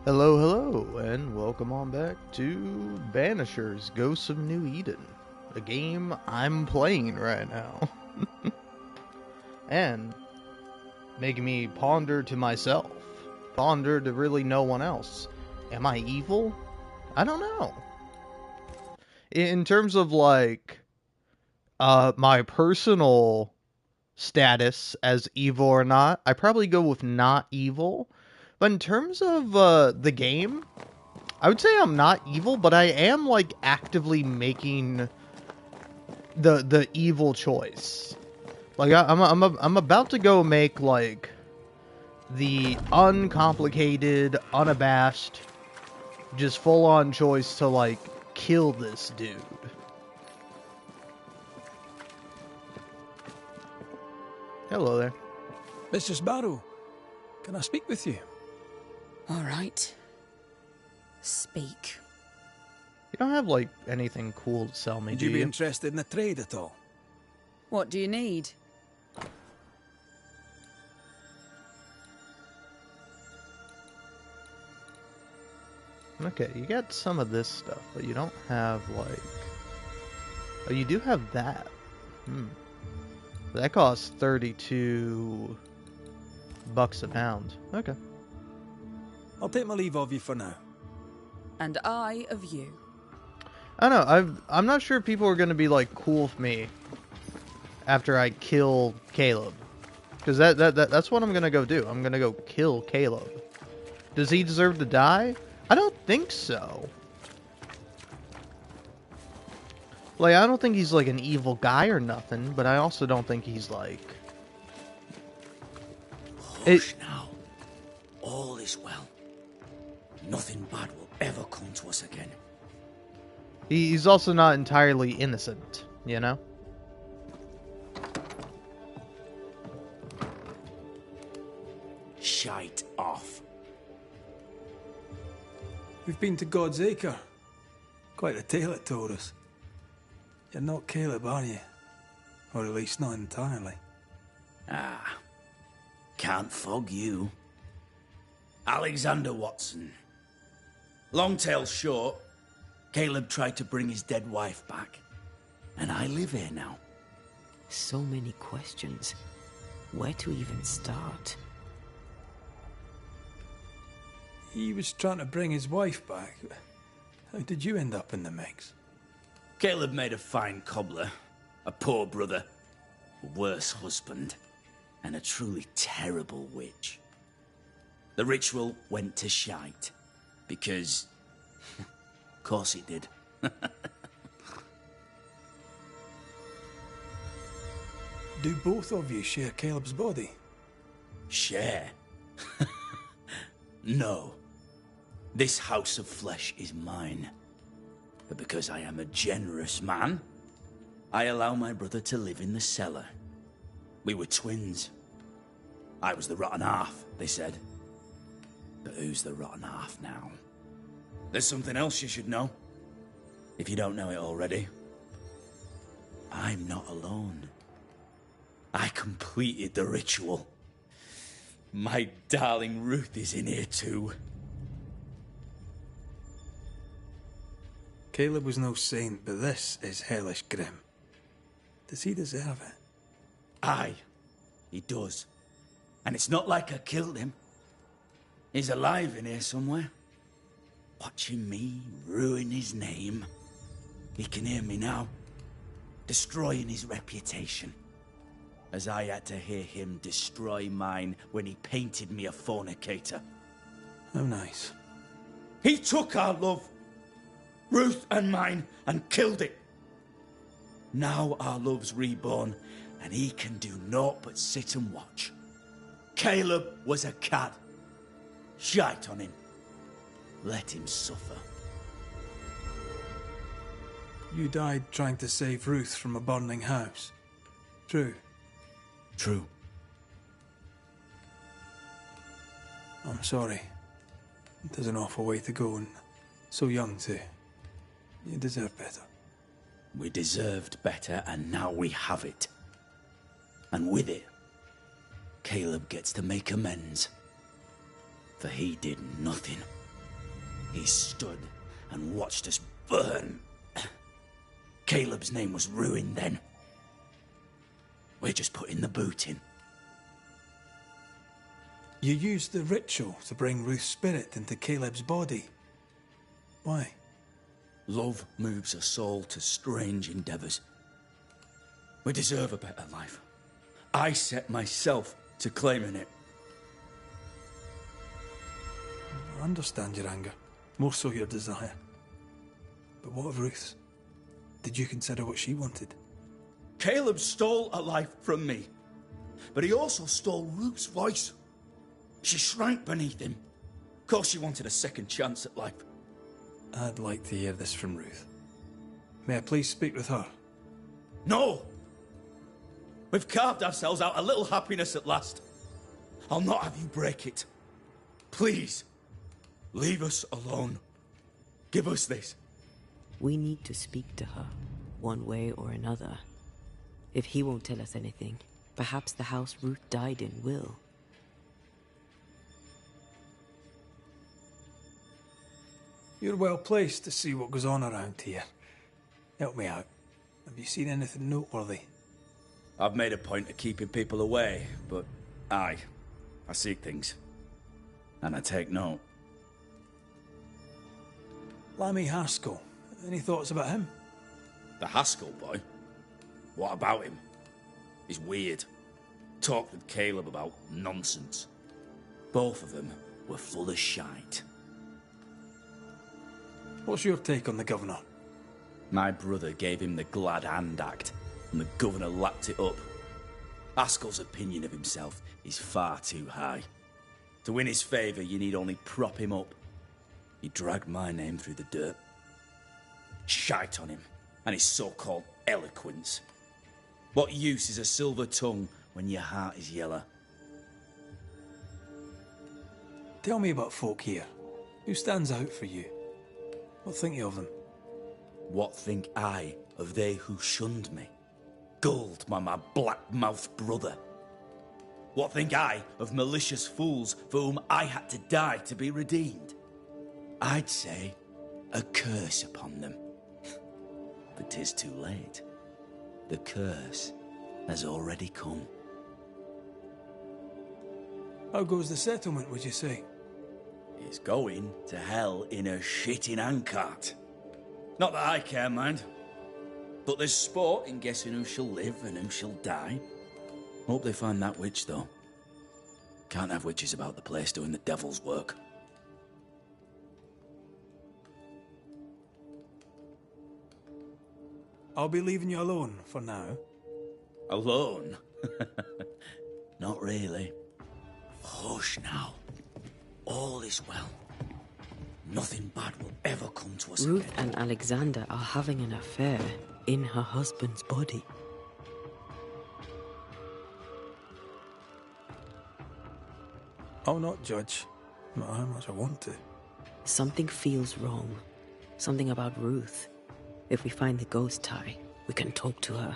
Hello, hello, and welcome on back to Banishers, Ghosts of New Eden, a game I'm playing right now. And making me ponder to myself, ponder to really no one else. Am I evil? I don't know. In terms of, like, my personal status as evil or not, I probably go with not evil. But in terms of the game, I would say I'm not evil, but I am, like, actively making the evil choice. Like, I'm about to go make, like, the uncomplicated, unabashed, just full-on choice to, like, kill this dude. Hello there. Mr. Sparrow, can I speak with you? All right. Speak. You don't have, like, anything cool to sell me, Would do you be you? interested in a trade at all? What do you need? Okay, you got some of this stuff, but you don't have, like... Oh, you do have that. That costs 32 bucks a pound. Okay. I'll take my leave of you for now. And I of you. I don't know, I'm not sure if people are going to be, like, cool with me after I kill Caleb. Because that's what I'm going to go do. I'm going to go kill Caleb. Does he deserve to die? I don't think so. Like, I don't think he's, like, an evil guy or nothing, but I also don't think he's, like... Hush now. All is well. Nothing bad will ever come to us again. He's also not entirely innocent, you know? Shite off. We've been to God's Acre. Quite a tale it told us. You're not Caleb, are you? Or at least not entirely. Ah. Can't fog you. Alexander Watson. Long tale short, Caleb tried to bring his dead wife back. And I live here now. So many questions. Where to even start? He was trying to bring his wife back. How did you end up in the mix? Caleb made a fine cobbler, a poor brother, a worse husband, and a truly terrible witch. The ritual went to shite, because... of course it did. Do both of you share Caleb's body? Share? No. This house of flesh is mine. But because I am a generous man, I allow my brother to live in the cellar. We were twins. I was the rotten half, they said. But who's the rotten half now? There's something else you should know. If you don't know it already. I'm not alone. I completed the ritual. My darling Ruth is in here too. Caleb was no saint, but this is hellish grim. Does he deserve it? Aye, he does. And it's not like I killed him. He's alive in here somewhere. Watching me ruin his name. He can hear me now. Destroying his reputation. As I had to hear him destroy mine when he painted me a fornicator. How nice. He took our love, Ruth and mine, and killed it. Now our love's reborn, and he can do naught but sit and watch. Caleb was a cad. Shite on him. Let him suffer. You died trying to save Ruth from a burning house. True. True. I'm sorry. It is an awful way to go, and so young too. You deserve better. We deserved better, and now we have it. And with it, Caleb gets to make amends. For he did nothing. He stood and watched us burn. Caleb's name was ruined then. We're just putting the boot in. You used the ritual to bring Ruth's spirit into Caleb's body. Why? Love moves a soul to strange endeavors. We deserve a better life. I set myself to claiming it. I understand your anger, more so your desire. But what of Ruth's? Did you consider what she wanted? Caleb stole a life from me, but he also stole Ruth's voice. She shrank beneath him. Of course she wanted a second chance at life. I'd like to hear this from Ruth. May I please speak with her? No! We've carved ourselves out a little happiness at last. I'll not have you break it. Please, leave us alone. Give us this. We need to speak to her, one way or another. If he won't tell us anything, perhaps the house Ruth died in will. You're well placed to see what goes on around here. Help me out. Have you seen anything noteworthy? I've made a point of keeping people away, but I seek things. And I take note. Lammy Haskell. Any thoughts about him? The Haskell boy? What about him? He's weird. Talked with Caleb about nonsense. Both of them were full of shite. What's your take on the governor? My brother gave him the Glad Hand Act, and the governor lapped it up. Haskell's opinion of himself is far too high. To win his favour, you need only prop him up. He dragged my name through the dirt. Shite on him, and his so-called eloquence. What use is a silver tongue when your heart is yellow? Tell me about folk here. Who stands out for you? What think you of them? What think I of they who shunned me, gulled by my black-mouthed brother? What think I of malicious fools for whom I had to die to be redeemed? I'd say a curse upon them. But 'tis too late. The curse has already come. How goes the settlement, would you say? It's going to hell in a shitting handcart. Not that I care, mind. But there's sport in guessing who shall live and who shall die. Hope they find that witch, though. Can't have witches about the place doing the devil's work. I'll be leaving you alone for now. Alone? Not really. Hush now. All is well. Nothing bad will ever come to us Ruth again. and Alexander are having an affair in her husband's body. I'll not judge, not how much I want to. Something feels wrong. Something about Ruth. If we find the ghost tie, we can talk to her.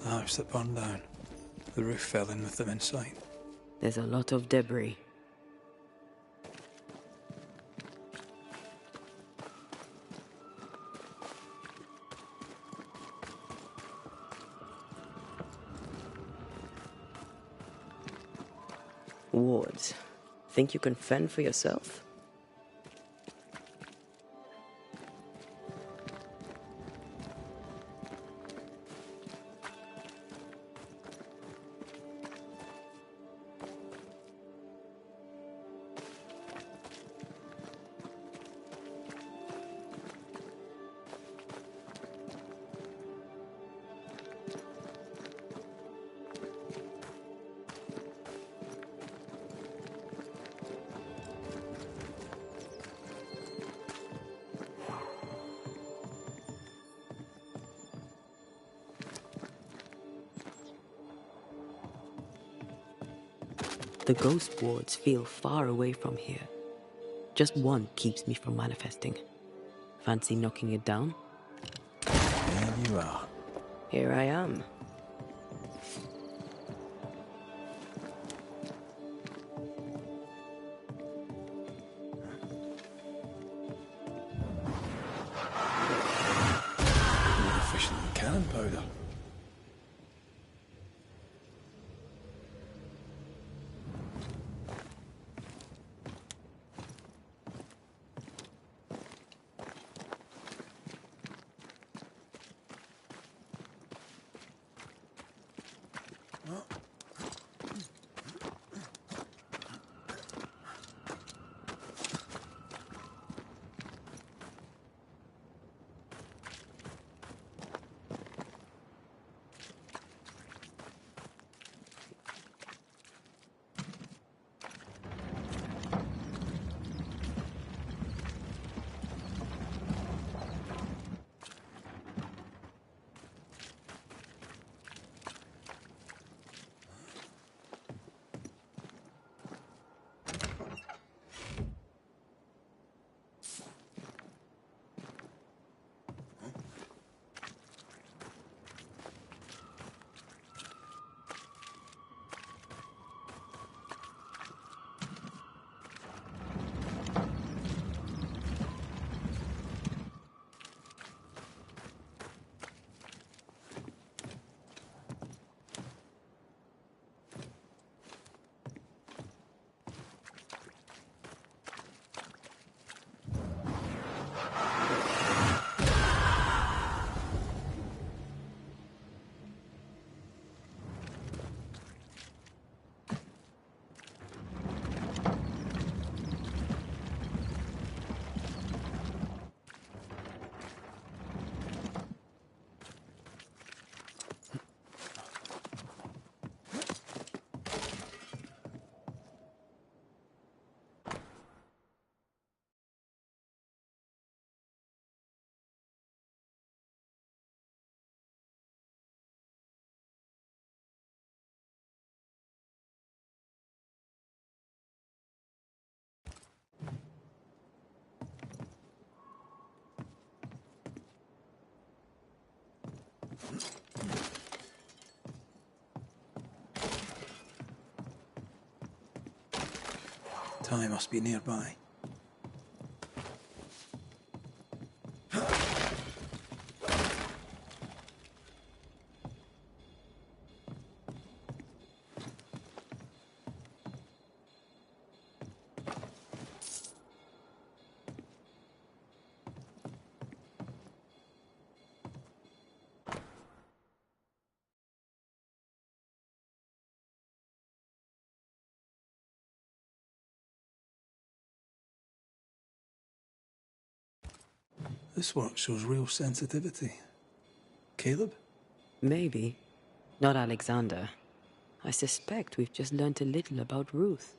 The house that burned down. The roof fell in with them inside. There's a lot of debris. Wards, think you can fend for yourself? The ghost wards feel far away from here. Just one keeps me from manifesting. Fancy knocking it down? There you are. Here I am. More efficient than cannon powder. Ty must be nearby. This work shows real sensitivity. Caleb? Maybe. Not Alexander. I suspect we've just learnt a little about Ruth.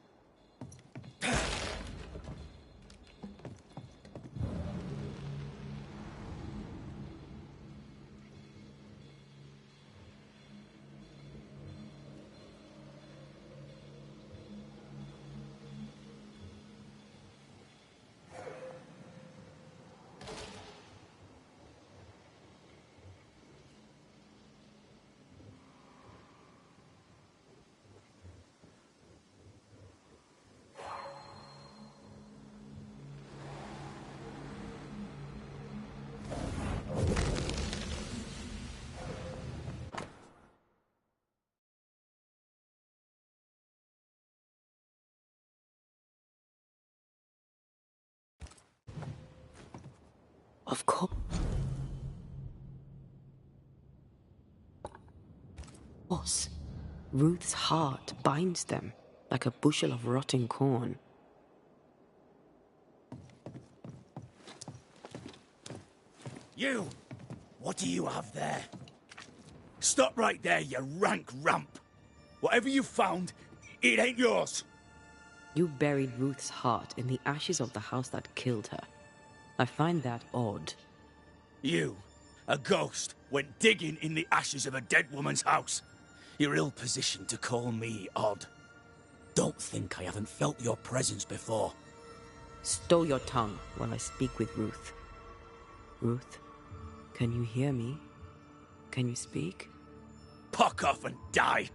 Of course. Ruth's heart binds them like a bushel of rotting corn. You! What do you have there? Stop right there, you rank rump! Whatever you found, it ain't yours! You buried Ruth's heart in the ashes of the house that killed her. I find that odd. You, a ghost, went digging in the ashes of a dead woman's house. You're ill-positioned to call me odd. Don't think I haven't felt your presence before. Stow your tongue while I speak with Ruth. Ruth, can you hear me? Can you speak? Puck off and die!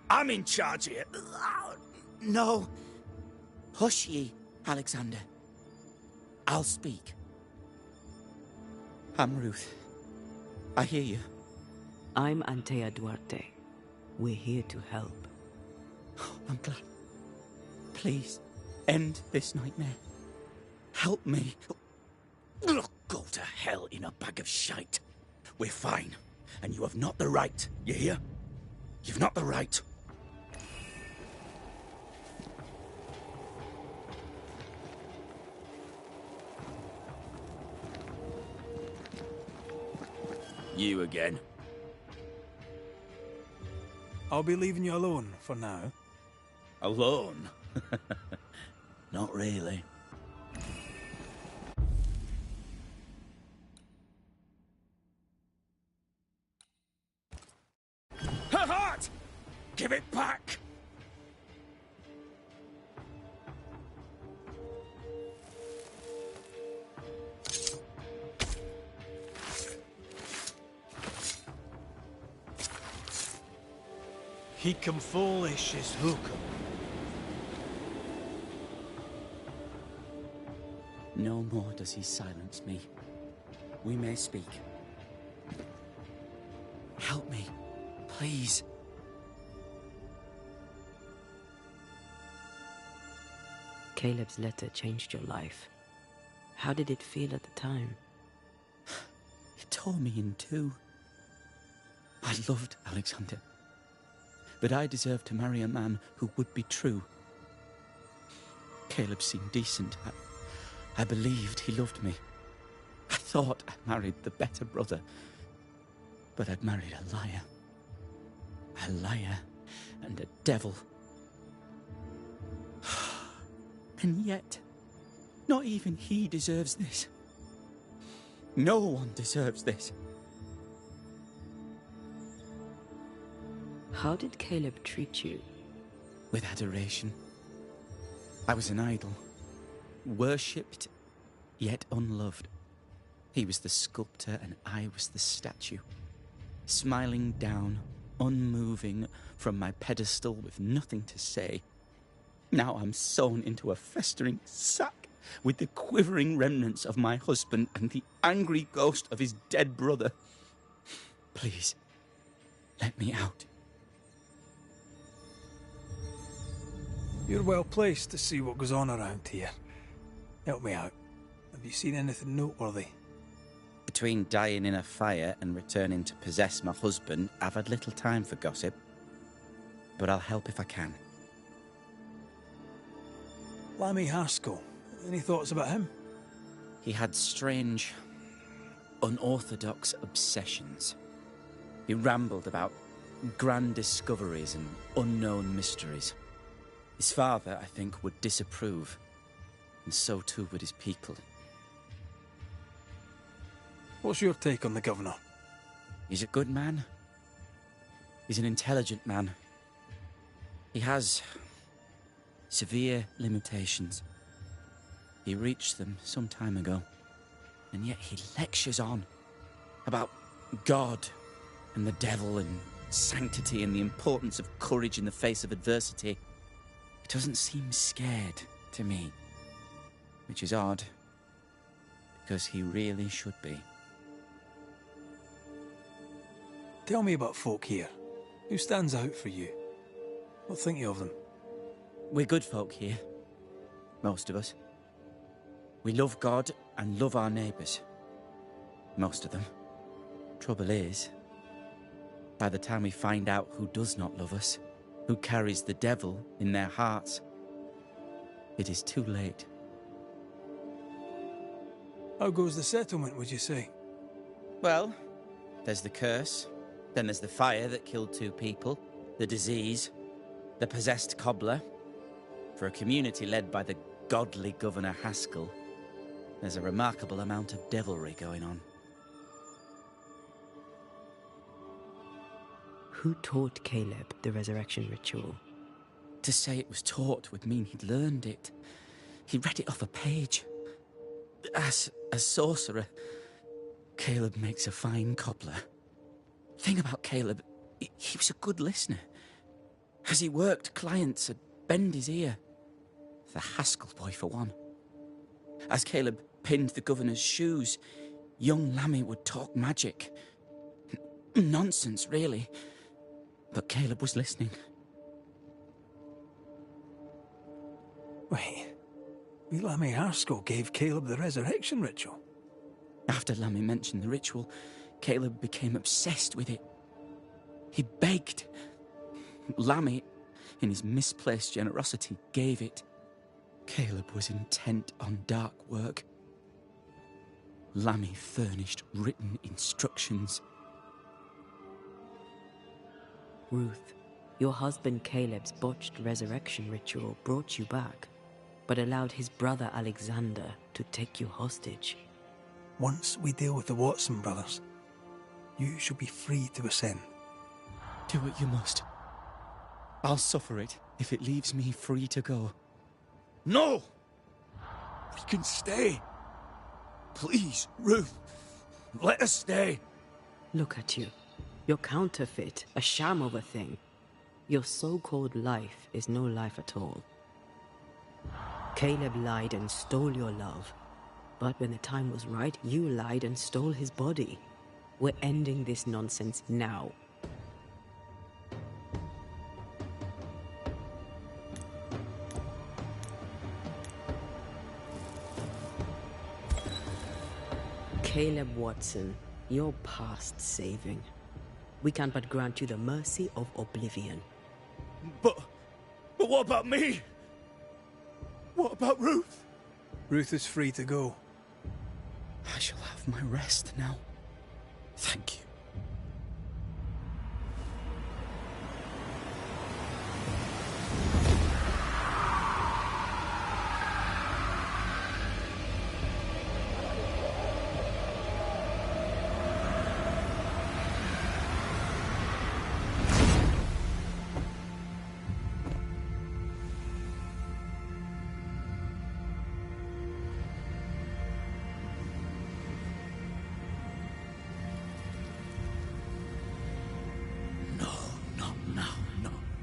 I'm in charge here. No. Hush ye, Alexander. I'll speak. I'm Ruth. I hear you. I'm Antea Duarte. We're here to help. I'm glad. Please, end this nightmare. Help me. Go to hell in a bag of shite. We're fine, and you have not the right, you hear? You've not the right. You again. I'll be leaving you alone for now. Alone? Not really. Her heart! Give it back! He come foolish as hookum. No more does he silence me. We may speak. Help me, please. Caleb's letter changed your life. How did it feel at the time? It tore me in two. I loved Alexander. But I deserved to marry a man who would be true. Caleb seemed decent. I believed he loved me. I thought I married the better brother. But I'd married a liar. A liar and a devil. And yet, not even he deserves this. No one deserves this. How did Caleb treat you? With adoration. I was an idol. Worshipped, yet unloved. He was the sculptor and I was the statue. Smiling down, unmoving, from my pedestal with nothing to say. Now I'm sewn into a festering sack with the quivering remnants of my husband and the angry ghost of his dead brother. Please, let me out. You're well placed to see what goes on around here. Help me out. Have you seen anything noteworthy? Between dying in a fire and returning to possess my husband, I've had little time for gossip. But I'll help if I can. Lammy Haskell. Any thoughts about him? He had strange, unorthodox obsessions. He rambled about grand discoveries and unknown mysteries. His father, I think, would disapprove, and so too would his people. What's your take on the governor? He's a good man. He's an intelligent man. He has severe limitations. He reached them some time ago, and yet he lectures on about God and the devil and sanctity and the importance of courage in the face of adversity. He doesn't seem scared to me, which is odd, because he really should be. Tell me about folk here. Who stands out for you? What think you of them? We're good folk here, most of us. We love God and love our neighbours. Most of them. Trouble is, by the time we find out who does not love us, who carries the devil in their hearts, it is too late. How goes the settlement, would you say? Well, there's the curse, then there's the fire that killed 2 people, the disease, the possessed cobbler. For a community led by the godly Governor Haskell, there's a remarkable amount of devilry going on. Who taught Caleb the resurrection ritual? To say it was taught would mean he'd learned it. He read it off a page. As a sorcerer, Caleb makes a fine cobbler. Thing about Caleb, he was a good listener. As he worked, clients would bend his ear. The Haskell boy, for one. As Caleb pinned the governor's shoes, young Lammy would talk magic. Nonsense, really. But Caleb was listening. Wait, Lammy Haskell gave Caleb the resurrection ritual? After Lammy mentioned the ritual, Caleb became obsessed with it. He begged. Lammy, in his misplaced generosity, gave it. Caleb was intent on dark work. Lammy furnished written instructions. Ruth, your husband Caleb's botched resurrection ritual brought you back, but allowed his brother Alexander to take you hostage. Once we deal with the Watson brothers, you shall be free to ascend. Do what you must. I'll suffer it if it leaves me free to go. No! We can stay. Please, Ruth, let us stay. Look at you. You're counterfeit, a sham of a thing. Your so-called life is no life at all. Caleb lied and stole your love. But when the time was right, you lied and stole his body. We're ending this nonsense now. Caleb Watson, you're past saving. We can but grant you the mercy of oblivion. But what about me? What about Ruth? Ruth is free to go. I shall have my rest now. Thank you.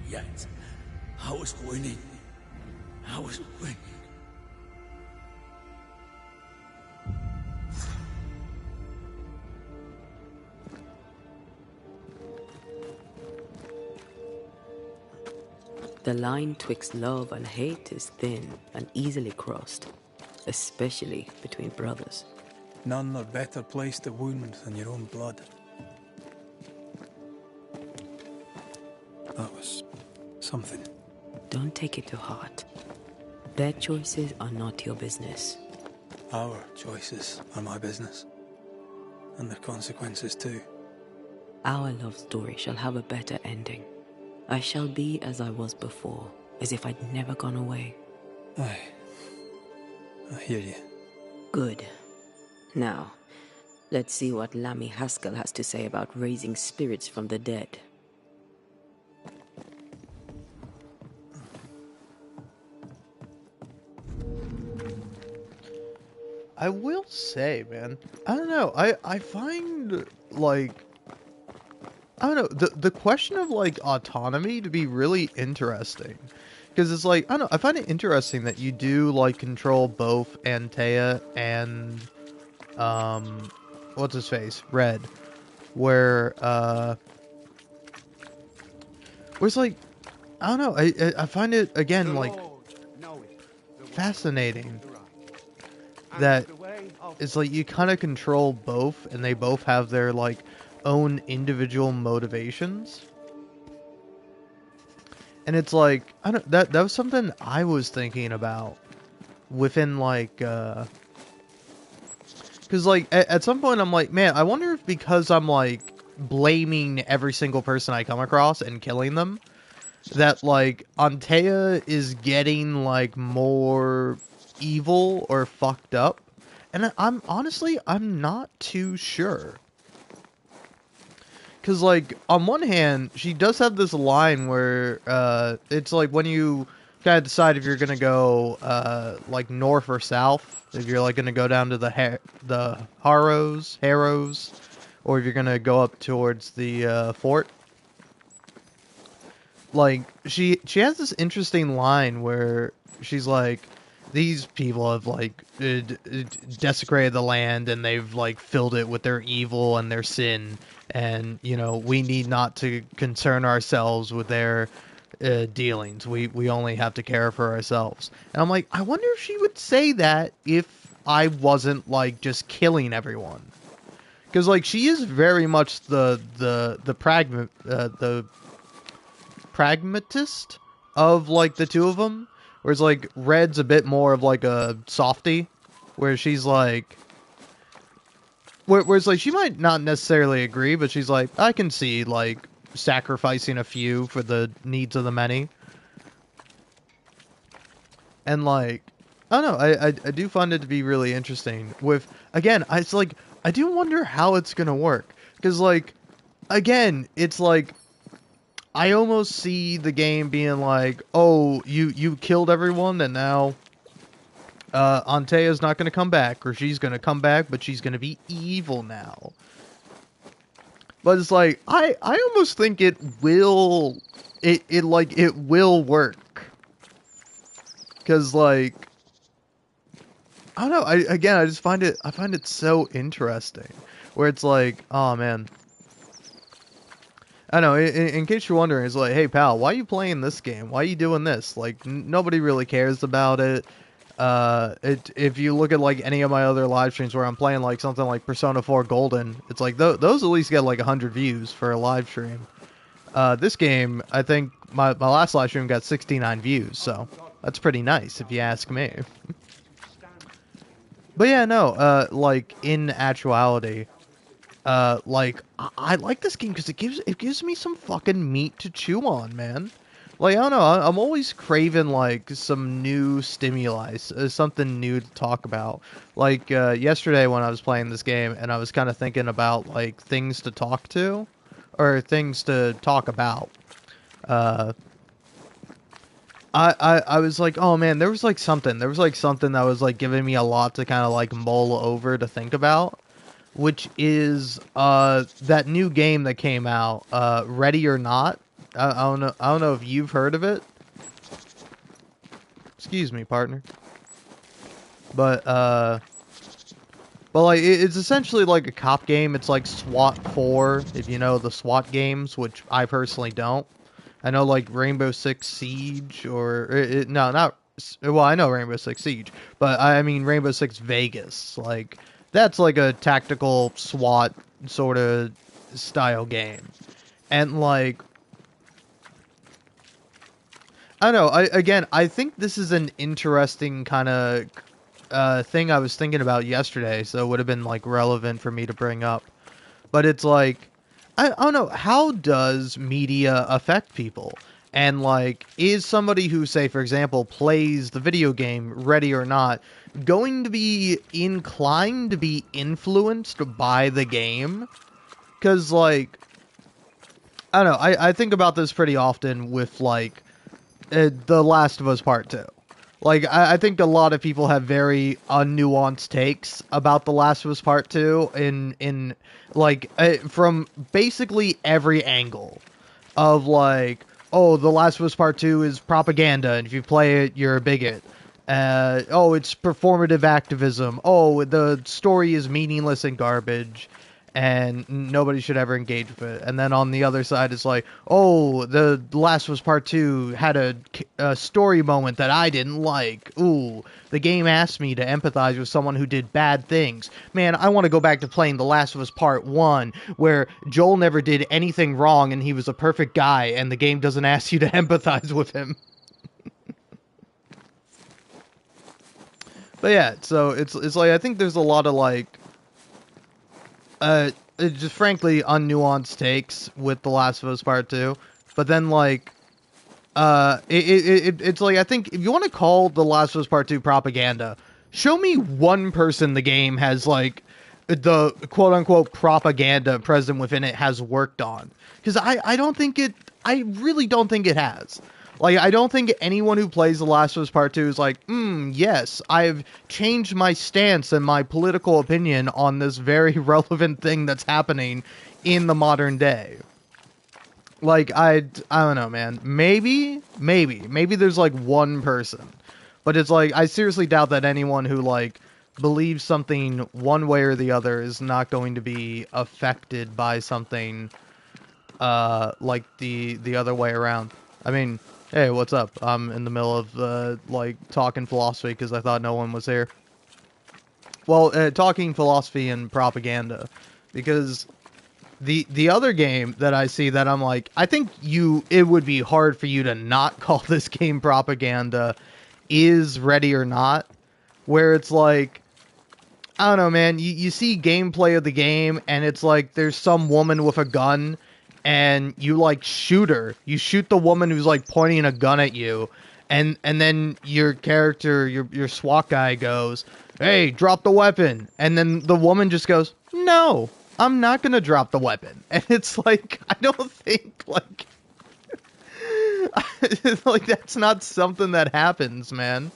Yet. I was winning. I was winning. The line twixt love and hate is thin and easily crossed, especially between brothers. None are better placed to wound than your own blood. That was something. Don't take it to heart. Their choices are not your business. Our choices are my business. And their consequences too. Our love story shall have a better ending. I shall be as I was before, as if I'd never gone away. Aye. I hear you. Good. Now, let's see what Lammy Haskell has to say about raising spirits from the dead. I will say, man, I don't know. I find, like, I don't know, the question of, like, autonomy to be really interesting. Because it's like, I don't know, I find it interesting that you do, like, control both Antea and, what's his face? Red. Where it's like, I don't know, I find it, again, like, fascinating that it's like you kind of control both, and they both have their like own individual motivations. And it's like, I don't, that was something I was thinking about within like, because like at some point I'm like, man, I wonder if because I'm like blaming every single person I come across and killing them, that like Antea is getting like more evil or fucked up. And I'm honestly, I'm not too sure. Because, like, on one hand, she does have this line where it's like when you kind of decide if you're going to go, like, north or south. If you're, like, going to go down to the Harrows, or if you're going to go up towards the fort. Like, she has this interesting line where she's like, these people have, like, desecrated the land, and they've, like, filled it with their evil and their sin. And, you know, we need not to concern ourselves with their dealings. We only have to care for ourselves. And I'm like, I wonder if she would say that if I wasn't, like, just killing everyone. Because, like, she is very much the pragmatist of, like, the two of them. Whereas, like, Red's a bit more of, like, a softie. Where she's, like... Whereas, like, she might not necessarily agree, but she's like, I can see, like, sacrificing a few for the needs of the many. And, like, I don't know, I do find it to be really interesting. With, again, it's like, I do wonder how it's gonna work. Because, like, again, it's like, I almost see the game being like, oh, you killed everyone, and now... Antea's not going to come back, or she's going to come back, but she's going to be evil now. But it's like, I almost think it will, it will work. Because, like, I don't know, I just find it so interesting. Where it's like, oh man. I don't know, in case you're wondering, it's like, hey pal, why are you playing this game? Why are you doing this? Like, nobody really cares about it. If you look at like any of my other live streams where I'm playing like something like Persona 4 Golden, it's like those at least get like 100 views for a live stream. This game, I think my last live stream got 69 views, so that's pretty nice if you ask me. But yeah, no, like in actuality, like I like this game because it gives me some fucking meat to chew on, man. Like, I don't know, I'm always craving, like, some new stimuli, something new to talk about. Like, yesterday when I was playing this game, and I was kind of thinking about, like, things to talk to, or things to talk about. I was like, oh man, there was, like, something that was, like, giving me a lot to kind of, like, mull over to think about. Which is, that new game that came out, Ready or Not. I don't know if you've heard of it. Excuse me, partner. But like it's essentially like a cop game. It's like SWAT 4, if you know the SWAT games, which I personally don't. I know like Rainbow Six Siege no, not well, I know Rainbow Six Siege, but I mean Rainbow Six Vegas. Like that's like a tactical SWAT sort of style game. And like I don't know. I think this is an interesting kind of thing I was thinking about yesterday, so it would have been like relevant for me to bring up. But it's like, I don't know, how does media affect people? And like, is somebody who, say, for example, plays the video game Ready or Not, going to be inclined to be influenced by the game? Because like, I don't know, I think about this pretty often with like, The Last of Us Part 2. Like, I think a lot of people have very unnuanced takes about The Last of Us Part 2 in like, from basically every angle of, like, oh, The Last of Us Part 2 is propaganda, and if you play it, you're a bigot. Oh, it's performative activism. Oh, the story is meaningless and garbage. and nobody should ever engage with it. And then on the other side, it's like, oh, The Last of Us Part 2 had a story moment that I didn't like. Ooh, the game asked me to empathize with someone who did bad things. Man, I want to go back to playing The Last of Us Part 1, where Joel never did anything wrong and he was a perfect guy, and the game doesn't ask you to empathize with him. But yeah, so it's like, I think there's a lot of like, just frankly unnuanced takes with The Last of Us Part 2. But then like, it's like, I think if you want to call The Last of Us Part 2 propaganda, show me one person the game has like the quote unquote propaganda present within it has worked on. Because I really don't think it has. Like, I don't think anyone who plays The Last of Us Part 2 is like, yes, I've changed my stance and my political opinion on this very relevant thing that's happening in the modern day. Like, I don't know, man. Maybe there's like one person. But it's like, I seriously doubt that anyone who like believes something one way or the other is not going to be affected by something like the other way around. I mean, hey, what's up? I'm in the middle of, like, talking philosophy because I thought no one was here. Well, talking philosophy and propaganda. Because the other game that I see that I'm like, I think it would be hard for you to not call this game propaganda is Ready or Not. Where it's like, I don't know, man, you see gameplay of the game and it's like there's some woman with a gun and you like shoot her. You shoot the woman who's like pointing a gun at you, and then your character, your SWAT guy goes, "Hey, drop the weapon." And then the woman just goes, "No, I'm not gonna drop the weapon." And it's like, I don't think like like that's not something that happens, man.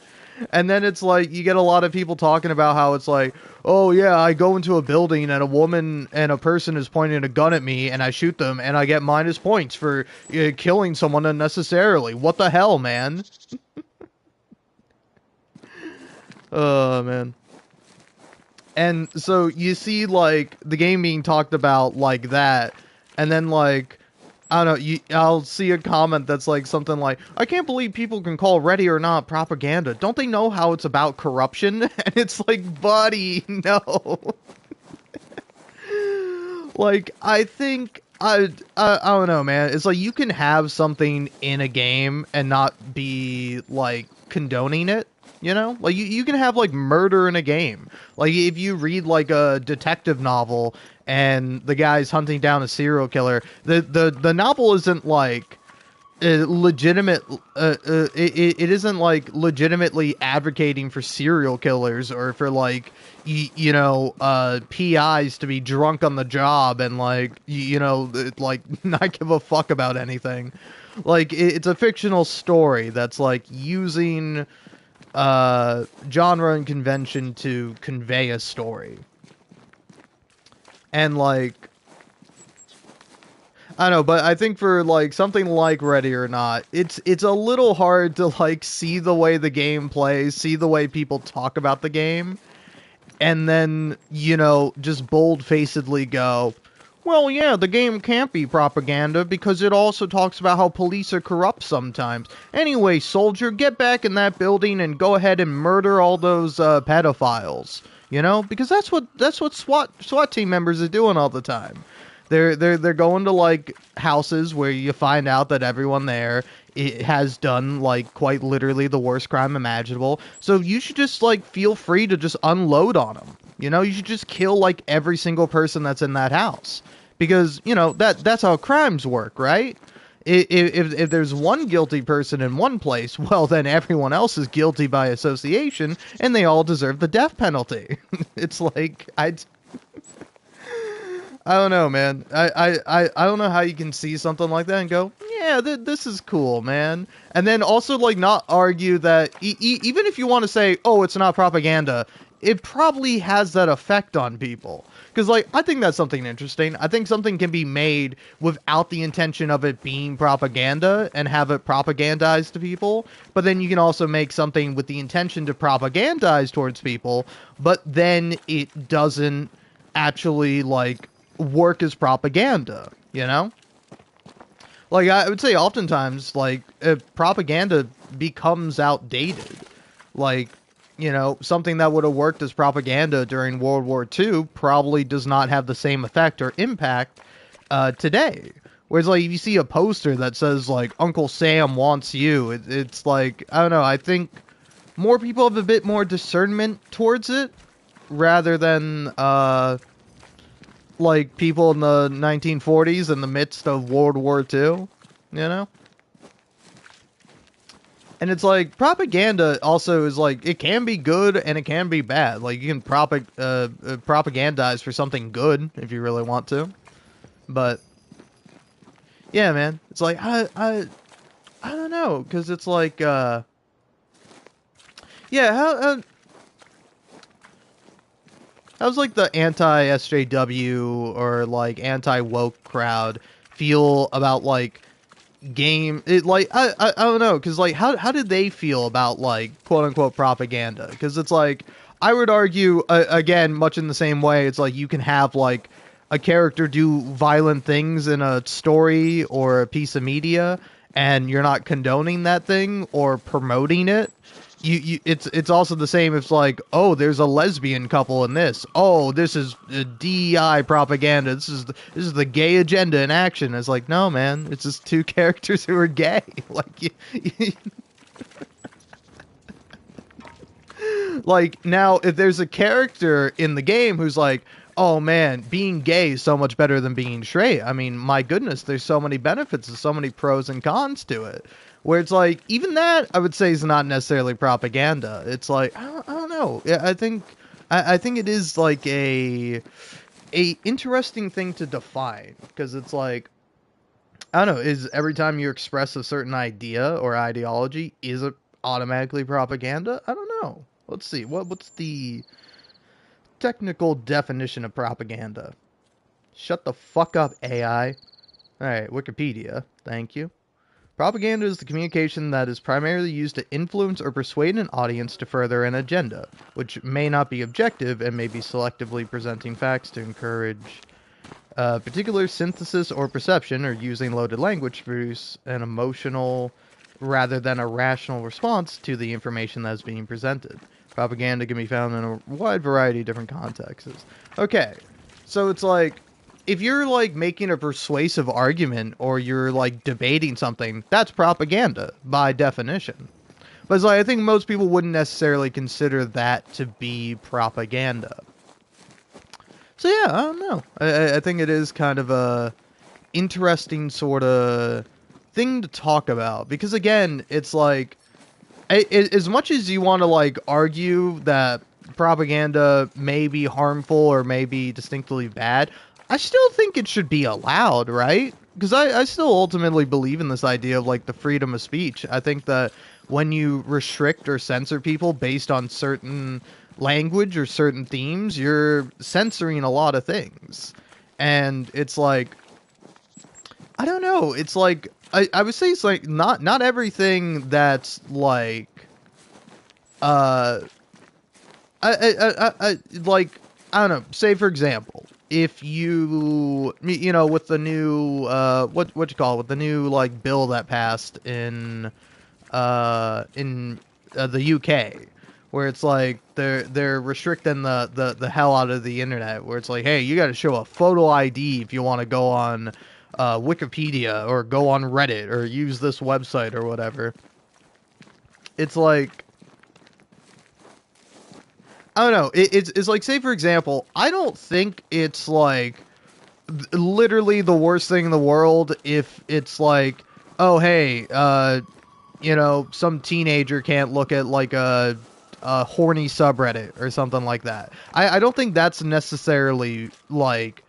And then it's like, you get a lot of people talking about how it's like, oh yeah, I go into a building and a woman and a person is pointing a gun at me and I shoot them and I get minus points for killing someone unnecessarily. What the hell, man? Oh, man. And so you see like the game being talked about like that, and then like, I don't know, I'll see a comment that's like something like, I can't believe people can call Ready or Not propaganda. Don't they know how it's about corruption? And it's like, buddy, no. Like, I think, I don't know, man. It's like, you can have something in a game and not be, like, condoning it. You know, like you can have like murder in a game. Like if you read like a detective novel and the guy's hunting down a serial killer, the novel isn't like legitimate. It isn't like legitimately advocating for serial killers or for like PIs to be drunk on the job and like like not give a fuck about anything. Like it's a fictional story that's like using genre and convention to convey a story. And like, I don't know, but I think for like something like Ready or Not, it's a little hard to like see the way the game plays, see the way people talk about the game, and then, just bold-facedly go, well, yeah, the game can't be propaganda because it also talks about how police are corrupt sometimes. Anyway, soldier, get back in that building and go ahead and murder all those pedophiles. Because that's what SWAT team members are doing all the time. They're going to like houses where you find out that everyone there has done like quite literally the worst crime imaginable. So you should just like feel free to just unload on them. You should just kill like every single person that's in that house. Because, that's how crimes work, right? If there's one guilty person in one place, well, then everyone else is guilty by association, and they all deserve the death penalty. It's like, I don't know, man. I don't know how you can see something like that and go, yeah, this is cool, man. And then also, like, not argue that, even if you want to say, oh, it's not propaganda, it probably has that effect on people. Because, like, I think that's something interesting. I think something can be made without the intention of it being propaganda and have it propagandized to people. But then you can also make something with the intention to propagandize towards people, but then it doesn't actually, like, work as propaganda, you know? Like, I would say oftentimes, like, propaganda becomes outdated. Like, you know, something that would have worked as propaganda during World War II probably does not have the same effect or impact today. Whereas, like, if you see a poster that says, like, Uncle Sam wants you, it's like, I don't know, I think more people have a bit more discernment towards it, rather than, like, people in the 1940s in the midst of World War II, you know? And it's like, propaganda also is like, it can be good and it can be bad. Like, you can propagandize for something good if you really want to. But, yeah, man. It's like, I don't know, because it's like, yeah, how's, like, the anti-SJW or, like, anti-woke crowd feel about, like, I don't know, because, like, how did they feel about, like, quote-unquote propaganda? Because it's like, I would argue, again, much in the same way, it's like, you can have, like, a character do violent things in a story or a piece of media, and you're not condoning that thing or promoting it. It's also the same if, like, oh, there's a lesbian couple in this. Oh, this is DEI propaganda. This is the gay agenda in action. It's like, no, man, it's just two characters who are gay. Like, like, now, if there's a character in the game who's like, oh man, being gay is so much better than being straight. I mean, my goodness, there's so many benefits and so many pros and cons to it. Where it's like, even that, I would say, is not necessarily propaganda. It's like, I don't know. Yeah, I think it is like a interesting thing to define, because it's like, I don't know, is every time you express a certain idea or ideology, is it automatically propaganda? I don't know. Let's see. What's the technical definition of propaganda? Shut the fuck up, AI. Alright, Wikipedia. Thank you. Propaganda is the communication that is primarily used to influence or persuade an audience to further an agenda, which may not be objective and may be selectively presenting facts to encourage particular synthesis or perception, or using loaded language to produce an emotional rather than a rational response to the information that is being presented. Propaganda can be found in a wide variety of different contexts. Okay, so it's like, if you're, like, making a persuasive argument or you're, like, debating something, that's propaganda by definition. But it's like, I think most people wouldn't necessarily consider that to be propaganda. So yeah, I don't know. I think it is kind of a interesting sort of thing to talk about, because again, it's like, as much as you want to, like, argue that propaganda may be harmful or may be distinctly bad, I still think it should be allowed, right? Because I still ultimately believe in this idea of, like, the freedom of speech. I think that when you restrict or censor people based on certain language or certain themes, you're censoring a lot of things. And it's like, I don't know, it's like, I would say it's like, not everything that's like, like, I don't know, say for example, if you know, with the new, what you call it, with the new, like, bill that passed in the UK, where it's like, they're restricting the hell out of the internet, where it's like, hey, you gotta show a photo ID if you want to go on Wikipedia, or go on Reddit, or use this website, or whatever. It's like, I don't know, it's like, say for example, I don't think it's like literally the worst thing in the world if it's like, oh hey, you know, some teenager can't look at, like, a horny subreddit or something like that. I don't think that's necessarily, like,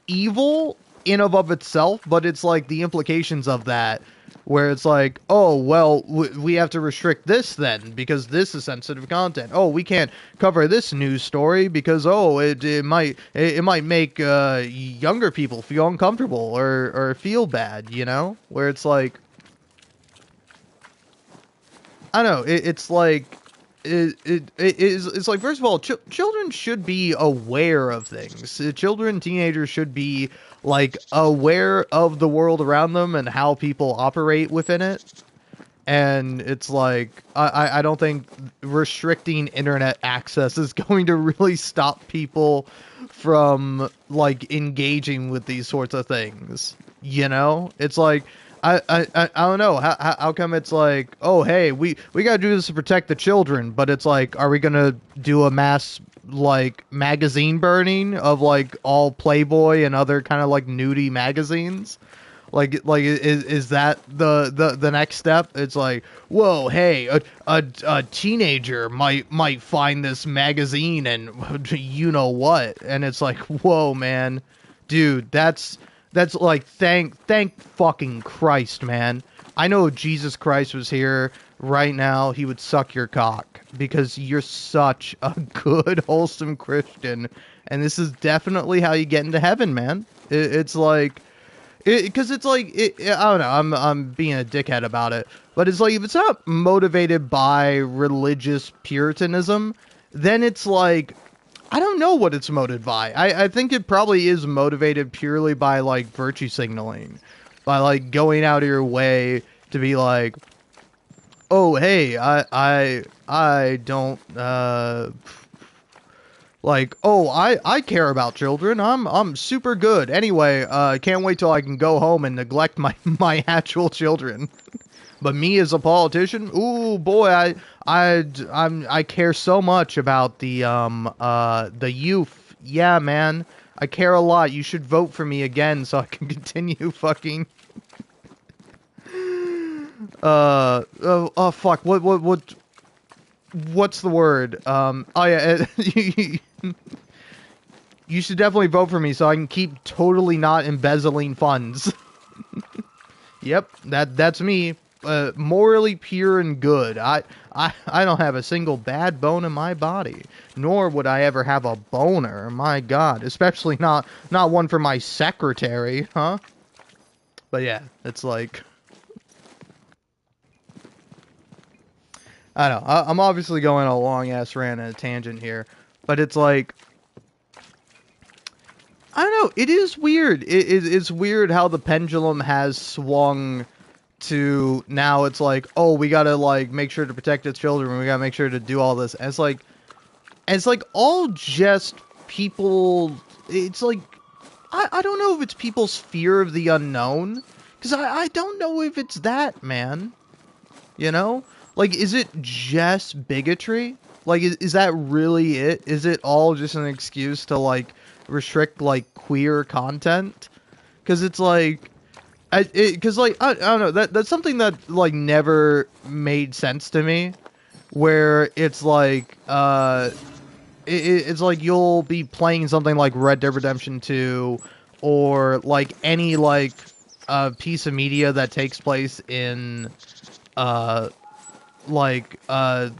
evil in of itself, but it's like the implications of that, where it's like, oh, well, we have to restrict this then, because this is sensitive content. Oh, we can't cover this news story because, oh, it might make younger people feel uncomfortable or feel bad, you know? Where it's like, I don't know, it's like, it's like, first of all, children should be aware of things. Children, teenagers should be like aware of the world around them and how people operate within it. And it's like, I don't think restricting internet access is going to really stop people from like engaging with these sorts of things. You know, it's like, I don't know how come it's like, oh hey, we gotta do this to protect the children, but it's like, are we gonna do a mass like magazine burning of like all Playboy and other kind of like nudie magazines? Like is that the next step? It's like, whoa, hey, a teenager might find this magazine and you know what, and it's like, whoa, man, dude, that's like, thank fucking Christ, man. I know if Jesus Christ was here right now, he would suck your cock, because you're such a good, wholesome Christian, and this is definitely how you get into heaven, man. It's like, because it's like, I don't know, I'm being a dickhead about it, but it's like, if it's not motivated by religious puritanism, then it's like, I don't know what it's motivated by. I think it probably is motivated purely by like virtue signaling, by like going out of your way to be like, oh hey, I don't like, oh, I care about children. I'm super good. Anyway, can't wait till I can go home and neglect my actual children. But me as a politician, ooh boy, I care so much about the youth. Yeah, man, I care a lot. You should vote for me again so I can continue fucking. Oh fuck. What's the word? Oh yeah. You should definitely vote for me so I can keep totally not embezzling funds. Yep, that's me. Morally pure and good. I don't have a single bad bone in my body, nor would I ever have a boner. My God, especially not one for my secretary, huh? But yeah, it's like, I don't know. I'm obviously going a long ass rant and a tangent here, but it's like, I don't know. It is weird. It's weird how the pendulum has swung to now. It's like, oh, we gotta like make sure to protect its children. We gotta make sure to do all this. And it's like all just people. It's like, I don't know if it's people's fear of the unknown, because I don't know if it's that, man. You know, like, is it just bigotry? Like, is that really it? Is it all just an excuse to like restrict like queer content? Because it's like, because like, I don't know, that's something that like never made sense to me, where it's like it's like you'll be playing something like Red Dead Redemption 2 or like any like piece of media that takes place in like a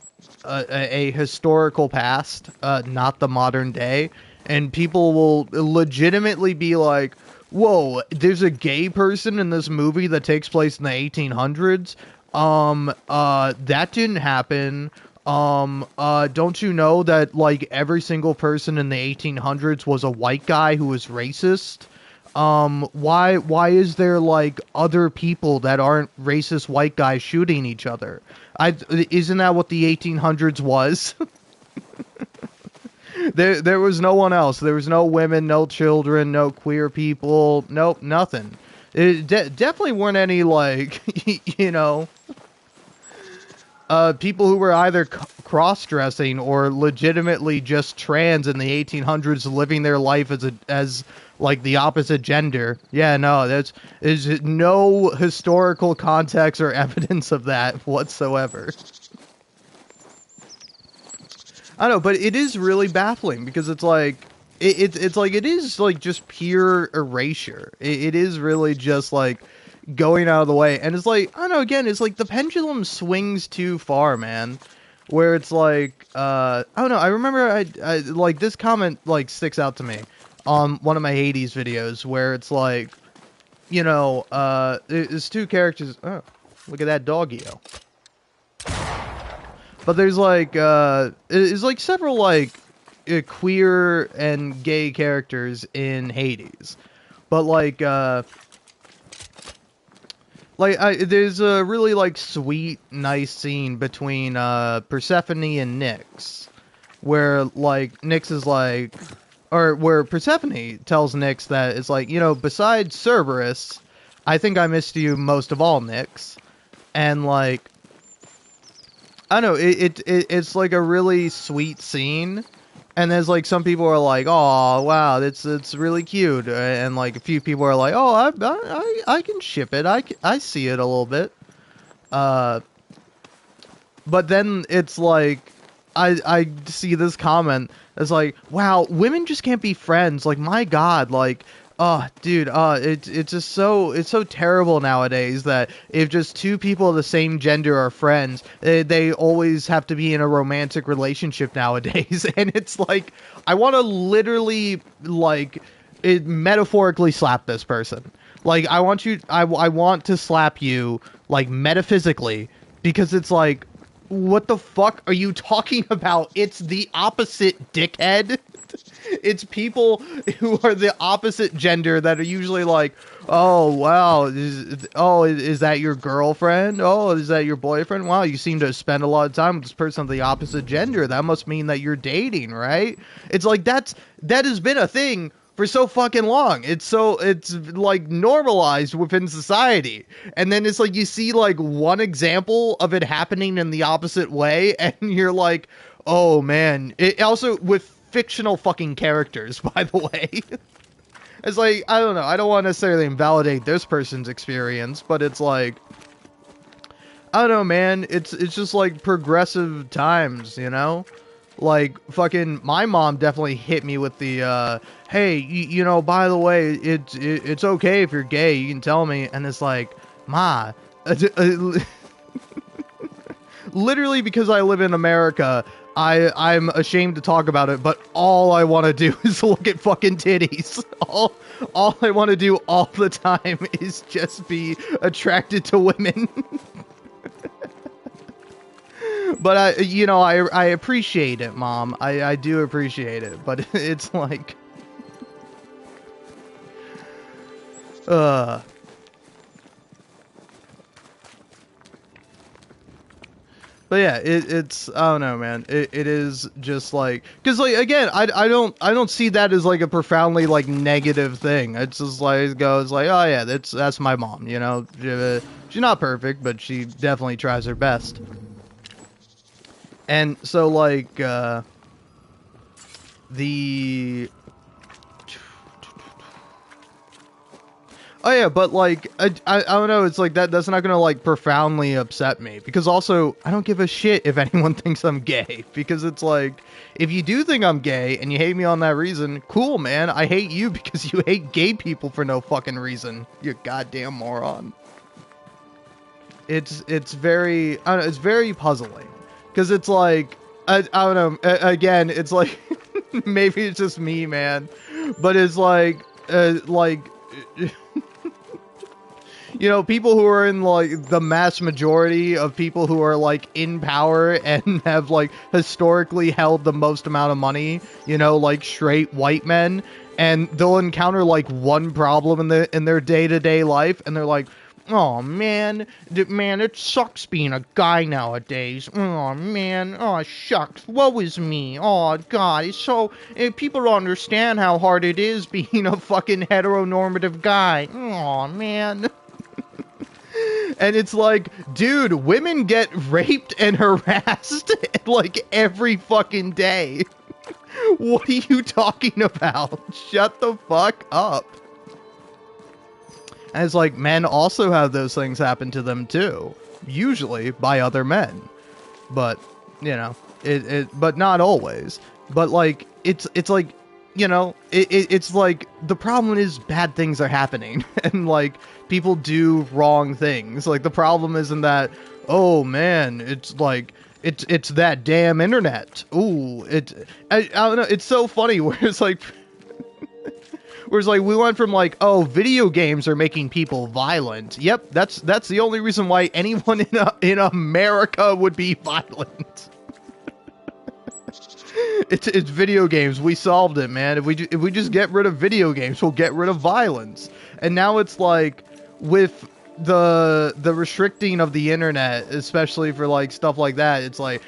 historical past, not the modern day, and people will legitimately be like, whoa, there's a gay person in this movie that takes place in the 1800s. That didn't happen. Don't you know that like every single person in the 1800s was a white guy who was racist? Why is there like other people that aren't racist white guys shooting each other? Isn't that what the 1800s was? There was no one else. There was no women, no children, no queer people, nope, nothing. It definitely weren't any like, you know, people who were either cross-dressing or legitimately just trans in the 1800s, living their life as like the opposite gender. Yeah, no, there's no historical context or evidence of that whatsoever. I don't know, but it is really baffling because it's like it's like it is like just pure erasure. It is really just like going out of the way, and it's like, I don't know. Again, it's like the pendulum swings too far, man. Where it's like, I don't know. I remember I like this comment like sticks out to me on one of my Hades videos where it's like, you know, there's two characters. Oh, look at that doggy-o. But there's like it's like several like queer and gay characters in Hades. But there's a really like sweet, nice scene between Persephone and Nyx, where like Nyx is like, or where Persephone tells Nyx that it's like, you know, besides Cerberus, I think I missed you most of all, Nyx, and like, I don't know, it's like a really sweet scene. And there's like some people are like, "Oh, wow, it's really cute," and like a few people are like, "Oh, I can ship it. I see it a little bit." But then it's like, I see this comment that's like, "Wow, women just can't be friends." Like, my God, like, oh, dude, it's just it's so terrible nowadays that if just two people of the same gender are friends, they always have to be in a romantic relationship nowadays. And it's like, I want to literally, like, metaphorically slap this person. Like, I want to slap you, like, metaphysically, because it's like, what the fuck are you talking about? It's the opposite, dickhead. It's people who are the opposite gender that are usually like, oh, wow, is that your girlfriend? Oh, is that your boyfriend? Wow, you seem to spend a lot of time with this person of the opposite gender. That must mean that you're dating, right? It's like, that has been a thing for so fucking long. It's like normalized within society. And then it's like you see like one example of it happening in the opposite way, and you're like, oh man. It also with fictional fucking characters, by the way. It's like, I don't know, I don't want to necessarily invalidate this person's experience, but it's like, I don't know, man, it's just like progressive times, you know? Like, fucking, my mom definitely hit me with the, hey, you know, by the way, it's okay if you're gay, you can tell me. And it's like, Ma, literally because I live in America, I'm ashamed to talk about it, but all I want to do is look at fucking titties. All I want to do all the time is just be attracted to women. But I appreciate it, Mom. I do appreciate it, but it's like, But yeah, it's I don't know, man. It is just like, because like again, I don't see that as like a profoundly like negative thing. It's just like it goes like, oh yeah, that's my mom. You know, she's not perfect, but she definitely tries her best. And so like the oh yeah, but like I don't know, it's like that's not gonna like profoundly upset me, because also I don't give a shit if anyone thinks I'm gay, because it's like, if you do think I'm gay and you hate me on that reason, cool, man. I hate you because you hate gay people for no fucking reason, you goddamn moron. It's very, I don't know, it's very puzzling, because it's like I don't know, again, it's like maybe it's just me, man, but it's like you know, people who are in like the mass majority of people who are like in power and have like historically held the most amount of money, you know, like straight white men, and they'll encounter like one problem in their day-to-day life, and they're like, oh man, it sucks being a guy nowadays. Oh man, oh shucks, woe is me. Oh god, it's so, people don't understand how hard it is being a fucking heteronormative guy. Oh man. And it's like, dude, women get raped and harassed like every fucking day. What are you talking about? Shut the fuck up. And it's like, men also have those things happen to them too, usually by other men, but you know, but not always. But like, it's like, you know, it's like, the problem is bad things are happening and like people do wrong things. Like, the problem isn't that, oh man, it's like, it's that damn internet. Ooh, I don't know, it's so funny where it's like Whereas like we went from like, oh, video games are making people violent. Yep, that's the only reason why anyone in America would be violent. It's video games. We solved it, man. If we just get rid of video games, we'll get rid of violence. And now it's like with the restricting of the internet, especially for like stuff like that, it's like,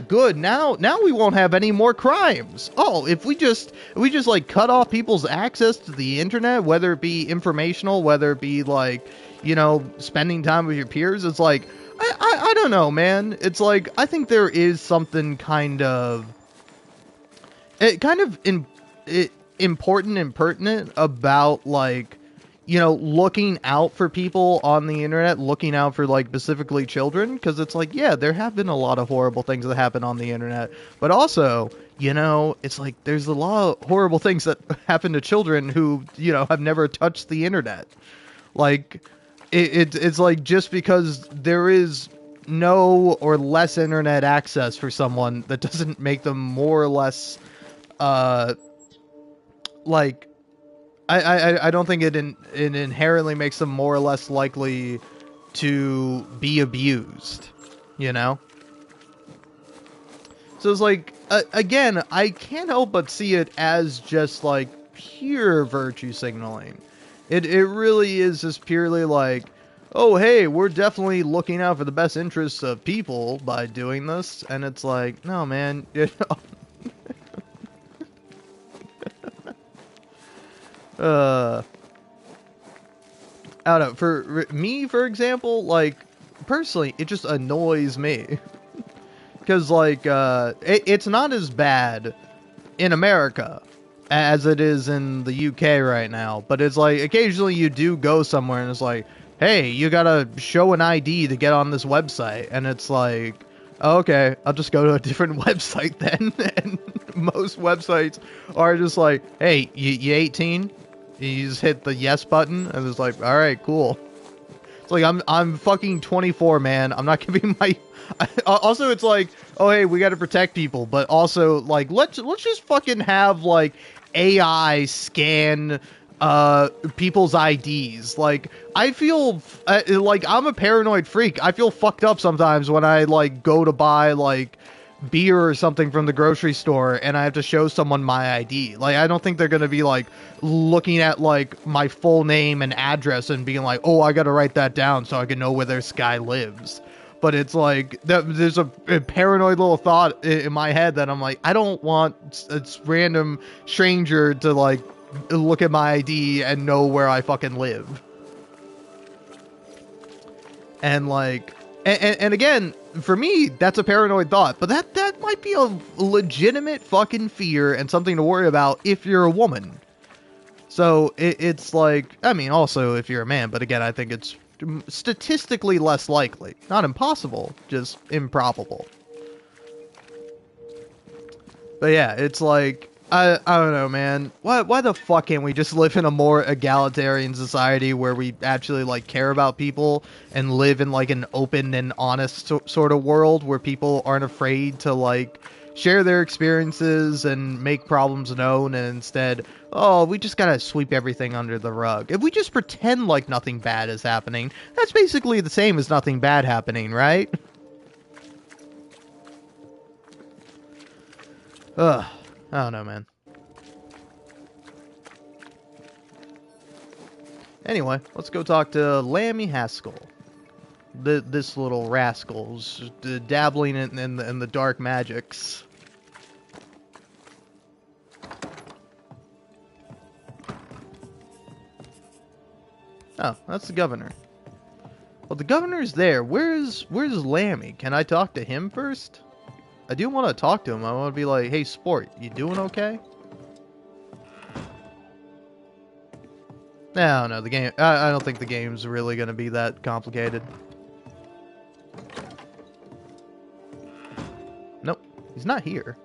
good, now we won't have any more crimes. Oh, if we just like cut off people's access to the internet, whether it be informational, whether it be like, you know, spending time with your peers, it's like I don't know, man. It's like I think there is something kind of important and pertinent about like, you know, looking out for people on the internet, looking out for like specifically children, because it's like, yeah, there have been a lot of horrible things that happen on the internet, but also, you know, it's like there's a lot of horrible things that happen to children who, you know, have never touched the internet. Like it's like just because there is no or less internet access for someone, that doesn't make them more or less like I don't think it inherently makes them more or less likely to be abused, you know? So it's like, again, I can't help but see it as just like pure virtue signaling. It really is just purely like, oh, hey, we're definitely looking out for the best interests of people by doing this. And it's like, no, man, you know? I don't know, for me, for example, like, personally, it just annoys me. Because, like, it's not as bad in America as it is in the UK right now. But it's like, occasionally you do go somewhere and it's like, hey, you gotta show an ID to get on this website. And it's like, oh, okay, I'll just go to a different website then. And most websites are just like, hey, you 18? You just hit the yes button, and it's like, all right, cool. It's like, I'm fucking 24, man. I'm not giving my... Also, it's like, oh, hey, we got to protect people, but also, like, let's just fucking have, like, AI scan people's IDs. Like, I feel like I'm a paranoid freak. I feel fucked up sometimes when I, like, go to buy, like, beer or something from the grocery store and I have to show someone my ID. Like, I don't think they're going to be like looking at like my full name and address and being like, oh, I got to write that down so I can know where this guy lives. But it's like, there's a paranoid little thought in my head that I'm like, I don't want a random stranger to like look at my ID and know where I fucking live. And like, and again, for me, that's a paranoid thought, but that might be a legitimate fucking fear and something to worry about if you're a woman. So it's like, I mean, also if you're a man, but again, I think it's statistically less likely. Not impossible, just improbable. But yeah, it's like, I don't know, man. Why the fuck can't we just live in a more egalitarian society where we actually, like, care about people and live in, like, an open and honest sort of world where people aren't afraid to, like, share their experiences and make problems known, and instead, oh, we just gotta sweep everything under the rug. If we just pretend like nothing bad is happening, that's basically the same as nothing bad happening, right? Ugh. I don't know, man. Anyway, let's go talk to Lammy Haskell. This little rascal's dabbling in the dark magics. Oh, that's the governor. Well, the governor's there. Where's Lammy? Can I talk to him first? I do want to talk to him. I want to be like, hey, sport, you doing okay? No, the game... I don't think the game's really going to be that complicated. Nope, he's not here.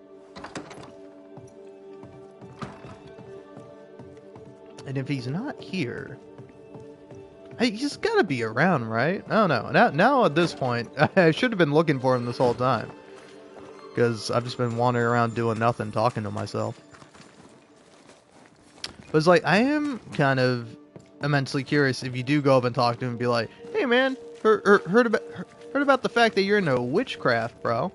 And if he's not here... Hey, he's got to be around, right? I don't know. Now at this point, I should have been looking for him this whole time. Because I've just been wandering around doing nothing, talking to myself. But it's like, I am kind of immensely curious if you do go up and talk to him and be like, hey man, heard about the fact that you're into witchcraft, bro.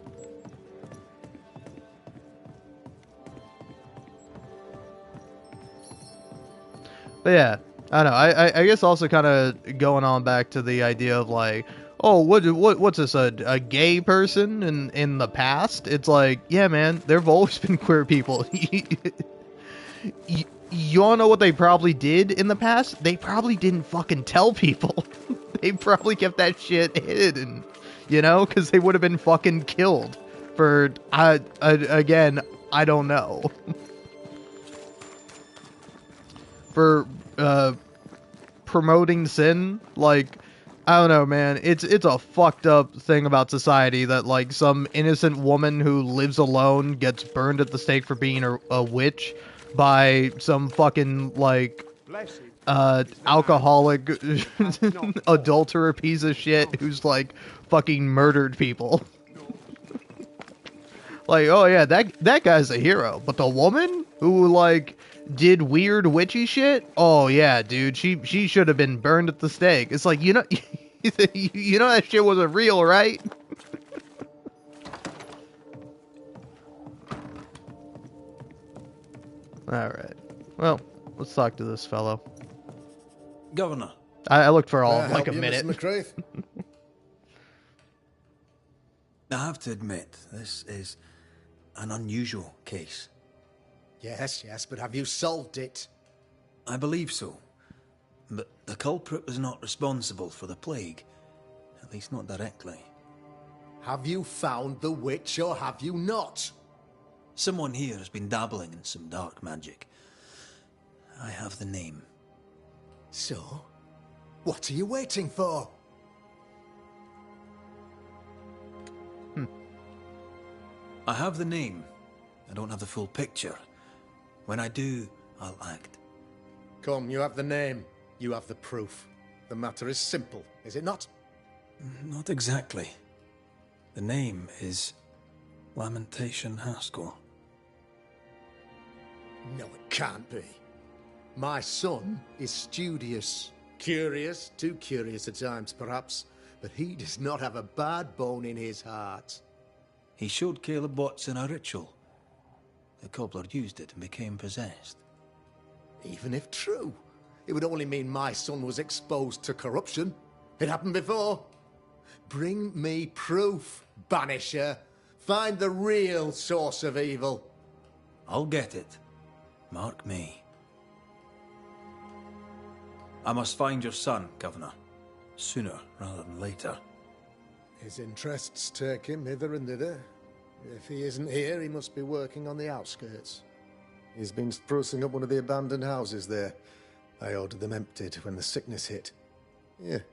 But yeah, I don't know. I guess also kind of going on back to the idea of like, oh, what's this, a gay person in the past? It's like, yeah, man, there have always been queer people. You all know what they probably did in the past? They probably didn't fucking tell people. They probably kept that shit hidden, you know, because they would have been fucking killed for, again, I don't know. For promoting sin, like, I don't know, man. It's a fucked up thing about society that like some innocent woman who lives alone gets burned at the stake for being a witch by some fucking like alcoholic adulterer piece of shit who's like fucking murdered people. Like, oh yeah, that guy's a hero, but the woman who like did weird witchy shit, oh yeah, dude, she should have been burned at the stake. It's like, you know you know that shit wasn't real, right? Alright. Well, let's talk to this fellow. Governor. I looked for all May I of like a help you, minute. Mr. McCraith? I have to admit, this is an unusual case. Yes, but have you solved it? I believe so. But the culprit was not responsible for the plague. At least not directly. Have you found the witch or have you not? Someone here has been dabbling in some dark magic. I have the name. So, what are you waiting for? I have the name. I don't have the full picture. When I do, I'll act. Come, you have the name. You have the proof. The matter is simple, is it not? Not exactly. The name is Lamentation Haskell. No, it can't be. My son is studious. Curious, too curious at times perhaps, but he does not have a bad bone in his heart. He showed Caleb Watson a ritual. The cobbler used it and became possessed. Even if true, it would only mean my son was exposed to corruption. It happened before. Bring me proof, Banisher. Find the real source of evil. I'll get it. Mark me. I must find your son, Governor. Sooner rather than later. His interests take him hither and thither. If he isn't here, he must be working on the outskirts. He's been sprucing up one of the abandoned houses there. I ordered them emptied when the sickness hit. Here,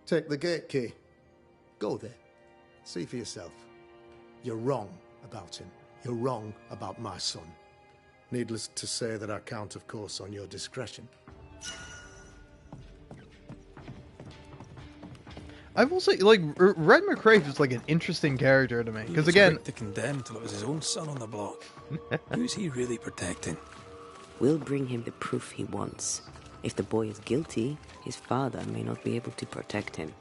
take the gate key. Go there. See for yourself. You're wrong about him. You're wrong about my son. Needless to say that I count, of course, on your discretion. I will say, like, Red McCraith is like an interesting character to me because again, quick to condemn till it was his own son on the block. Who's he really protecting? We'll bring him the proof he wants. If the boy is guilty, his father may not be able to protect him.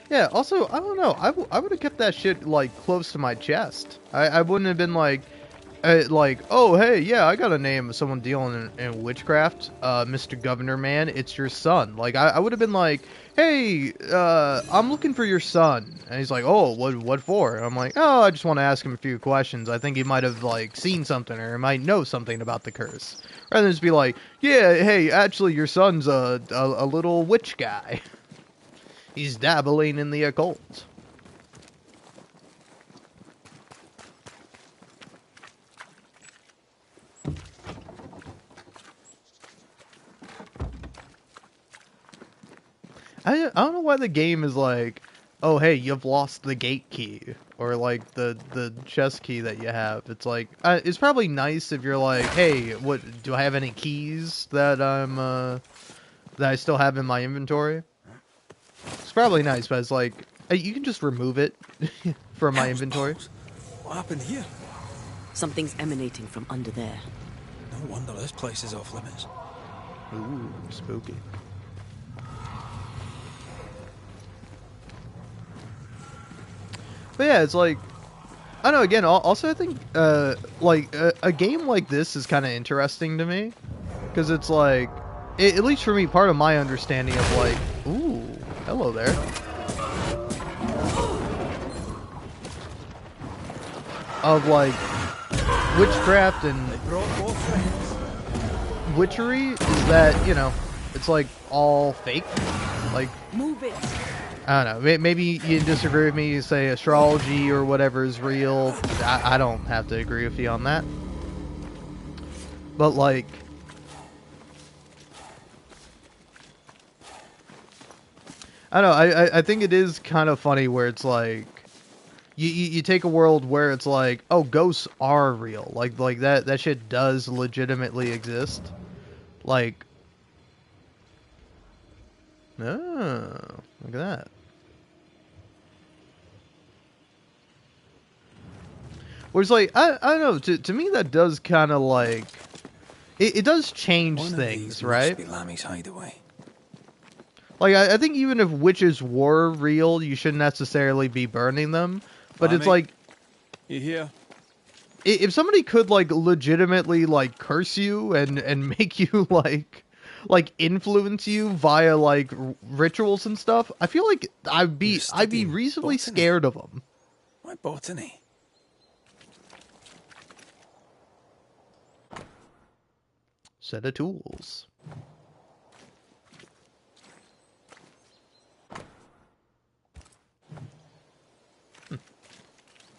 yeah. Also, I don't know. I would have kept that shit like close to my chest. I wouldn't have been like, oh hey, yeah, I got a name of someone dealing in witchcraft, Mr. Governor man, it's your son. Like I would have been like, hey, I'm looking for your son, and he's like, oh, what for? And I'm like, oh, I just want to ask him a few questions. I think he might have like seen something or he might know something about the curse, rather than just be like, yeah, hey, actually your son's a little witch guy. He's dabbling in the occult. I don't know why the game is like, oh hey, you've lost the gate key or like the chest key that you have. It's like it's probably nice if you're like, hey, what do I have any keys that that I still have in my inventory? It's probably nice, but it's like you can just remove it from my inventory. What happened here? Something's emanating from under there. No wonder this place is off limits. Ooh, spooky. But yeah, it's like, I don't know, again, also I think, like, a game like this is kind of interesting to me. Because it's like, at least for me, part of my understanding of like, ooh, hello there. Of like, witchcraft and witchery is that, you know, it's like all fake. Like, Move it. I don't know, maybe you disagree with me, you say astrology or whatever is real. I don't have to agree with you on that. But like, I don't know, I think it is kind of funny where it's like, you take a world where it's like, oh, ghosts are real. Like that shit does legitimately exist. Like, oh, look at that. Whereas, like, I don't know, to me that does kind of like, it does change One things, of these right? must be Lammy's hideaway. Like, I think even if witches were real, you shouldn't necessarily be burning them. But it's Lammy, like, you here? if somebody could like legitimately like curse you and make you like influence you via like rituals and stuff, I feel like I'd be studying reasonably botany? scared of them. Why botany? Set of tools.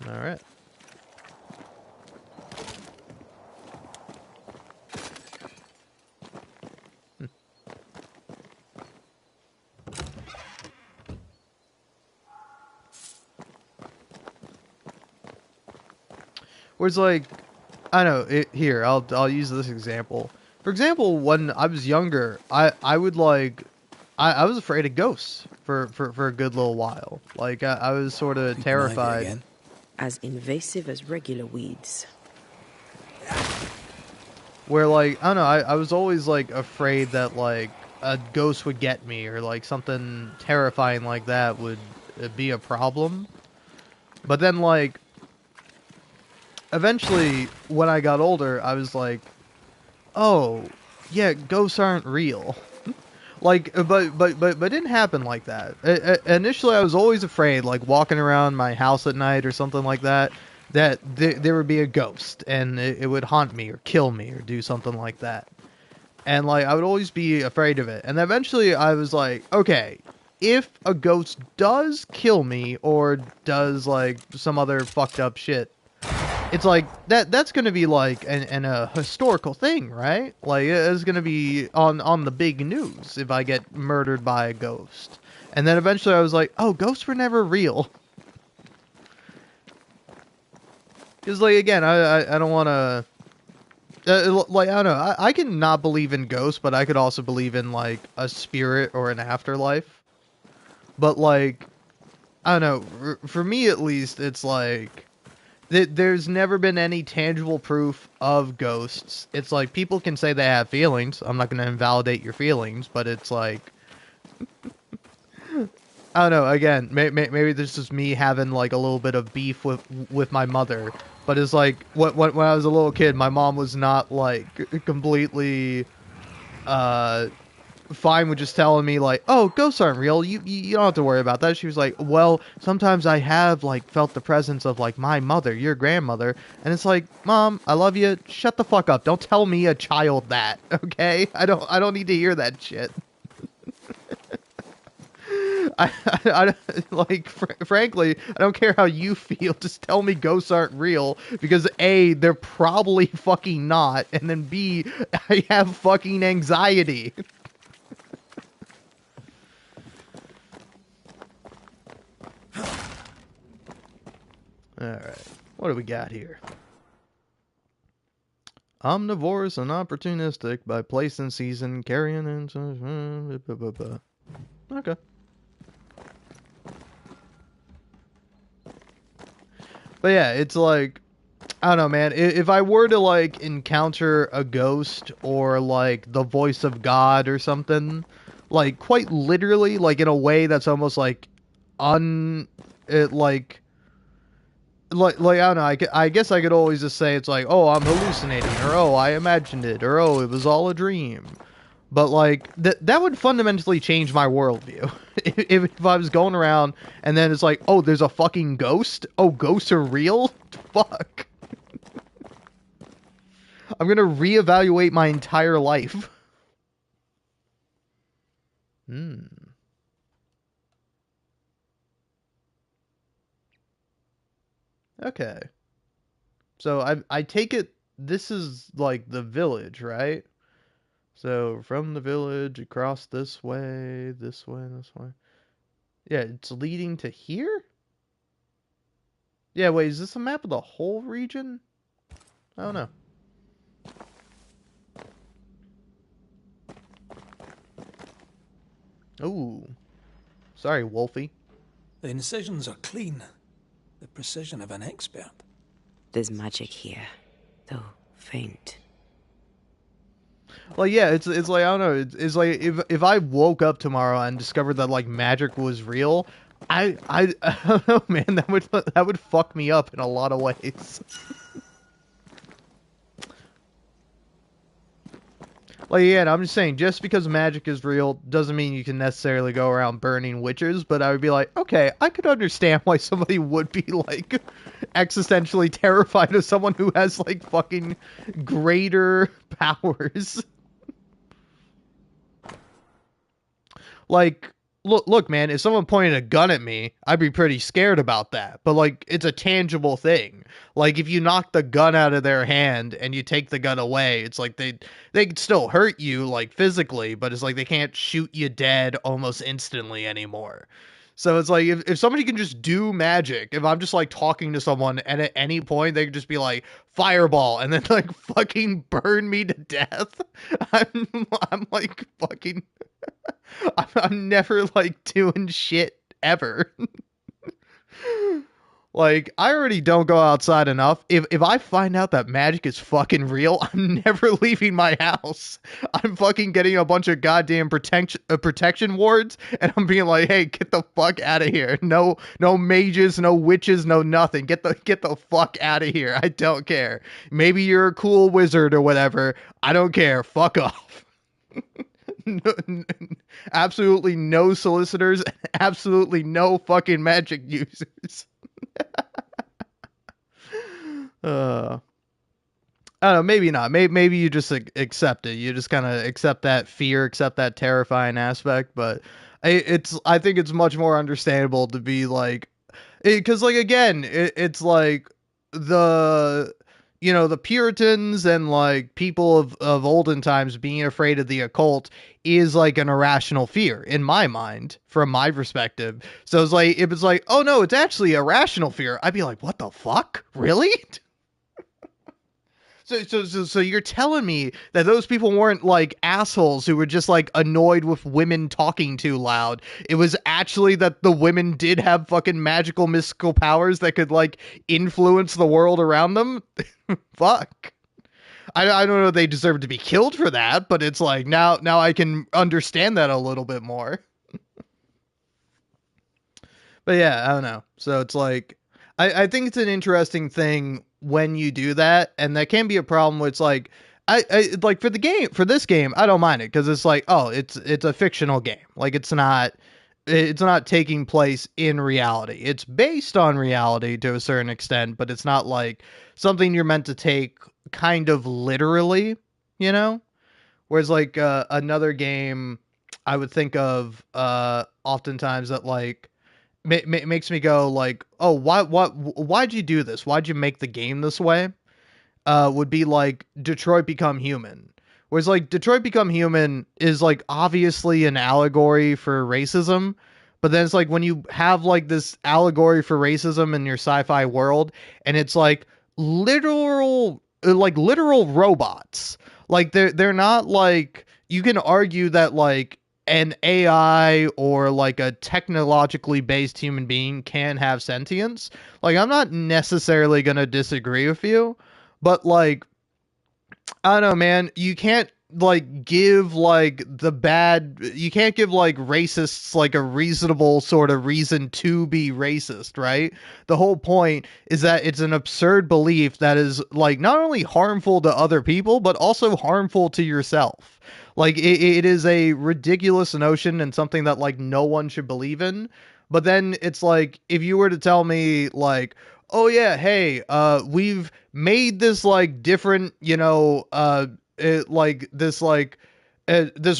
All right. Whereas, like, I don't know, here, I'll use this example. For example, when I was younger, I would like, I was afraid of ghosts for a good little while. Like, I was sort of Creeping ivy terrified. again. As invasive as regular weeds. Where, like, I don't know, I was always, like, afraid that, like, a ghost would get me or, like, something terrifying like that would be a problem. But then, like, eventually, when I got older, I was like, oh, yeah, ghosts aren't real. Like, but it didn't happen like that. Initially, I was always afraid, like walking around my house at night or something like that, that there would be a ghost and it would haunt me or kill me or do something like that. And like, I would always be afraid of it. And eventually, I was like, okay, if a ghost does kill me or does like some other fucked up shit, it's like that's going to be like a historical thing, right? Like, it's going to be on the big news if I get murdered by a ghost. And then eventually I was like, oh, ghosts were never real. Because, like, again, I don't want to like, I don't know, I can not believe in ghosts, but I could also believe in like a spirit or an afterlife. But like, I don't know, for me at least, it's like there's never been any tangible proof of ghosts. It's like, people can say they have feelings. I'm not going to invalidate your feelings, but it's like, I don't know. Again, maybe this is me having like a little bit of beef with my mother. But it's like, when I was a little kid, my mom was not like completely fine with just telling me like, oh, ghosts aren't real, you don't have to worry about that. She was like, well, sometimes I have like felt the presence of like my mother, your grandmother. And it's like, Mom, I love you, shut the fuck up, don't tell me, a child, that, okay? I don't need to hear that shit. I like, frankly, I don't care how you feel, just tell me ghosts aren't real, because A, they're probably fucking not, and then B, I have fucking anxiety. Alright, what do we got here? Omnivorous and opportunistic by place and season, carrying into... Okay. But yeah, it's like, I don't know, man. If I were to like encounter a ghost or like the voice of God or something, like quite literally, like in a way that's almost like it like I don't know. I guess I could always just say it's like, oh, I'm hallucinating, or oh, I imagined it, or oh, it was all a dream. But like that would fundamentally change my worldview. If I was going around and then it's like, oh, there's a fucking ghost. Oh, ghosts are real. Fuck. I'm gonna reevaluate my entire life. Hmm. Okay. So I take it this is like the village, right? So from the village across this way, this way, this way. Yeah, it's leading to here? Yeah, wait, is this a map of the whole region? I don't know. Ooh. Sorry, Wolfie. The incisions are clean. The precision of an expert. There's magic here, though faint. Well, yeah, it's like I don't know. It's like if I woke up tomorrow and discovered that like magic was real, I don't know, man. That would fuck me up in a lot of ways. Like, yeah, and I'm just saying, just because magic is real doesn't mean you can necessarily go around burning witches, but I would be like, okay, I could understand why somebody would be, like, existentially terrified of someone who has, like, fucking greater powers. Like, look, man, if someone pointed a gun at me, I'd be pretty scared about that. But, like, it's a tangible thing. Like, if you knock the gun out of their hand and you take the gun away, it's like they could still hurt you, like, physically, but it's like they can't shoot you dead almost instantly anymore. So it's like, if somebody can just do magic, if I'm just, like, talking to someone and at any point they could just be like, fireball, and then, like, fucking burn me to death, I'm like, fucking... I'm never like doing shit ever. Like, I already don't go outside enough. If I find out that magic is fucking real, I'm never leaving my house. I'm fucking getting a bunch of goddamn protection wards, and I'm being like, hey, get the fuck out of here. No mages, no witches, no nothing. Get the fuck out of here. I don't care. Maybe you're a cool wizard or whatever. I don't care. Fuck off. No, absolutely no solicitors, absolutely no fucking magic users. I don't know, maybe not. Maybe you just accept it. You just kind of accept that fear, accept that terrifying aspect. But I think it's much more understandable to be like, because like again, it's like the the Puritans and like people of olden times being afraid of the occult is like an irrational fear in my mind, from my perspective. So it's like, if it's like, oh no, it's actually a rational fear, I'd be like, what the fuck? Really? So you're telling me that those people weren't like assholes who were just like annoyed with women talking too loud. It was actually that the women did have fucking magical mystical powers that could like influence the world around them? Fuck. I don't know if they deserve to be killed for that, but it's like now I can understand that a little bit more. But yeah, I don't know. So it's like, I think it's an interesting thing when you do that, and that can be a problem where it's like, I like for this game, I don't mind it because it's like, oh, it's a fictional game. Like it's not taking place in reality. It's based on reality to a certain extent, but it's not like something you're meant to take kind of literally, you know? Whereas like another game I would think of oftentimes that like makes me go like, oh, why'd you do this? Why'd you make the game this way? Would be like Detroit Become Human. Whereas like Detroit Become Human is like obviously an allegory for racism, but then it's like when you have like this allegory for racism in your sci-fi world, and it's like literal robots. Like they're not like, you can argue that like an AI or like a technologically based human being can have sentience, like I'm not necessarily going to disagree with you, but like I don't know, man, you can't like give like you can't give like racists like a reasonable sort of reason to be racist, right? The whole point is that it's an absurd belief that is like not only harmful to other people but also harmful to yourself. Like it is a ridiculous notion and something that like no one should believe in. But then it's like if you were to tell me like, oh yeah, hey, we've made this like different, this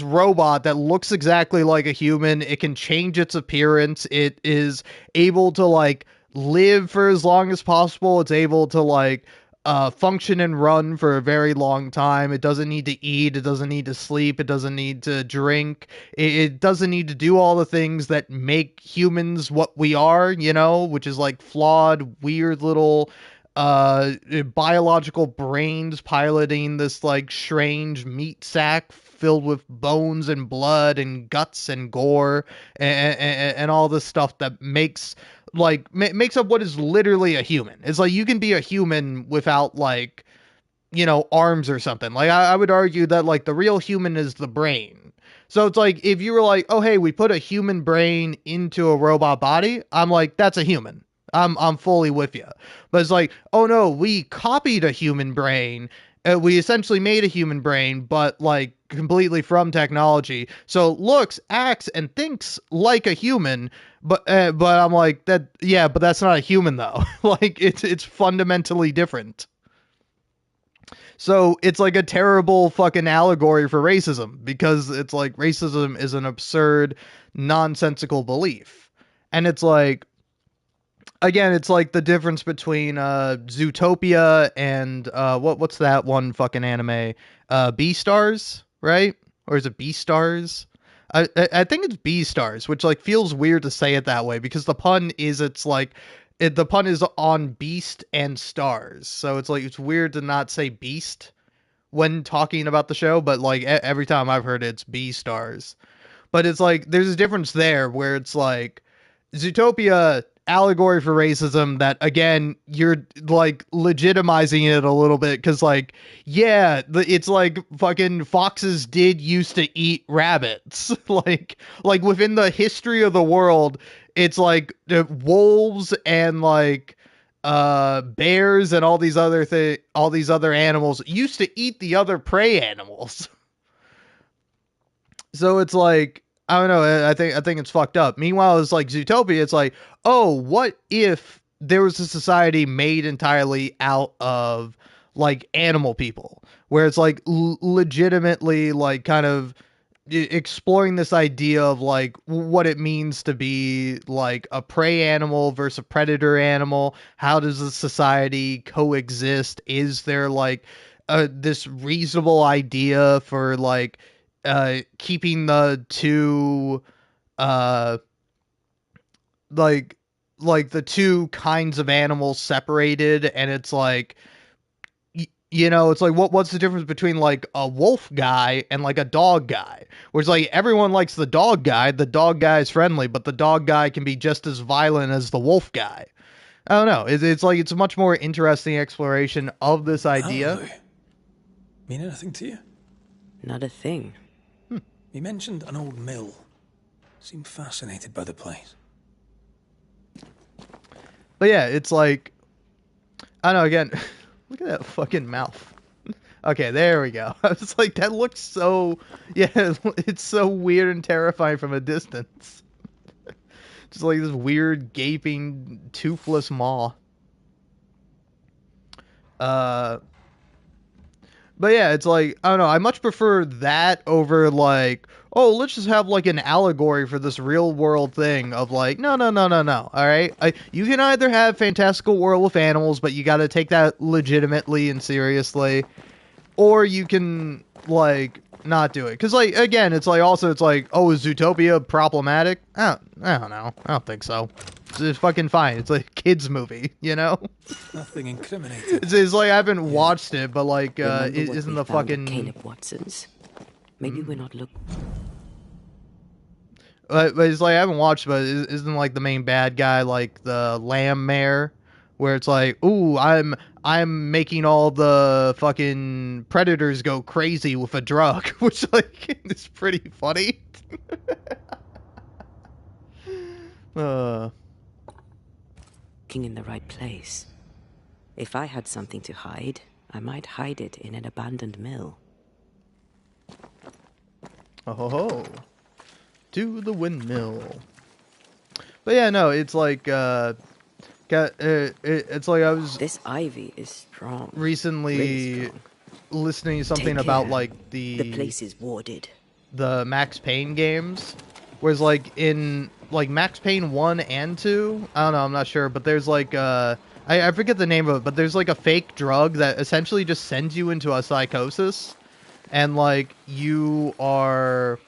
robot that looks exactly like a human. It can change its appearance. It is able to like live for as long as possible. It's able to like function and run for a very long time. It doesn't need to eat. It doesn't need to sleep. It doesn't need to drink. It doesn't need to do all the things that make humans what we are, which is like flawed, weird little biological brains piloting this like strange meat sack filled with bones and blood and guts and gore and all this stuff that makes up what is literally a human. It's like you can be a human without like arms or something. Like I would argue that like the real human is the brain. So it's like if you were like, oh hey, we put a human brain into a robot body, I'm like, that's a human. I'm fully with you. But it's like, oh no, we copied a human brain. We essentially made a human brain, but like completely from technology. So looks, acts, and thinks like a human. But I'm like that. Yeah, but that's not a human though. Like it's fundamentally different. So it's like a terrible fucking allegory for racism because it's like racism is an absurd, nonsensical belief, and it's like. Again, it's like the difference between Zootopia and what's that one fucking anime? Beastars, right? Or is it Beastars? I think it's Beastars, which like feels weird to say it that way because the pun is the pun is on beast and stars, so it's like it's weird to not say beast when talking about the show, but like every time I've heard it, it's Beastars. But it's like there's a difference there where it's like Zootopia allegory for racism that again you're like legitimizing it a little bit because like yeah it's like fucking foxes did used to eat rabbits like within the history of the world it's like wolves and like bears and all these other animals used to eat the other prey animals. So it's like I don't know. I think it's fucked up. Meanwhile, it's like Zootopia. It's like, oh, what if there was a society made entirely out of like animal people, where it's like legitimately like kind of exploring this idea of like what it means to be like a prey animal versus a predator animal. How does a society coexist? Is there like this reasonable idea for like keeping the two the two kinds of animals separated, and it's like it's like what's the difference between like a wolf guy and like a dog guy, where it's like everyone likes the dog guy is friendly, but the dog guy can be just as violent as the wolf guy. I don't know, it's like it's a much more interesting exploration of this idea. Hello. Mean anything to you? Not a thing. He mentioned an old mill. Seemed fascinated by the place. But yeah, it's like I don't know, again, look at that fucking mouth. Okay, there we go. I was like, that looks so it's so weird and terrifying from a distance. Just like this weird gaping toothless maw. But yeah, it's like, I don't know, I much prefer that over like, oh, let's just have like an allegory for this real world thing of like, no. All right. You can either have fantastical world with animals, but you got to take that legitimately and seriously, or you can like not do it. Cause like, again, it's like, also it's like, oh, is Zootopia problematic? I don't know. I don't think so. It's fucking fine. It's like a kid's movie, Nothing incriminating. It's like I haven't watched it, but like, Remember what isn't we the found at fucking Caleb Watson's? Maybe we're not But it's like I haven't watched, but isn't like the main bad guy like the Lamb Mayor, where it's like, ooh, I'm making all the fucking predators go crazy with a drug, which like is pretty funny. Looking in the right place. If I had something to hide, I might hide it in an abandoned mill. Oh ho ho. To the windmill. But yeah, no, it's like it's like I was This ivy is strong. recently Really strong. listening to something Take about care. like The place is warded. the Max Payne games, whereas like in like Max Payne 1 and 2, I don't know, I'm not sure, but there's like I forget the name of it, but there's like a fake drug that essentially just sends you into a psychosis, and like you are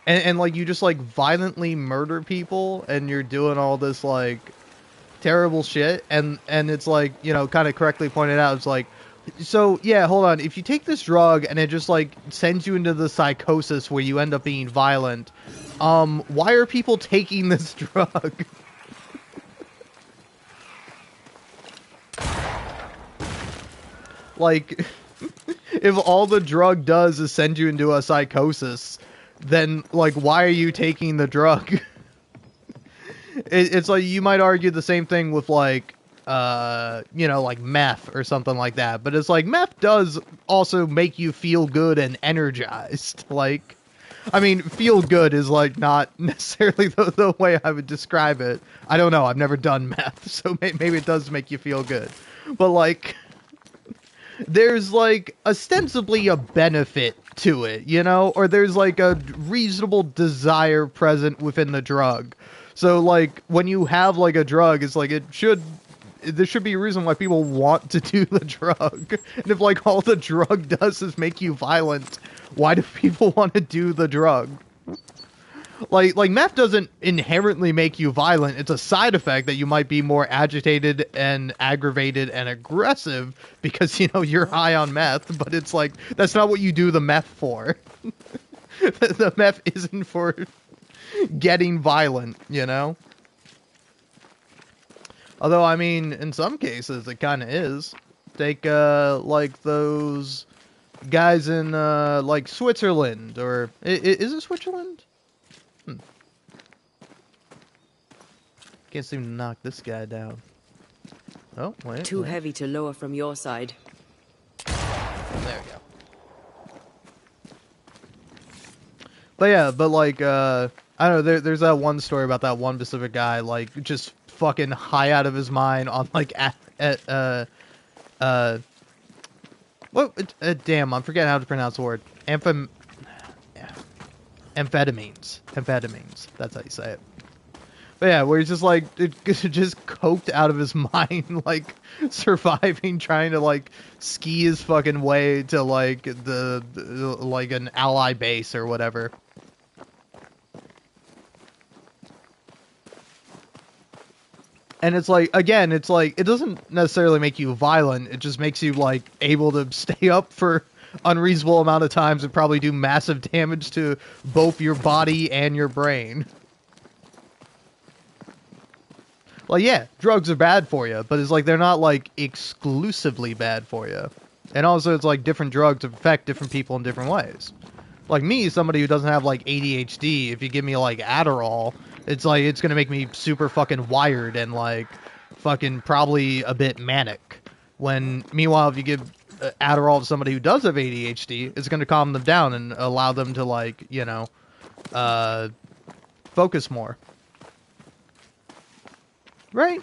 and like you just like violently murder people, and you're doing all this like terrible shit, and it's like, you know, kind of correctly pointed out, it's like, so yeah, hold on, if you take this drug and it just like sends you into the psychosis where you end up being violent, why are people taking this drug? Like, if all the drug does is send you into a psychosis, then like why are you taking the drug? It's like you might argue the same thing with like you know, like meth or something like that, but it's like meth does also make you feel good and energized. Like, I mean, feel good is like not necessarily the way I would describe it. I don't know, I've never done meth, so maybe it does make you feel good, but like there's like ostensibly a benefit to it, you know, or there's like a reasonable desire present within the drug. So like when you have like a drug, it's like there should be a reason why people want to do the drug. And if like all the drug does is make you violent, why do people want to do the drug? Like meth doesn't inherently make you violent. It's a side effect that you might be more agitated and aggravated and aggressive because, you know, you're high on meth, but it's like that's not what you do the meth for. The meth isn't for getting violent, you know? Although, I mean, in some cases, it kind of is. Take, like, those guys in, like, Switzerland, or... Is it Switzerland? Can't seem to knock this guy down. Oh, wait. Too heavy to lower from your side. There we go. But yeah, but like, I don't know, there's that one story about that one specific guy, like, just fucking high out of his mind on, like, damn, I'm forgetting how to pronounce the word. Amphetamines. Amphetamines. That's how you say it. But yeah, where he's just like, just coked out of his mind, like, surviving, trying to, like, ski his fucking way to, like, like, an ally base or whatever. And it's like, again, it's like, it doesn't necessarily make you violent, it just makes you, like, able to stay up for unreasonable amount of times and probably do massive damage to both your body and your brain. Like, yeah, drugs are bad for you, but it's like they're not, like, exclusively bad for you. And also, it's like different drugs affect different people in different ways. Like me, somebody who doesn't have, like, ADHD, if you give me, like, Adderall, it's like, it's gonna make me super fucking wired and, like, fucking probably a bit manic. When, meanwhile, if you give Adderall to somebody who does have ADHD, it's gonna calm them down and allow them to, like, you know, focus more. Right?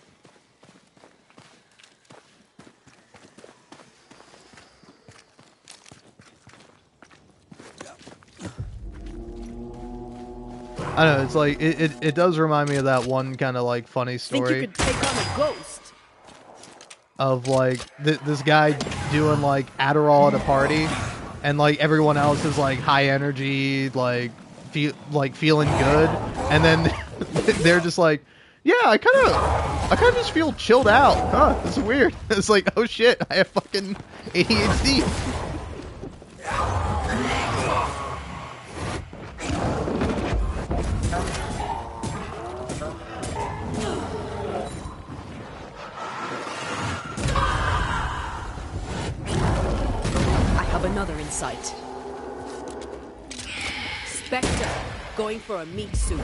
I don't know, it's like, it does remind me of that one kind of, like, funny story. Think you could take on a ghost? Of, like, this guy doing, like, Adderall at a party, and, like, everyone else is, like, high energy, like, feeling good, and then they're just like, yeah, I kind of just feel chilled out. Huh, it's weird. It's like, oh shit, I have fucking ADHD. sight. Spectre, going for a meat suit.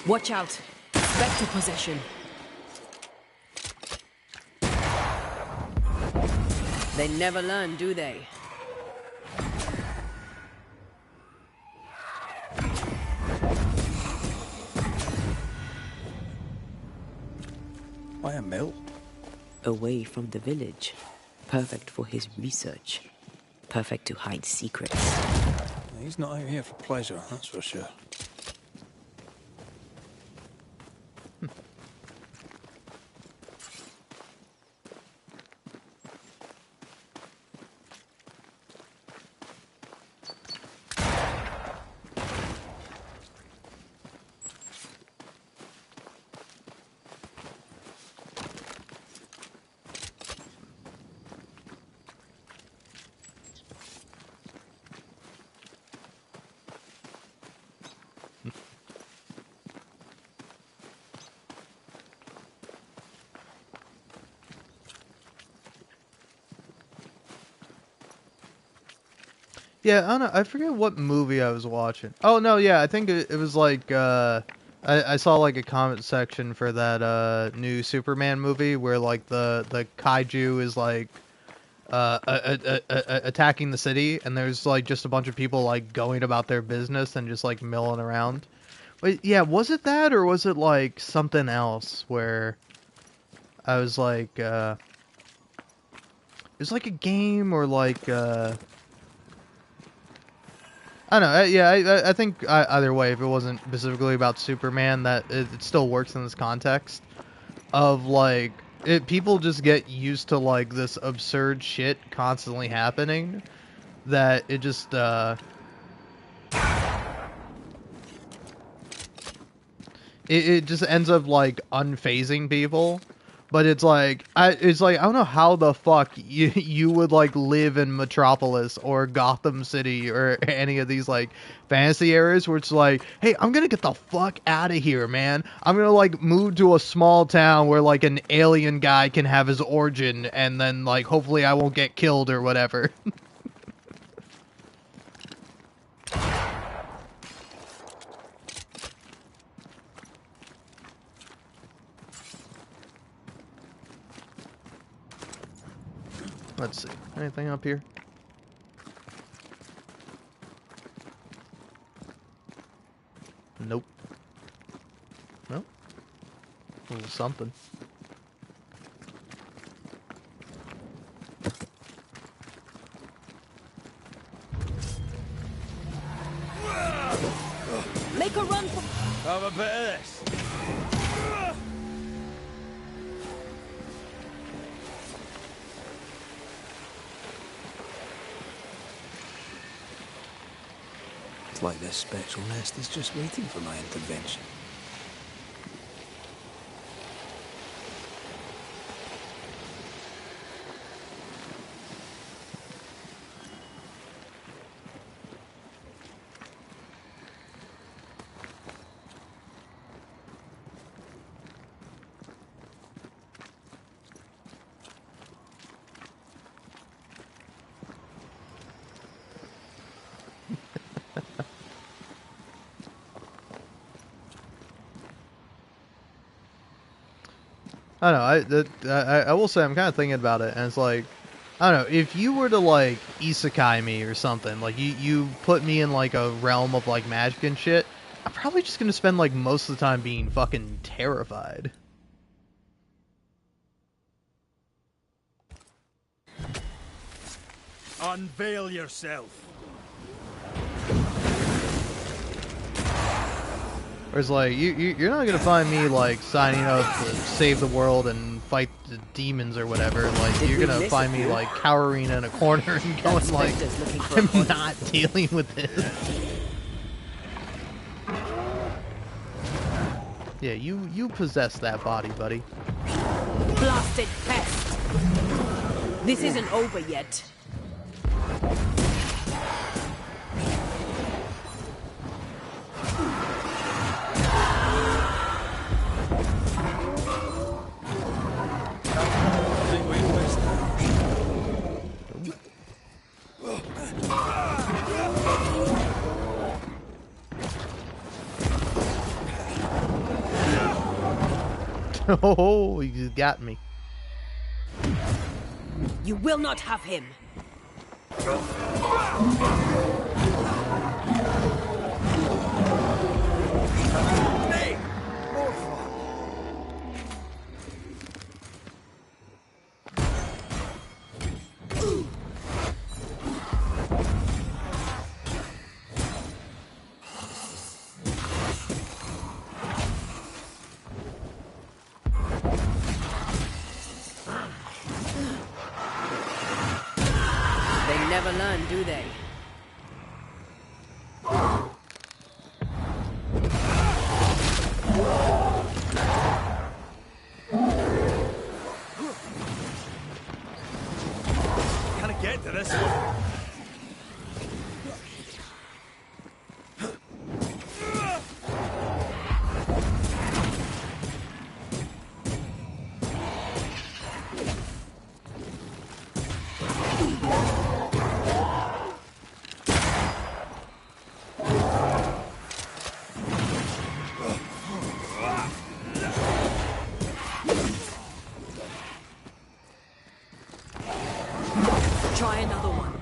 Watch out. Spectre possession. They never learn, do they? Why a mill? Away from the village. Perfect for his research. Perfect to hide secrets. He's not out here for pleasure, that's for sure. Yeah, I don't know. I forget what movie I was watching. Oh no, yeah, I think it was like I saw like a comment section for that new Superman movie where like the kaiju is like attacking the city, and there's like just a bunch of people like going about their business and just like milling around. But yeah, was it that or was it like something else where I was like it was like a game or like I don't know. Yeah, I think either way, if it wasn't specifically about Superman, that it still works in this context of like people just get used to like this absurd shit constantly happening that it just it just ends up like unfazing people. But it's like I don't know how the fuck you would like live in Metropolis or Gotham City or any of these like fantasy areas where it's like, hey, I'm gonna get the fuck out of here, man. I'm gonna like move to a small town where like an alien guy can have his origin, and then like hopefully I won't get killed or whatever. Let's see. Anything up here? Nope. Nope. A little something. Make a run for... Have a bit of this. It's like this spectral nest is just waiting for my intervention. I don't know. I will say I'm kind of thinking about it, and it's like, I don't know, if you were to like isekai me or something, like you put me in like a realm of like magic and shit, I'm probably just gonna spend like most of the time being fucking terrified. Unveil yourself. Whereas like you're not gonna find me like signing up to save the world and fight the demons or whatever. Like you're gonna find me like cowering in a corner and going like, I'm not dealing with this. Yeah, you possess that body, buddy. Blasted pest! This isn't over yet. I think we missed Oh, you got me. You will not have him. They never learn, do they? Can I get to this one? Try another one.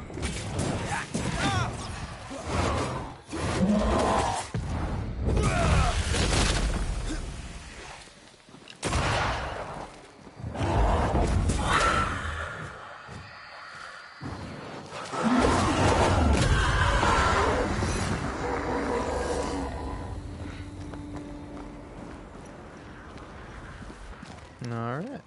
All right.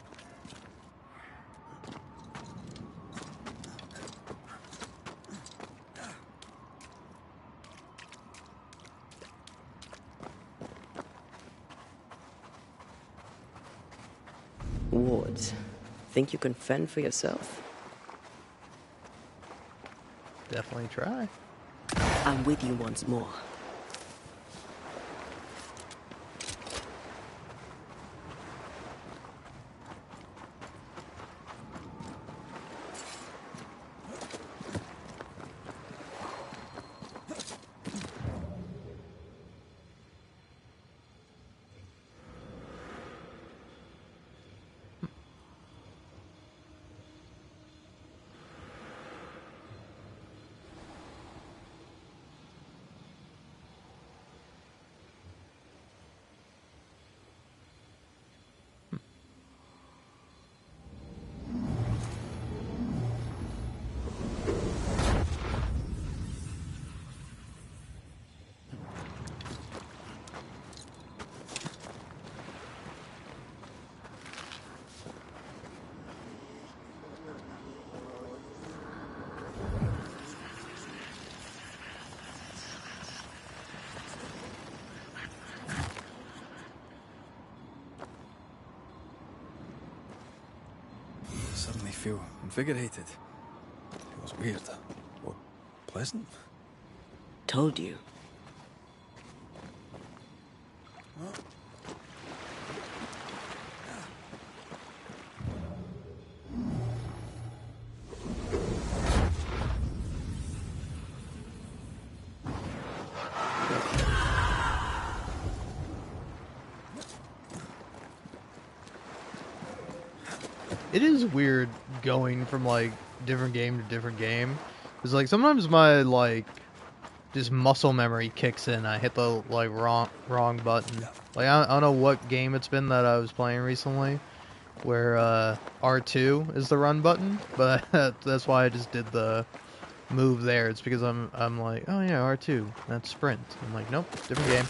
Wards, think you can fend for yourself? Definitely try. I'm with you once more. Suddenly feel invigorated. Feels weird. Or pleasant. Told you. It is weird going from like different game to different game. Cause like sometimes my like just muscle memory kicks in. I hit the like wrong button. Like I don't know what game it's been that I was playing recently, where R2 is the run button, but that's why I just did the move there. It's because I'm like, oh yeah, R2, that's sprint. I'm like, nope, different game.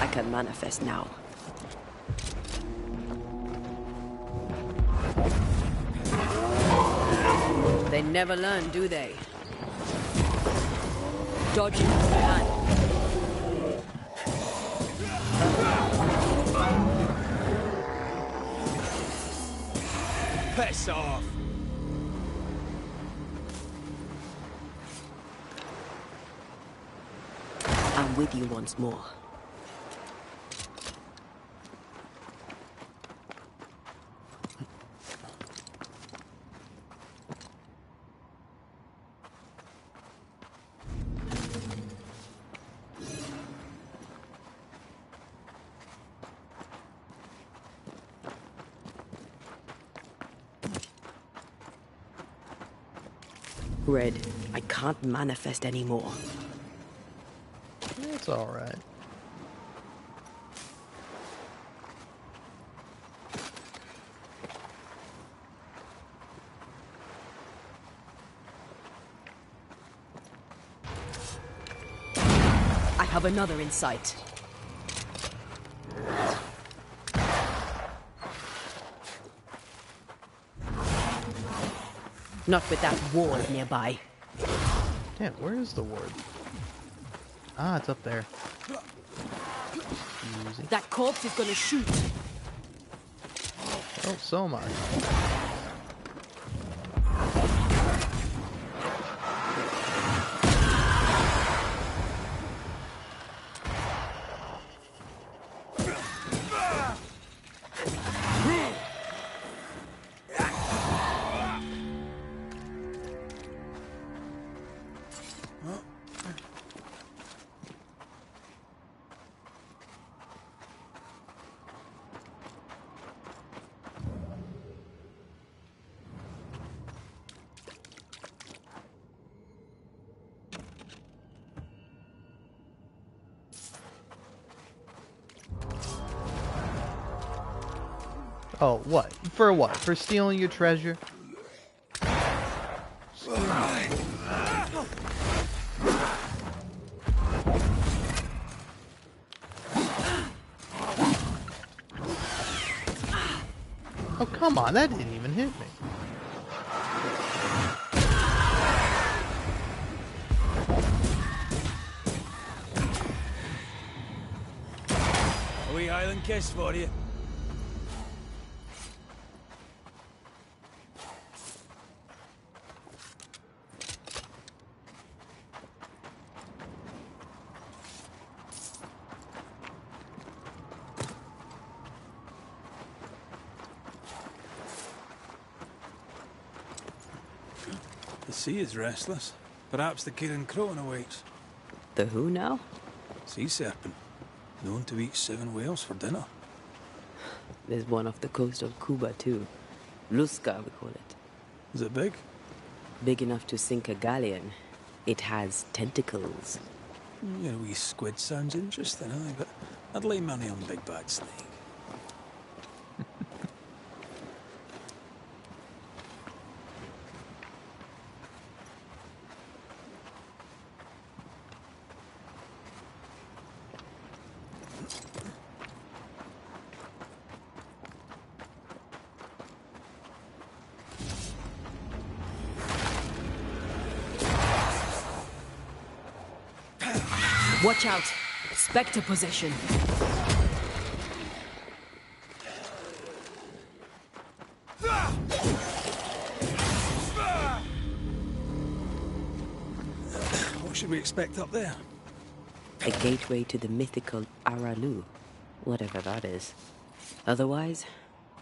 I can manifest now. They never learn, do they? Dodging if you can. Piss off! I'm with you once more. Red, I can't manifest anymore. It's alright. I have another in sight. Not with that ward nearby. Damn, where is the ward? Ah, it's up there. Easy. That corpse is gonna shoot. Oh, so am I. Oh, what? For what? For stealing your treasure? Oh, come on, that didn't even hit me. A wee Highland kiss for you. The sea is restless. Perhaps the Kieran Croton awaits. The who now? Sea serpent. Known to eat 7 whales for dinner. There's one off the coast of Cuba too. Luska, we call it. Is it big? Big enough to sink a galleon. It has tentacles. Your wee squid sounds interesting, aye, but I'd lay money on big bad snake. Watch out! Spectre possession. What should we expect up there? A gateway to the mythical Aralu, whatever that is. Otherwise,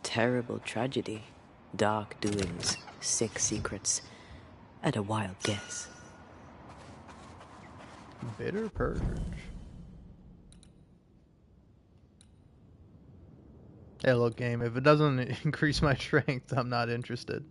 terrible tragedy, dark doings, sick secrets, and a wild guess. Bitter purge. Hey, look, game. If it doesn't increase my strength, I'm not interested.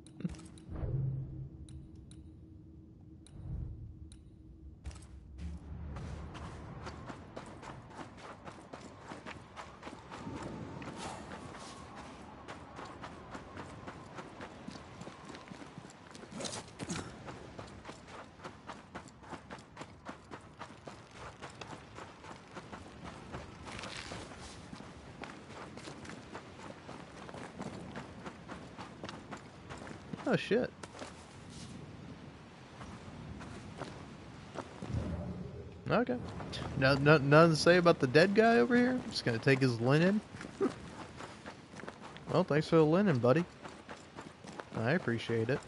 Oh shit. Okay. Nothing to say about the dead guy over here? Just gonna take his linen. Well, thanks for the linen, buddy. I appreciate it.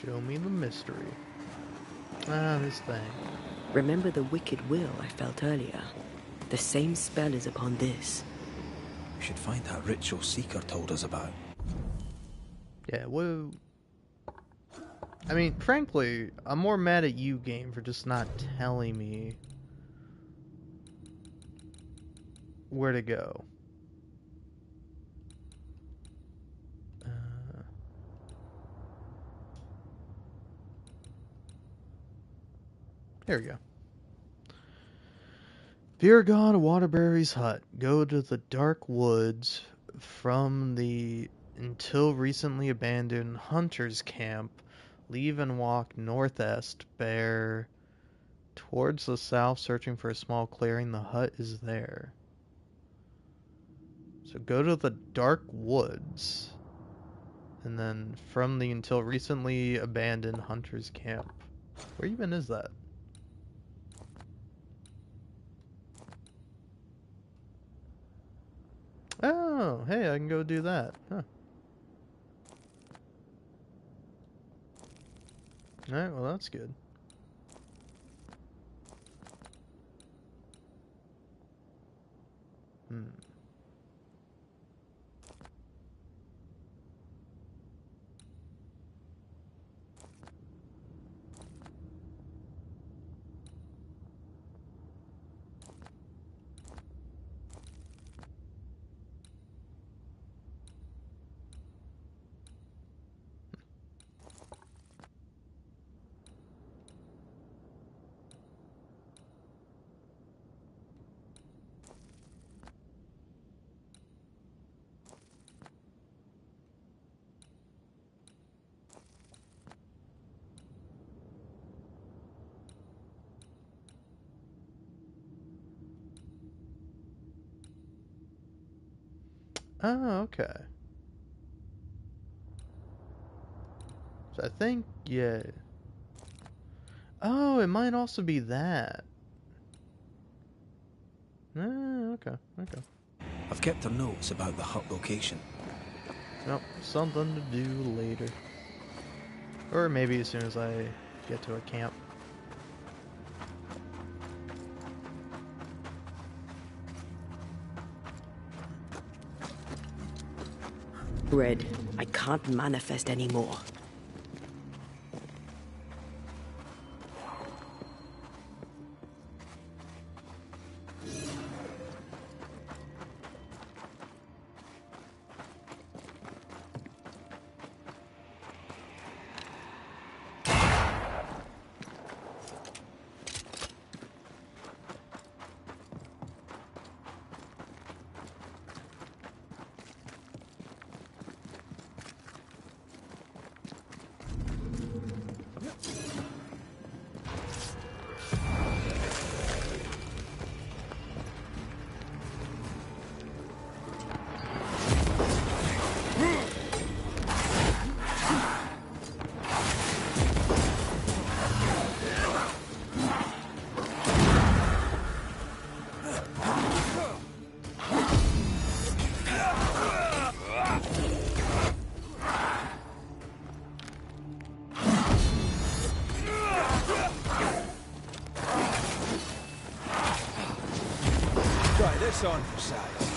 Show me the mystery. Ah, this thing. Remember the wicked will I felt earlier? The same spell is upon this. We should find that ritual Seeker told us about. Yeah, whoa. I mean, frankly, I'm more mad at you, game, for just not telling me where to go. Here we go. Fear God, Waterbury's hut. Go to the dark woods from the until recently abandoned hunter's camp. Leave and walk northeast, bear towards the south, searching for a small clearing. The hut is there. So go to the dark woods. And then from the until recently abandoned hunter's camp. Where even is that? Oh, hey, I can go do that. Huh. Alright, well that's good. Oh, okay. So I think, yeah. Oh, it might also be that. Okay. I've kept her notes about the hut location. Well, something to do later. Or maybe as soon as I get to a camp. Red, I can't manifest anymore. Try this on for size.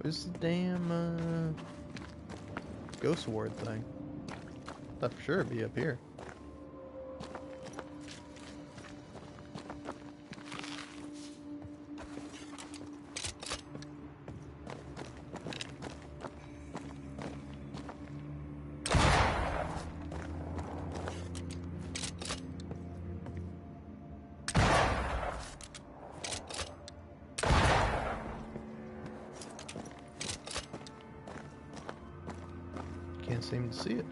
Where's the damn ghost ward thing? Thought for sure it'd be up here. Can't seem to see it.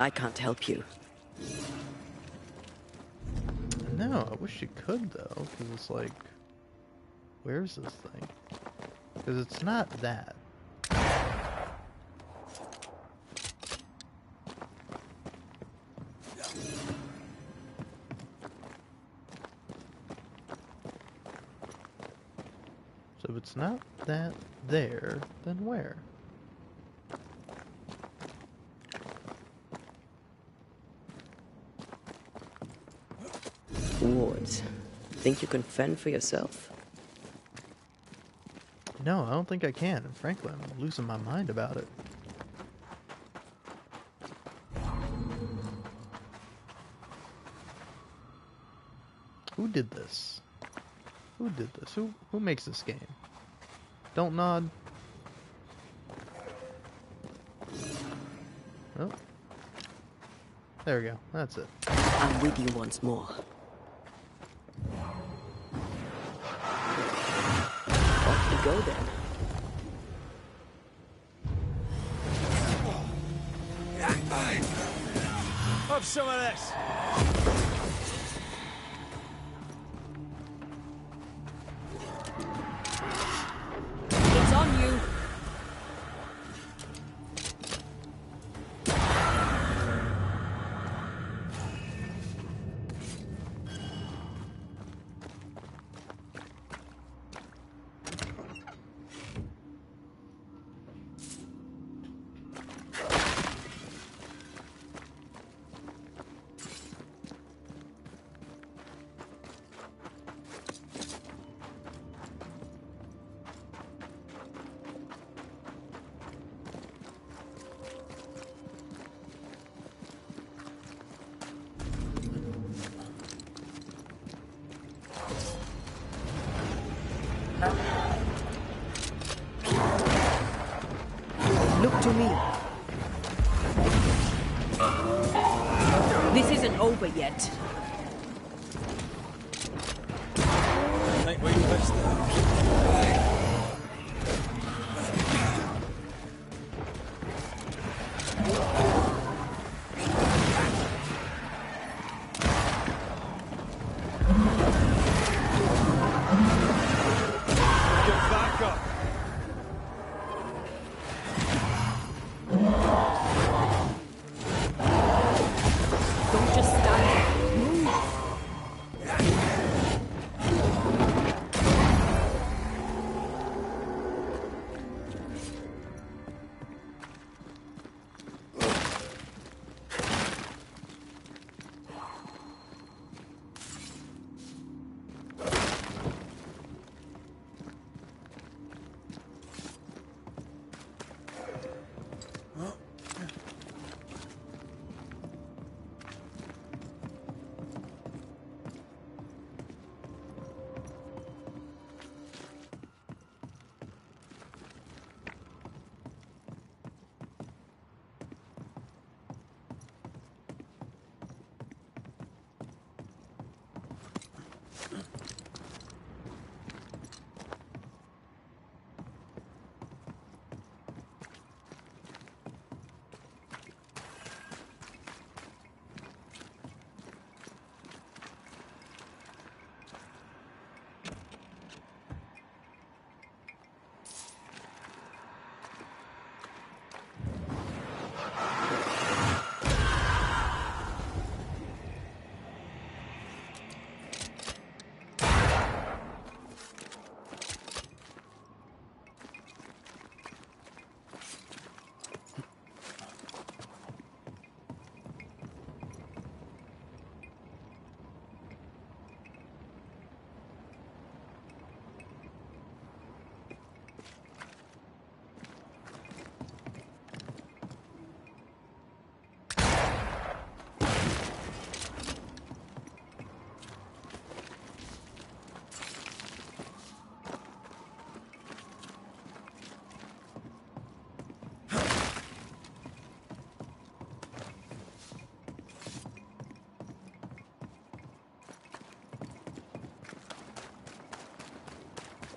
I can't help you. No, I wish you could though, because it's like, where's this thing? Because it's not that. So if it's not that there, then where? Wards, think you can fend for yourself? No, I don't think I can, and frankly, I'm losing my mind about it. Who did this? Who did this? Who makes this game? Don't nod. Oh. There we go. That's it. I'm with you once more. Off we go then. Have some of this. It's on you. Look to me. This isn't over yet. Right, wait, fix that. Get back up. Don't just stand there. Move.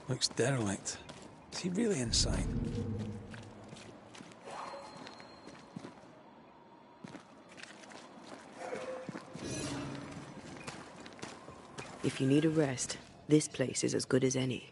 Looks derelict. Is he really inside? If you need a rest, this place is as good as any.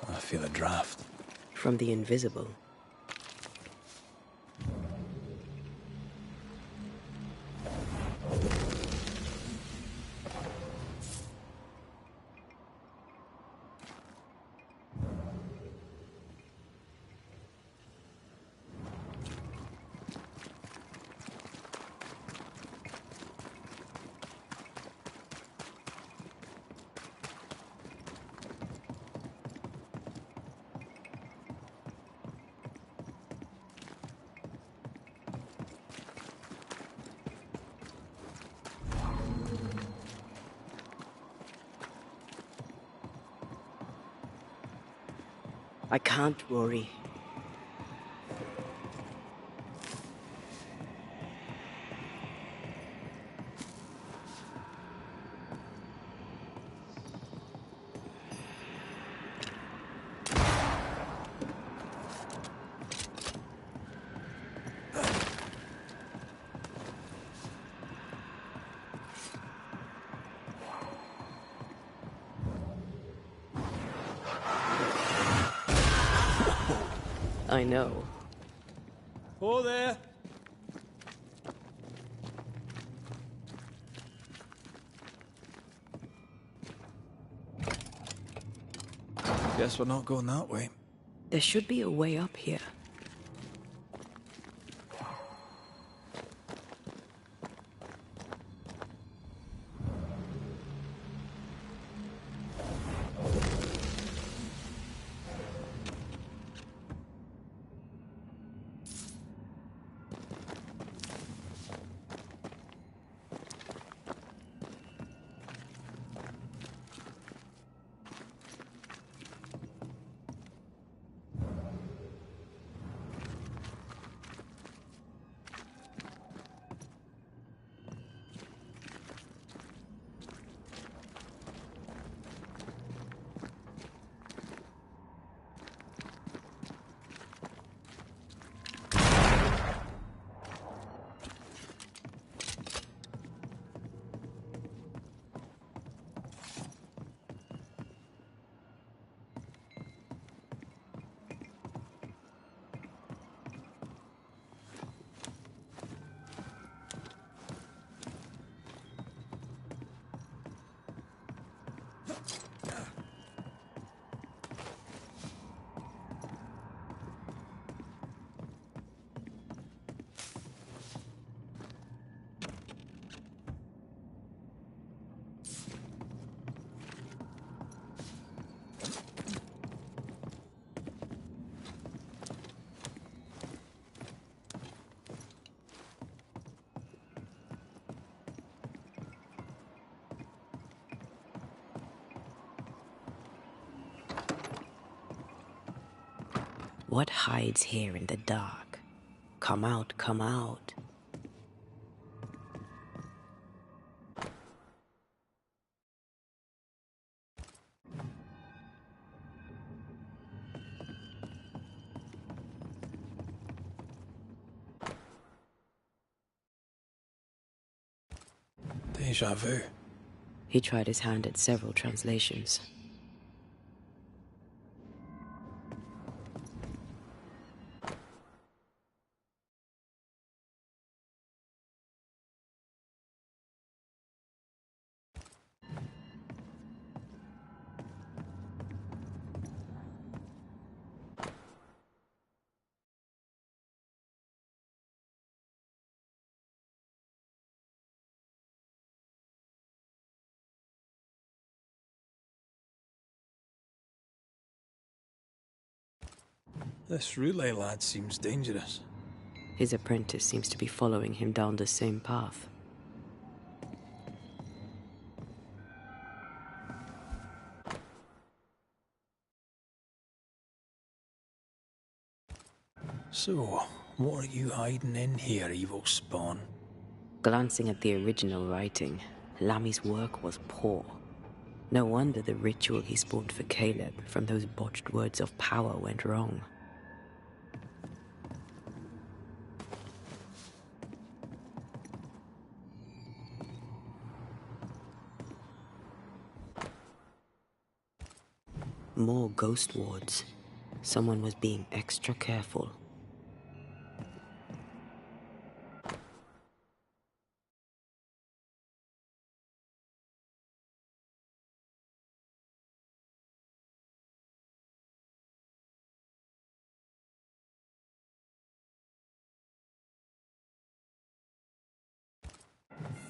I feel a draft. From the invisible. I can't, Rory. I know. Oh, there! Guess we're not going that way. There should be a way up here. What hides here in the dark? Come out, come out. Deja vu. He tried his hand at several translations. This relay lad seems dangerous. His apprentice seems to be following him down the same path. So, what are you hiding in here, evil spawn? Glancing at the original writing, Lammy's work was poor. No wonder the ritual he spawned for Caleb from those botched words of power went wrong. More ghost wards. Someone was being extra careful.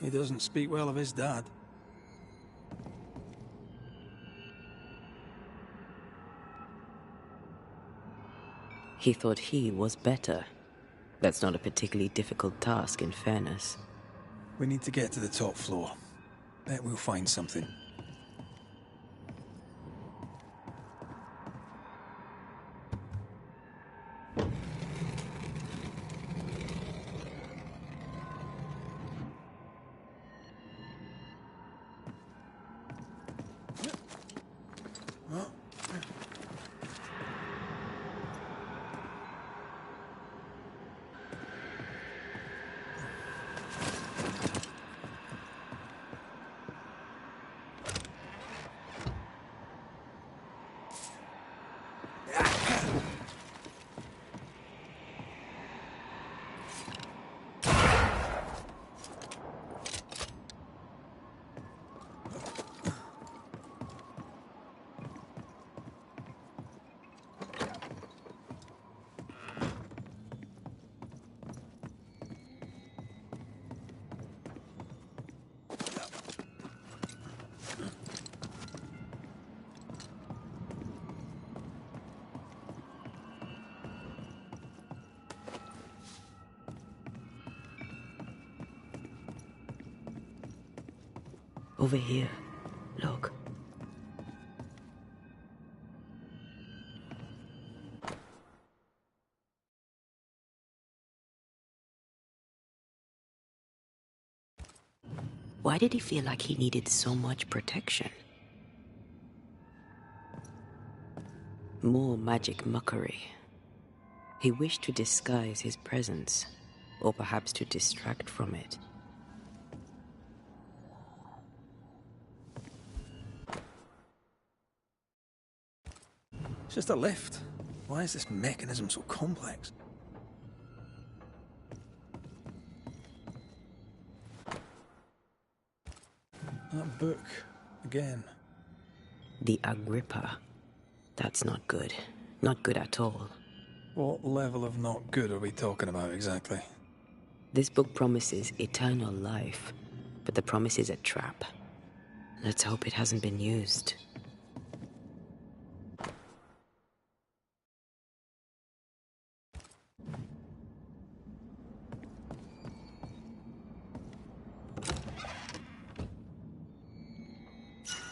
He doesn't speak well of his dad. He thought he was better. That's not a particularly difficult task, in fairness. We need to get to the top floor. Bet we'll find something. Over here. Look. Why did he feel like he needed so much protection? More magic muckery. He wished to disguise his presence, or perhaps to distract from it. It's just a lift. Why is this mechanism so complex? That book, again. The Agrippa. That's not good. Not good at all. What level of not good are we talking about exactly? This book promises eternal life, but the promise is a trap. Let's hope it hasn't been used.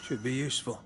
Should be useful.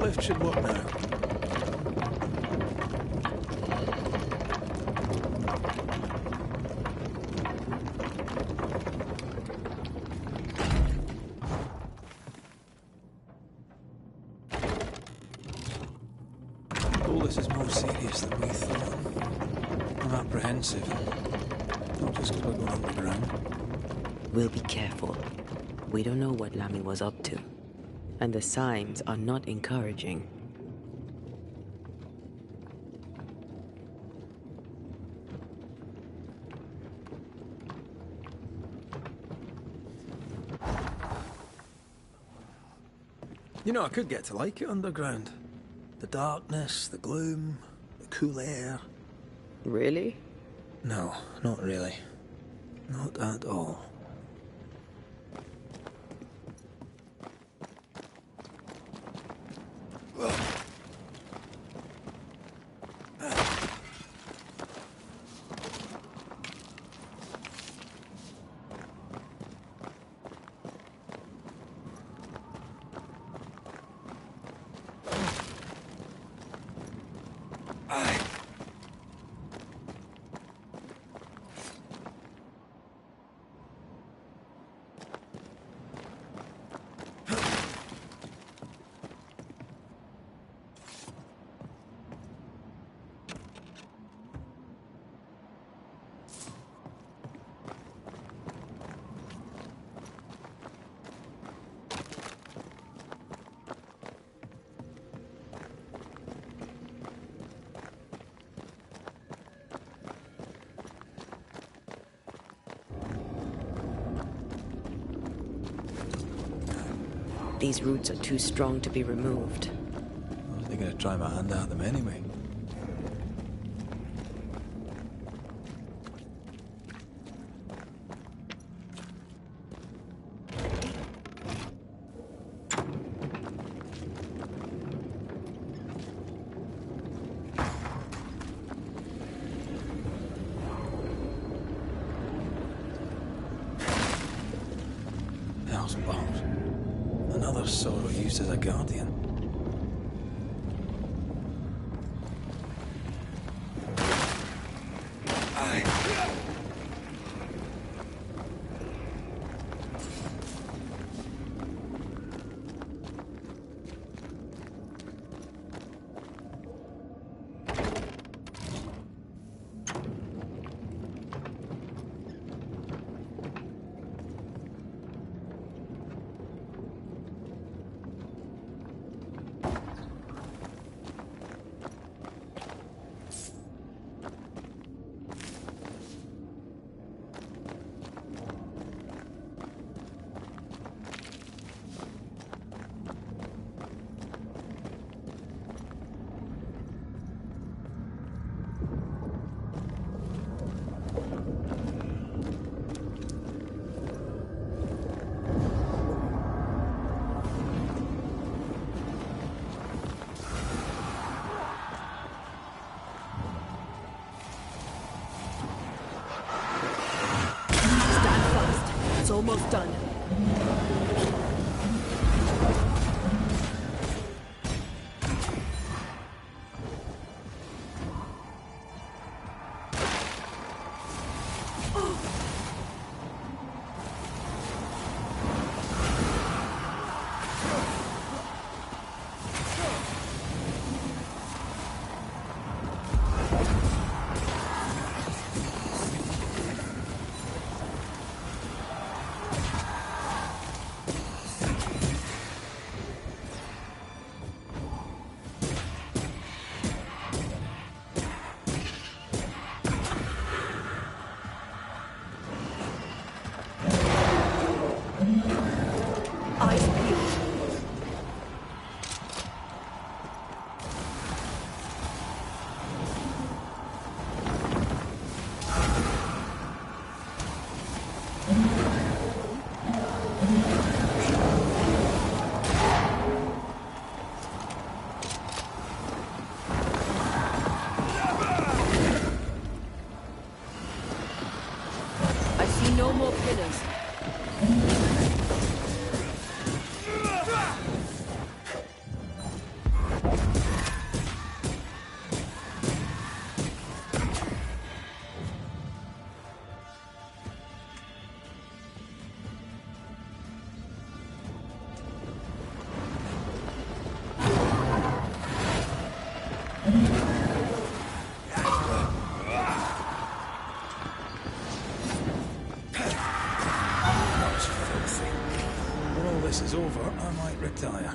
lift should work now. All this is more serious than we thought. I'm apprehensive. Not just because we're going underground. We'll be careful. We don't know what Lammy was up to, and the signs are not encouraging. You know, I could get to like it underground. The darkness, the gloom, the cool air. Really? No, not really. Not at all. These roots are too strong to be removed. I was going to try my hand at them anyway. Hell's bombs. Another sorrow used as a guardian. It's almost done. over, I might retire.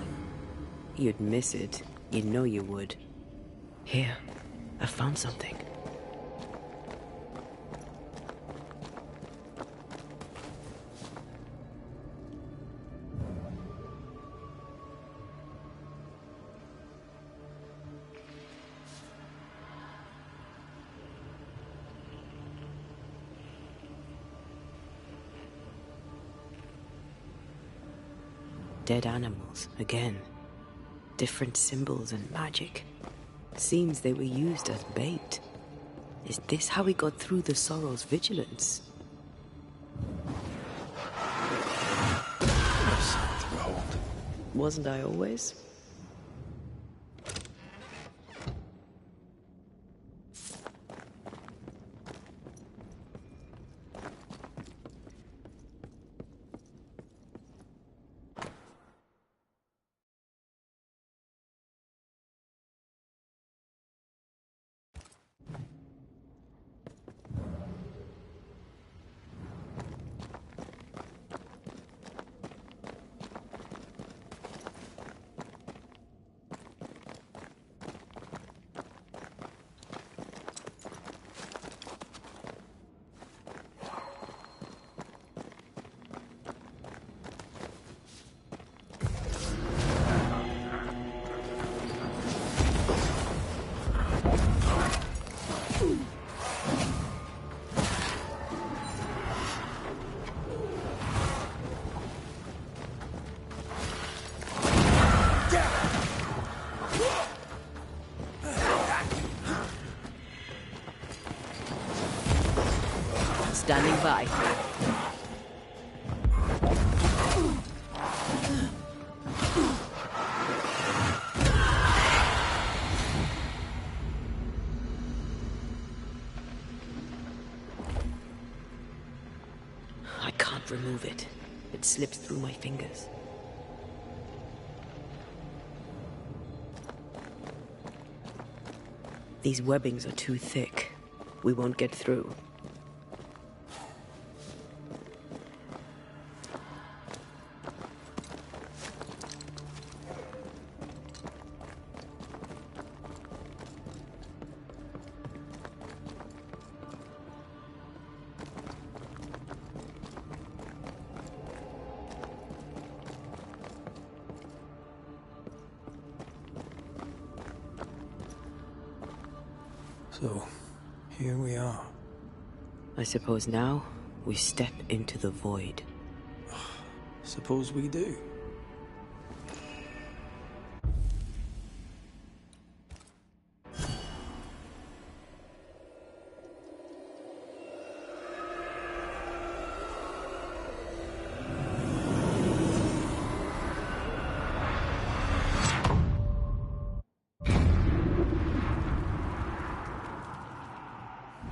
You'd miss it. You know you would. Here, I found something. Dead animals, again. Different symbols and magic. Seems they were used as bait. Is this how we got through the Sorrow's vigilance? Wasn't I always? Standing by. I can't remove it. It slips through my fingers. These webbings are too thick. We won't get through. So, here we are. I suppose now we step into the void. Suppose we do.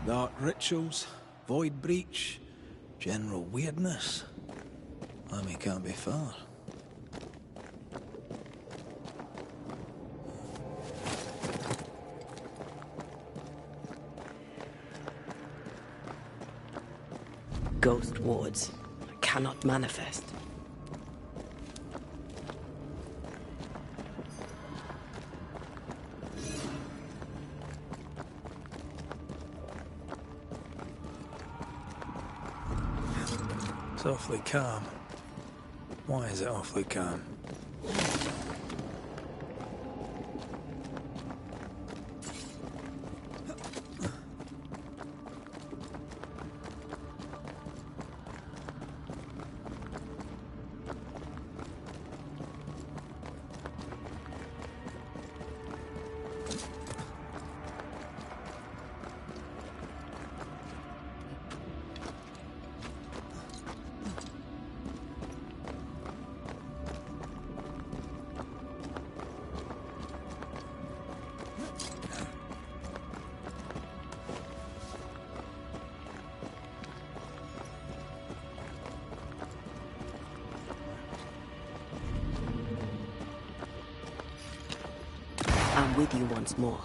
Dark rituals, void breach, general weirdness. I mean, can't be far. Ghost wards cannot manifest. It's awfully calm. Why is it awfully calm? I'm with you once more.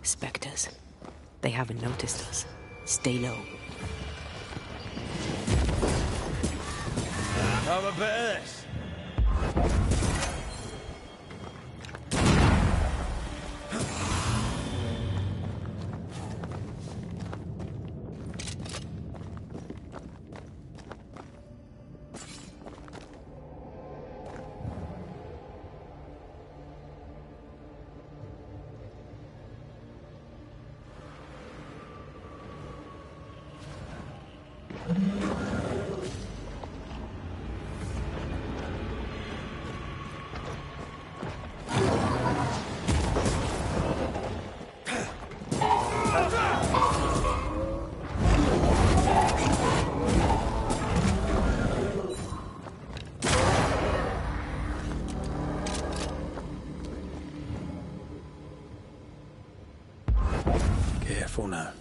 Spectres. They haven't noticed us. Stay low. Have a bit of this. Careful now.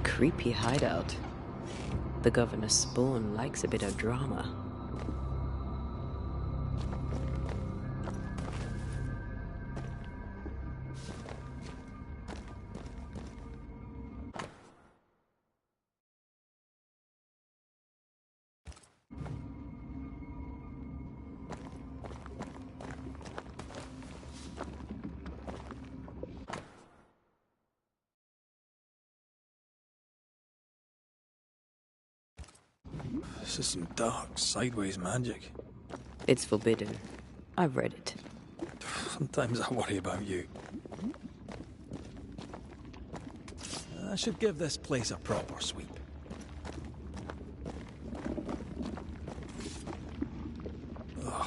Creepy hideout. The governor's spawn likes a bit of drama. This is some dark, sideways magic. It's forbidden. I've read it. Sometimes I worry about you. I should give this place a proper sweep. Ugh.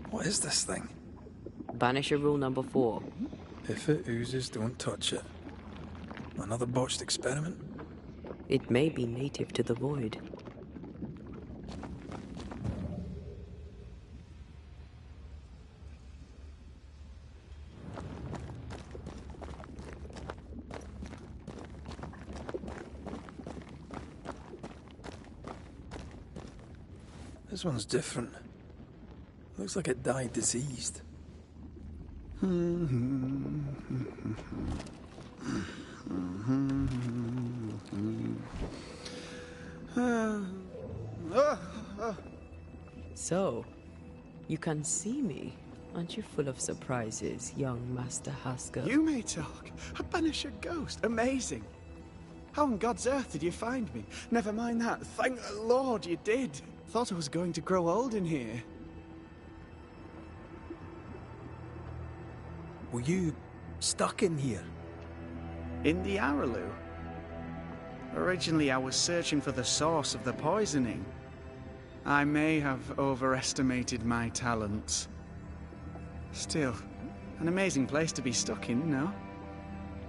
What is this thing? Banisher rule number 4. If it oozes, don't touch it. Another botched experiment? It may be native to the void. This one's different. Looks like it died diseased. So, you can see me. Aren't you full of surprises, young Master Haskell? You may talk. A Banisher ghost. Amazing. How on God's earth did you find me? Never mind that. Thank the Lord you did. Thought I was going to grow old in here. Were you stuck in here? In the Araloo? Originally, I was searching for the source of the poisoning. I may have overestimated my talents. Still, an amazing place to be stuck in, no?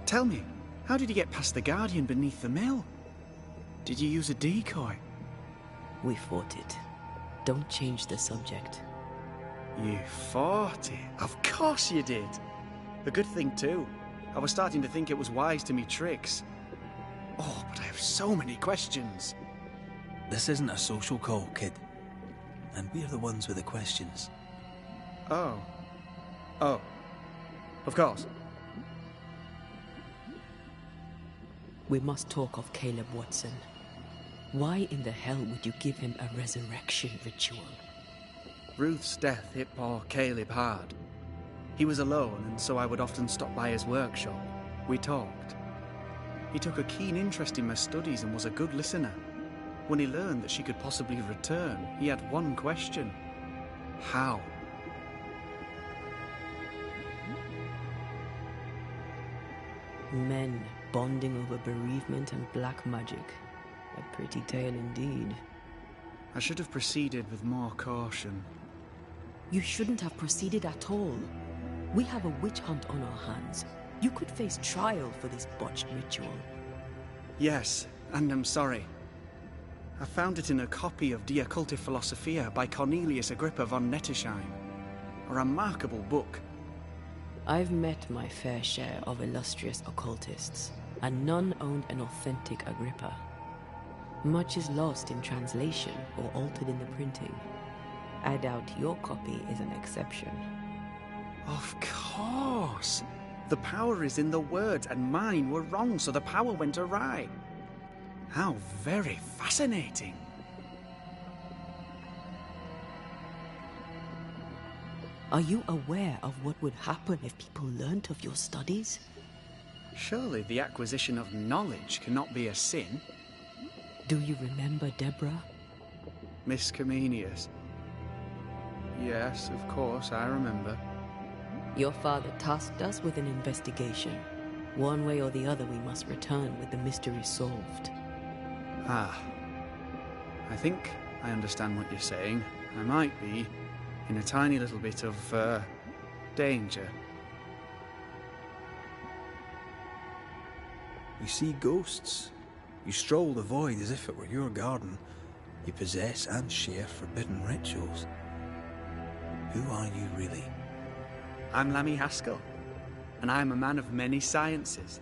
Tell me, how did you get past the Guardian beneath the mill? Did you use a decoy? We fought it. Don't change the subject. You fought it? Of course you did. A good thing, too. I was starting to think it was wise to me tricks. Oh, but I have so many questions. This isn't a social call, kid. And we're the ones with the questions. Oh. Oh. Of course. We must talk of Caleb Watson. Why in the hell would you give him a resurrection ritual? Ruth's death hit poor Caleb hard. He was alone, and so I would often stop by his workshop. We talked. He took a keen interest in my studies and was a good listener. When he learned that she could possibly return, he had one question. How? Men bonding over bereavement and black magic. A pretty tale indeed. I should have proceeded with more caution. You shouldn't have proceeded at all. We have a witch hunt on our hands. You could face trial for this botched ritual. Yes, and I'm sorry. I found it in a copy of De Occulti Philosophia by Cornelius Agrippa von Nettesheim. A remarkable book. I've met my fair share of illustrious occultists, and none owned an authentic Agrippa. Much is lost in translation or altered in the printing. I doubt your copy is an exception. Of course! The power is in the words, and mine were wrong, so the power went awry. How very fascinating. Are you aware of what would happen if people learnt of your studies? Surely the acquisition of knowledge cannot be a sin. Do you remember Deborah? Miss Comenius. Yes, of course, I remember. Your father tasked us with an investigation. One way or the other, we must return with the mystery solved. Ah. I think I understand what you're saying. I might be in a tiny little bit of, danger. You see ghosts. You stroll the void as if it were your garden. You possess and share forbidden rituals. Who are you really? I'm Lammy Haskell, and I am a man of many sciences.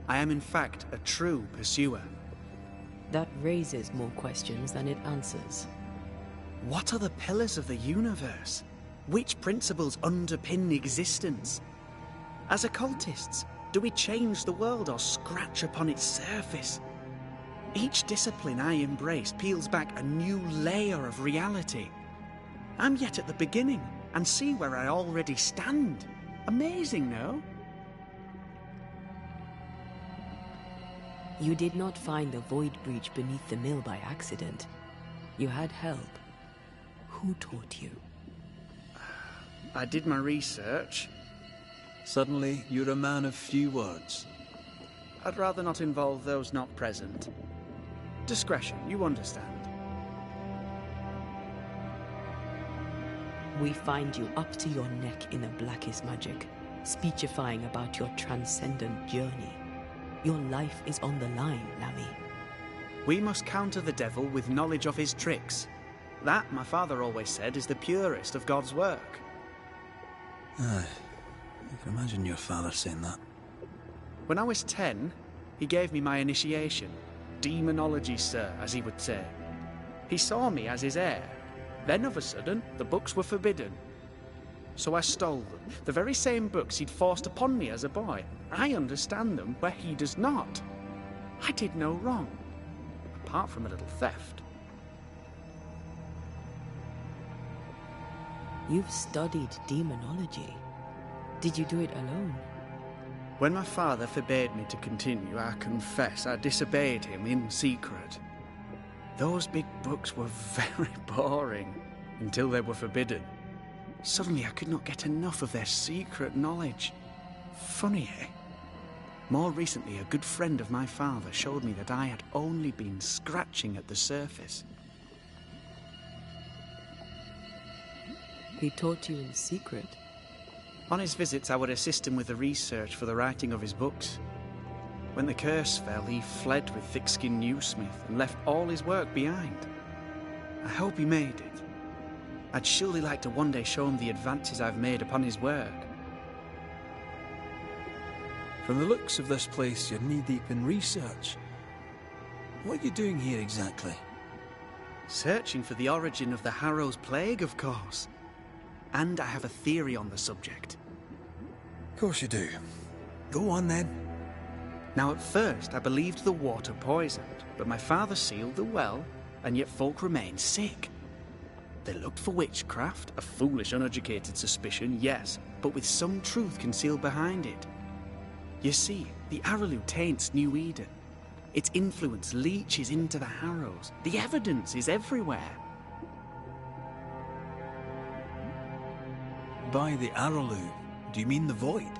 I am in fact a true pursuer. That raises more questions than it answers. What are the pillars of the universe? Which principles underpin existence? As occultists, do we change the world or scratch upon its surface? Each discipline I embrace peels back a new layer of reality. I'm yet at the beginning, and see where I already stand. Amazing, no? You did not find the void breach beneath the mill by accident. You had help. Who taught you? I did my research. Suddenly, you're a man of few words. I'd rather not involve those not present. Discretion, you understand. We find you up to your neck in the blackest magic, speechifying about your transcendent journey. Your life is on the line, Lammy. We must counter the devil with knowledge of his tricks. That, my father always said, is the purest of God's work. Aye. I can imagine your father saying that. When I was 10, he gave me my initiation. Demonology, sir, as he would say. He saw me as his heir. Then, of a sudden, the books were forbidden. So I stole them. The very same books he'd forced upon me as a boy. I understand them where he does not. I did no wrong. Apart from a little theft. You've studied demonology. Did you do it alone? When my father forbade me to continue, I confess I disobeyed him in secret. Those big books were very boring, until they were forbidden. Suddenly I could not get enough of their secret knowledge. Funny, eh? More recently, a good friend of my father showed me that I had only been scratching at the surface. He taught you in secret. On his visits, I would assist him with the research for the writing of his books. When the curse fell, he fled with thick-skinned Newsmith and left all his work behind. I hope he made it. I'd surely like to one day show him the advances I've made upon his work. From the looks of this place, you're knee-deep in research. What are you doing here exactly? Searching for the origin of the Harrow's Plague, of course. And I have a theory on the subject. Of course you do. Go on then. Now, at first, I believed the water poisoned, but my father sealed the well, and yet folk remained sick. They looked for witchcraft, a foolish, uneducated suspicion, yes, but with some truth concealed behind it. You see, the Araloo taints New Eden. Its influence leaches into the Harrows. The evidence is everywhere. By the Araloo, do you mean the Void?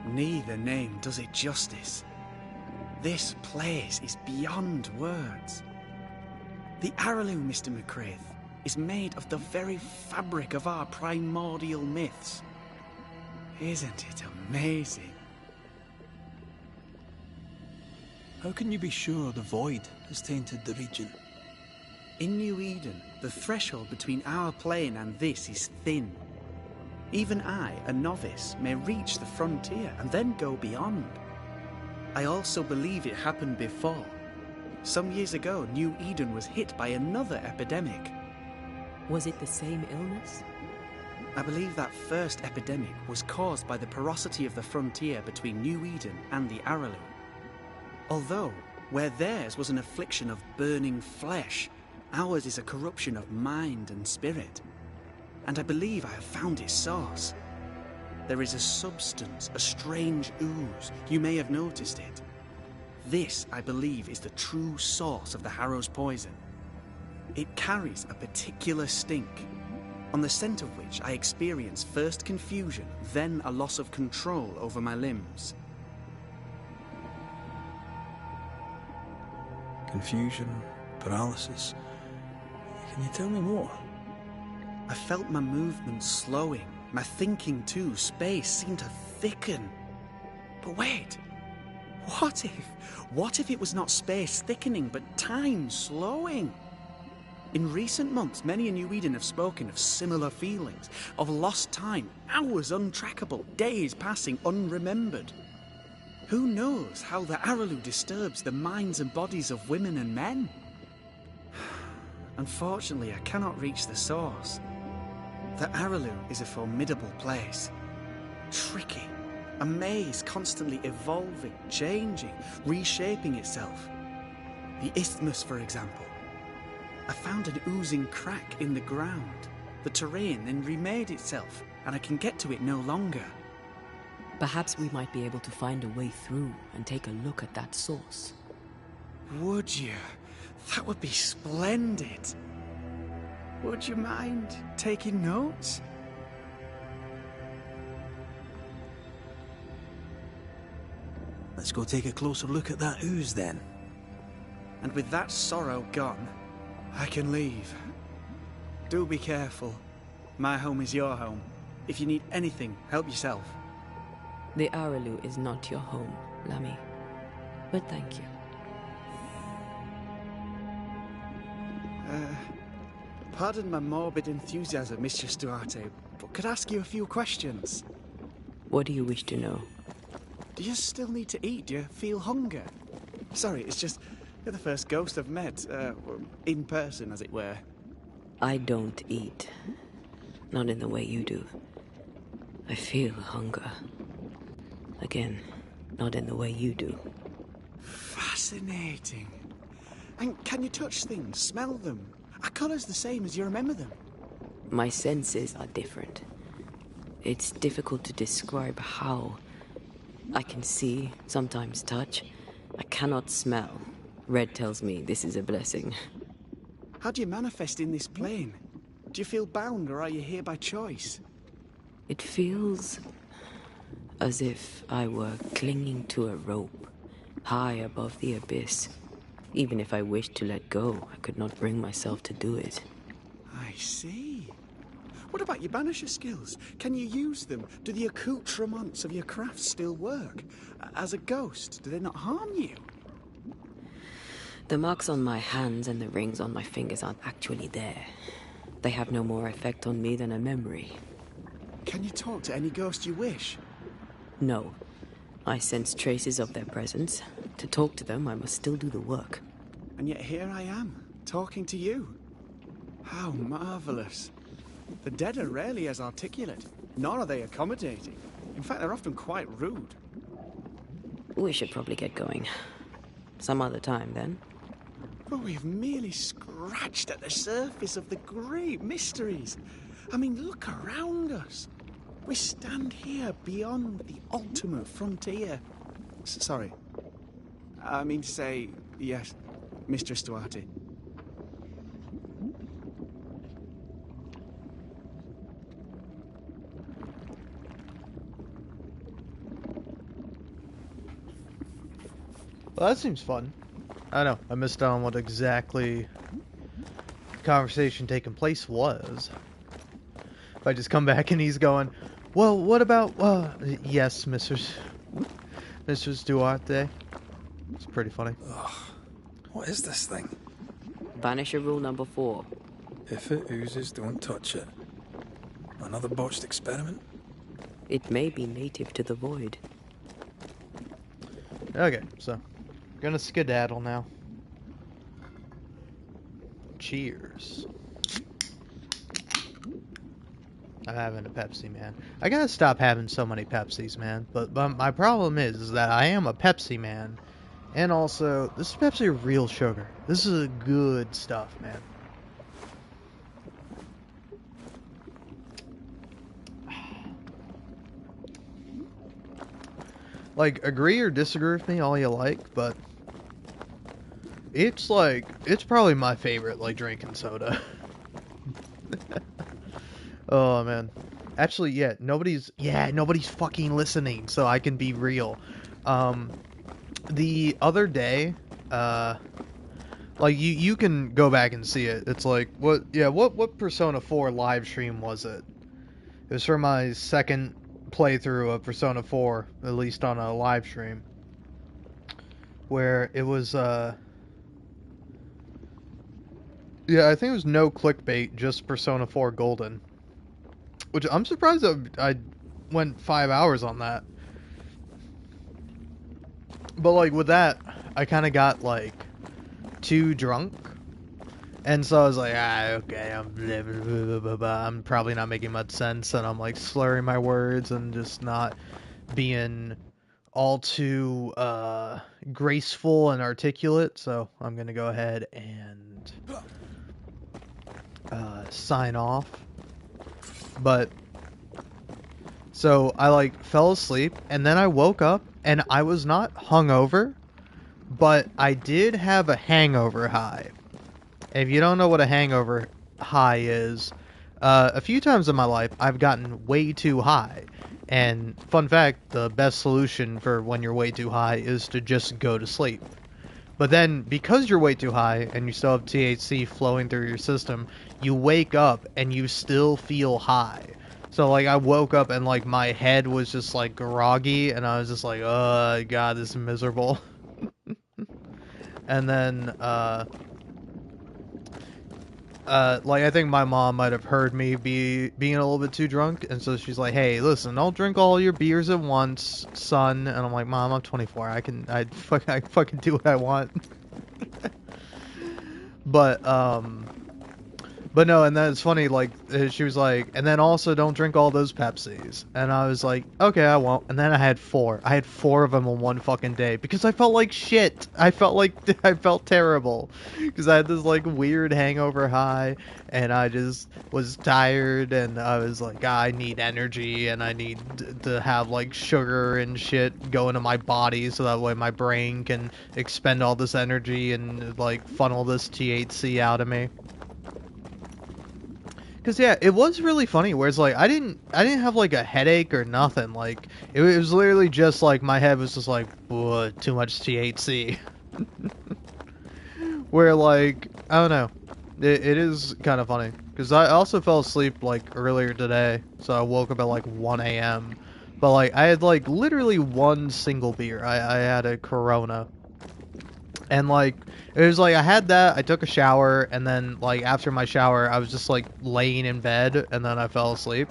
Neither name does it justice. This place is beyond words. The Araloo, Mr. McCraith, is made of the very fabric of our primordial myths. Isn't it amazing? How can you be sure the Void has tainted the region? In New Eden, the threshold between our plane and this is thin. Even I, a novice, may reach the frontier and then go beyond. I also believe it happened before. Some years ago, New Eden was hit by another epidemic. Was it the same illness? I believe that first epidemic was caused by the porosity of the frontier between New Eden and the Araloo. Although, where theirs was an affliction of burning flesh, ours is a corruption of mind and spirit. And I believe I have found its source. There is a substance, a strange ooze. You may have noticed it. This, I believe, is the true source of the Harrow's poison. It carries a particular stink, on the scent of which I experience first confusion, then a loss of control over my limbs. Confusion, paralysis. Can you tell me more? I felt my movement slowing, my thinking too. Space seemed to thicken. But wait, what if it was not space thickening, but time slowing? In recent months, many in New Eden have spoken of similar feelings, of lost time, hours untrackable, days passing unremembered. Who knows how the Araloo disturbs the minds and bodies of women and men? Unfortunately, I cannot reach the source. The Araloo is a formidable place. Tricky. A maze constantly evolving, changing, reshaping itself. The isthmus, for example. I found an oozing crack in the ground. The terrain then remade itself, and I can get to it no longer. Perhaps we might be able to find a way through and take a look at that source. Would you? That would be splendid. Would you mind taking notes? Let's go take a closer look at that ooze then. And with that sorrow gone, I can leave. Do be careful. My home is your home. If you need anything, help yourself. The Araloo is not your home, Lammy. But thank you. Pardon my morbid enthusiasm, Mistress Duarte, but could I ask you a few questions? What do you wish to know? Do you still need to eat? Do you feel hunger? Sorry, it's just, you're the first ghost I've met, in person, as it were. I don't eat. Not in the way you do. I feel hunger. Again, not in the way you do. Fascinating. And can you touch things, smell them? Are colours the same as you remember them? My senses are different. It's difficult to describe how. I can see, sometimes touch. I cannot smell. Red tells me this is a blessing. How do you manifest in this plane? Do you feel bound, or are you here by choice? It feels As if I were clinging to a rope, high above the abyss. Even if I wished to let go, I could not bring myself to do it. I see. What about your Banisher skills? Can you use them? Do the accoutrements of your craft still work? As a ghost, do they not harm you? The marks on my hands and the rings on my fingers aren't actually there. They have no more effect on me than a memory. Can you talk to any ghost you wish? No. I sense traces of their presence. To talk to them, I must still do the work. And yet here I am, talking to you. How marvelous. The dead are rarely as articulate, nor are they accommodating. In fact, they're often quite rude. We should probably get going. Some other time, then. But we've merely scratched at the surface of the great mysteries. I mean, look around us. We stand here beyond the ultimate frontier. Sorry. I mean to say, yes, Mistress Duarte. Well, that seems fun. I know, I missed out on what exactly the conversation taking place was. If I just come back and he's going, well, what about, yes, Mrs. Duarte. It's pretty funny. Ugh. What is this thing? Banisher rule number 4. If it oozes, don't touch it. Another botched experiment? It may be native to the void. Okay, so, gonna skedaddle now. Cheers. I'm having a Pepsi, man. I gotta stop having so many Pepsis, man. But my problem is that I am a Pepsi man. And also, this is Pepsi real sugar. This is good stuff, man. Like, agree or disagree with me all you like, but it's like, it's probably my favorite, like, drinking soda. Oh, man. Actually, yeah, nobody's fucking listening, so I can be real. The other day, like, you can go back and see it. It's like, what Persona 4 live stream was it? It was for my second playthrough of Persona 4, at least on a live stream, where it was, yeah, I think it was no clickbait, just Persona 4 Golden. Which I'm surprised that I went 5 hours on that. But like with that, I kind of got like too drunk, and so I was like, okay, I'm probably not making much sense, and I'm like slurring my words and just not being all too graceful and articulate. So I'm gonna go ahead and sign off. But so I like fell asleep, and then I woke up and I was not hungover, but I did have a hangover high. And if you don't know what a hangover high is, a few times in my life I've gotten way too high. And fun fact, the best solution for when you're way too high is to just go to sleep. But then, because you're way too high and you still have THC flowing through your system, you wake up and you still feel high. So, like, I woke up and, like, my head was just, like, groggy, and I was just like, oh, God, this is miserable. And then, like, I think my mom might have heard me being a little bit too drunk, and so she's like, hey, listen, don't drink all your beers at once, son. And I'm like, Mom, I'm 24, I fucking do what I want. But no, and then it's funny, like, she was like, and then also don't drink all those Pepsis. And I was like, okay, I won't. And then I had 4. I had 4 of them in one fucking day because I felt like shit. I felt terrible because I had this, like, weird hangover high, and I just was tired, and I was like, I need energy, and I need to have, like, sugar and shit go into my body so that way my brain can expend all this energy and, like, funnel this THC out of me. Cause yeah, it was really funny. Whereas like I didn't have like a headache or nothing. Like it was literally just like my head was just like, too much THC. Where like I don't know, it is kind of funny because I also fell asleep like earlier today, so I woke up at like 1 a.m. But like I had like literally one single beer. I had a Corona. And like it was like I had that, I took a shower, and then like after my shower I was just like laying in bed and then I fell asleep.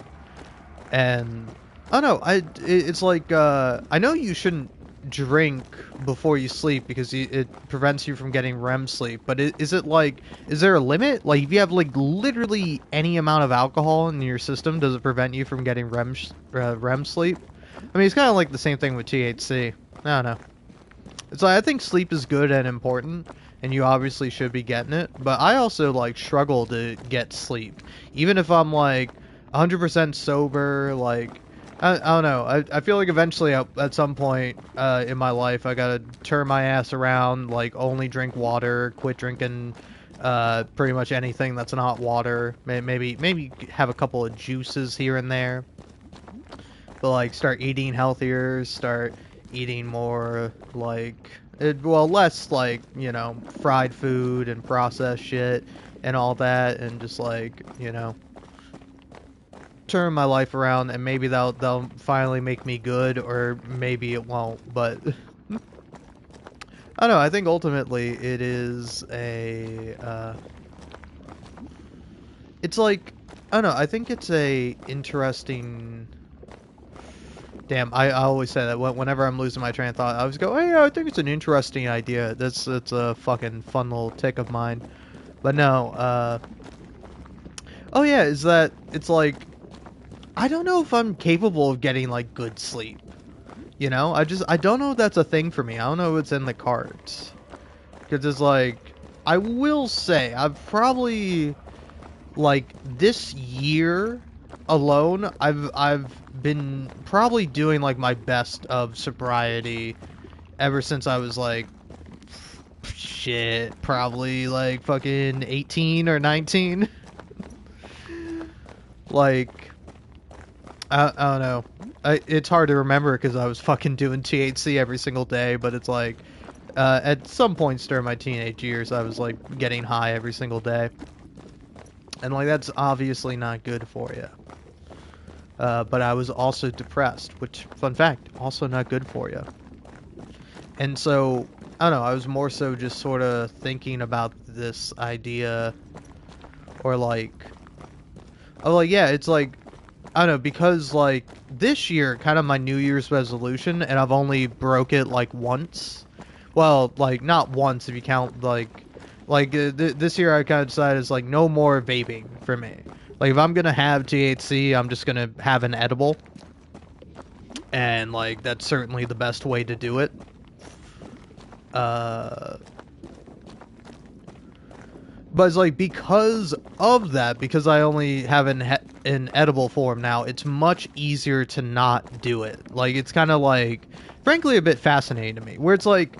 And I don't know, it's like I know you shouldn't drink before you sleep because it prevents you from getting REM sleep, but is it like, is there a limit? Like if you have like literally any amount of alcohol in your system, does it prevent you from getting REM sleep? I mean, it's kind of like the same thing with THC. I don't know. It's like I think sleep is good and important, and you obviously should be getting it. But I also like struggle to get sleep, even if I'm like 100% sober. Like I don't know. I feel like eventually at some point in my life I gotta turn my ass around, like only drink water, quit drinking pretty much anything that's not water. Maybe have a couple of juices here and there, but like start eating healthier, start eating more like less like, you know, fried food and processed shit and all that, and just like, you know, turn my life around, and maybe they'll finally make me good, or maybe it won't. But I don't know, I think ultimately it is it's like, I don't know, I think it's a interesting. Damn, I always say that whenever I'm losing my train of thought. I always go, oh yeah, I think it's an interesting idea. It's a fucking fun little tick of mine. But no, oh yeah, is that it's like, I don't know if I'm capable of getting like good sleep. You know, I don't know if that's a thing for me. I don't know if it's in the cards. Because it's like, I will say, I've probably, like, this year alone, I've been probably doing like my best of sobriety ever since I was like, shit, probably like fucking 18 or 19. Like I don't know, it's hard to remember because I was fucking doing THC every single day, but it's like at some points during my teenage years I was like getting high every single day, and like that's obviously not good for you. But I was also depressed, which, fun fact, also not good for you. And so, I don't know, I was more so just sort of thinking about this idea, or like, oh, like, yeah, it's like, I don't know, because like, this year, kind of my New Year's resolution, and I've only broke it like once. Well, like, not once if you count, like this year I kind of decided it's like, no more vaping for me. Like, if I'm gonna have THC, I'm just gonna have an edible. And, like, that's certainly the best way to do it. But it's like, because of that, because I only have an edible form now, it's much easier to not do it. Like, it's kind of like, frankly, a bit fascinating to me. Where it's like,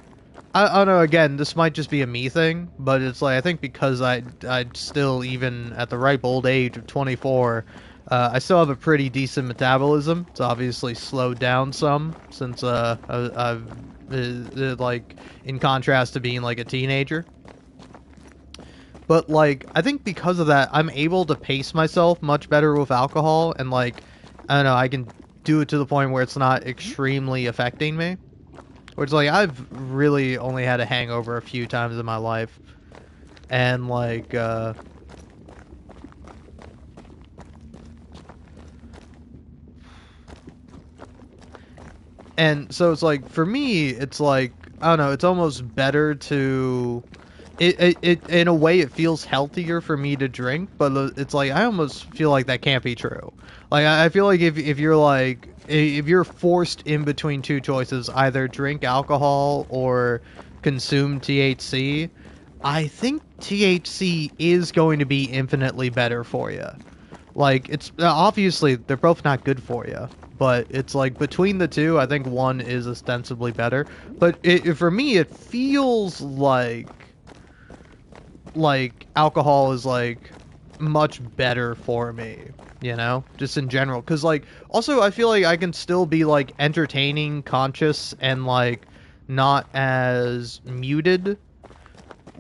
I don't know, again, this might just be a me thing, but it's like, I think because I'd still, even at the ripe old age of 24, I still have a pretty decent metabolism. It's obviously slowed down some since I've like, in contrast to being like a teenager. But like, I think because of that, I'm able to pace myself much better with alcohol, and like, I don't know, I can do it to the point where it's not extremely affecting me. Which, like, I've really only had a hangover a few times in my life. And, like, and so it's like, for me, it's like, I don't know, it's almost better to... It in a way, it feels healthier for me to drink, but it's like, I almost feel like that can't be true. Like, I feel like if you're like... If you're forced in between two choices, either drink alcohol or consume THC, I think THC is going to be infinitely better for you. Like, it's obviously they're both not good for you, but it's like between the two, I think one is ostensibly better. But for me, it feels like alcohol is like much better for me, you know, just in general. Because, like, also I feel like I can still be, like, entertaining, conscious, and, like, not as muted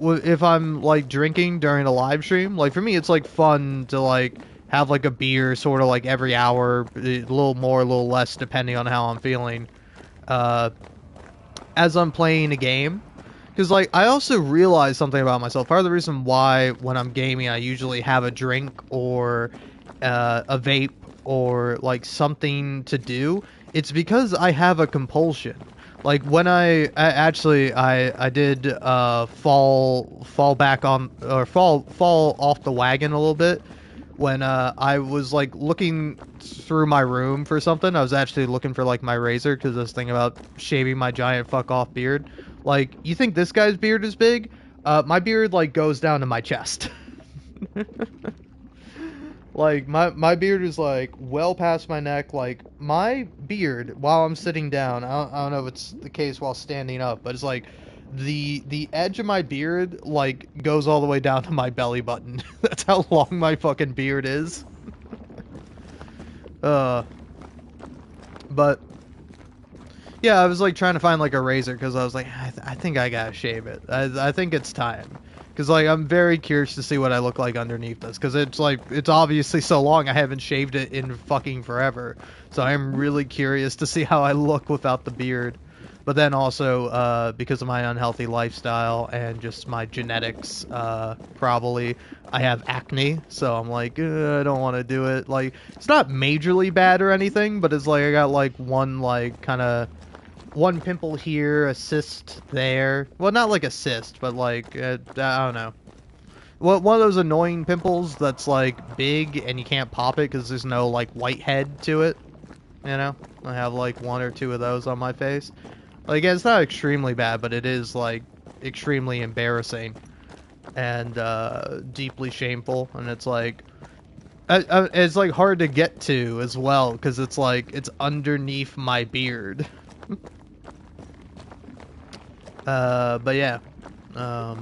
if I'm, like, drinking during a live stream. Like, for me, it's, like, fun to, like, have, like, a beer sort of, like, every hour, a little more, a little less, depending on how I'm feeling, as I'm playing a game. Because, like, I also realize something about myself. Part of the reason why, when I'm gaming, I usually have a drink or a vape or, like, something to do, it's because I have a compulsion. Like, when I did fall back on, or fall off the wagon a little bit when I was, like, looking through my room for something. I was actually looking for, like, my razor because I was thinking about shaving my giant fuck off beard. Like, you think this guy's beard is big? My beard, like, goes down to my chest. Like, my beard is, like, well past my neck. Like, my beard, while I'm sitting down, I don't know if it's the case while standing up, but it's, like, the edge of my beard, like, goes all the way down to my belly button. That's how long my fucking beard is. But, yeah, I was, like, trying to find, like, a razor, because I was like, I think I gotta shave it. I think it's time. Because, like, I'm very curious to see what I look like underneath this. Because it's, like, it's obviously so long, I haven't shaved it in fucking forever. So I'm really curious to see how I look without the beard. But then also, because of my unhealthy lifestyle and just my genetics, probably, I have acne. So I'm like, I don't want to do it. Like, it's not majorly bad or anything, but it's like I got, like, one, like, kind of... one pimple here, a cyst there. Well, not like a cyst, but like, I don't know. One of those annoying pimples that's like big and you can't pop it because there's no like white head to it. You know? I have like one or two of those on my face. Like, it's not extremely bad, but it is like extremely embarrassing and deeply shameful. And it's like, it's like hard to get to as well because it's like, it's underneath my beard. But yeah, I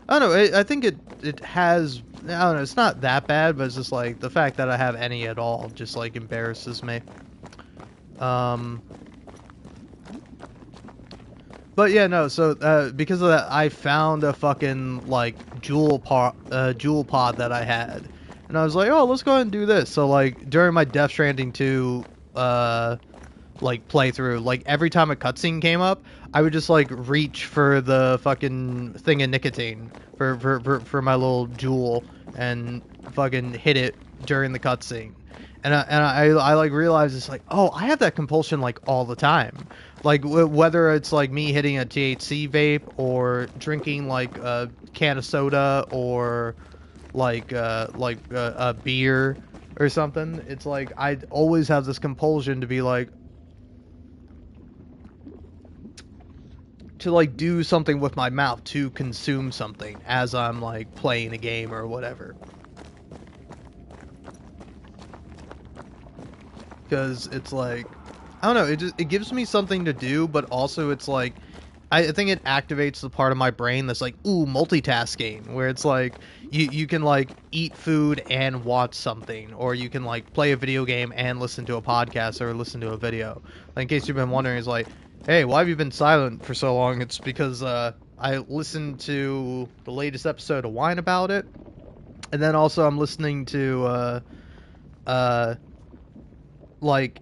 don't know, I think it has, I don't know, it's not that bad, but it's just like, the fact that I have any at all just like embarrasses me. But yeah, no, so, because of that, I found a fucking, like, jewel pod that I had. And I was like, oh, let's go ahead and do this. So, like, during my Death Stranding 2, like, playthrough, like, every time a cutscene came up, I would just, like, reach for the fucking thing of nicotine for my little jewel and fucking hit it during the cutscene. And I like realized it's like, oh, I have that compulsion like all the time. Like whether it's like me hitting a THC vape or drinking like a can of soda or like a beer or something. It's like I always have this compulsion to be like, to like do something with my mouth, to consume something as I'm like playing a game or whatever. Because it's like, I don't know, it gives me something to do, but also it's like, I think it activates the part of my brain that's like, ooh, multitasking, where it's like, you can like eat food and watch something, or you can like play a video game and listen to a podcast or listen to a video. Like, in case you've been wondering, it's like, hey, why have you been silent for so long? It's because I listened to the latest episode of Wine About It, and then also I'm listening to like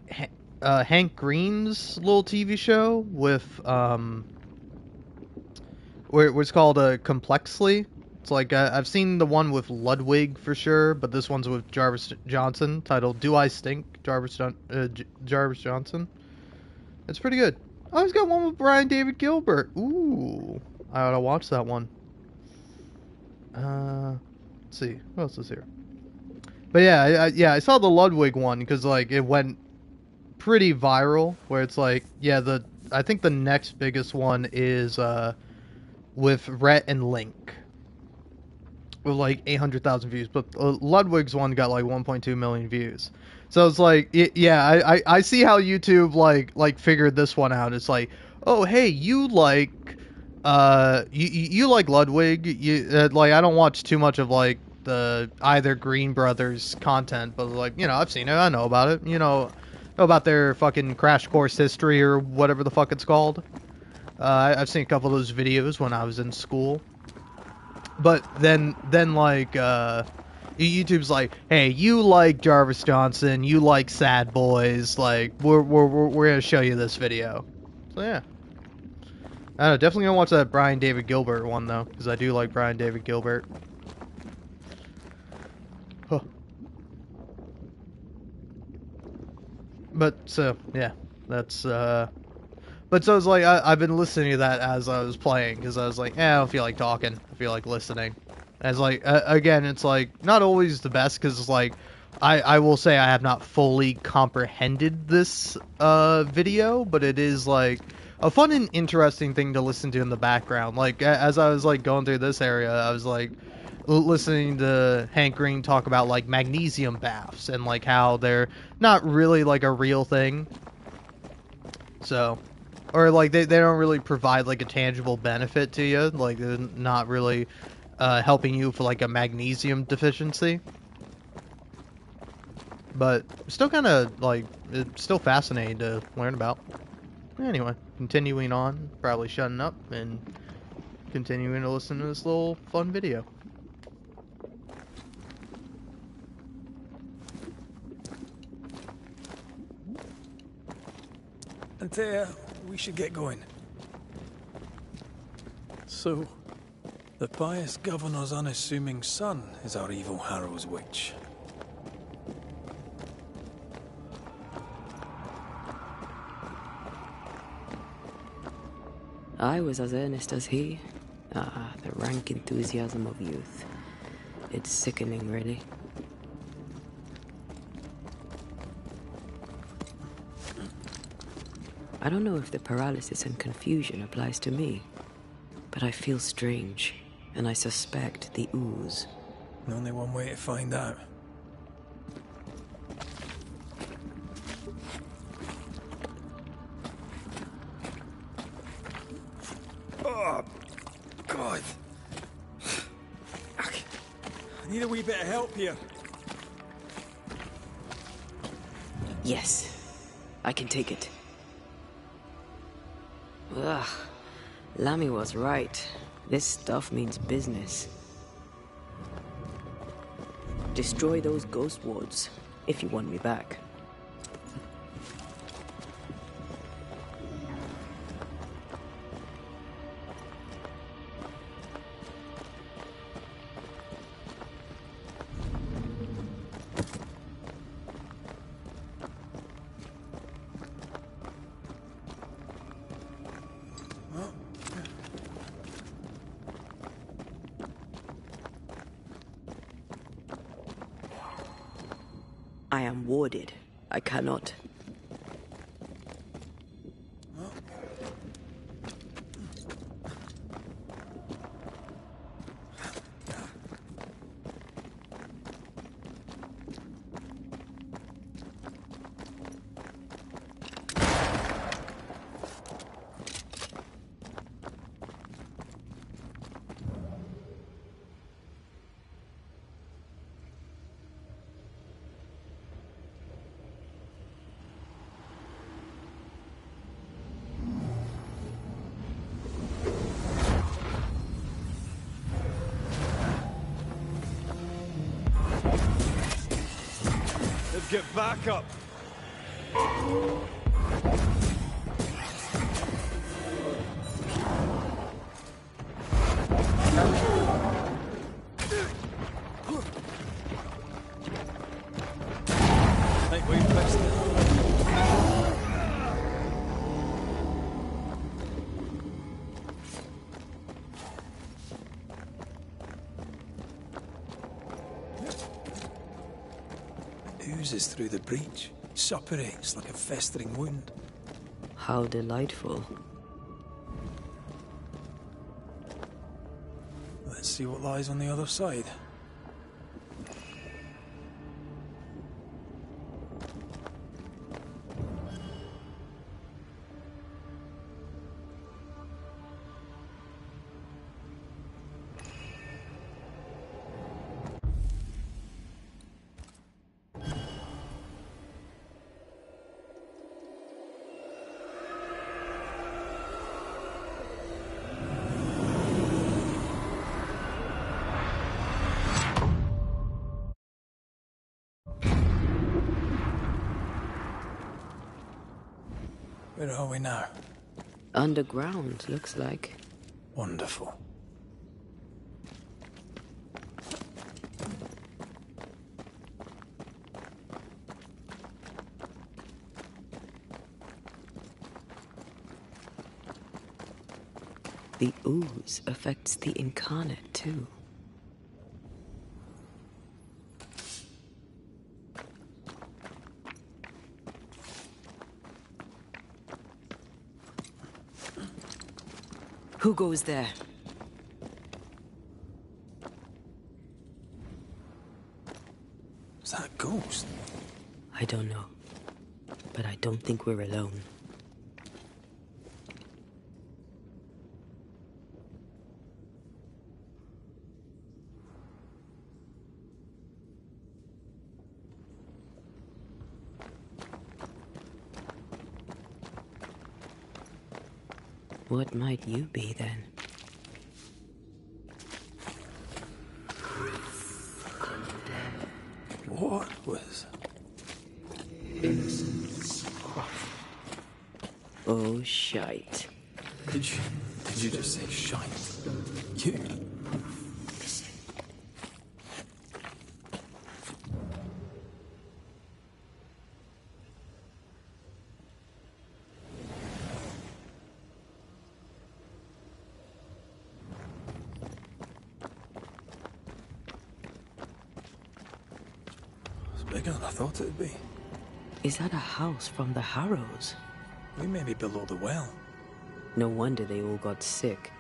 Hank Green's little TV show with where it's called Complexly. It's like I've seen the one with Ludwig for sure, but this one's with Jarvis Johnson, titled "Do I Stink?" Jarvis Johnson. It's pretty good. Oh, he's got one with Brian David Gilbert. Ooh, I ought to watch that one. Let's see, what else is here? But yeah, I saw the Ludwig one because like it went pretty viral. Where it's like, yeah, I think the next biggest one is with Rhett and Link with like 800,000 views, but Ludwig's one got like 1.2 million views. So it's like, yeah, I see how YouTube like figured this one out. It's like, oh hey, you like You like Ludwig? Like, I don't watch too much of like the either Green Brothers content, but like, I've seen it, I know about it, know about their fucking Crash Course History or whatever the fuck it's called. I've seen a couple of those videos when I was in school. But then like, YouTube's like, hey, you like Jarvis Johnson, you like Sad Boys, like, we're gonna show you this video. So yeah. I don't know, definitely gonna watch that Brian David Gilbert one though, because I do like Brian David Gilbert. Huh. But so yeah, that's But so it's like I've been listening to that as I was playing, because I was like, I don't feel like talking, I feel like listening. As like again, it's like not always the best, because it's like I will say I have not fully comprehended this video, but it is like a fun and interesting thing to listen to in the background. Like as I was like going through this area, I was like listening to Hank Green talk about like magnesium baths and like how they're not really like a real thing. So, or like they don't really provide like a tangible benefit to you. Like they're not really helping you for like a magnesium deficiency. But still kind of like, it's still fascinating to learn about. Anyway, continuing on, probably shutting up and continuing to listen to this little fun video. Antea, we should get going. So, the pious governor's unassuming son is our evil Harrow's witch. I was as earnest as he. Ah, the rank enthusiasm of youth. It's sickening, really. I don't know if the paralysis and confusion applies to me, but I feel strange, and I suspect the ooze. Only one way to find out. Oh, God. I need a wee bit of help here. Yes, I can take it. Ugh, Lammy was right. This stuff means business. Destroy those ghost wards, if you want me back. I am warded. I cannot. Let's get back up. Think we fixed it. Oozes through the breach, suppurates like a festering wound. How delightful. Let's see what lies on the other side. Where are we now? Underground, looks like. Wonderful. The ooze affects the incarnate, too. Who goes there? Is that a ghost? I don't know. But I don't think we're alone. What might you be, then? What was... Innocence. Oh, shite. Did you just say shite? You? Bigger than I thought it'd be. Is that a house from the Harrows? We may be below the well. No wonder they all got sick.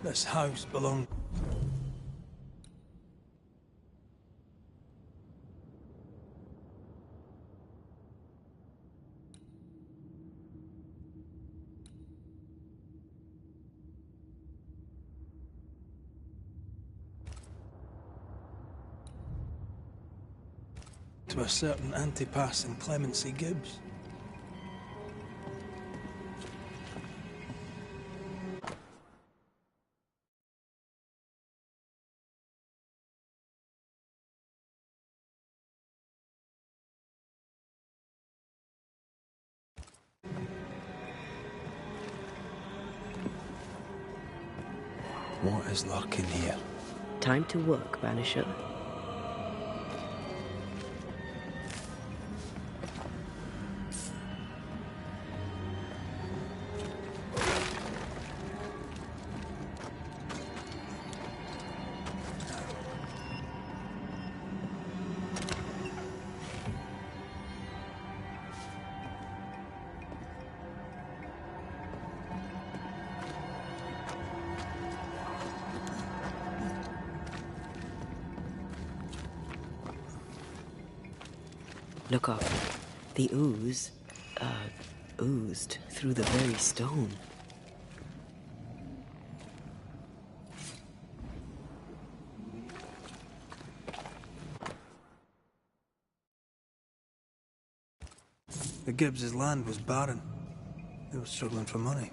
This house belonged... to a certain Antipas and Clemency Gibbs. What is lurking here? Time to work, Banisher. Look up. The ooze, oozed through the very stone. The Gibbs' land was barren. They were struggling for money.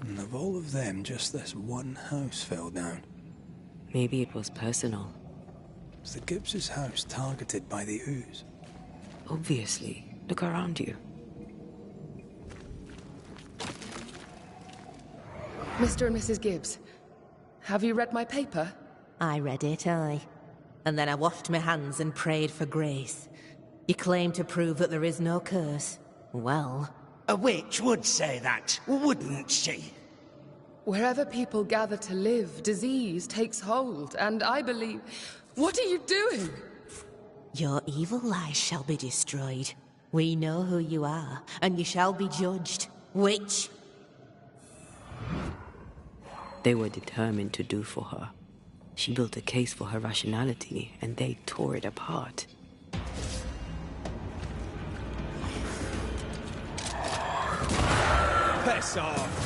And of all of them, just this one house fell down. Maybe it was personal. Was the Gibbs' house targeted by the ooze? Obviously. Look around you. Mr. and Mrs. Gibbs, have you read my paper? I read it, aye. And then I washed my hands and prayed for grace. You claim to prove that there is no curse. Well... A witch would say that, wouldn't she? Wherever people gather to live, disease takes hold, and I believe... What are you doing? Your evil lies shall be destroyed. We know who you are, and you shall be judged. Witch! They were determined to do for her. She built a case for her rationality, and they tore it apart. Piss off!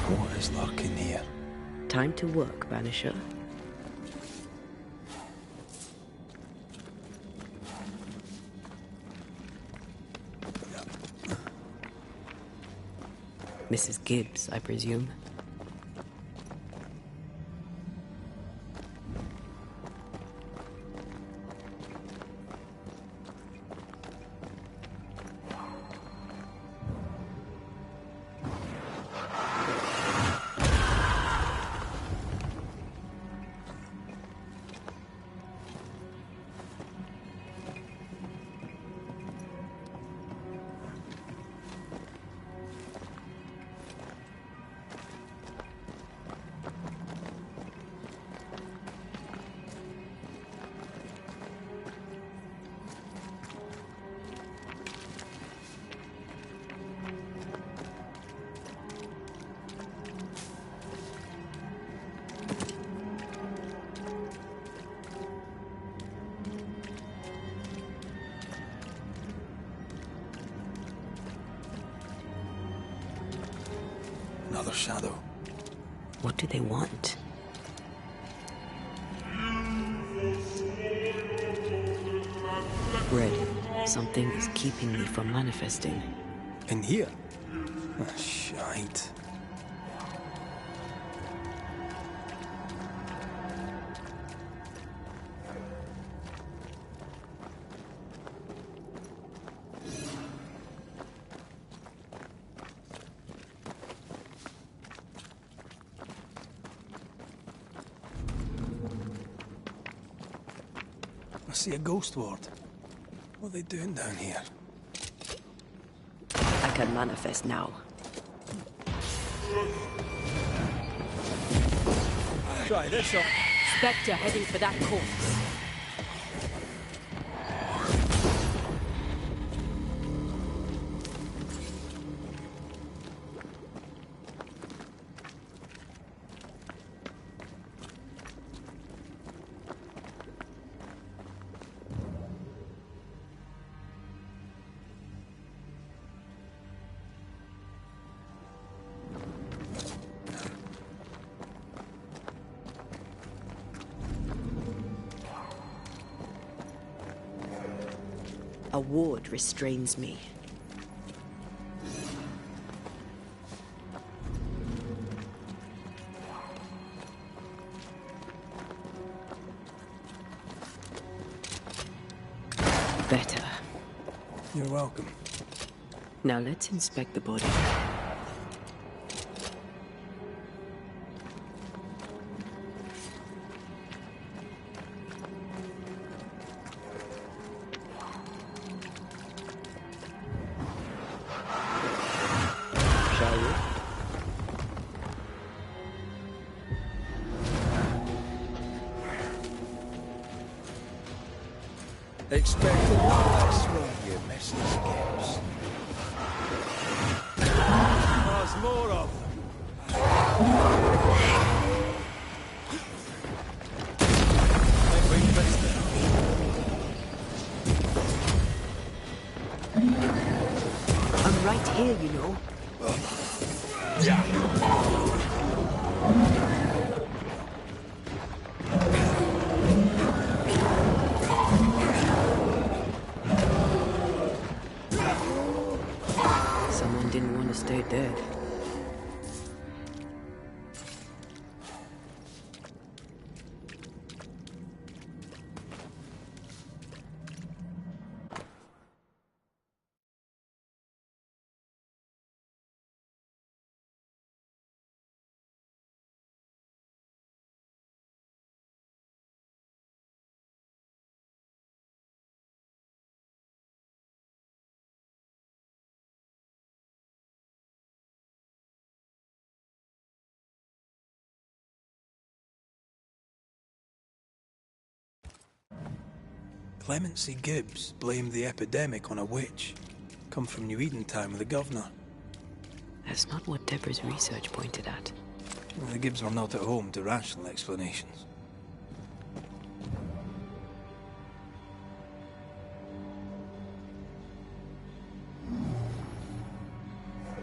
What is lurking here? Time to work, Banisher. Mrs. Gibbs, I presume. Another shadow. What do they want? Red, something is keeping me from manifesting. In here? Ah, shite. I see a ghost ward. What are they doing down here? I can manifest now. Try this on. Spectre heading for that corpse. A ward restrains me. Better. You're welcome. Now let's inspect the body. Shall we? Expecting no less from you, Mrs. Gibbs. There's more of them. Think we fixed it? I'm right here, you know. Someone didn't want to stay dead. Clemency Gibbs blamed the epidemic on a witch. Come from New Eden Town with the governor. That's not what Deborah's research pointed at. Well, the Gibbs were not at home to rational explanations.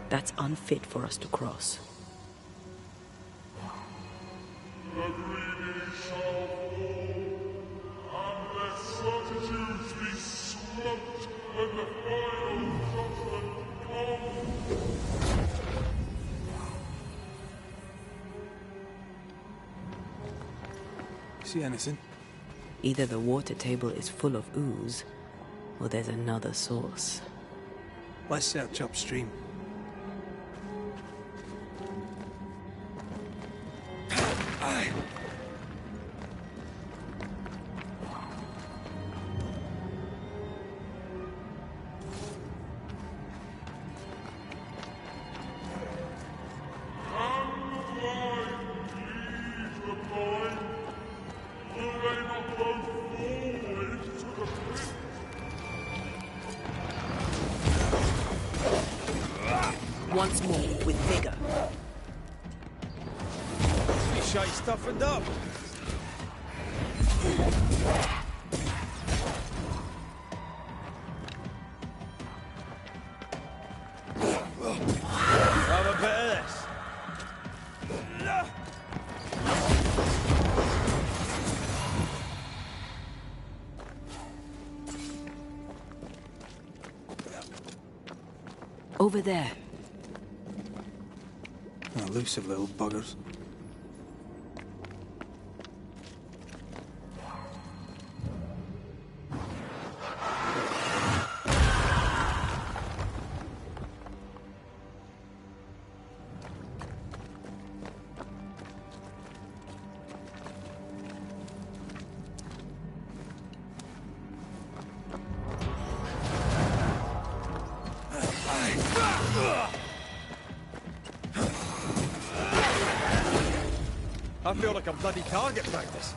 That's unfit for us to cross. See anything? Either the water table is full of ooze, or there's another source. Let's search upstream. Once more, with vigor. You shite stuffened up. Have a bit of this. Over there. Elusive little buggers. I feel like I'm bloody target practice.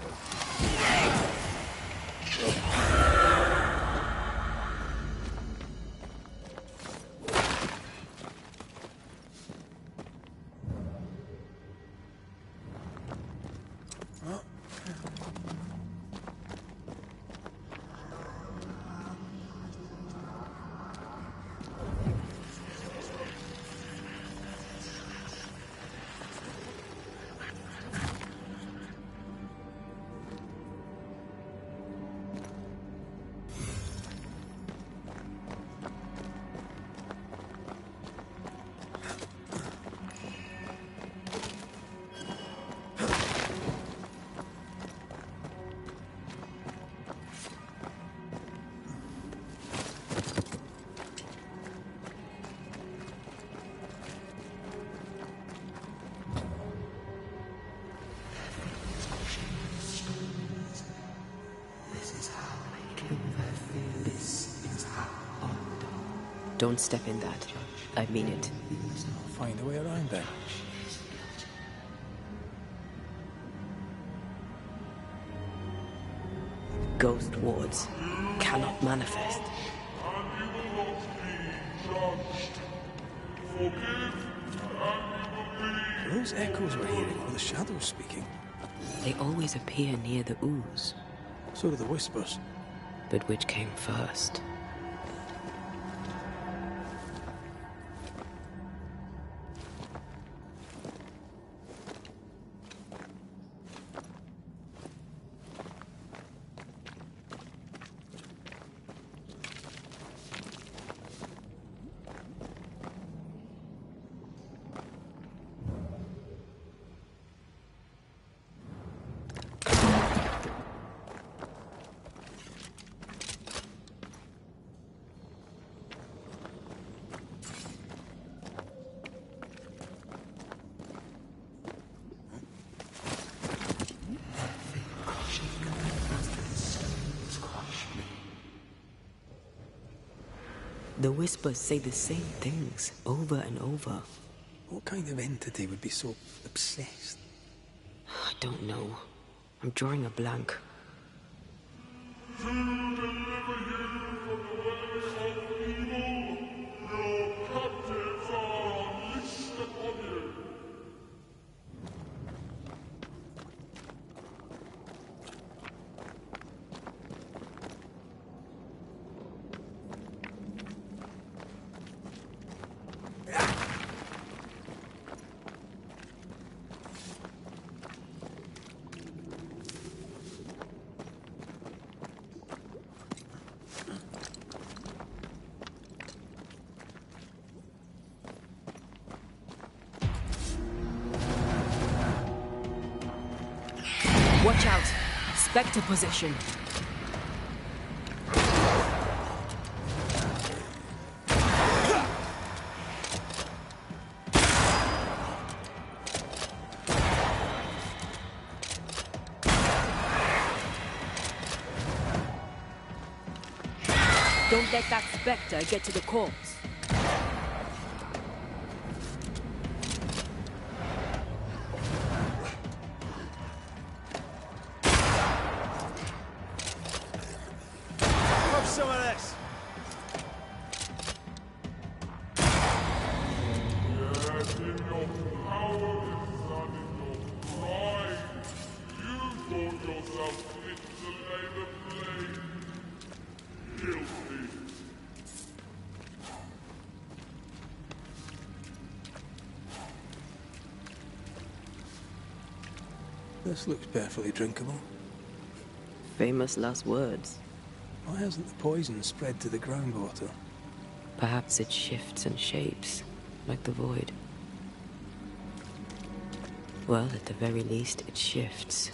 Don't step in that. I mean it. I'll find a way around then. Ghost wards cannot manifest. Are those echoes we're hearing, or the shadows speaking? They always appear near the ooze. So do the whispers. But which came first? The whispers say the same things over and over. What kind of entity would be so obsessed? I don't know. I'm drawing a blank. Watch out! Spectre position. Don't let that Spectre get to the corpse. Have some of this. This looks perfectly drinkable. Famous last words. Why hasn't the poison spread to the groundwater? Perhaps it shifts and shapes, like the void. Well, at the very least, it shifts.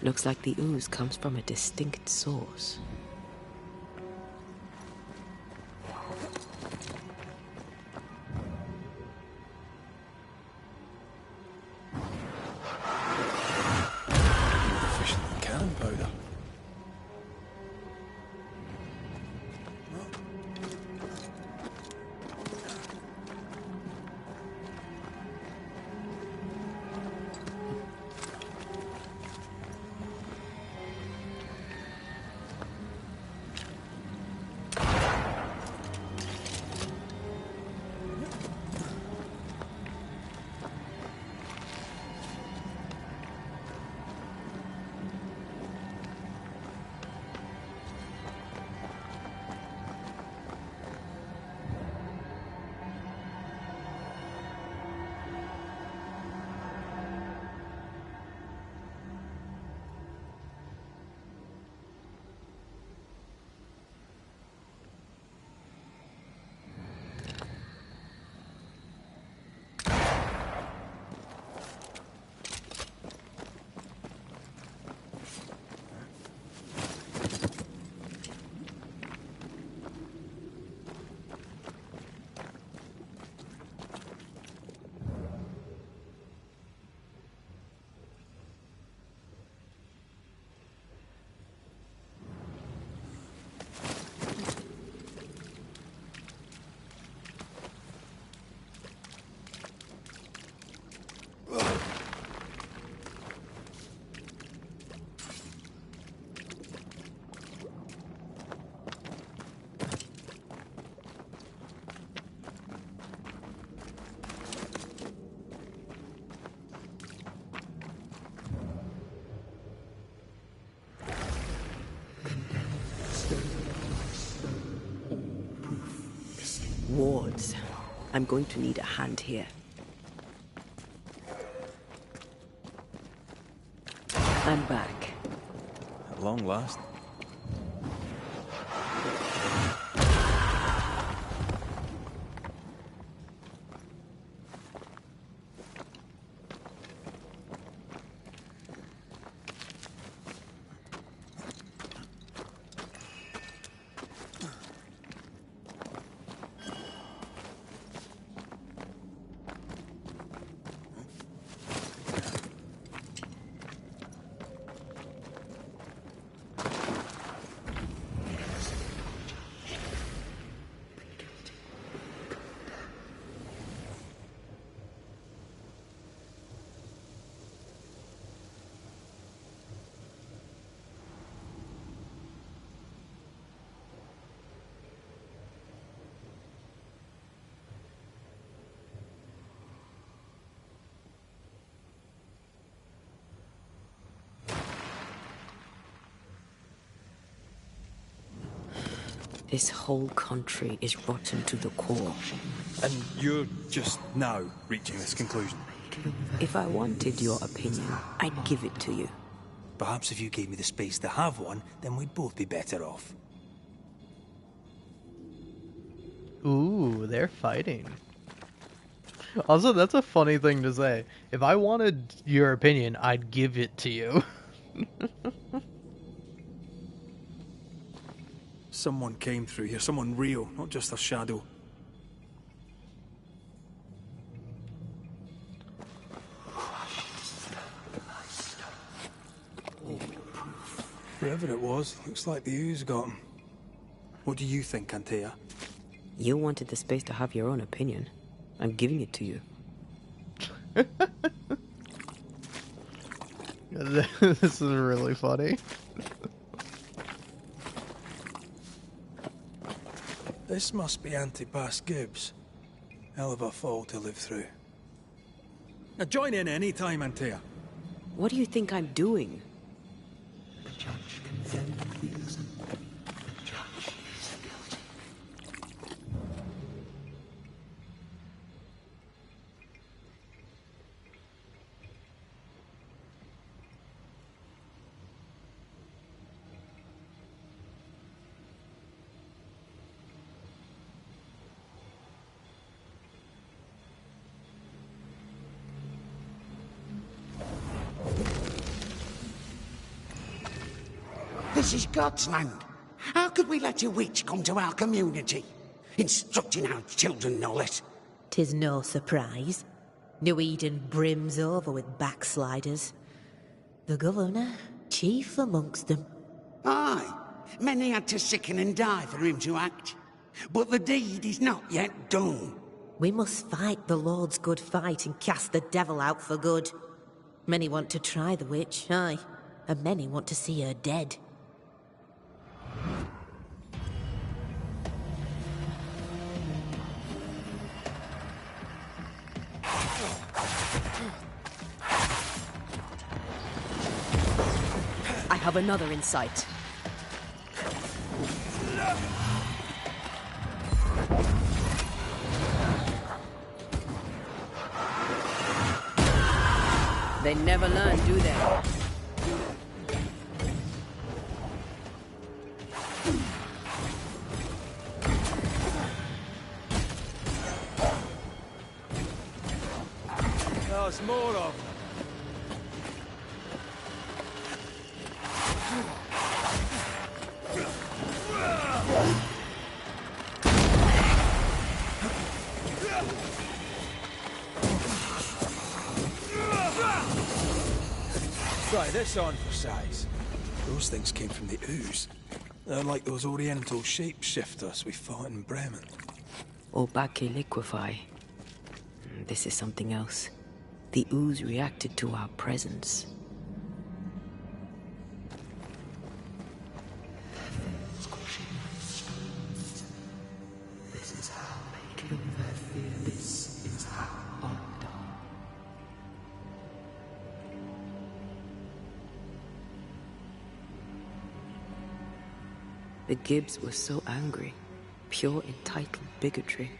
Looks like the ooze comes from a distinct source. Efficient than cannon powder. Wards. I'm going to need a hand here. I'm back. At long last. This whole country is rotten to the core. And you're just now reaching this conclusion? If I wanted your opinion, I'd give it to you. Perhaps if you gave me the space to have one, then we'd both be better off. Ooh, they're fighting. Also, that's a funny thing to say. If I wanted your opinion, I'd give it to you. Someone came through here, someone real, not just a shadow. Whoever it was, looks like the ooze got him. What do you think, Antea? You wanted the space to have your own opinion. I'm giving it to you. This is really funny. This must be Antipas Gibbs. Hell of a fall to live through. Now join in any time, Antea. What do you think I'm doing? This is God's land. How could we let a witch come to our community? Instructing our children, no less. 'Tis no surprise. New Eden brims over with backsliders. The governor, chief amongst them. Aye, many had to sicken and die for him to act. But the deed is not yet done. We must fight the Lord's good fight and cast the devil out for good. Many want to try the witch, aye, and many want to see her dead. I have another in sight. They never learn, do they? There's more of them. Try this on for size. Those things came from the ooze. They're like those oriental shapeshifters we fought in Bremen. Obake liquefy. This is something else. The ooze reacted to our presence. This is how they kill their fear. This is how undone. The Gibbs were so angry. Pure entitled bigotry.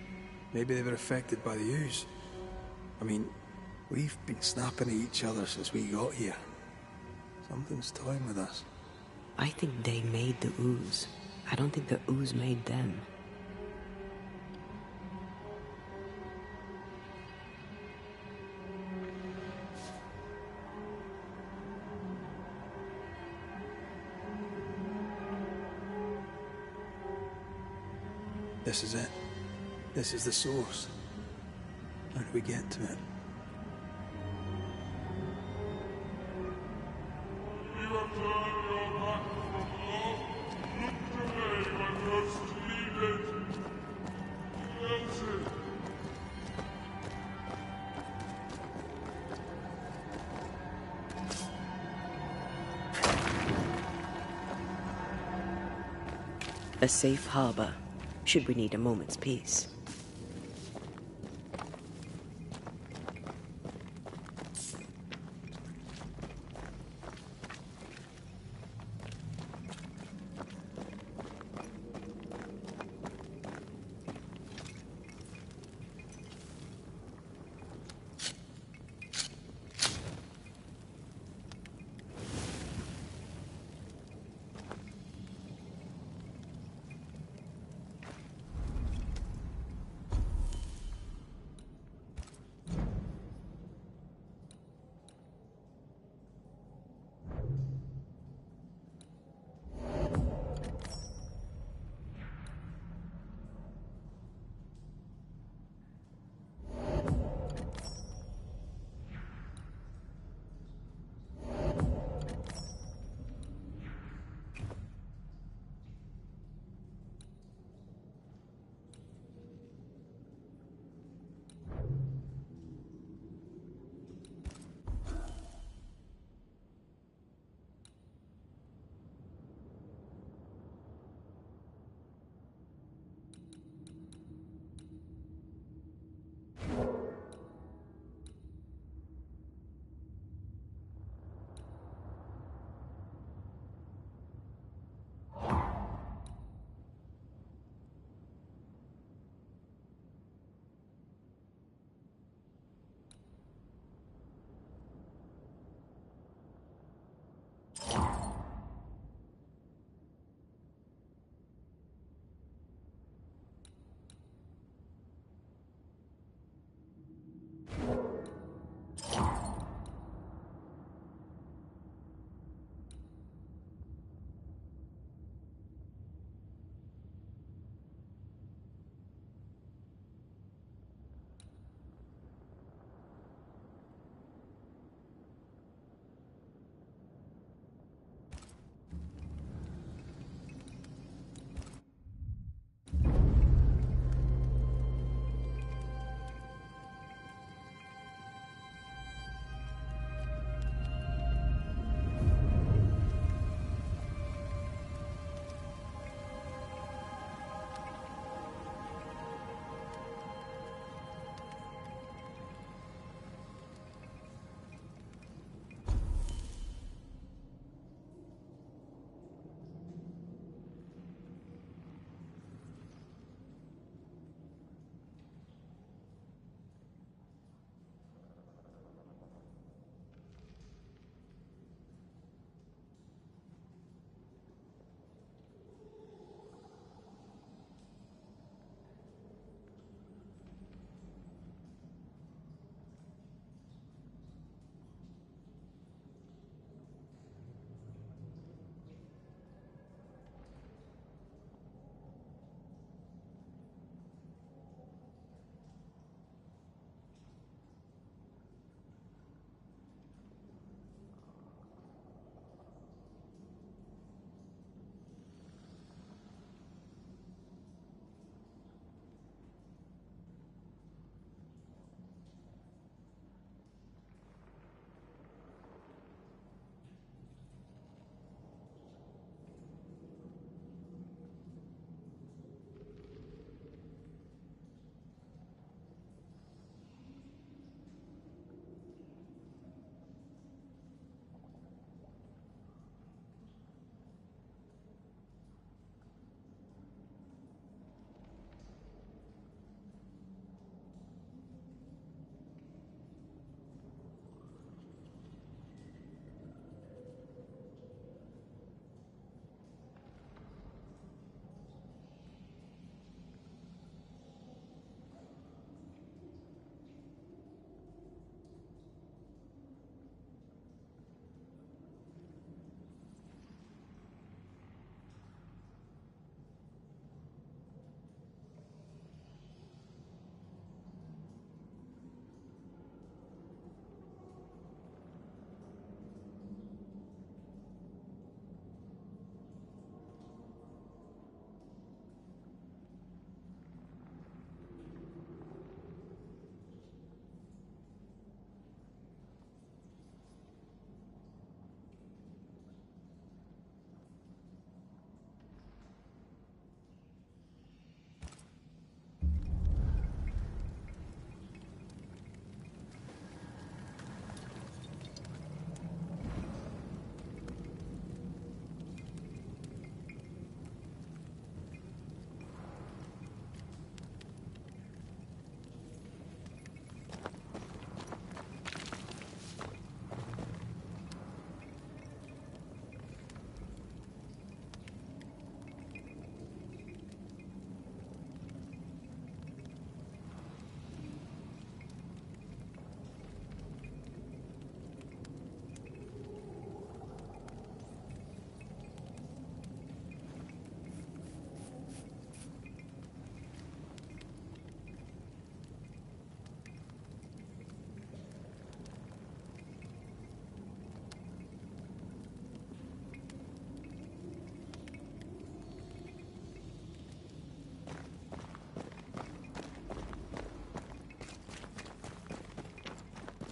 Maybe they were affected by the ooze. I mean, we've been snapping at each other since we got here. Something's toying with us. I think they made the ooze. I don't think the ooze made them. This is it. This is the source. How do we get to it? You have turned your back from love, looked away when first needed. Yes, A safe harbor, should we need a moment's peace.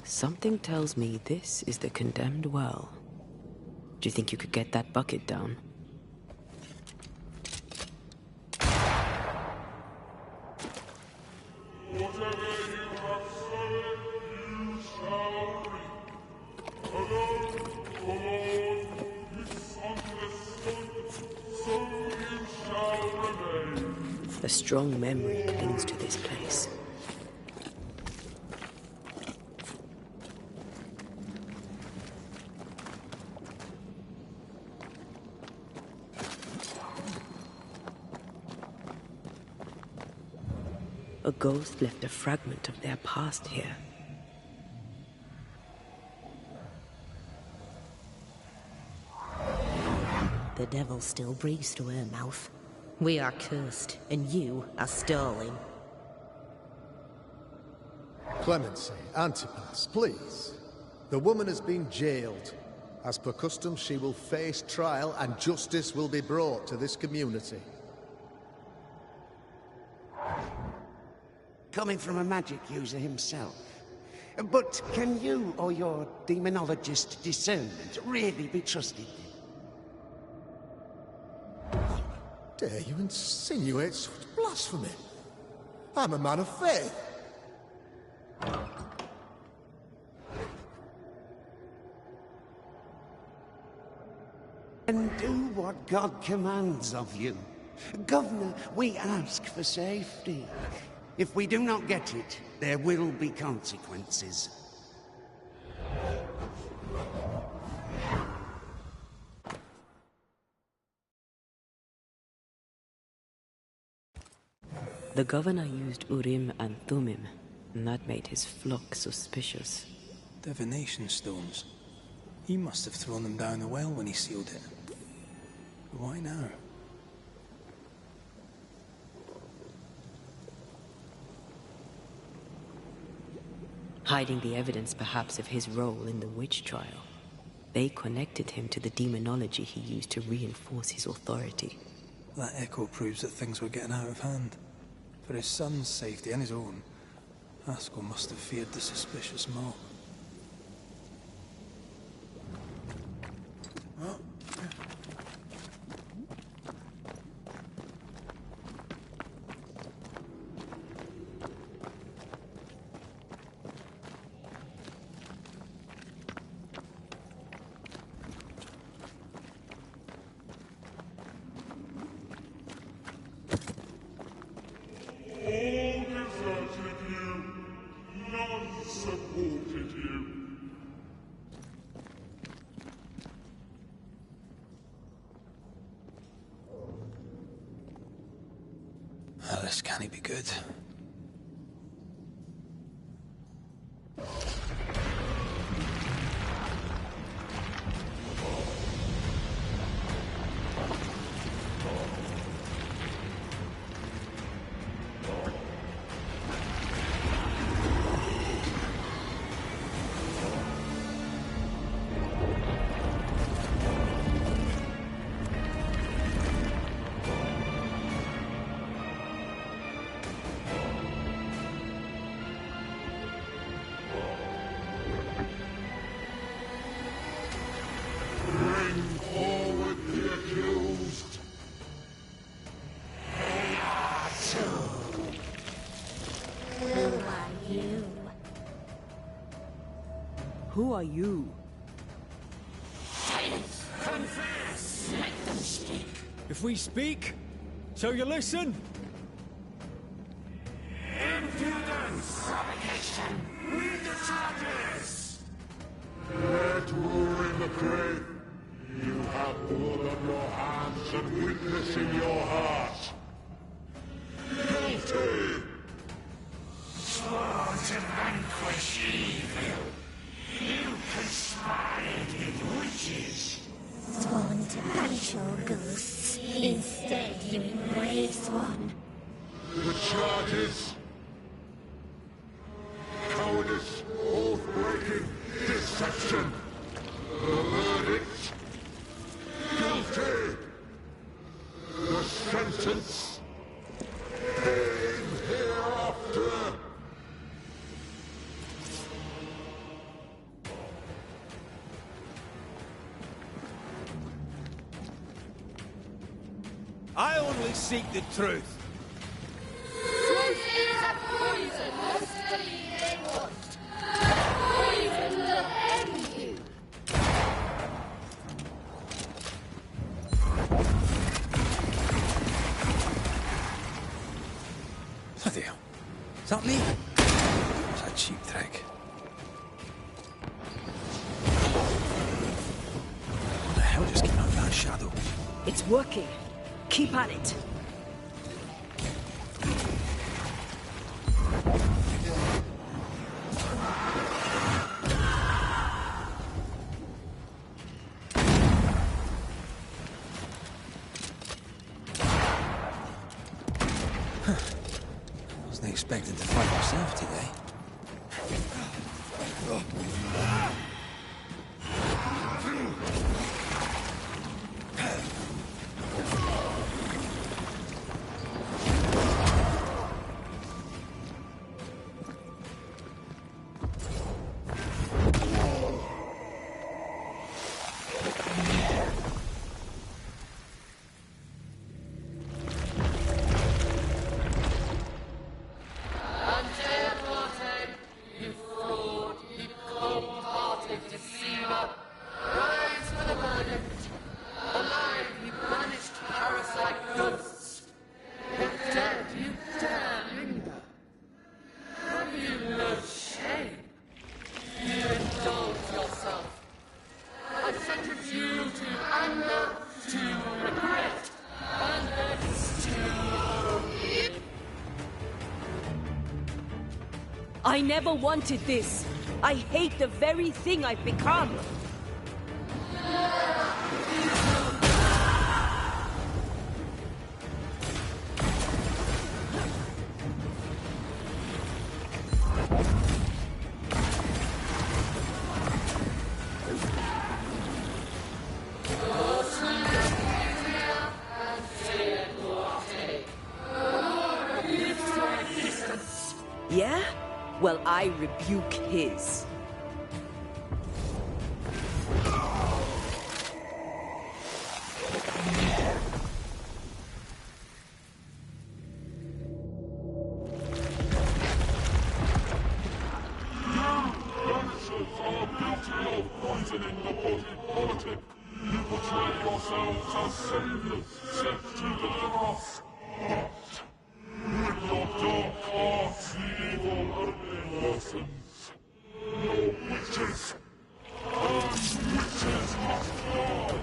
Something tells me this is the condemned well. Do you think you could get that bucket down? Whatever you have sown, you shall reap. Alone, the Lord, misunderstood, so you shall remain. A strong memory clings to this place. A ghost left a fragment of their past here. The devil still breathes through her mouth. We are cursed, and you are stolen. Clemency, Antipas, please. The woman has been jailed. As per custom, she will face trial and justice will be brought to this community. Coming from a magic user himself. But can you or your demonologist discernment really be trusted? Dare you insinuate such blasphemy? I'm a man of faith. And do what God commands of you. Governor, we ask for safety. If we do not get it, there will be consequences. The governor used Urim and Thummim, and that made his flock suspicious. Divination stones. He must have thrown them down the well when he sealed it. But why now? Hiding the evidence perhaps of his role in the witch trial. They connected him to the demonology he used to reinforce his authority. That echo proves that things were getting out of hand. For his son's safety and his own, Haskell must have feared the suspicious mob. All deserted you, none supported you. This can't be good. Bring forward the accused. They are two. Who are you? Who are you? Confess! Let them speak. If we speak, shall you listen? Impudence! Provocation! Read the charges! Let Urim the grave. You have blood on your hands and weakness in your heart. Guilty! Sworn to vanquish evil. You conspired with witches. Sworn to banish all ghosts. Instead, you embraced one. The charges. Cowardice, oath-breaking, deception. The verdict. Guilty. The sentence. Pain hereafter. I only seek the truth. Truth is a poison, lustily they want. Poison will end you. Bloody hell. Is that me? It's a cheap trick. What the hell just came out of that shadow? It's working. Keep at it. Wasn't expecting to fight myself today. I never wanted this. I hate the very thing I've become. Yeah? Well, I rebuke his. Banishers are guilty of poisoning the body politic. You portray yourselves as saviors sent to deliver us. But with your dark hearts, the evil only worsens. Your witches. And witches must die.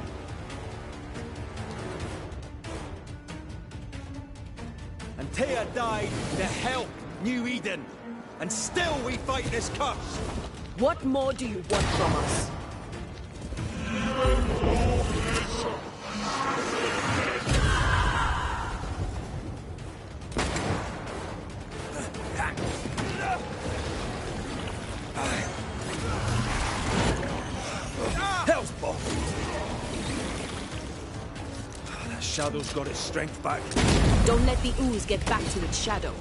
Antea died to help New Eden. And still we fight this curse. What more do you want from us? Hell's ball. That shadow's got its strength back. Don't let the ooze get back to its shadow.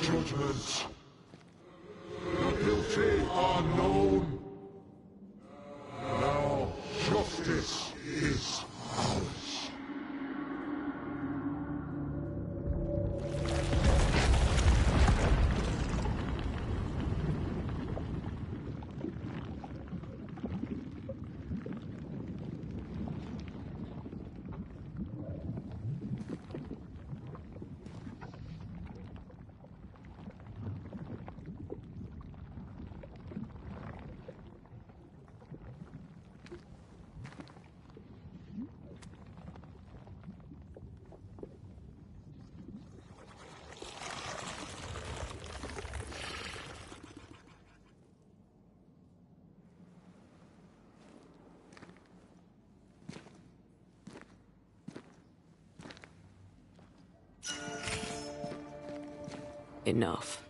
Judgment. The guilty are known. Now justice is ours. Enough.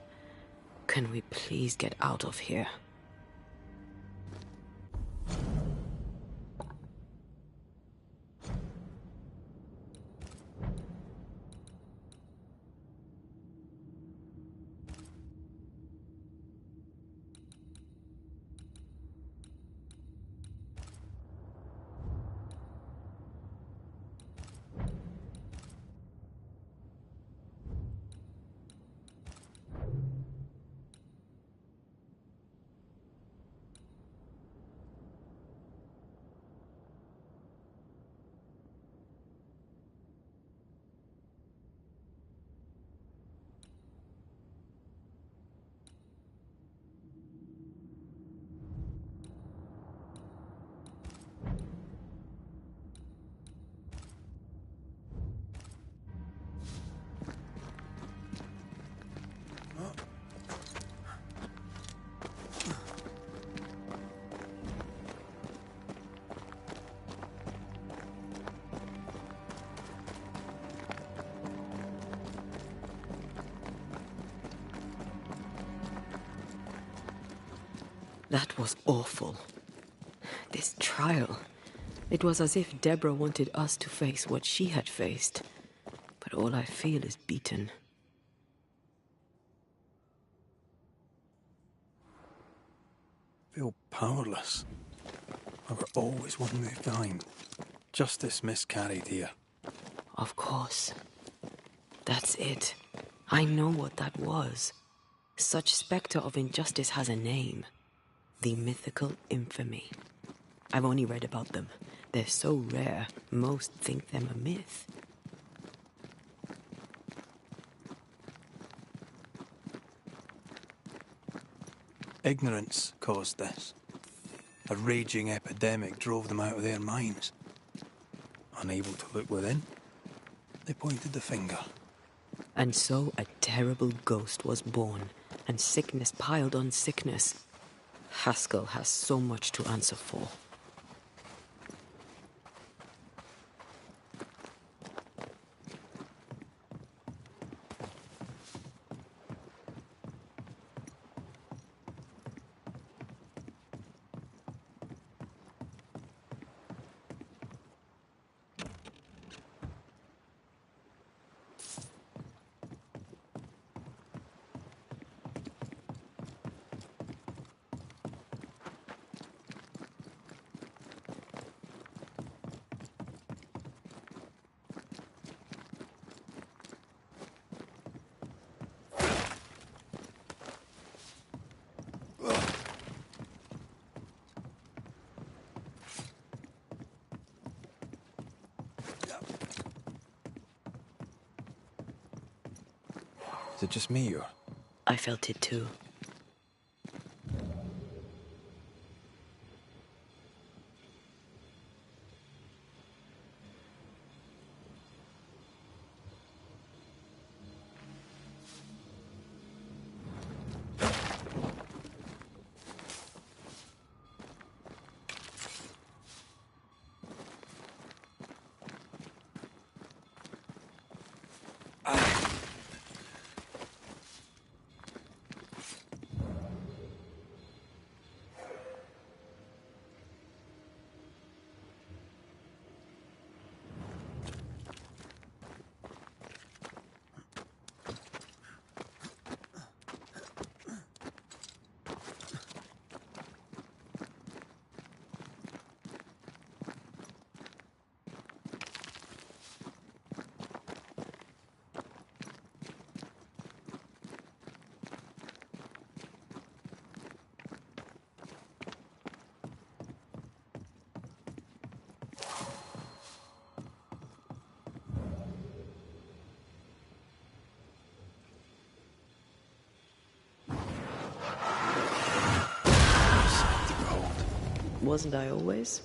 Can we please get out of here? That was awful. This trial. It was as if Deborah wanted us to face what she had faced. But all I feel is beaten. Feel powerless. I were always one move behind. Justice miscarried here. Of course. That's it. I know what that was. Such spectre of injustice has a name. The mythical infamy. I've only read about them. They're so rare, most think them a myth. Ignorance caused this. A raging epidemic drove them out of their minds. Unable to look within, they pointed the finger. And so a terrible ghost was born, and sickness piled on sickness. Haskell has so much to answer for. Is it just me or? I felt it too. Wasn't I always?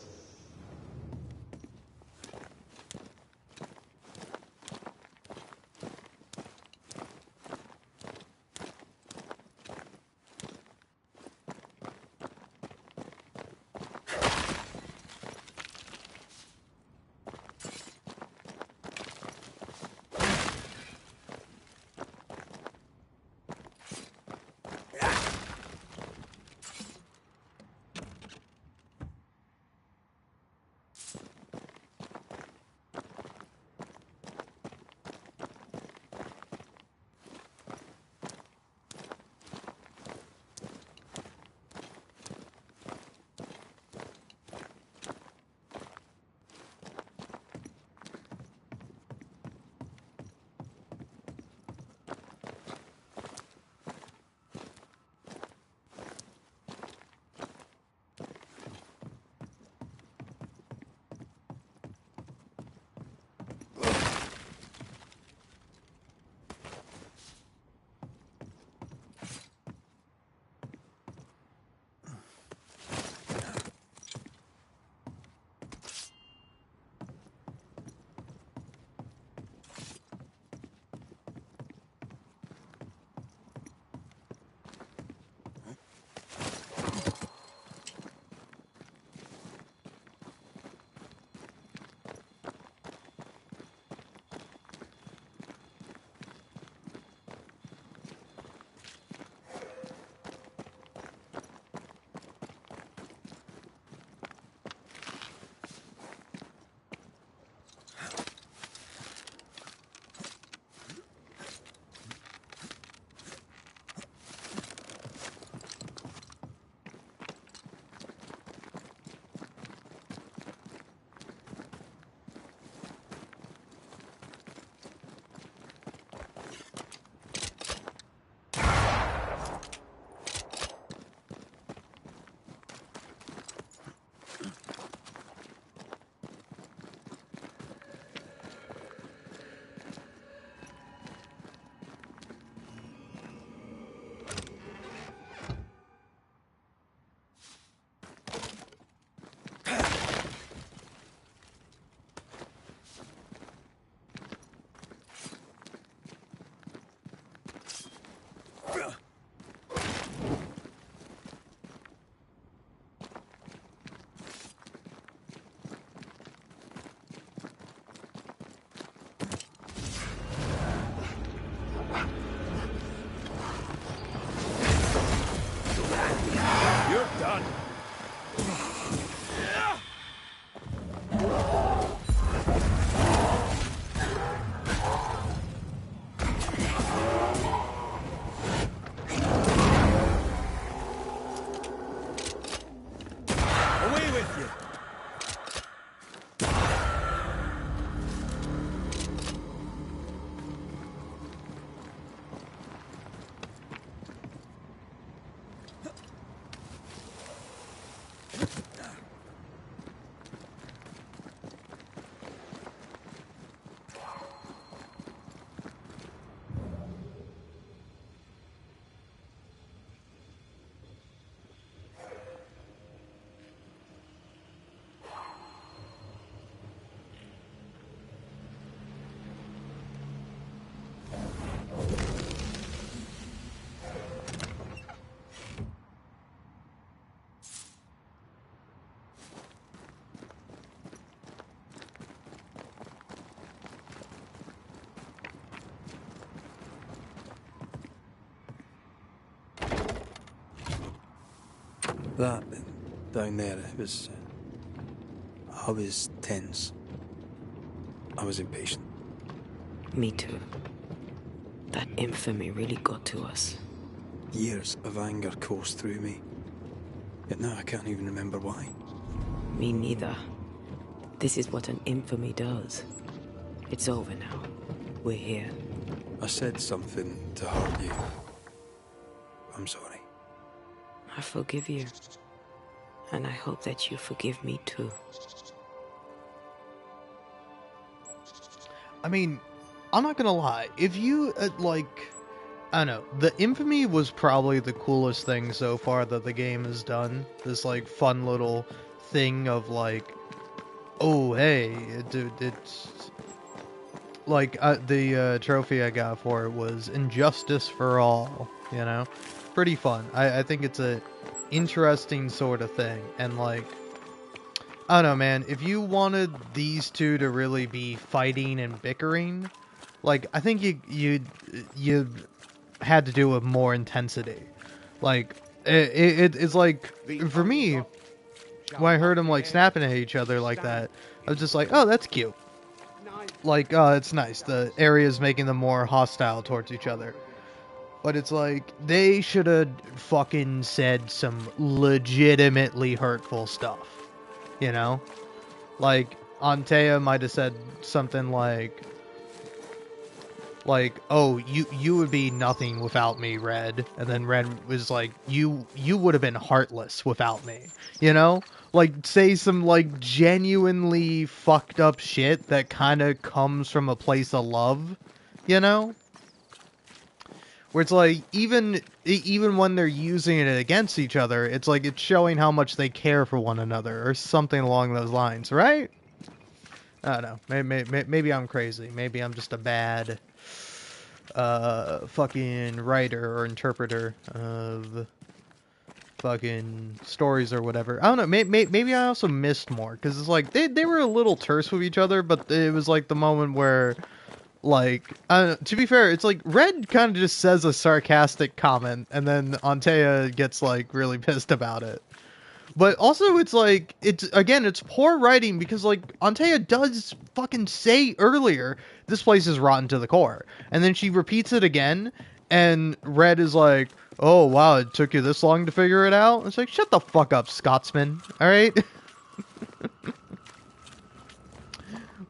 That down there, it was... I was tense. I was impatient. Me too. That infamy really got to us. Years of anger coursed through me. Yet now I can't even remember why. Me neither. This is what an infamy does. It's over now. We're here. I said something to hurt you. I'm sorry. I forgive you. And I hope that you forgive me too. I mean, I'm not gonna lie. If you, I don't know, the infamy was probably the coolest thing so far that the game has done. This, like, fun little thing of, like, oh, hey, it's... Like, the trophy I got for it was Injustice for All, you know? Pretty fun. I think it's a interesting sort of thing. And, like, I don't know, man. If you wanted these two to really be fighting and bickering, like, I think you had to do it with more intensity. Like, it's like, for me, when I heard them, like, snapping at each other like that, I was just like, oh, that's cute. Like, it's nice. The area's making them more hostile towards each other. But it's like, they should have fucking said some legitimately hurtful stuff. You know? Like, Antea might have said something like, oh, you would be nothing without me, Red. And then Red was like, you would have been heartless without me. You know? Like, say some, like, genuinely fucked up shit that kind of comes from a place of love. You know? Where it's like, even when they're using it against each other, it's like, it's showing how much they care for one another, or something along those lines, right? I don't know. Maybe I'm crazy. Maybe I'm just a bad fucking writer or interpreter of fucking stories or whatever. I don't know. Maybe I also missed more, because it's like they were a little terse with each other, but it was like the moment where, like, to be fair, it's like Red kind of just says a sarcastic comment, and then Antea gets like really pissed about it. But also, it's like, it's poor writing, because, like, Antea does fucking say earlier, this place is rotten to the core. And then she repeats it again, and Red is like, oh, wow, it took you this long to figure it out? It's like, shut the fuck up, Scotsman, alright?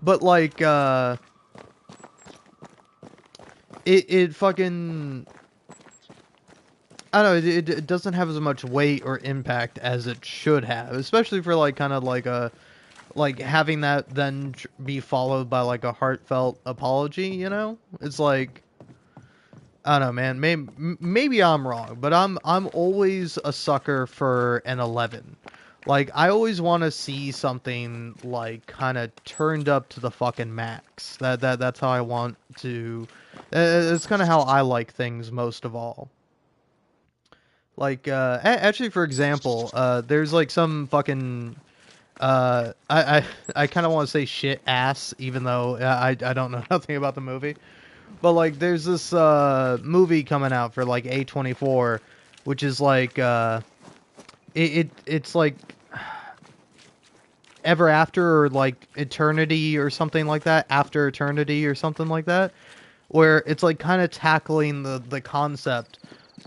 But, like, it fucking... I don't know, it doesn't have as much weight or impact as it should have, especially for, like, kind of like a, like, having that then be followed by, like, a heartfelt apology, you know? It's like, I don't know, man, maybe I'm wrong, but I'm always a sucker for an 11. Like, I always want to see something, like, kind of turned up to the fucking max. That's how I want to, it's kind of how I like things most of all. Like, actually, for example, there's, like, some fucking, I kind of want to say shit ass, even though I don't know nothing about the movie. But, like, there's this, movie coming out for, like, A24, which is, like, it's, like, Ever After, or, like, Eternity, or something like that, After Eternity, or something like that, where it's, like, kind of tackling the concept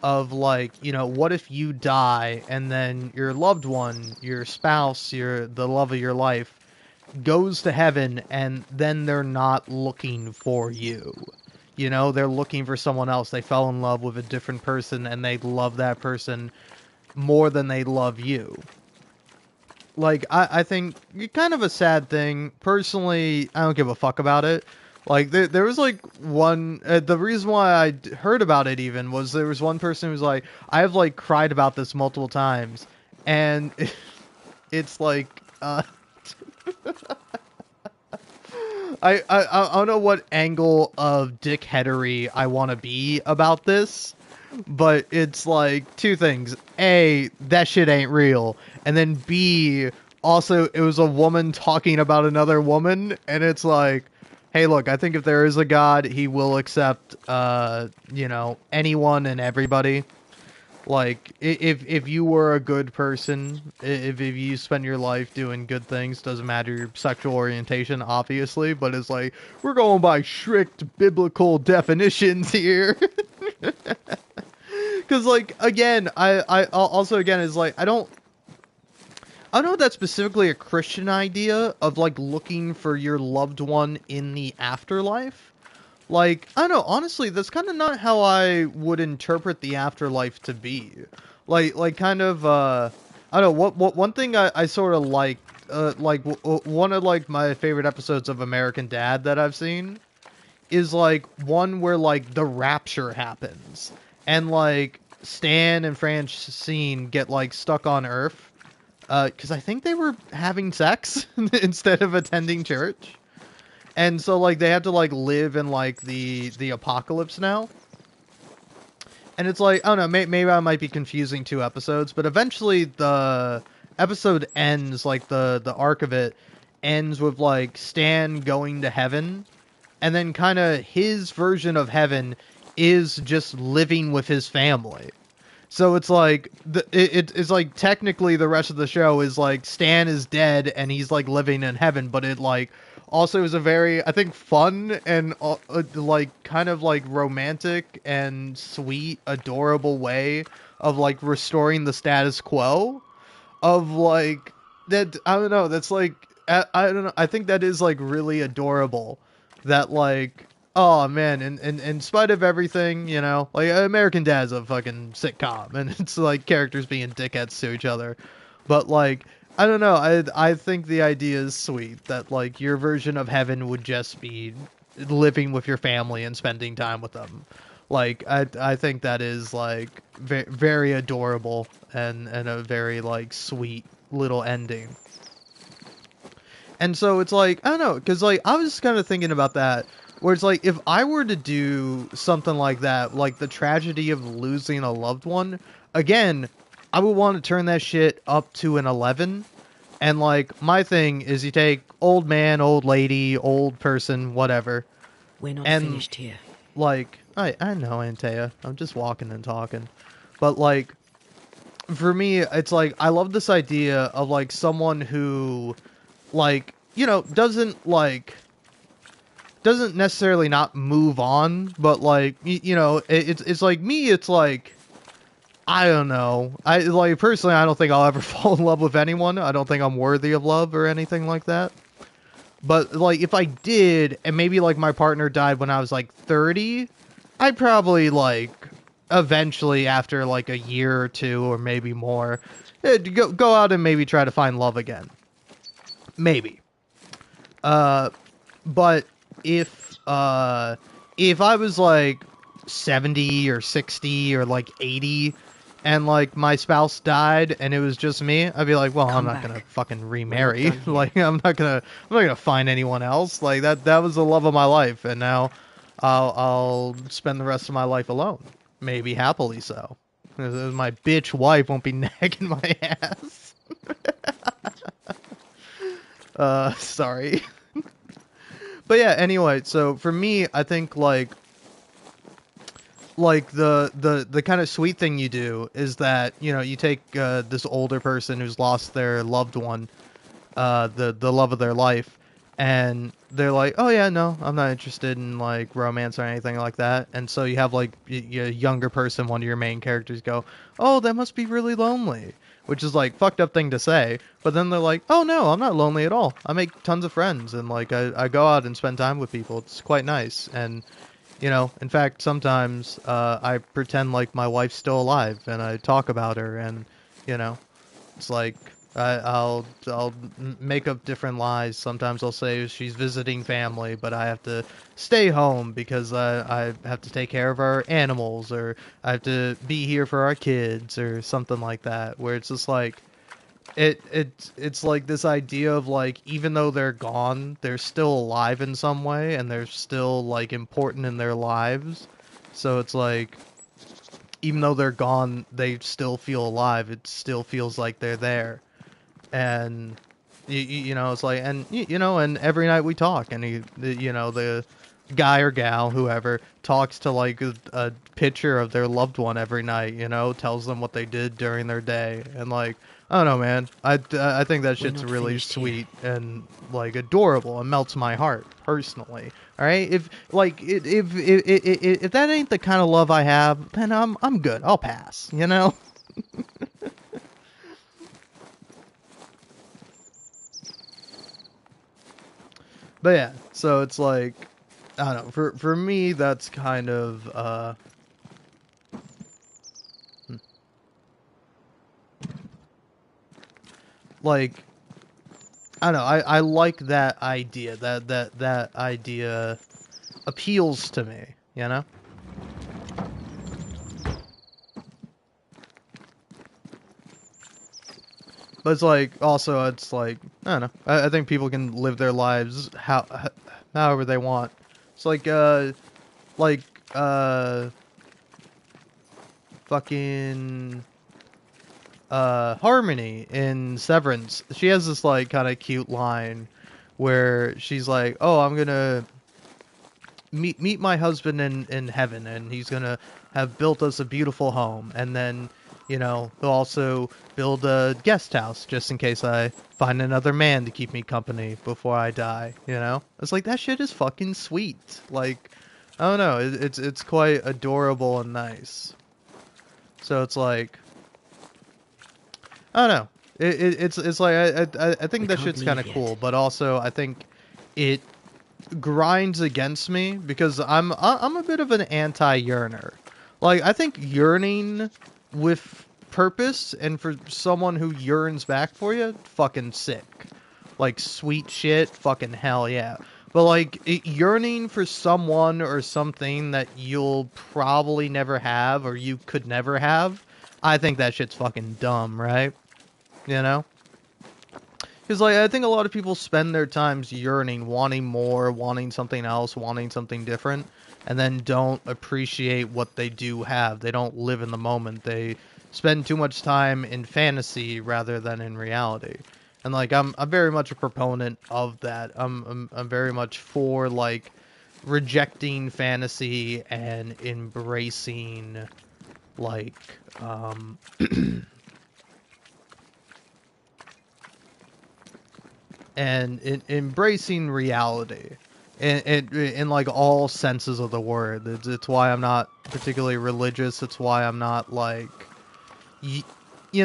of, like, you know, what if you die and then your loved one, your spouse, the love of your life, goes to heaven, and then they're not looking for you. You know, they're looking for someone else. They fell in love with a different person, and they love that person more than they love you. Like, I think kind of a sad thing. Personally, I don't give a fuck about it. Like, there was, like, one... the reason why I heard about it, even, was there was one person who was like, I've, like, cried about this multiple times. And it's, like, I don't know what angle of dickheadery I want to be about this. But it's, like, two things. A, that shit ain't real. And then B, also, it was a woman talking about another woman. And it's like... Hey, look, I think if there is a God, he will accept, you know, anyone and everybody. Like, if you were a good person, if you spend your life doing good things, doesn't matter your sexual orientation, obviously, but it's like, we're going by strict biblical definitions here. Because, like, again, I also, again, is like, I don't know if that's specifically a Christian idea of, like, looking for your loved one in the afterlife. Like, I don't know, honestly, that's kind of not how I would interpret the afterlife to be. Like kind of, I don't know, what one thing I sort of like, one of, like, my favorite episodes of American Dad that I've seen is, like, one where, like, the rapture happens. And, like, Stan and Francine get, like, stuck on Earth. Because I think they were having sex instead of attending church. And so, like, they have to, like, live in, like, the apocalypse now. And it's like, I don't know, maybe I might be confusing two episodes, but eventually the episode ends, like, the arc of it ends with, like, Stan going to heaven, and then kind of his version of heaven is just living with his family. So it's like, it's like, technically the rest of the show is like, Stan is dead and he's, like, living in heaven, but it, like, also is a very, I think, fun and, like, kind of, like, romantic and sweet, adorable way of, like, restoring the status quo of, like, that, I don't know, that's, like, I don't know, I think that is, like, really adorable that, like, oh man, in spite of everything, you know, like, American Dad's a fucking sitcom, and it's like characters being dickheads to each other, but, like, I don't know, I think the idea is sweet that, like, your version of heaven would just be living with your family and spending time with them. Like, I think that is, like, very adorable and a very, like, sweet little ending. And so it's like, I don't know, because, like, I was kind of thinking about that, where it's like, if I were to do something like that, like the tragedy of losing a loved one, again, I would want to turn that shit up to an 11. And, like, my thing is you take old man, old lady, old person, whatever. We're not and, finished here. Like, I know, Antea. I'm just walking and talking. But, like, for me, it's like, I love this idea of, like, someone who, like, you know, doesn't necessarily not move on, but, like, you know, it's like me, it's like, I don't know. I, like, personally, I don't think I'll ever fall in love with anyone. I don't think I'm worthy of love or anything like that. But, like, if I did, and maybe, like, my partner died when I was, like, 30, I'd probably, like, eventually, after, like, a year or two, or maybe more, go out and maybe try to find love again. Maybe. But if I was, like, 70 or 60 or, like, 80, and, like, my spouse died and it was just me, I'd be like, well, I'm not gonna fucking remarry. Like, I'm not gonna find anyone else. Like, that was the love of my life, and now I'll spend the rest of my life alone. Maybe happily so. My bitch wife won't be nagging my ass. Sorry. But yeah, anyway, so for me, I think, like the kind of sweet thing you do is that, you know, you take this older person who's lost their loved one, the love of their life, and they're like, oh yeah, no, I'm not interested in, like, romance or anything like that. And so you have, like, a younger person, one of your main characters, go, oh, that must be really lonely, which is, like, fucked up thing to say. But then they're like, oh no, I'm not lonely at all. I make tons of friends, and, like, I go out and spend time with people. It's quite nice. And, you know, in fact, sometimes I pretend like my wife's still alive, and I talk about her, and, you know, it's like, I'll make up different lies. Sometimes I'll say she's visiting family, but I have to stay home because I have to take care of our animals, or I have to be here for our kids, or something like that, where it's just like, it's like this idea of, like, even though they're gone, they're still alive in some way, and they're still, like, important in their lives. So it's like, even though they're gone, they still feel alive. It still feels like they're there. And you know, it's like, and you know, and every night we talk, and you know, the guy or gal, whoever, talks to like a picture of their loved one every night, you know, tells them what they did during their day, and like, I don't know, man, I think that shit's really sweet and like adorable and melts my heart personally. All right, if like if that ain't the kind of love I have, then I'm good. I'll pass, you know. But yeah, so it's like, I don't know, for me that's kind of like, I don't know, I like that idea. That idea appeals to me, you know? But it's like, also, it's like, I don't know. I think people can live their lives however they want. It's like, fucking, Harmony in Severance. She has this, like, kind of cute line where she's like, oh, I'm gonna meet my husband in heaven, and he's gonna have built us a beautiful home, and then, you know, he'll also build a guest house just in case I find another man to keep me company before I die, you know? It's like, that shit is fucking sweet. Like, I don't know, it's quite adorable and nice. So it's like, I don't know. It's like, I think that shit's kind of cool, but also I think it grinds against me because I'm a bit of an anti-yearner. Like, I think yearning with purpose and for someone who yearns back for you, fucking sick. Like, sweet shit, fucking hell yeah. But like, yearning for someone or something that you'll probably never have or you could never have, I think that shit's fucking dumb, right? You know? Because, like, I think a lot of people spend their times yearning, wanting more, wanting something else, wanting something different, and then don't appreciate what they do have. They don't live in the moment. They spend too much time in fantasy rather than in reality. And, like, I'm very much a proponent of that. I'm very much for, like, rejecting fantasy and embracing, like, and embracing reality in like all senses of the word. It's why I'm not particularly religious. It's why I'm not like, you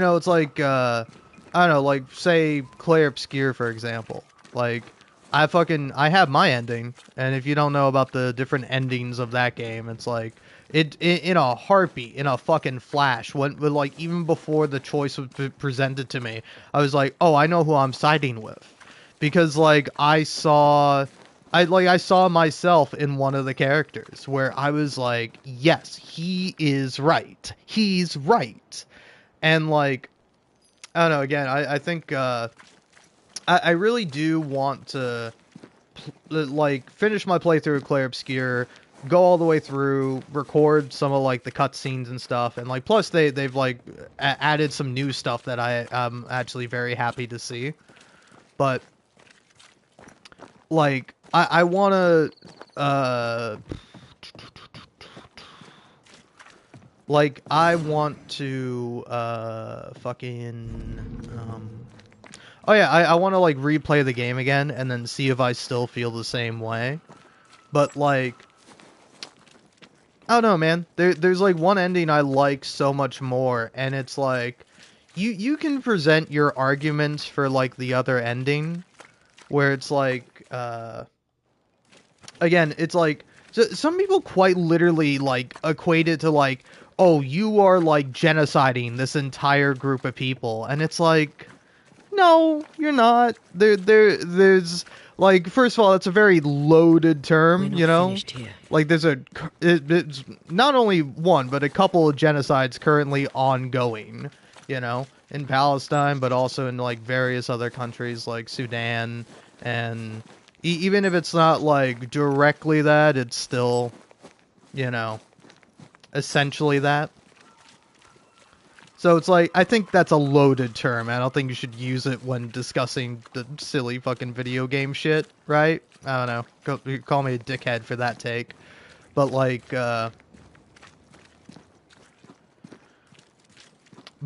know, it's like, I don't know, like, say Claire Obscure, for example. Like, I have my ending, and if you don't know about the different endings of that game, it's like, in a heartbeat, in a fucking flash, when like, even before the choice was presented to me, I was like, oh, I know who I'm siding with. Because, like, I saw myself in one of the characters where I was like, yes, he is right. He's right. And, like, I don't know, again, I think, I really do want to, like, finish my playthrough of Claire Obscure, go all the way through, record some of, like, the cutscenes and stuff, and, like, plus they've, like, added some new stuff that I'm actually very happy to see. But, like, I want to, like, I want to, fucking, oh yeah, I want to, like, replay the game again and then see if I still feel the same way. But, like, I don't know, man. There's, like, one ending I like so much more, and it's, like, you can present your arguments for, like, the other ending, where it's, like, again, it's like, some people quite literally, like, equate it to, like, oh, you are, like, genociding this entire group of people, and it's like, no, you're not. There's, like, first of all, it's a very loaded term, you know? Like, there's it's not only one, but a couple of genocides currently ongoing, you know, in Palestine, but also in, like, various other countries, like Sudan, and even if it's not, like, directly that, it's still, you know, essentially that. So it's like, I think that's a loaded term. I don't think you should use it when discussing the silly fucking video game shit, right? I don't know. You call me a dickhead for that take. But like, but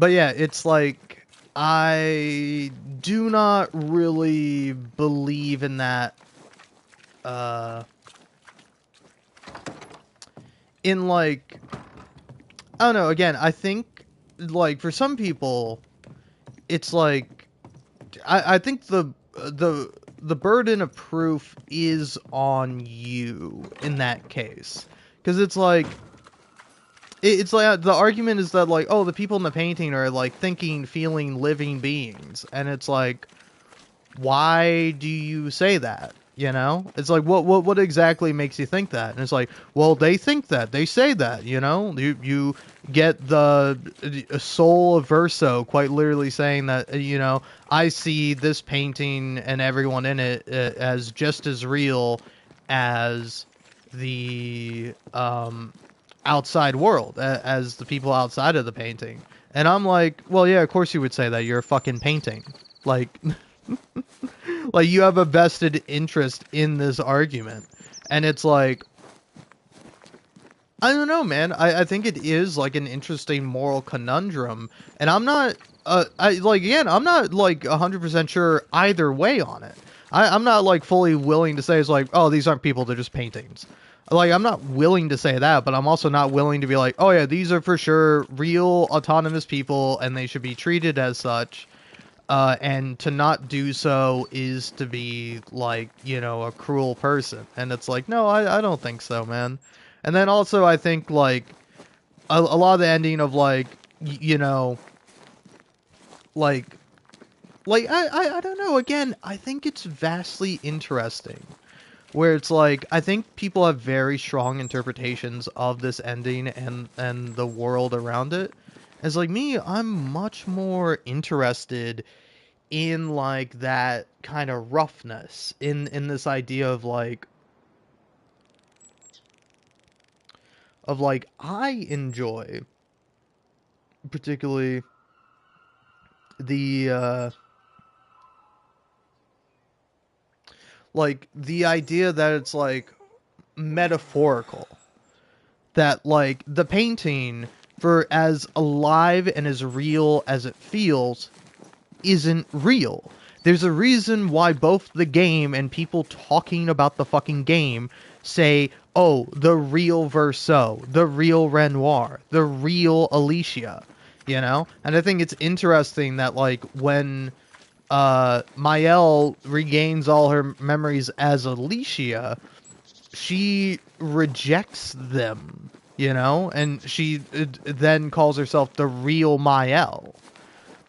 yeah, it's like, I do not really believe in that, in like, I don't know, again, I think, like, for some people, it's like, I think the burden of proof is on you in that case. Because it's like, it's like, the argument is that, like, oh, the people in the painting are, like, thinking, feeling, living beings. And it's like, why do you say that? You know? It's like, what exactly makes you think that? And it's like, well, they think that. They say that, you know? You get the soul of Verso quite literally saying that, you know, I see this painting and everyone in it as just as real as the outside world, as the people outside of the painting. And I'm like, well, yeah, of course you would say that. You're a fucking painting. Like... like, you have a vested interest in this argument. And it's like, I don't know, man. I think it is, like, an interesting moral conundrum. And I'm not, I'm not, like, 100% sure either way on it. I'm not, like, fully willing to say, it's like, oh, these aren't people, they're just paintings. Like, I'm not willing to say that, but I'm also not willing to be like, oh, yeah, these are for sure real autonomous people, and they should be treated as such. And to not do so is to be, like, you know, a cruel person. And it's like, no, I don't think so, man. And then also, I think, like, a lot of the ending of, like, you know, like, I don't know, again, I think it's vastly interesting. Where it's like, I think people have very strong interpretations of this ending and the world around it. As like me, I'm much more interested in, like, that kind of roughness, in this idea of like, I enjoy particularly the like, the idea that it's, like, metaphorical, that, like, the painting, for as alive and as real as it feels, isn't real. There's a reason why both the game and people talking about the fucking game say, oh, the real Verso, the real Renoir, the real Alicia, you know? And I think it's interesting that, like, when Mael regains all her memories as Alicia, she rejects them, you know? And she then calls herself the real Mael.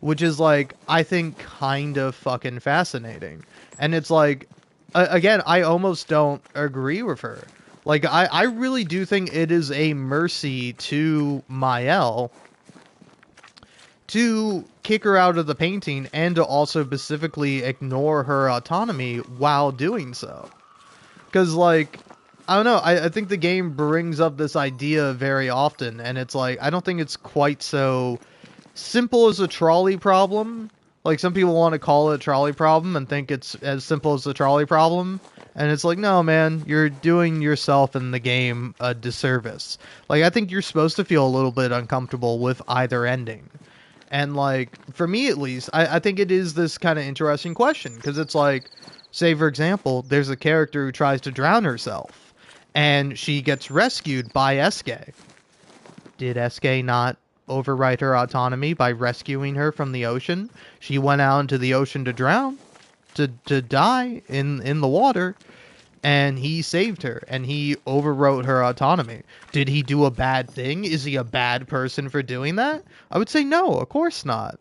Which is, like, I think kind of fucking fascinating. And it's like, again, I almost don't agree with her. Like, I really do think it is a mercy to Mael to kick her out of the painting and to also specifically ignore her autonomy while doing so. Because, like, I don't know, I think the game brings up this idea very often, and it's like, I don't think it's quite so simple as a trolley problem. Like, some people want to call it a trolley problem and think it's as simple as a trolley problem. And it's like, no, man, you're doing yourself and the game a disservice. Like, I think you're supposed to feel a little bit uncomfortable with either ending. And, like, for me at least, I think it is this kind of interesting question. Because it's like, say, for example, there's a character who tries to drown herself. And she gets rescued by Eske. Did Eske not override her autonomy by rescuing her from the ocean? She went out into the ocean to drown, to die in the water, and he saved her, and he overwrote her autonomy. Did he do a bad thing? Is he a bad person for doing that? I would say no, of course not.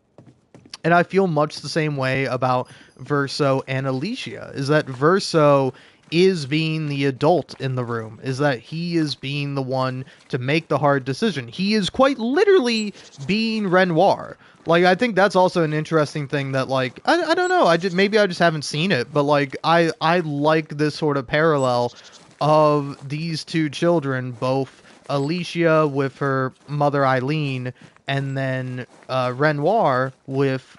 And I feel much the same way about Verso and Alicia, is that Verso is being the adult in the room, is that he is being the one to make the hard decision. He is quite literally being Renoir. Like, I think that's also an interesting thing that, like, I don't know, maybe I just haven't seen it, but, like, I like this sort of parallel of these two children, both Alicia with her mother Eileen, and then Renoir with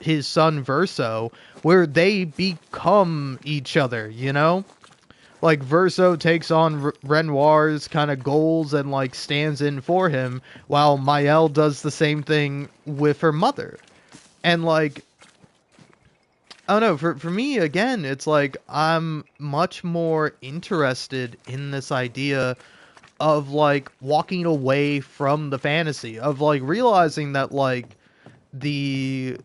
his son Verso, where they become each other, you know? Like, Verso takes on Renoir's kind of goals and, like, stands in for him, while Maëlle does the same thing with her mother. And, like, I don't know, for me, again, it's like, I'm much more interested in this idea of, like, walking away from the fantasy, of, like, realizing that, like, the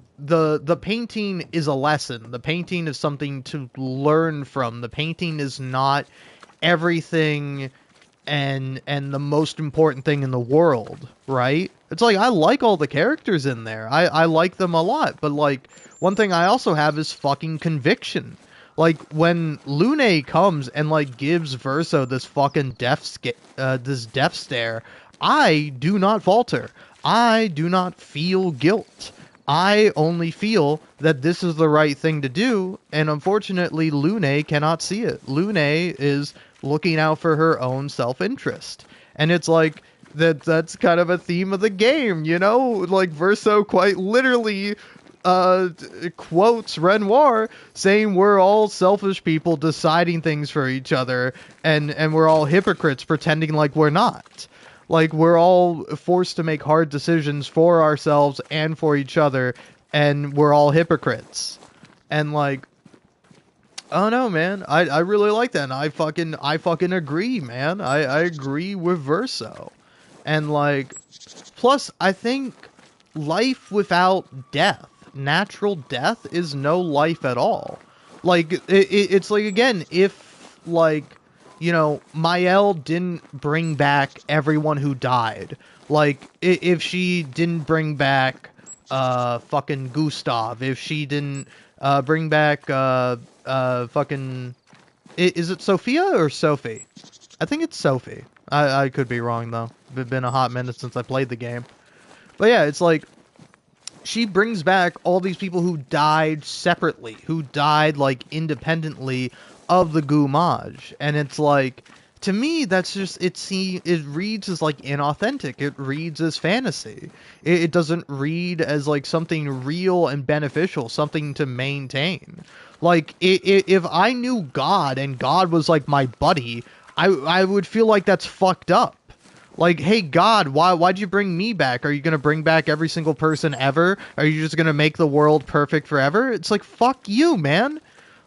painting is a lesson. The painting is something to learn from. The painting is not everything and the most important thing in the world, right? It's like, I like all the characters in there. I like them a lot, but, like, one thing I also have is fucking conviction. Like, when Lune comes and, like, gives Verso this fucking death stare, I do not falter. I do not feel guilt. I only feel that this is the right thing to do, and unfortunately, Lune cannot see it. Lune is looking out for her own self-interest. And it's like, that's kind of a theme of the game, you know? Like, Verso quite literally quotes Renoir saying we're all selfish people deciding things for each other, and we're all hypocrites pretending like we're not. Like, we're all forced to make hard decisions for ourselves and for each other, and we're all hypocrites. And, like, I don't know, man. I really like that, and I fucking agree, man. I agree with Verso. And, like, plus, I think life without death, natural death, is no life at all. Like, it's like, again, if, like, you know, Maëlle didn't bring back everyone who died. Like, if she didn't bring back fucking Gustav, if she didn't bring back fucking... Is it Sophia or Sophie? I think it's Sophie. I could be wrong, though. It's been a hot minute since I played the game. But yeah, it's like, she brings back all these people who died separately, who died, like, independently of the Goumage. And it's like, to me, that's just, it reads as, like, inauthentic. It reads as fantasy. It doesn't read as, like, something real and beneficial, something to maintain. Like, if I knew God and God was, like, my buddy, I would feel like that's fucked up. Like, hey, God, why'd you bring me back? Are you going to bring back every single person ever? Are you just going to make the world perfect forever? It's like, fuck you, man.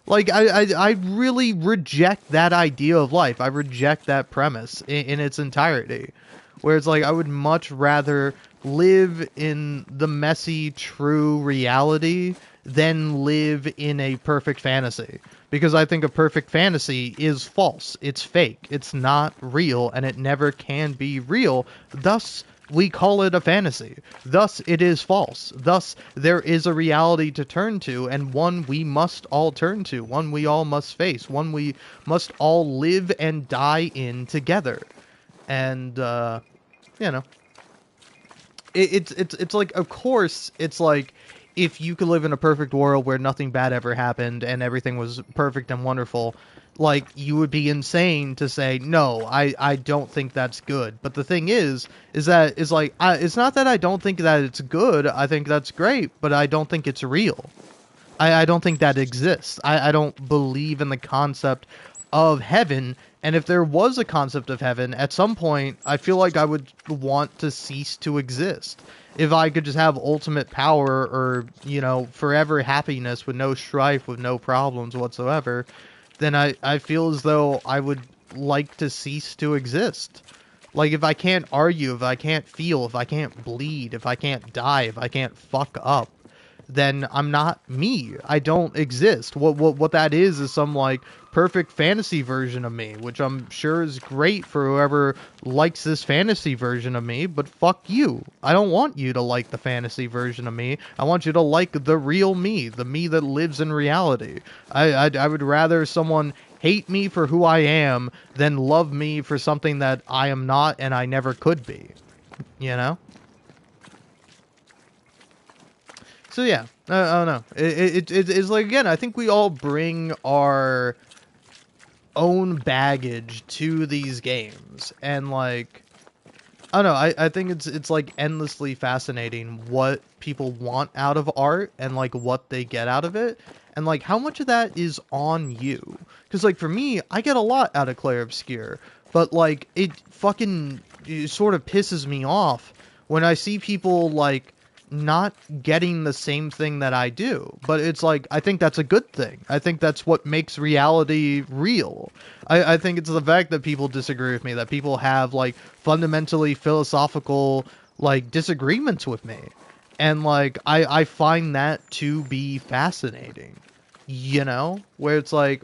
Like, I really reject that idea of life. I reject that premise in its entirety. Where it's like, I would much rather live in the messy, true reality than live in a perfect fantasy. Because I think a perfect fantasy is false. It's fake. It's not real, and it never can be real. Thus, we call it a fantasy. Thus, it is false. Thus, there is a reality to turn to, and one we must all turn to. One we all must face. One we must all live and die in together. And, you know. It's like, of course, it's like, if you could live in a perfect world where nothing bad ever happened and everything was perfect and wonderful, like, you would be insane to say, no, I don't think that's good. But the thing is that, it's like, it's not that I don't think that it's good, I think that's great, but I don't think it's real. I don't think that exists. I don't believe in the concept of heaven, and if there was a concept of heaven, at some point, I feel like I would want to cease to exist. If I could just have ultimate power, or, you know, forever happiness with no strife, with no problems whatsoever, then I feel as though I would like to cease to exist. Like, if I can't argue, if I can't feel, if I can't bleed, if I can't die, if I can't fuck up, then I'm not me. I don't exist. What that is some, like, perfect fantasy version of me, which I'm sure is great for whoever likes this fantasy version of me, but fuck you. I don't want you to like the fantasy version of me. I want you to like the real me, the me that lives in reality. I would rather someone hate me for who I am than love me for something that I am not and I never could be. You know? So yeah, I don't know. It's like, again, I think we all bring our own baggage to these games, and, like, I don't know, I think it's like endlessly fascinating what people want out of art and like what they get out of it, and like how much of that is on you. Because like for me, I get a lot out of Clair Obscur, but like it sort of pisses me off when I see people like not getting the same thing that I do. But it's like, I think that's a good thing. I think that's what makes reality real. I think it's the fact that people disagree with me, that people have like fundamentally philosophical like disagreements with me. And like, I find that to be fascinating, you know, where it's like,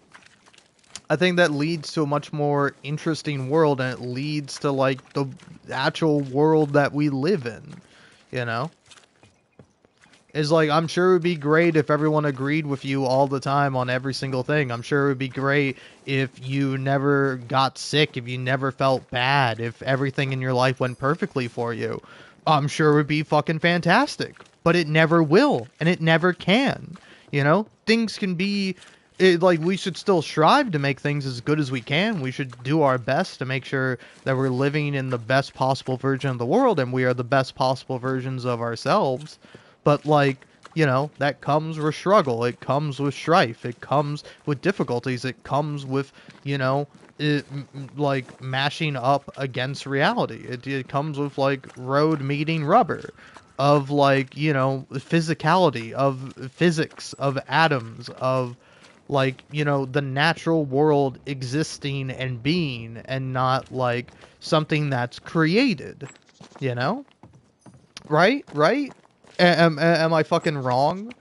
I think that leads to a much more interesting world, and it leads to like the actual world that we live in, you know? Is like, I'm sure it would be great if everyone agreed with you all the time on every single thing. I'm sure it would be great if you never got sick, if you never felt bad, if everything in your life went perfectly for you. I'm sure it would be fucking fantastic. But it never will, and it never can. You know? Things can be... like, we should still strive to make things as good as we can. We should do our best to make sure that we're living in the best possible version of the world, and we are the best possible versions of ourselves. But, like, you know, that comes with struggle. It comes with strife. It comes with difficulties. It comes with, you know, like, mashing up against reality. It comes with, like, road meeting rubber. Of, like, you know, physicality, of physics, of atoms, of, like, you know, the natural world existing and being, and not, like, something that's created, you know? Right? Am I fucking wrong?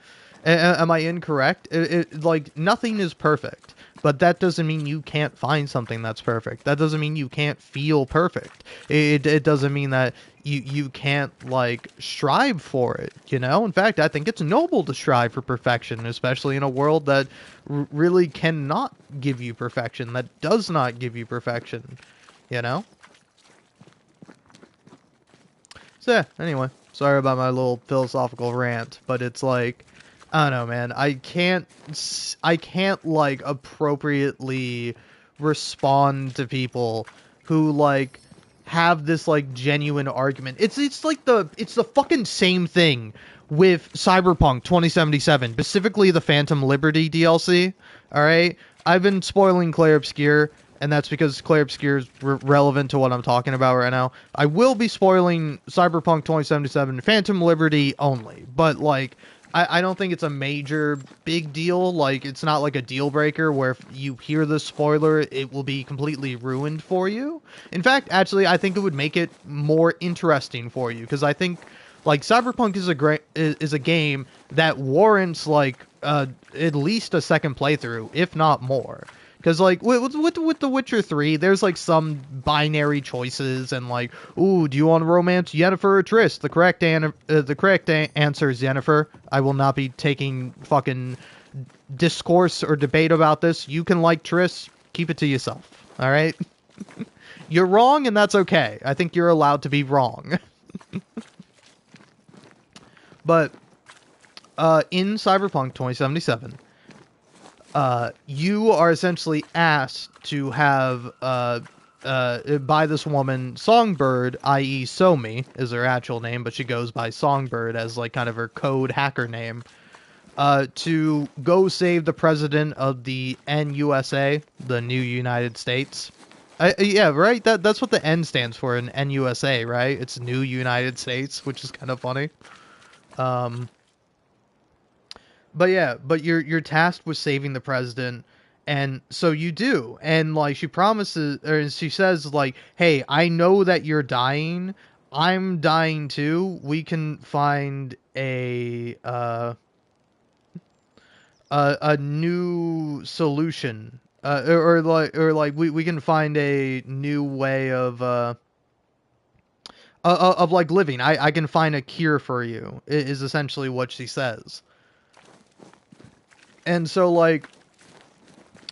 Am I incorrect? Like, nothing is perfect, but that doesn't mean you can't find something that's perfect. That doesn't mean you can't feel perfect. It doesn't mean that you can't, like, strive for it, you know? In fact, I think it's noble to strive for perfection, especially in a world that really cannot give you perfection, that does not give you perfection, you know? So, yeah, anyway. Sorry about my little philosophical rant, but it's like, I don't know, man. I can't, like, appropriately respond to people who, like, have this, like, genuine argument. It's the fucking same thing with Cyberpunk 2077, specifically the Phantom Liberty DLC, alright? I've been spoiling Clair Obscur, and that's because Clair Obscur is relevant to what I'm talking about right now. I will be spoiling Cyberpunk 2077 Phantom Liberty only, but, like, I don't think it's a major big deal. Like, it's not like a deal breaker where if you hear the spoiler, it will be completely ruined for you. In fact, actually, I think it would make it more interesting for you, because I think, like, Cyberpunk is a game that warrants, like, at least a second playthrough, if not more. Because, like, with The Witcher 3, there's, like, some binary choices, and, like, ooh, do you want to romance Yennefer or Triss? The correct answer is Yennefer. I will not be taking fucking discourse or debate about this. You can like Triss, keep it to yourself, alright? You're wrong, and that's okay. I think you're allowed to be wrong. But, in Cyberpunk 2077... you are essentially asked to have, by this woman, Songbird, i.e. Somi, is her actual name, but she goes by Songbird as, like, kind of her code hacker name, to go save the president of the NUSA, the New United States. Yeah, right? That's what the N stands for in NUSA, right? It's New United States, which is kind of funny. But yeah, but you're tasked with saving the president, and so you do. And, like, she promises, or she says, like, hey, I know that you're dying. I'm dying too. We can find a new solution. Or we can find a new way of like living. I can find a cure for you, is essentially what she says. And so, like,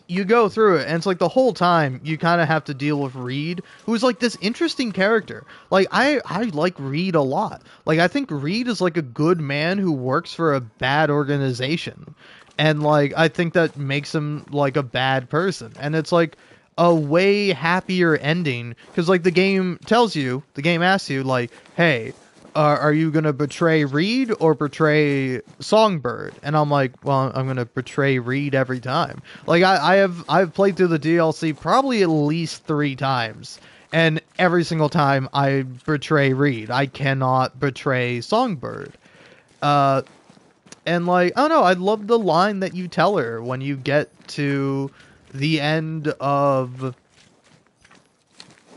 you go through it, and it's like the whole time you kind of have to deal with Reed, who's like this interesting character. Like, I like Reed a lot. Like, I think Reed is like a good man who works for a bad organization. And, like, I think that makes him like a bad person. And it's like, a way happier ending, because like the game asks you like, hey, are you gonna betray Reed or betray Songbird? And I'm like, well, I'm gonna betray Reed every time. Like I've played through the DLC probably at least 3 times, and every single time I betray Reed. I cannot betray Songbird. And like, I don't know, I love the line that you tell her when you get to the end of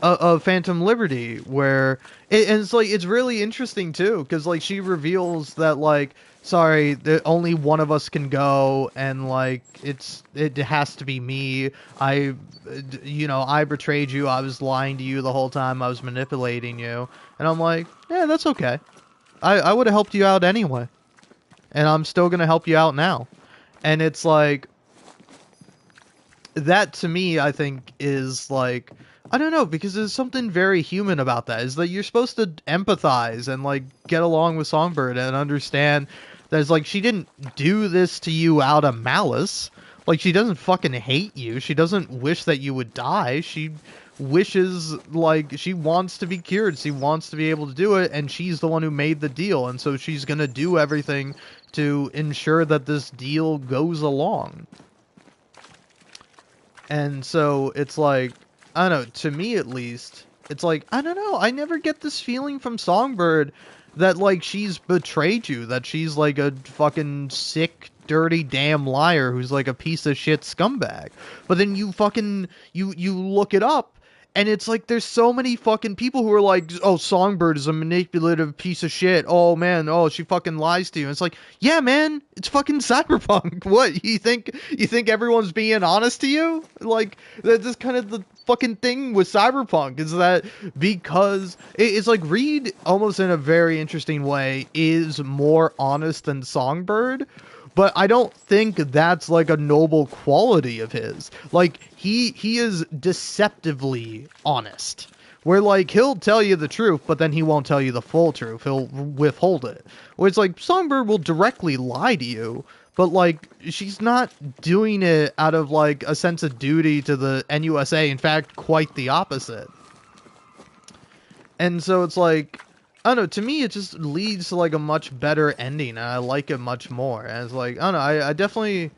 Phantom Liberty, where and it's like, it's really interesting too, because like she reveals that like, sorry, only one of us can go, and like it has to be me. I betrayed you. I was lying to you the whole time. I was manipulating you. And I'm like, yeah, that's okay. I would have helped you out anyway, and I'm still gonna help you out now. And it's like, that to me, I think, is like, I don't know, because there's something very human about that, is that you're supposed to empathize and like get along with Songbird and understand that it's like, she didn't do this to you out of malice. Like, she doesn't fucking hate you. She doesn't wish that you would die. She wishes, like, she wants to be cured. She wants to be able to do it, and she's the one who made the deal, and so she's gonna do everything to ensure that this deal goes along. And so it's like, I don't know, to me at least, it's like, I don't know, I never get this feeling from Songbird that like she's betrayed you, that she's like a fucking sick, dirty damn liar who's like a piece of shit scumbag. But then you fucking, you look it up, and it's like, there's so many fucking people who are like, oh, Songbird is a manipulative piece of shit. Oh, man. Oh, she fucking lies to you. And it's like, yeah, man, it's fucking Cyberpunk. What, you think everyone's being honest to you? Like, that's kind of the fucking thing with Cyberpunk, is that because it's like, Reed, almost in a very interesting way, is more honest than Songbird. But I don't think that's like a noble quality of his. Like, he is deceptively honest. Where like, he'll tell you the truth, but then he won't tell you the full truth. He'll withhold it. Where it's like, Songbird will directly lie to you, but like, she's not doing it out of like a sense of duty to the NUSA. In fact, quite the opposite. And so it's like, I don't know, to me it just leads to like a much better ending, and I like it much more. And it's like, I don't know, I definitely,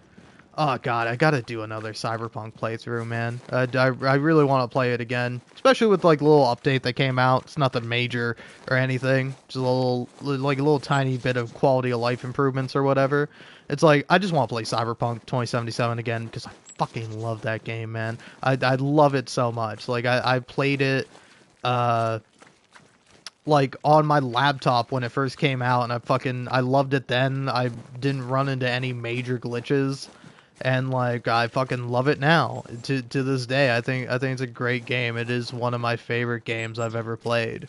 oh god, I gotta do another Cyberpunk playthrough, man. I really want to play it again, especially with like a little update that came out. It's nothing major or anything, just a little tiny bit of quality of life improvements or whatever. It's like, I just want to play Cyberpunk 2077 again, because I fucking love that game, man. I love it so much. Like, I played it like on my laptop when it first came out, and I loved it then. I didn't run into any major glitches, and like, I fucking love it now to this day. I think it's a great game. It is one of my favorite games I've ever played,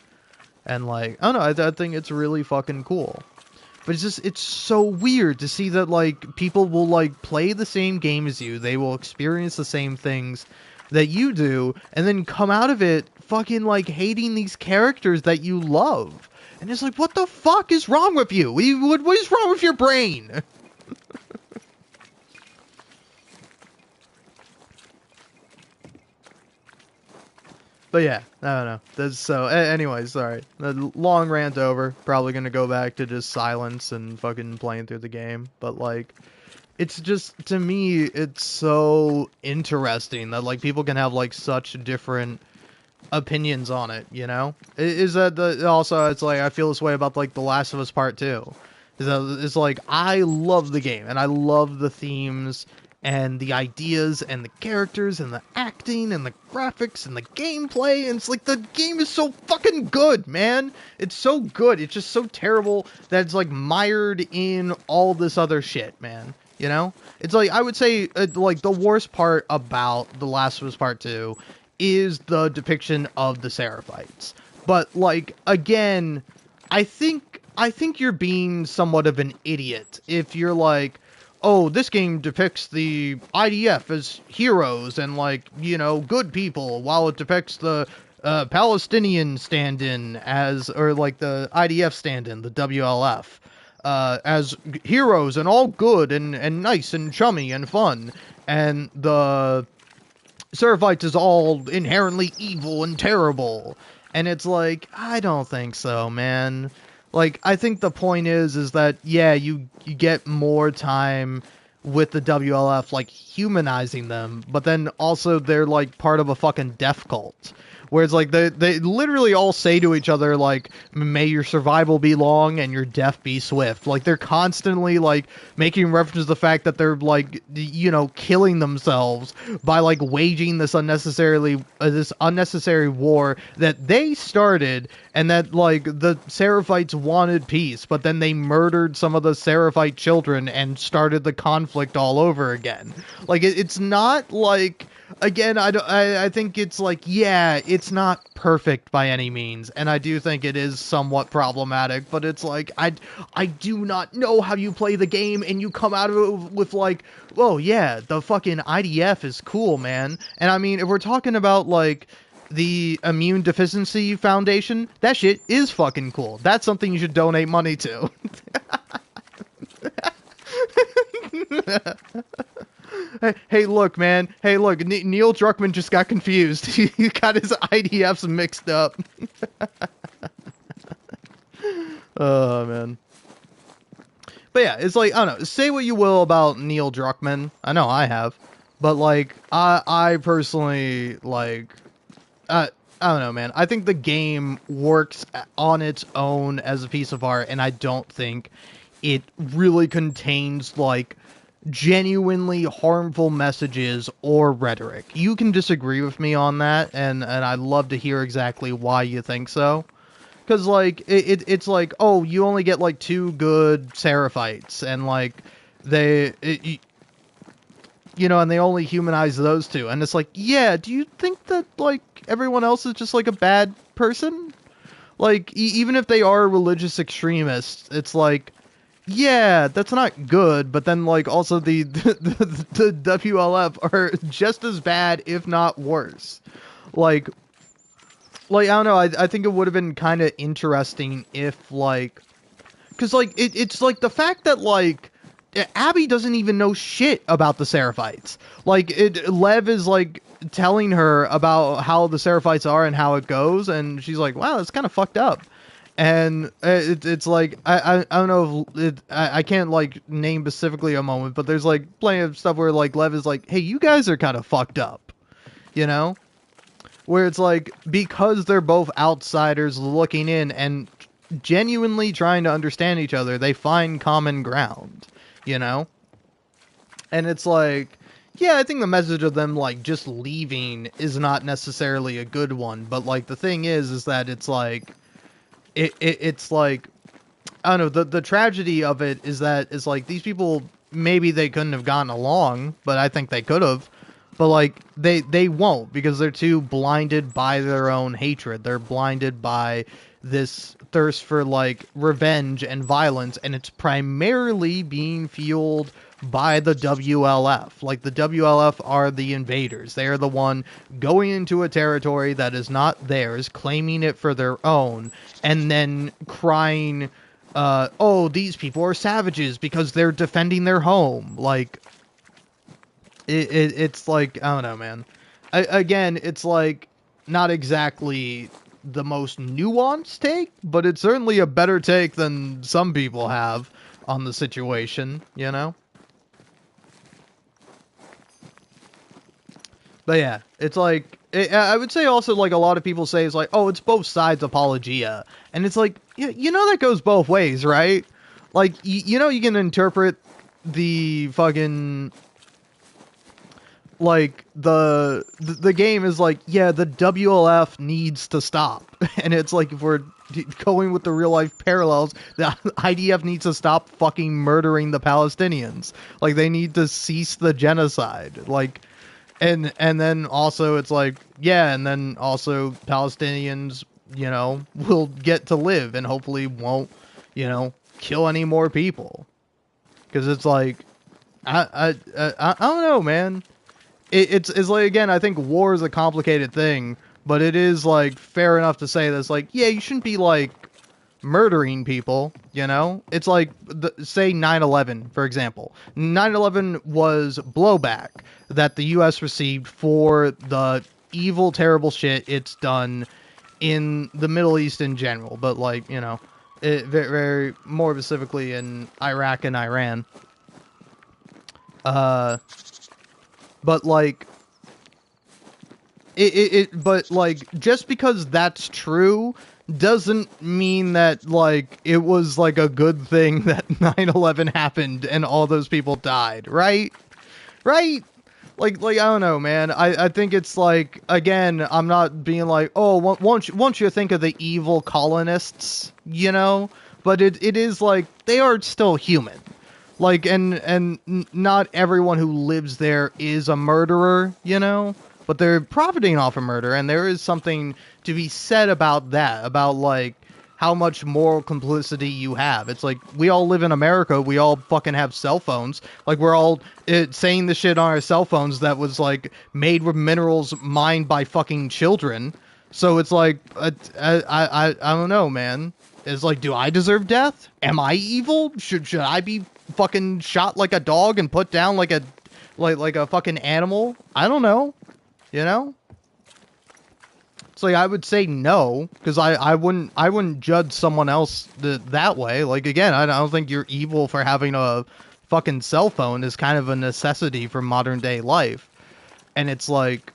and like, I don't know, I think it's really fucking cool. But it's so weird to see that like, people will like play the same game as you, they will experience the same things that you do, and then come out of it fucking like hating these characters that you love. And it's like, what the fuck is wrong with you? What is wrong with your brain? But yeah, I don't know. Anyways, sorry. The long rant over. Probably gonna go back to just silence and fucking playing through the game. But like, it's just, to me, it's so interesting that like, people can have like such different opinions on it, you know? Is that also, it's like, I feel this way about like The Last of Us Part 2. It's like, I love the game, and I love the themes and the ideas and the characters and the acting and the graphics and the gameplay, and it's like, the game is so fucking good, man. It's so good. It's just so terrible that it's like mired in all this other shit, man. You know? It's like, I would say, like, the worst part about The Last of Us Part 2 is the depiction of the Seraphites. But, like, again, I think you're being somewhat of an idiot if you're like, oh, this game depicts the IDF as heroes and, like, you know, good people, while it depicts the Palestinian stand-in as, or like the IDF stand-in, the WLF, as heroes and all good and nice and chummy and fun. And the Seraphites is all inherently evil and terrible. And it's like, I don't think so, man. Like, I think the point is that, yeah, you get more time with the WLF, like, humanizing them, but then also they're, like, part of a fucking death cult. Where it's like, they literally all say to each other, like, may your survival be long and your death be swift. Like, they're constantly, like, making reference to the fact that they're, like, you know, killing themselves by, like, waging this unnecessary war that they started, and that, like, the Seraphites wanted peace, but then they murdered some of the Seraphite children and started the conflict all over again. Like, it's not, like... Again, I think it's like, yeah, it's not perfect by any means, and I do think it is somewhat problematic, but it's like, I do not know how you play the game, and you come out of it with like, oh yeah, the fucking IDF is cool, man. And I mean, if we're talking about like the Immune Deficiency Foundation, that shit is fucking cool. That's something you should donate money to. Hey, look, man. Hey, look. Neil Druckmann just got confused. He got his IDFs mixed up. Oh, man. But yeah, it's like, I don't know. Say what you will about Neil Druckmann. I know I have. But, like, I personally, like... I don't know, man. I think the game works on its own as a piece of art, and I don't think it really contains, like... genuinely harmful messages or rhetoric. You can disagree with me on that, and I'd love to hear exactly why you think so. Because, like, it's like, oh, you only get, like, 2 good Seraphites, and, like, you know, and they only humanize those 2. And it's like, yeah, do you think that, like, everyone else is just, like, a bad person? Like, even if they are religious extremists, it's like, yeah, that's not good, but then, like, also the WLF are just as bad, if not worse. Like, I don't know, I think it would have been kind of interesting if, like... Because, like, it's, like, the fact that, like, Abby doesn't even know shit about the Seraphites. Like, Lev is, like, telling her about how the Seraphites are and how it goes, and she's like, wow, that's kind of fucked up. And it's like, I don't know if I can't, like, name specifically a moment, but there's, like, plenty of stuff where, like, Lev is like, hey, you guys are kind of fucked up, you know? Where it's like, because they're both outsiders looking in and genuinely trying to understand each other, they find common ground, you know? And it's like, yeah, I think the message of them, like, just leaving is not necessarily a good one, but, like, the thing is that it's like, it's like, I don't know, the tragedy of it is that it's like these people, maybe they couldn't have gotten along, but I think they could have. But like they won't, because they're too blinded by their own hatred. They're blinded by this thirst for like revenge and violence, and it's primarily being fueled by the WLF. Like, the WLF are the invaders. They are the one going into a territory that is not theirs, claiming it for their own, and then crying, oh, these people are savages because they're defending their home. Like, it's like, I don't know, man. Again, it's like not exactly the most nuanced take, but it's certainly a better take than some people have on the situation, you know? But yeah, it's like, I would say also, like, a lot of people say it's like, oh, it's both sides apologia. And it's like, you know that goes both ways, right? Like, you know you can interpret the fucking... like, the game is like, yeah, the WLF needs to stop. And it's like, if we're going with the real life parallels, the IDF needs to stop fucking murdering the Palestinians. Like, they need to cease the genocide. Like, and then also it's like, yeah, and then also Palestinians, you know, will get to live and hopefully won't, you know, kill any more people. Because it's like, I don't know, man. It's like, again, I think war is a complicated thing, but it is, like, fair enough to say that it's like, yeah, you shouldn't be, like, murdering people, you know? It's like, say 9/11, for example. 9/11 was blowback that the U.S. received for the evil, terrible shit it's done in the Middle East in general, but like, you know, very more specifically in Iraq and Iran. But like, but like, just because that's true doesn't mean that like it was like a good thing that 9/11 happened and all those people died, right? Right? Like I don't know, man. I think it's like, again, I'm not being like, oh, once you think of the evil colonists, you know, but it is like they are still human. Like, and not everyone who lives there is a murderer, you know, but they're profiting off of murder, and there is something to be said about that, about like how much moral complicity you have. It's like, we all live in America, we all fucking have cell phones, like we're all saying the shit on our cell phones that was like made with minerals mined by fucking children. So it's like, I don't know, man. It's like, do I deserve death? Am I evil? Should I be fucking shot like a dog and put down like a fucking animal? I don't know. You know? It's like, I would say no, because I wouldn't judge someone else that way. Like, again, I don't think you're evil for having a fucking cell phone is kind of a necessity for modern day life. And it's like,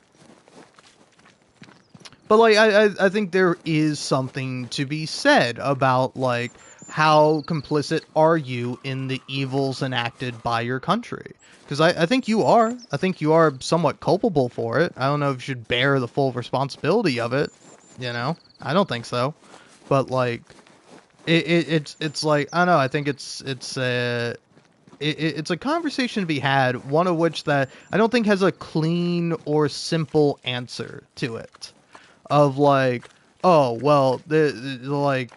but like, I think there is something to be said about like, how complicit are you in the evils enacted by your country? Because I think you are. I think you are somewhat culpable for it. I don't know if you should bear the full responsibility of it. You know? I don't think so. But like, it's like, I don't know. I think it's a conversation to be had. One of which that I don't think has a clean or simple answer to it. Of like, oh well, like,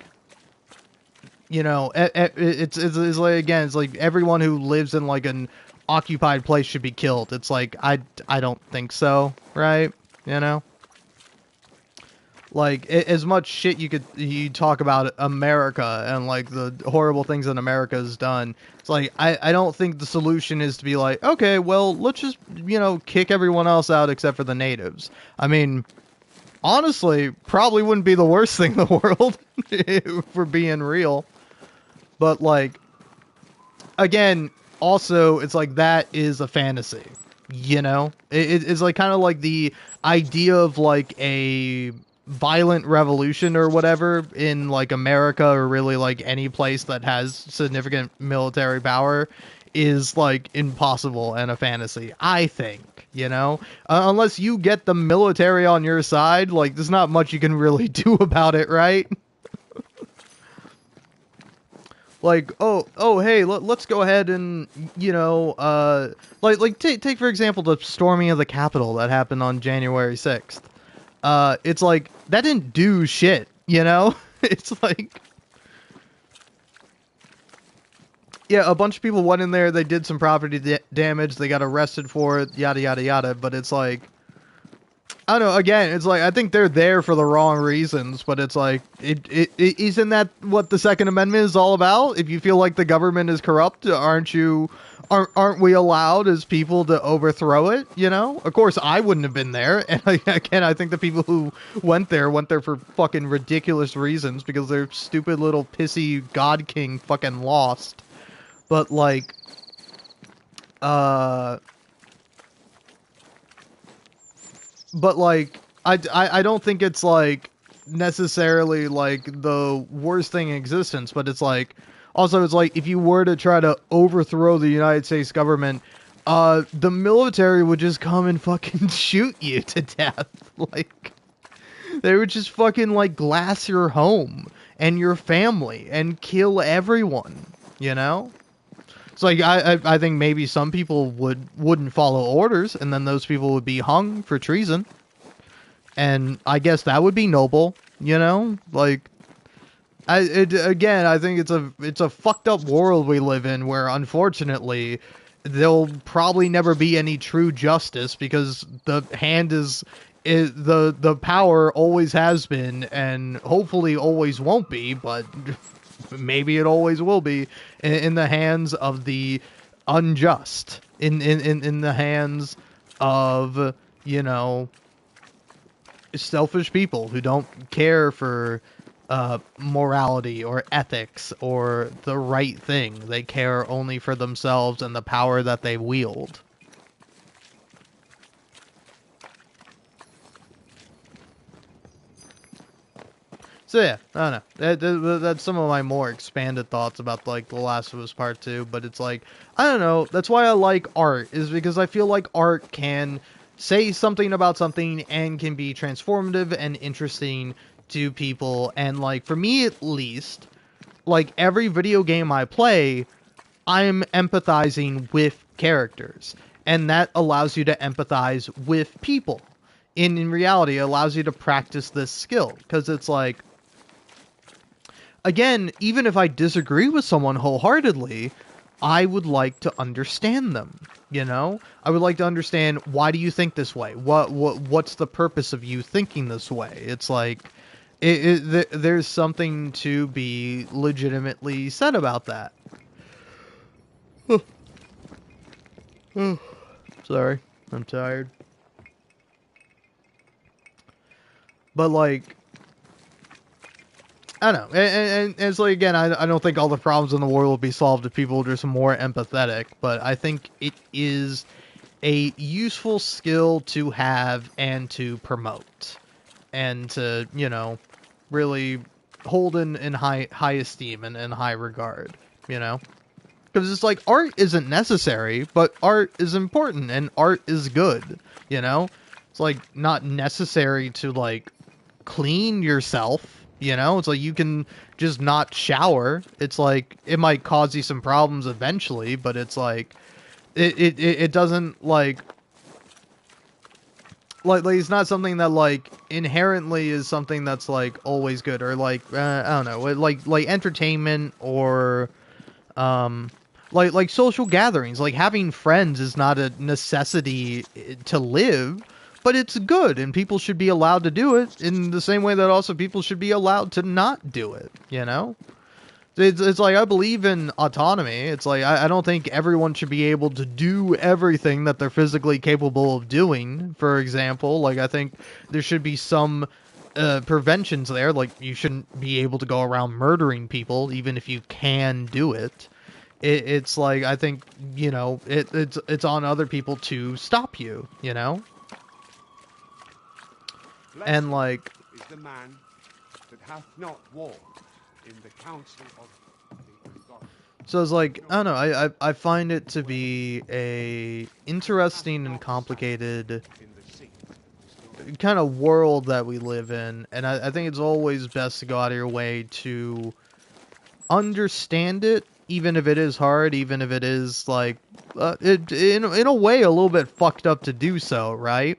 you know, it's like, again, it's like everyone who lives in like an occupied place should be killed. It's like, I don't think so, right? You know, like, as much shit you talk about America and like the horrible things that America has done. It's like, I don't think the solution is to be like, okay, well, let's just, you know, kick everyone else out except for the natives. I mean, honestly, probably wouldn't be the worst thing in the world if we're being real. But like, again, also, it's like, that is a fantasy, you know? It's like kind of like the idea of like a violent revolution or whatever in like America, or really like any place that has significant military power, is like impossible and a fantasy, I think, you know? Unless you get the military on your side, like, there's not much you can really do about it, right? Like, oh, hey, let's go ahead and, you know, like take for example the storming of the Capitol that happened on January 6th. It's like, that didn't do shit, you know? It's like, yeah, a bunch of people went in there, they did some property damage, they got arrested for it, yada yada yada, but it's like, I don't know, again, it's like, I think they're there for the wrong reasons, but it's like, it isn't that what the Second Amendment is all about? If you feel like the government is corrupt, aren't we allowed as people to overthrow it, you know? Of course, I wouldn't have been there, and again, I think the people who went there for fucking ridiculous reasons, because they're stupid little pissy God King fucking lost. But like, but like, I don't think it's like necessarily like the worst thing in existence, but it's like, also it's like, if you were to try to overthrow the United States government, the military would just come and fucking shoot you to death. Like, they would just fucking like glass your home and your family and kill everyone, you know? It's like, I think maybe some people wouldn't follow orders, and then those people would be hung for treason. And I guess that would be noble, you know? Like, again, I think it's a fucked up world we live in, where unfortunately there'll probably never be any true justice, because the hand is the power always has been, and hopefully always won't be, but maybe it always will be, in the hands of the unjust, in the hands of, you know, selfish people who don't care for morality or ethics or the right thing. They care only for themselves and the power that they wield. So yeah, I don't know. That's some of my more expanded thoughts about like The Last of Us Part 2, but it's like, I don't know, that's why I like art, is because I feel like art can say something about something and can be transformative and interesting to people, and like, for me at least, like, every video game I play, I'm empathizing with characters, and that allows you to empathize with people. In reality, it allows you to practice this skill, because it's like, again, even if I disagree with someone wholeheartedly, I would like to understand them, you know? I would like to understand, why do you think this way? What's the purpose of you thinking this way? It's like, there's something to be legitimately said about that. Sorry, I'm tired. But like, I don't know, and it's like, again, I don't think all the problems in the world will be solved if people are just more empathetic, but I think it is a useful skill to have and to promote, and to, you know, really hold in high esteem and high regard, you know? Because it's like, art isn't necessary, but art is important, and art is good, you know? It's like, not necessary to like clean yourself, you know? It's like, you can just not shower. It's like, it might cause you some problems eventually, but it's like, it doesn't like it's not something that like inherently is something that's like always good, or like, I don't know, like entertainment, or like social gatherings. Like, having friends is not a necessity to live, but it's good, and people should be allowed to do it in the same way that also people should be allowed to not do it, you know? It's like, I believe in autonomy. It's like, I don't think everyone should be able to do everything that they're physically capable of doing, for example. Like, I think there should be some preventions there. Like, you shouldn't be able to go around murdering people, even if you can do it. It's like, I think, you know, it's on other people to stop you, you know? And like, is the man that hath not walked in the counsel of the ungodly. so it's like, I don't know, I find it to be a interesting and complicated kind of world that we live in, and I think it's always best to go out of your way to understand it, even if it is hard, even if it is like, in a way a little bit fucked up to do so, right?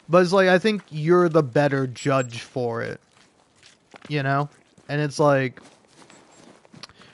But it's like, I think you're the better judge for it, you know? And it's like,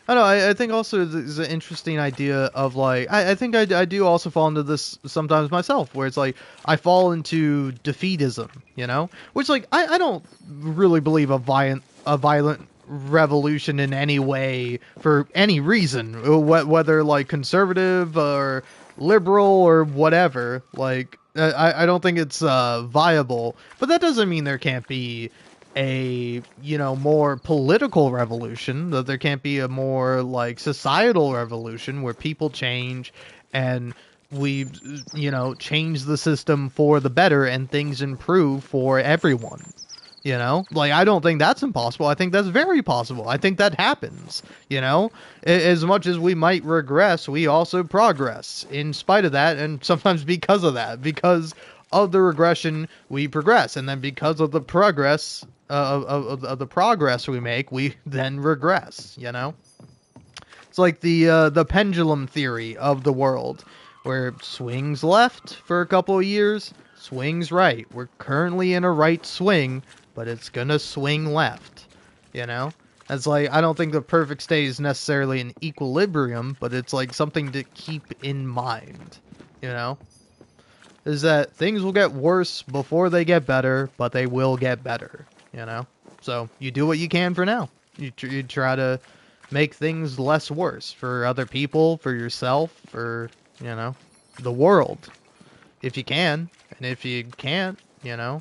I don't know, I think also there's an interesting idea of like, I think I do also fall into this sometimes myself, where it's like, I fall into defeatism, you know? Which, like, I don't really believe a violent revolution in any way for any reason, whether like conservative or liberal or whatever. Like, I don't think it's viable, but that doesn't mean there can't be a, you know, more political revolution, that there can't be a more like societal revolution where people change and we, you know, change the system for the better and things improve for everyone. You know, like, I don't think that's impossible. I think that's very possible. I think that happens, you know? As much as we might regress, we also progress in spite of that, and sometimes because of that. Because of the regression, we progress, and then because of the progress, of the progress we make, we then regress, you know? It's like the pendulum theory of the world, where it swings left for a couple of years, swings right. We're currently in a right swing, but it's gonna swing left, you know? It's like, I don't think the perfect state is necessarily an equilibrium, but it's like something to keep in mind, you know? is that things will get worse before they get better, but they will get better, you know? So you do what you can for now. You try to make things less worse for other people, for yourself, for, you know, the world. If you can. And if you can't, you know,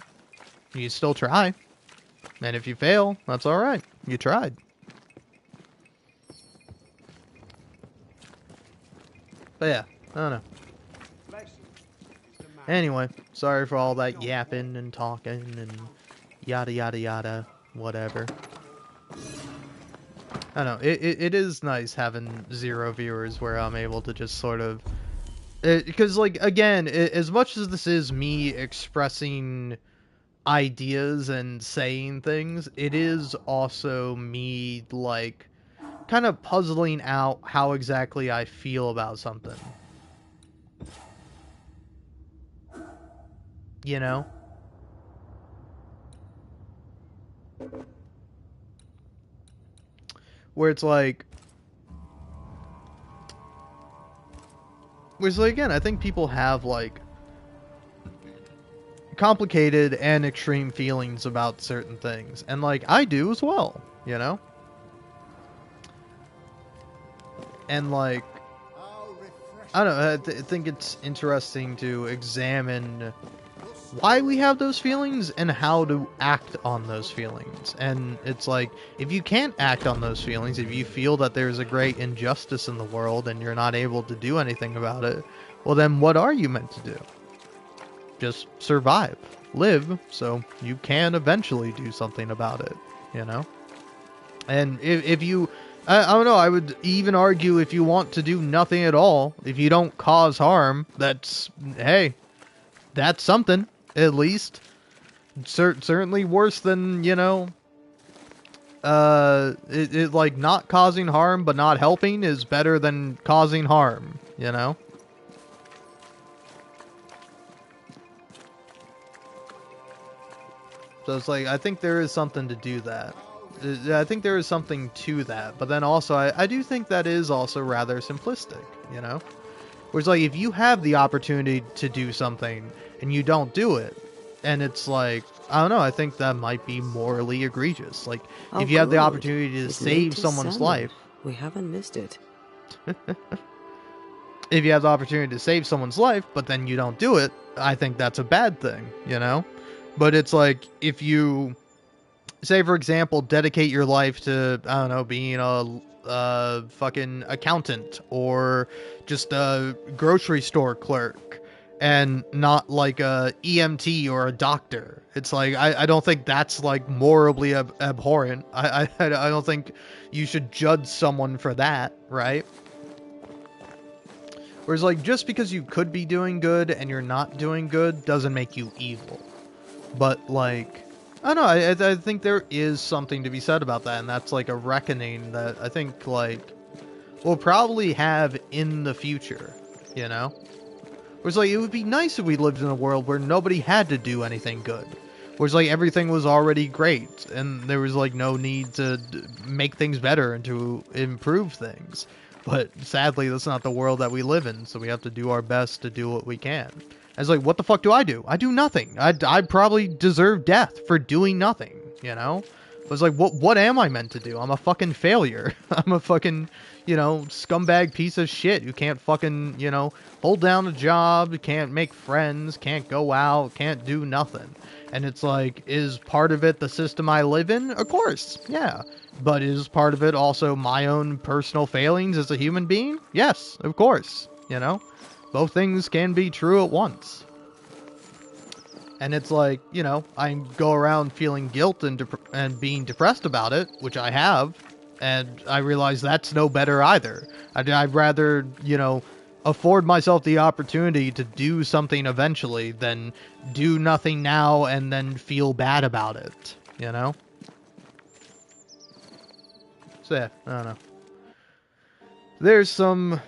you still try. And if you fail, that's alright. You tried. But yeah, I don't know. Anyway, sorry for all that yapping and talking and yada yada yada, whatever. I don't know, it is nice having 0 viewers where I'm able to just sort of... Because, like, again, as much as this is me expressing ideas and saying things, it is also me, like, kind of puzzling out how exactly I feel about something. You know? Where it's like... Whereas, like, again, I think people have, like, complicated and extreme feelings about certain things. And, like, I do as well, you know? And, like, I don't know, I think it's interesting to examine why we have those feelings and how to act on those feelings. And it's like, if you can't act on those feelings, if you feel that there's a great injustice in the world and you're not able to do anything about it, well then what are you meant to do? Just survive. Live, so you can eventually do something about it, you know? And if you... I don't know, I would even argue if you want to do nothing at all, if you don't cause harm, that's... Hey, that's something, at least. Certainly worse than, you know... like, not causing harm but not helping is better than causing harm, you know? So it's like, I think there is something to do that. I think there is something to that, but then also, I do think that is also rather simplistic, you know? Whereas, like, if you have the opportunity to do something, and you don't do it, and it's like, I don't know, I think that might be morally egregious. Like, if you have the opportunity to save someone's life... We haven't missed it. If you have the opportunity to save someone's life, but then you don't do it, I think that's a bad thing, you know? But it's like, if you, say for example, dedicate your life to, I don't know, being a fucking accountant, or just a grocery store clerk, and not like a EMT or a doctor. It's like, I don't think that's like morally abhorrent. I don't think you should judge someone for that, right? Whereas, like, just because you could be doing good and you're not doing good doesn't make you evil. But, like, I don't know, I think there is something to be said about that, and that's, like, a reckoning that I think, like, we'll probably have in the future, you know? Whereas, like, it would be nice if we lived in a world where nobody had to do anything good. Whereas, like, everything was already great, and there was, like, no need to make things better and to improve things. But, sadly, that's not the world that we live in, so we have to do our best to do what we can. It's like, what the fuck do? I do nothing. I'd probably deserve death for doing nothing, you know? I was like, what am I meant to do? I'm a fucking failure. I'm a fucking, you know, scumbag piece of shit who can't fucking, you know, hold down a job, can't make friends, can't go out, can't do nothing. And it's like, is part of it the system I live in? Of course, yeah. But is part of it also my own personal failings as a human being? Yes, of course, you know? Both things can be true at once. And it's like, you know, I go around feeling guilt and being depressed about it, which I have, and I realize that's no better either. I'd rather, you know, afford myself the opportunity to do something eventually than do nothing now and then feel bad about it, you know? So yeah, I don't know. There's some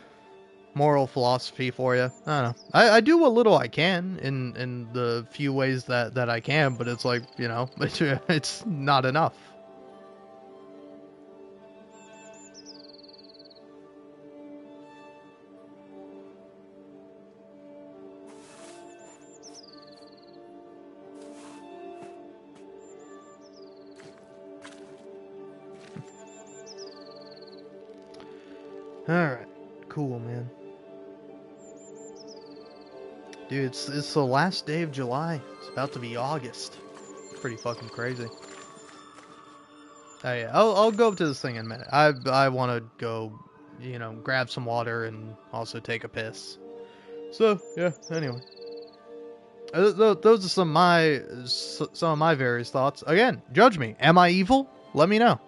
moral philosophy for you. I don't know. I do what little I can in the few ways that I can, but it's like, you know, it's not enough. Alright. Cool, man. Dude, it's the last day of July. It's about to be August. Pretty fucking crazy. Oh yeah, I'll go up to this thing in a minute. I want to go, you know, grab some water and also take a piss. So yeah. Anyway, those are some of my various thoughts. Again, judge me. Am I evil? Let me know.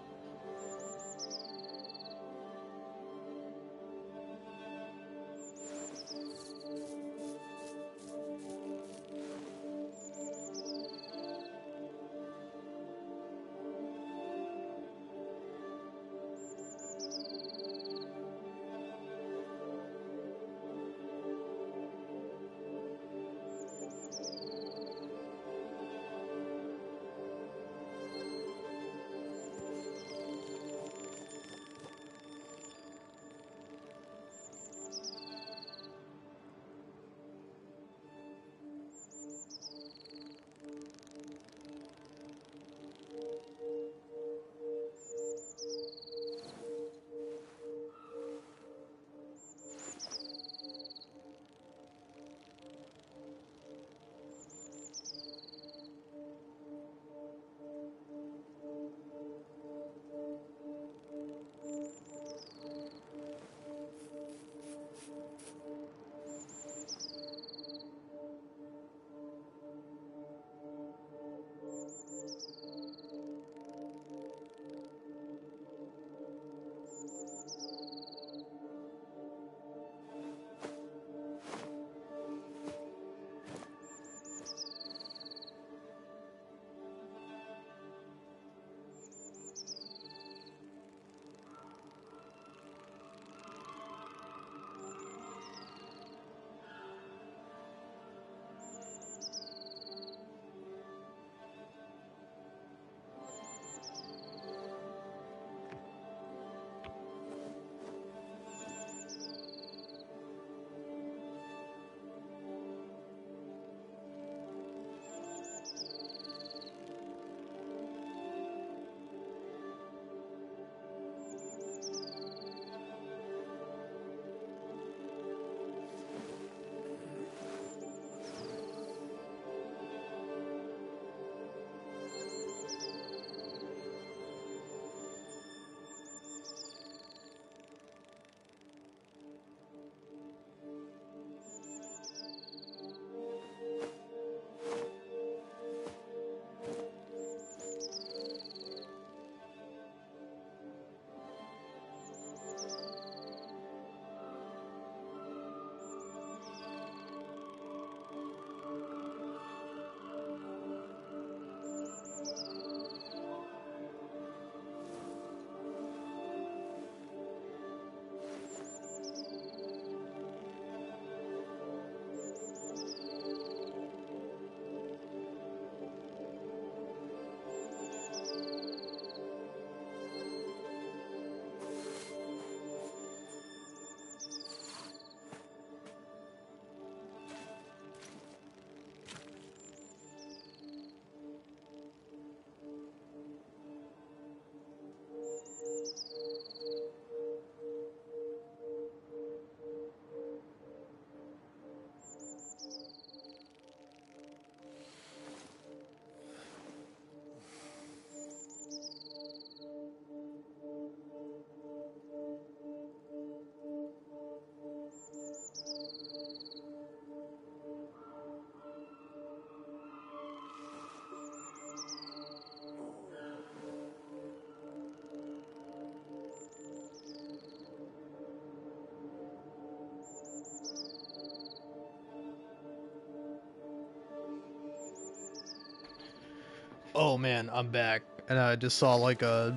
Oh man, I'm back, and I just saw like a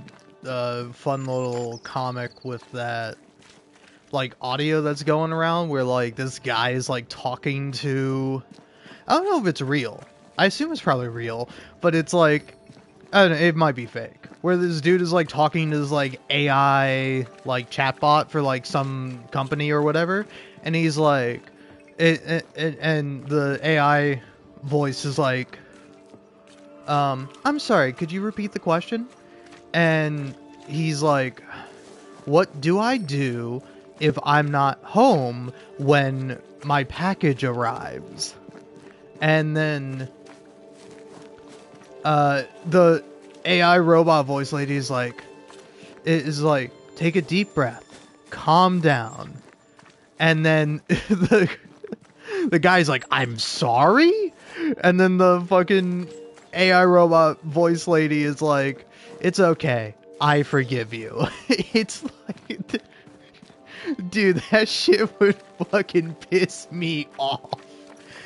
fun little comic with that like audio that's going around where like this guy is like talking to, I don't know if it's real. I assume it's probably real, but it's like, I don't know, it might be fake. Where this dude is like talking to this like AI like chatbot for like some company or whatever, and he's like, and the AI voice is like, I'm sorry, could you repeat the question? And he's like, what do I do if I'm not home when my package arrives. And then the AI robot voice lady is like, take a deep breath, calm down. And then the guy's like, I'm sorry? And then the fucking AI robot voice lady is like, it's okay, I forgive you. It's like, dude, that shit would fucking piss me off.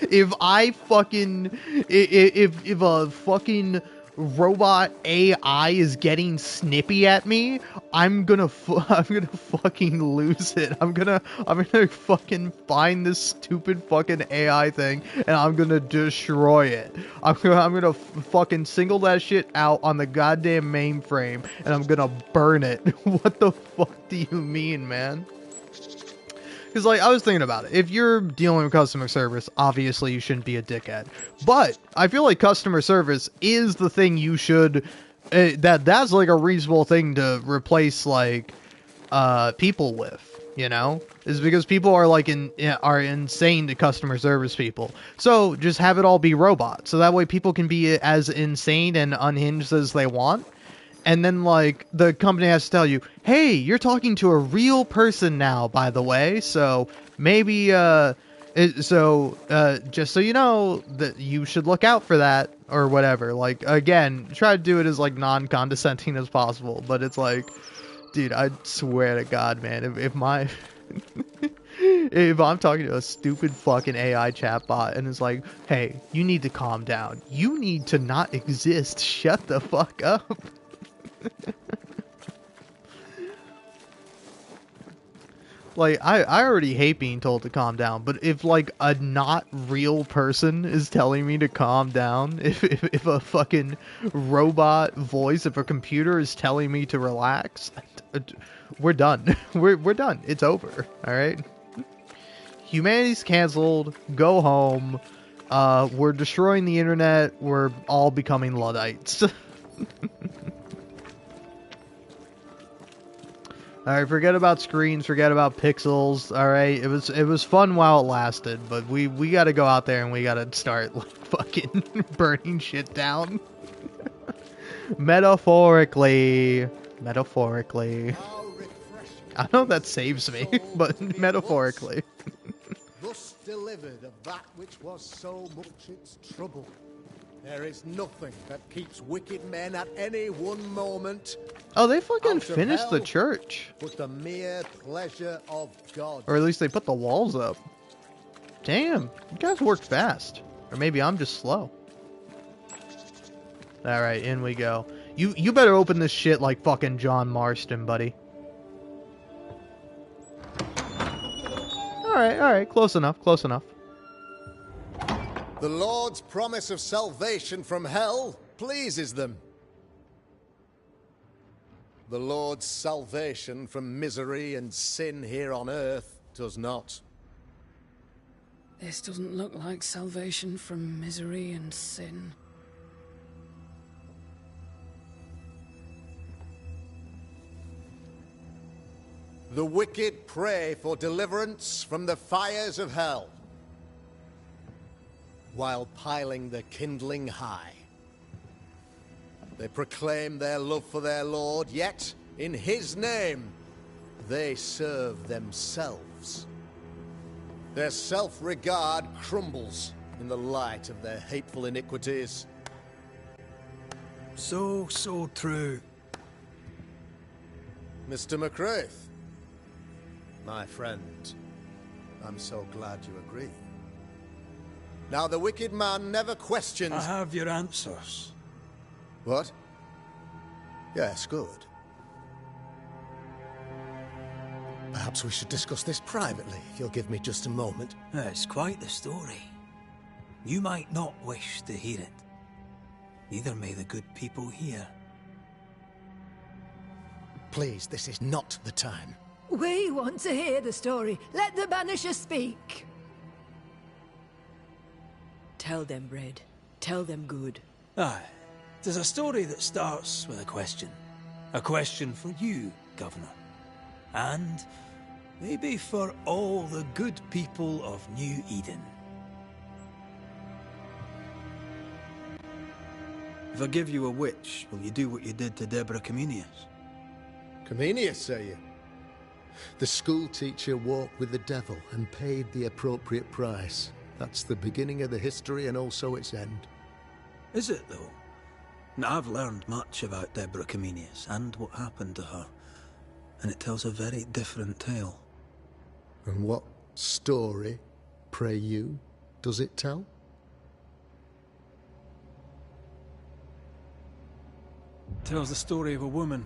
If I fucking, if a fucking robot AI is getting snippy at me, I'm gonna fucking lose it. I'm gonna fucking find this stupid fucking AI thing and I'm gonna destroy it. I'm gonna fucking single that shit out on the goddamn mainframe and I'm gonna burn it. What the fuck do you mean, man? Because, like, I was thinking about it. If you're dealing with customer service, obviously you shouldn't be a dickhead. But I feel like customer service is the thing you should... that's, like, a reasonable thing to replace, like, people with, you know? Is because people are, like, are insane to customer service people. So, just have it all be robots. So that way people can be as insane and unhinged as they want. And then, like, the company has to tell you, hey, you're talking to a real person now, by the way, so maybe, just so you know, that you should look out for that, or whatever. Like, again, try to do it as, like, non-condescending as possible, but it's like, dude, I swear to God, man, if my... if I'm talking to a stupid fucking AI chatbot and it's like, hey, you need to calm down. You need to not exist. Shut the fuck up. Like, I already hate being told to calm down, but if, like, a not real person is telling me to calm down, if a fucking robot voice, if a computer is telling me to relax, we're done. We're done. It's over. Alright? Humanity's canceled. Go home. We're destroying the internet. We're all becoming Luddites. Alright, forget about screens, forget about pixels, alright? It was fun while it lasted, but we gotta go out there and we gotta start, like, fucking burning shit down. Metaphorically. Metaphorically. I know that saves me, but metaphorically. Thus delivered of that which was so much its trouble. There is nothing that keeps wicked men at any one moment. Oh, they fucking finished the church. But the mere pleasure of God. Or at least they put the walls up. Damn, you guys worked fast. Or maybe I'm just slow. Alright, in we go. You better open this shit like fucking John Marston, buddy. Alright, close enough, close enough. The Lord's promise of salvation from hell pleases them. The Lord's salvation from misery and sin here on earth does not. This doesn't look like salvation from misery and sin. The wicked pray for deliverance from the fires of hell, while piling the kindling high. They proclaim their love for their Lord, yet, in his name, they serve themselves. Their self-regard crumbles in the light of their hateful iniquities. So true. Mr. McCraith, my friend, I'm so glad you agree. Now, the wicked man never questions... I have your answers. What? Yes, good. Perhaps we should discuss this privately, if you'll give me just a moment. It's quite the story. You might not wish to hear it. Neither may the good people here. Please, this is not the time. We want to hear the story. Let the Banishers speak. Tell them, Red. Tell them good. Aye. There's a story that starts with a question. A question for you, Governor. And Maybe for all the good people of New Eden. If I give you a witch, will you do what you did to Deborah Comenius? Comenius, say you? The school teacher walked with the devil and paid the appropriate price. That's the beginning of the history and also its end. Is it, though? Now, I've learned much about Deborah Comenius and what happened to her, and it tells a very different tale. And what story, pray you, does it tell? It tells the story of a woman,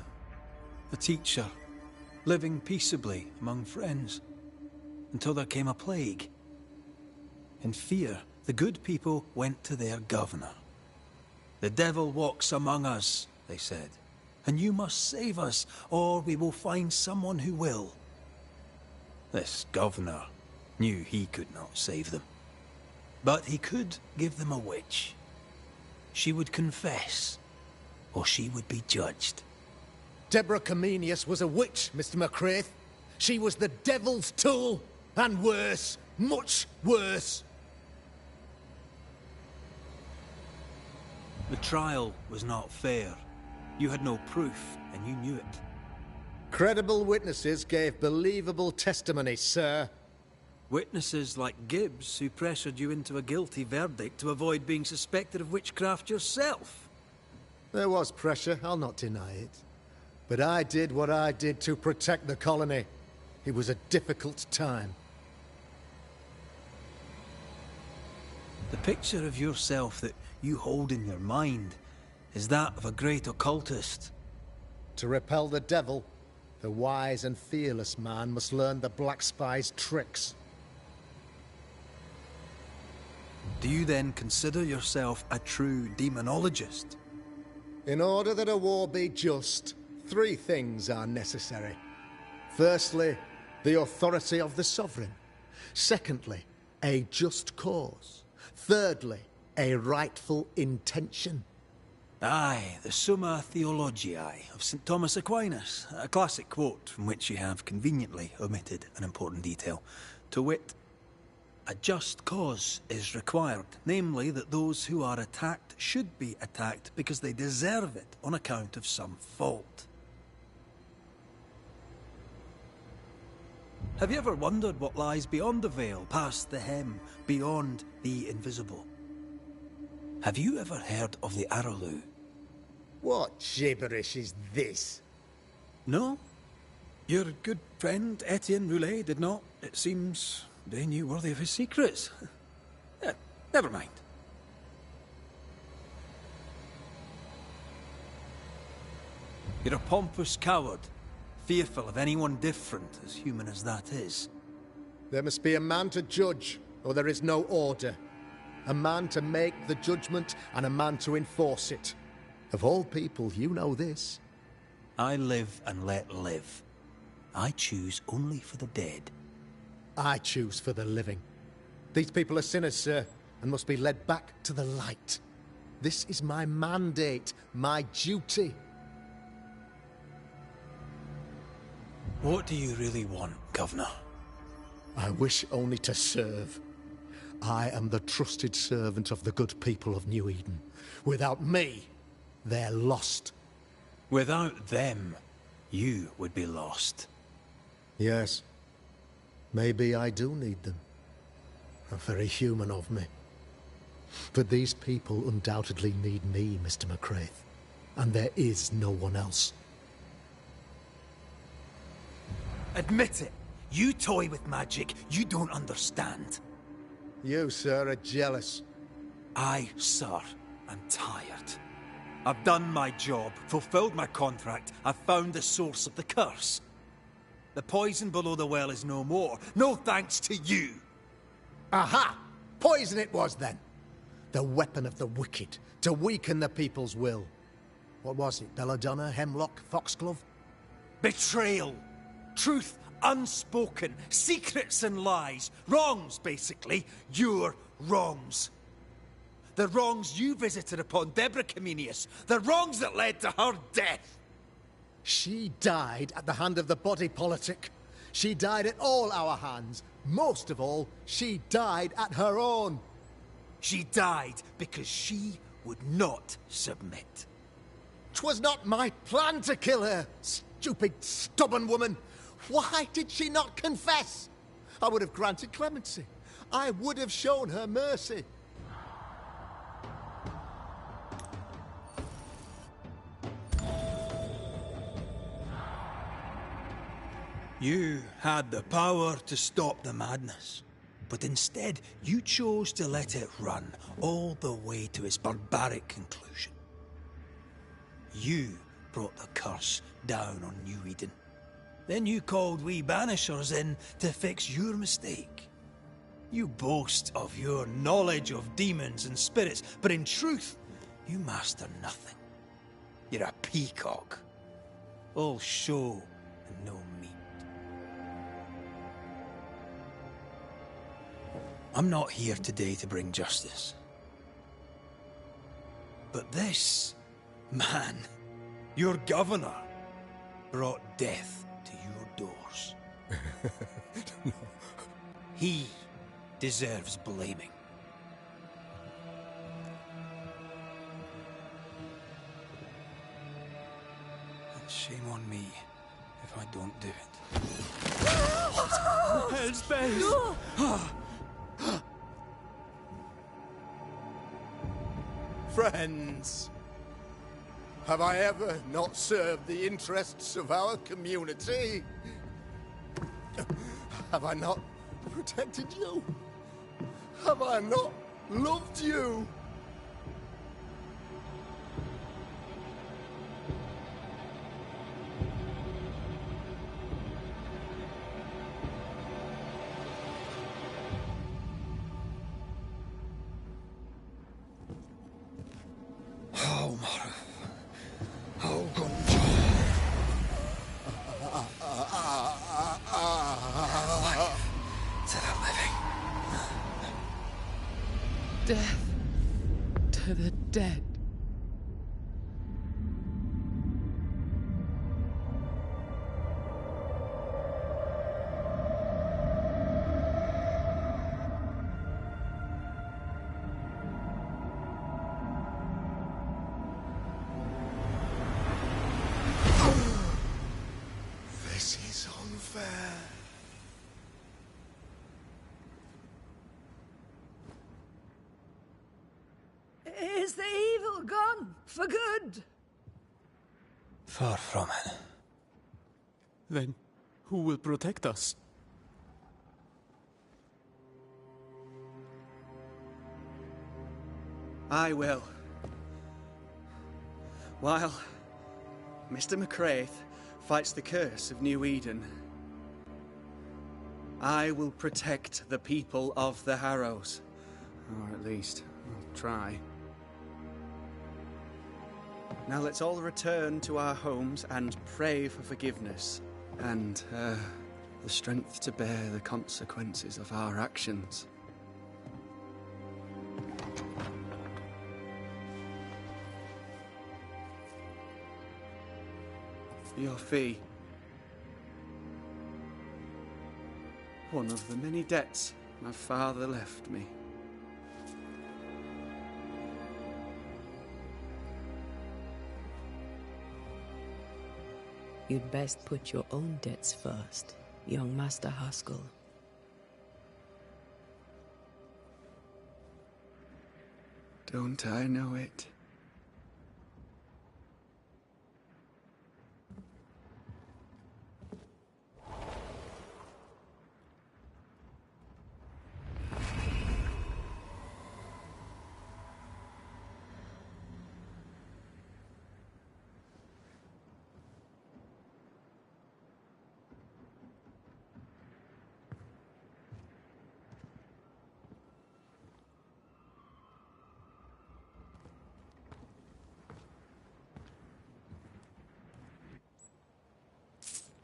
a teacher, living peaceably among friends, until there came a plague. In fear, the good people went to their governor. "The devil walks among us," they said, "and you must save us, or we will find someone who will." This governor knew he could not save them, but he could give them a witch. She would confess, or she would be judged. Deborah Comenius was a witch, Mr. McCraith. She was the devil's tool, and worse, much worse. The trial was not fair. You had no proof, and you knew it. Credible witnesses gave believable testimony, sir. Witnesses like Gibbs, who pressured you into a guilty verdict to avoid being suspected of witchcraft yourself. There was pressure, I'll not deny it. But I did what I did to protect the colony. It was a difficult time. The picture of yourself that you hold in your mind is that of a great occultist. To repel the devil, the wise and fearless man must learn the Black Spy's tricks. Do you then consider yourself a true demonologist? In order that a war be just, 3 things are necessary. Firstly, the authority of the sovereign. Secondly, a just cause. Thirdly, a rightful intention. Aye, the Summa Theologiae of St. Thomas Aquinas, a classic quote from which you have conveniently omitted an important detail. To wit, a just cause is required, namely that those who are attacked should be attacked because they deserve it on account of some fault. Have you ever wondered what lies beyond the veil, past the hem, beyond the invisible? Have you ever heard of the Araloo? What gibberish is this? No? Your good friend Etienne Roulet did not, it seems, deign you worthy of his secrets. Never mind. You're a pompous coward, fearful of anyone different, as human as that is. There must be a man to judge, or there is no order. A man to make the judgment, and a man to enforce it. Of all people, you know this. I live and let live. I choose only for the dead. I choose for the living. These people are sinners, sir, and must be led back to the light. This is my mandate, my duty. What do you really want, Governor? I wish only to serve. I am the trusted servant of the good people of New Eden. Without me, they're lost. Without them, you would be lost. Yes. Maybe I do need them. Very human of me. But these people undoubtedly need me, Mr. McCraith. And there is no one else. Admit it. You toy with magic you don't understand. You, sir, are jealous. I, sir, am tired. I've done my job, fulfilled my contract, I've found the source of the curse. The poison below the well is no more, no thanks to you. Aha! Poison it was, then. The weapon of the wicked, to weaken the people's will. What was it, belladonna, hemlock, foxglove? Betrayal. Truth unspoken, secrets and lies. Wrongs, basically. Your wrongs. The wrongs you visited upon Deborah Comenius. The wrongs that led to her death. She died at the hand of the body politic. She died at all our hands. Most of all, she died at her own. She died because she would not submit. 'Twas not my plan to kill her, stupid, stubborn woman. Why did she not confess? I would have granted clemency. I would have shown her mercy. You had the power to stop the madness, but instead you chose to let it run all the way to its barbaric conclusion. You brought the curse down on New Eden. Then you called we Banishers in to fix your mistake. You boast of your knowledge of demons and spirits, but in truth, you master nothing. You're a peacock. All show and no meat. I'm not here today to bring justice. But this man, your governor, brought death to your doors. He deserves blaming. And shame on me if I don't do it. Hell's bells! No! Friends, have I ever not served the interests of our community? Have I not protected you? Have I not loved you? Death to the dead. This is unfair. Is the evil gone for good? Far from it. Then who will protect us? I will. While Mr. McCraith fights the curse of New Eden, I will protect the people of the Harrows. Or at least, I'll try. Now let's all return to our homes and pray for forgiveness and the strength to bear the consequences of our actions. Your fee. One of the many debts my father left me. You'd best put your own debts first, young Master Haskell. Don't I know it?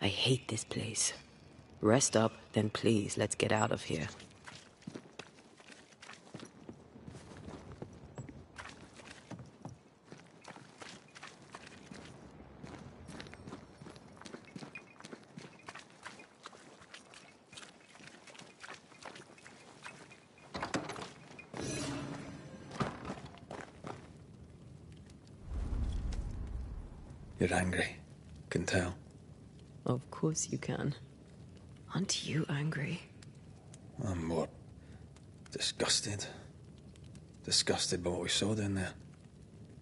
I hate this place. Rest up, then please, let's get out of here. You're angry. Can tell. Of course you can. Aren't you angry? I'm more disgusted. Disgusted by what we saw down there.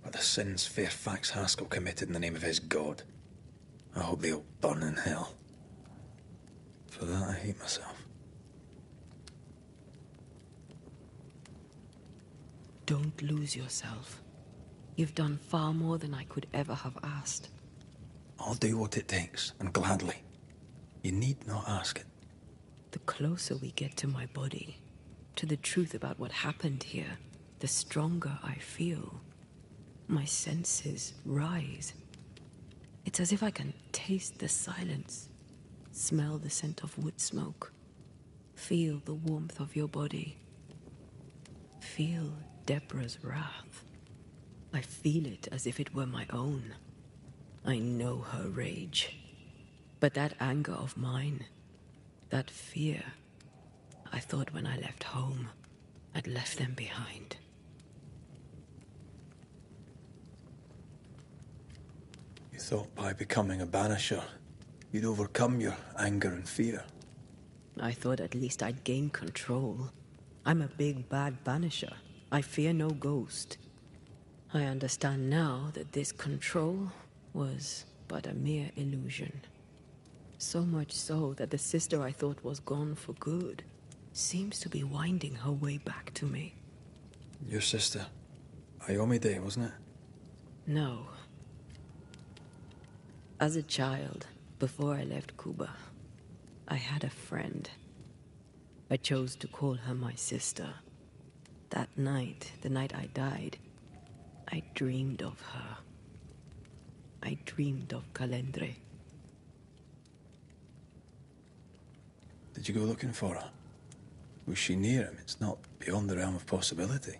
By the sins Fairfax Haskell committed in the name of his god. I hope they'll burn in hell. For that, I hate myself. Don't lose yourself. You've done far more than I could ever have asked. I'll do what it takes, and gladly. You need not ask it. The closer we get to my body, to the truth about what happened here, the stronger I feel. My senses rise. It's as if I can taste the silence, smell the scent of wood smoke, feel the warmth of your body, feel Deborah's wrath. I feel it as if it were my own. I know her rage. But that anger of mine, that fear, I thought when I left home, I'd left them behind. You thought by becoming a banisher, you'd overcome your anger and fear. I thought at least I'd gain control. I'm a big bad banisher. I fear no ghost. I understand now that this control was but a mere illusion. So much so that the sister I thought was gone for good seems to be winding her way back to me. Your sister, Ayomide, wasn't it? No. As a child, before I left Cuba, I had a friend. I chose to call her my sister. That night, the night I died, I dreamed of her. I dreamed of Calendre. Did you go looking for her? Was she near him? It's not beyond the realm of possibility.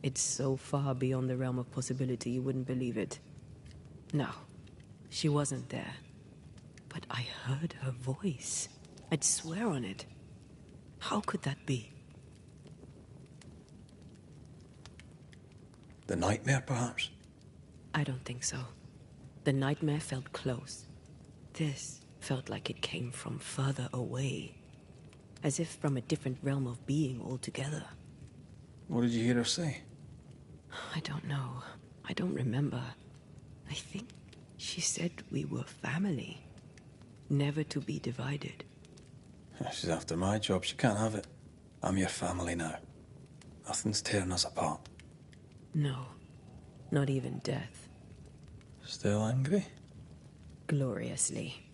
It's so far beyond the realm of possibility you wouldn't believe it. No, she wasn't there. But I heard her voice. I'd swear on it. How could that be? The nightmare, perhaps? I don't think so. The nightmare felt close. This felt like it came from further away. As if from a different realm of being altogether. What did you hear her say? I don't know. I don't remember. I think she said we were family. Never to be divided. She's after my job. She can't have it. I'm your family now. Nothing's tearing us apart. No. Not even death. Still angry? Gloriously.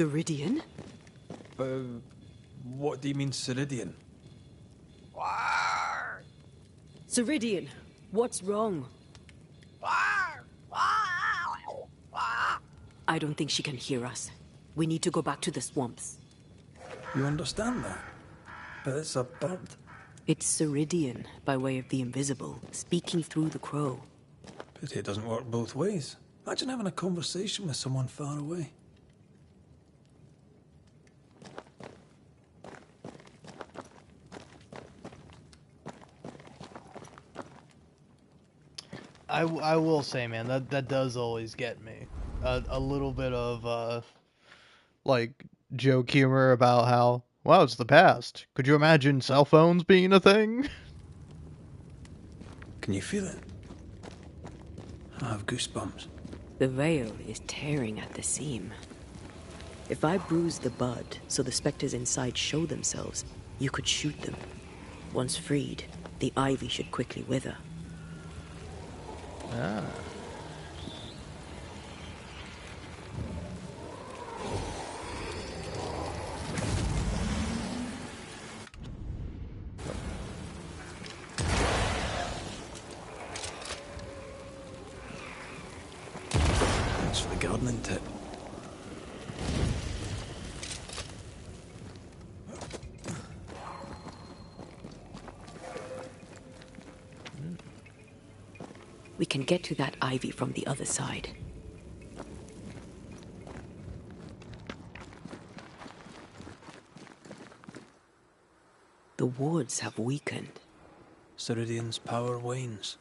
Ceridian? What do you mean, Ceridian? Ceridian, what's wrong? I don't think she can hear us. We need to go back to the swamps. You understand that? But it's a bird. It's Ceridian, by way of the invisible, speaking through the crow. Pity it doesn't work both ways. Imagine having a conversation with someone far away. I will say, man, that does always get me. A little bit of like joke humor about how, wow, it's the past. Could you imagine cell phones being a thing? Can you feel it? I have goosebumps. The veil is tearing at the seam. If I bruise the bud so the specters inside show themselves, you could shoot them. Once freed, the ivy should quickly wither. Ah. Thanks for the gardening tip. We can get to that ivy from the other side. The wards have weakened. Ceridian's power wanes.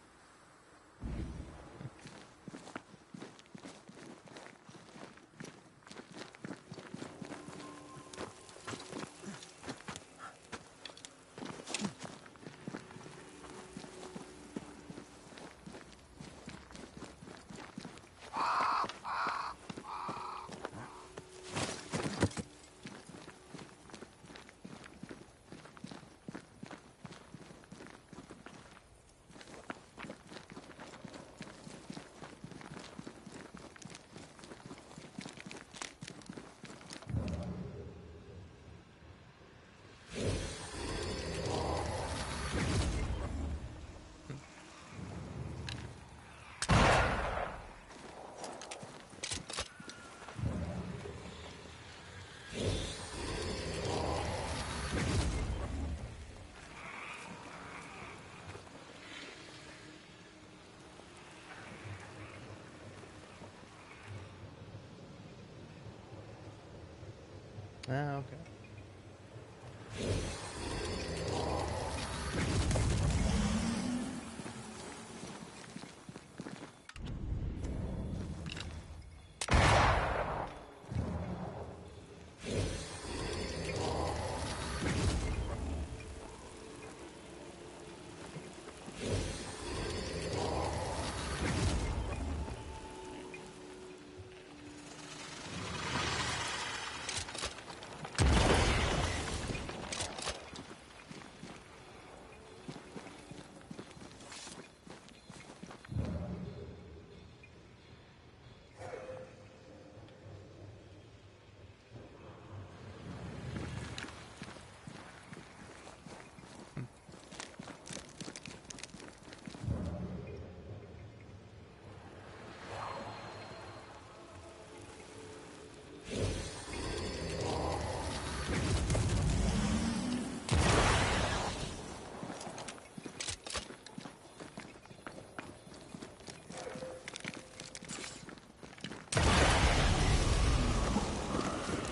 Ah, okay.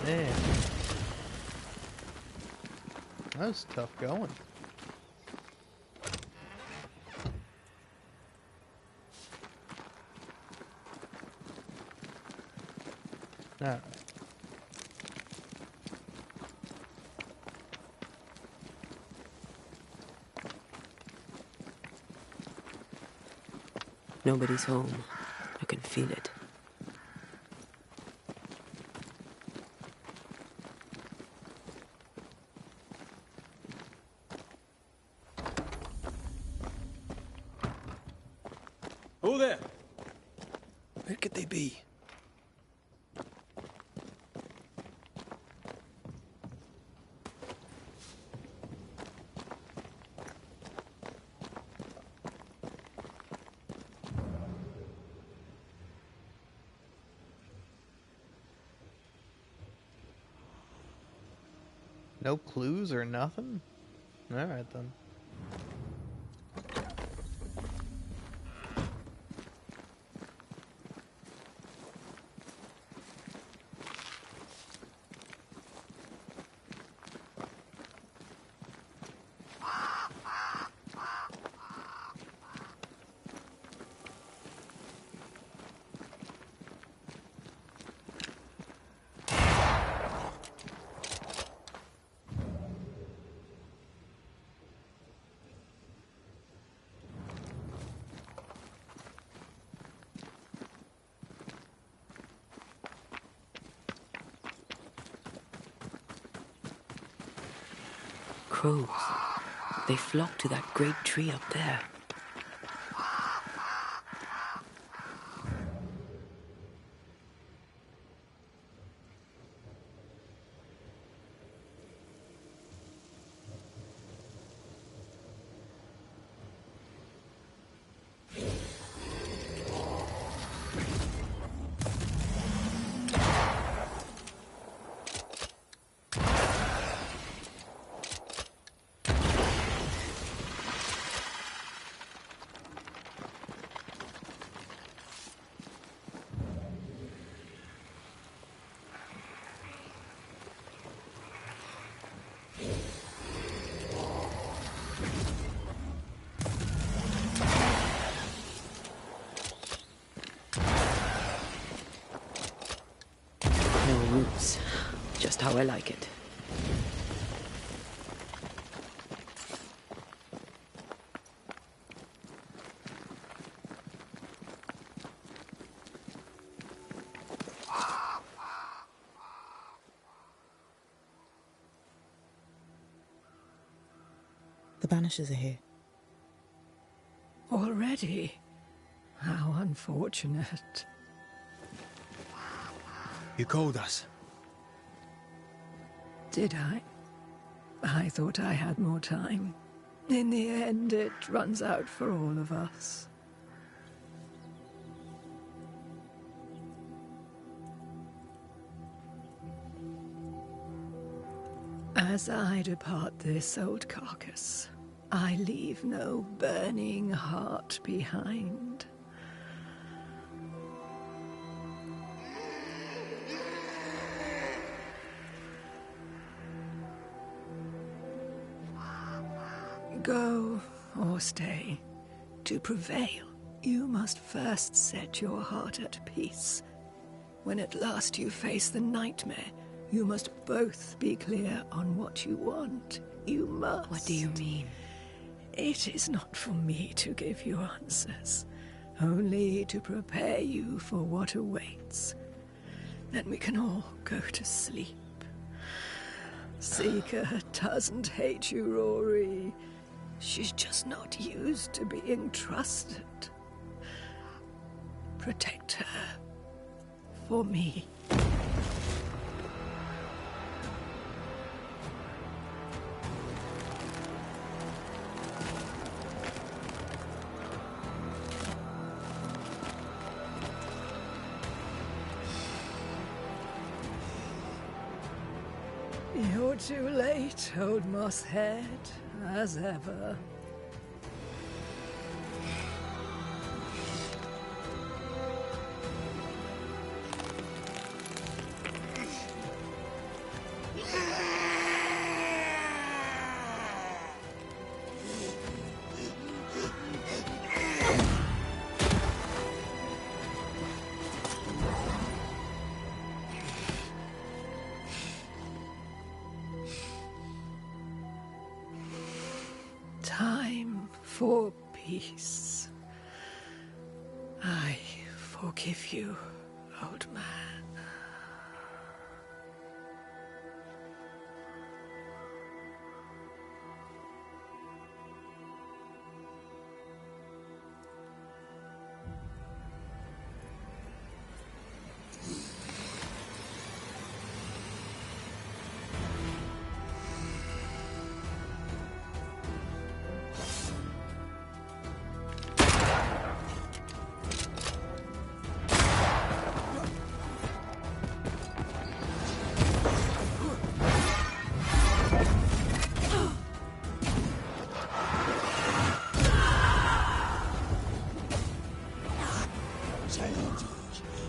Man. That's tough going. Alright. Nobody's home. I can feel it. Oh there! Where could they be? No clues or nothing? Alright then. crows. They flock to that great tree up there. No roots. Just how I like it. The Banishers are here. Already? How unfortunate. You called us. Did I? I thought I had more time. In the end, it runs out for all of us. As I depart this old carcass, I leave no burning heart behind. Go or stay. To prevail, you must first set your heart at peace. When at last you face the nightmare, you must both be clear on what you want. You must. What do you mean? It is not for me to give you answers, only to prepare you for what awaits. Then we can all go to sleep. Seeker doesn't hate you, Rory. She's just not used to being trusted. Protect her. For me. You're too late, old mosshead, as ever. Time for peace. I forgive you, old man.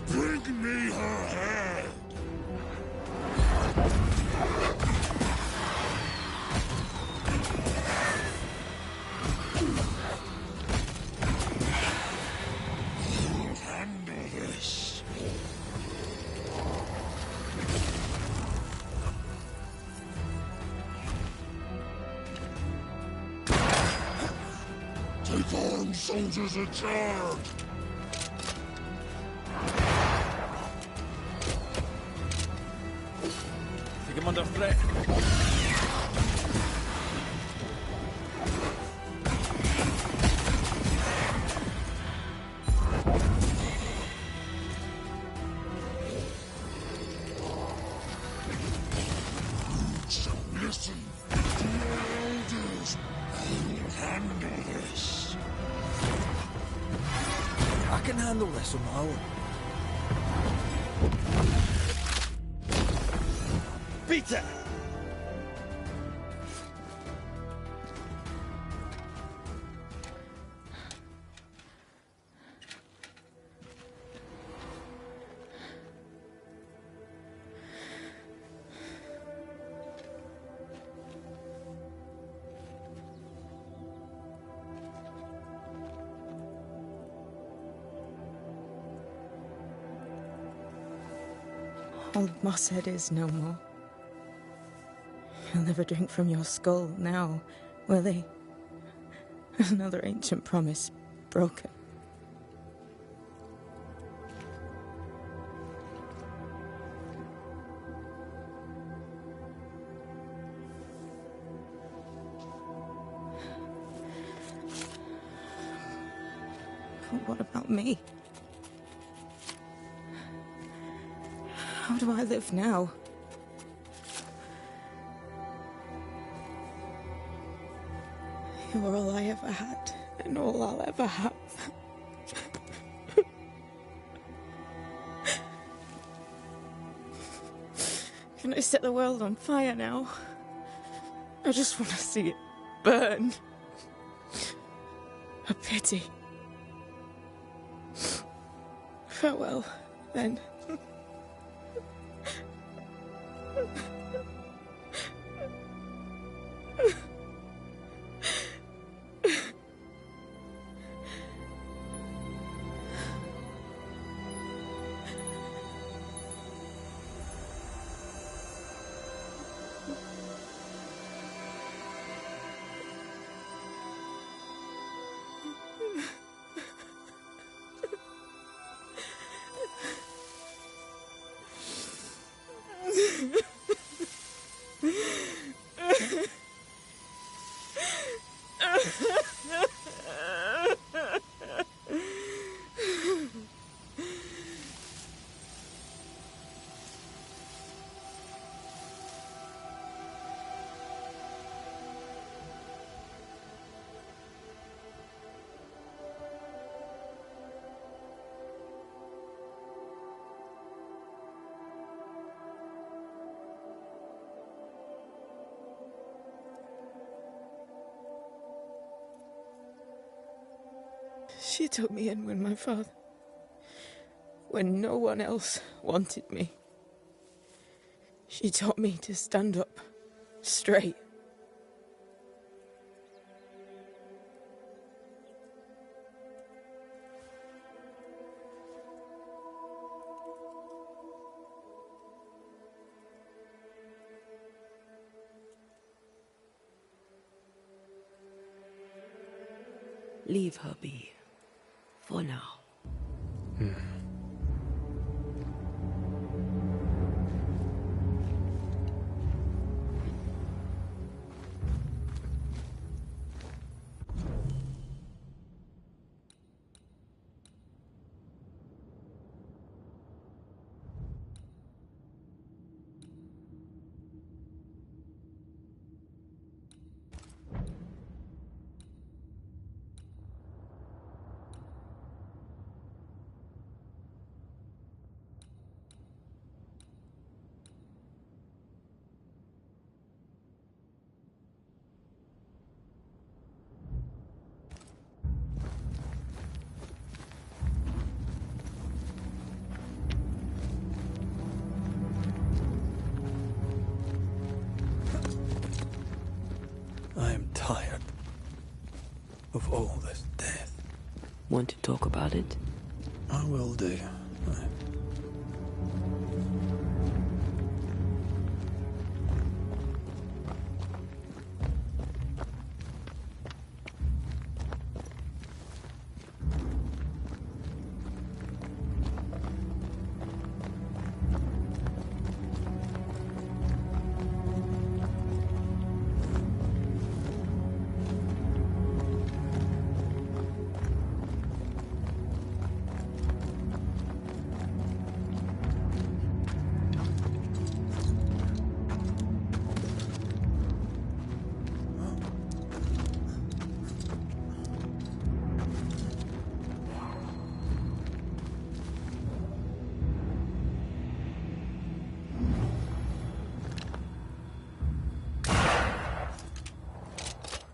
Bring me her head! Handle this. Take arms, soldiers, and charge! Take him under threat. Listen to your elders. I'll handle this. I can handle this on my own. Peter! Old Mosshead is no more. He'll never drink from your skull now, will he? Another ancient promise broken. But what about me? How do I live now? You were all I ever had, and all I'll ever have. Can I set the world on fire now? I just want to see it burn. A pity. Farewell, then. She took me in when no one else wanted me. She taught me to stand up straight. Leave her be. For now. I am tired of all this death. Want to talk about it? I will do.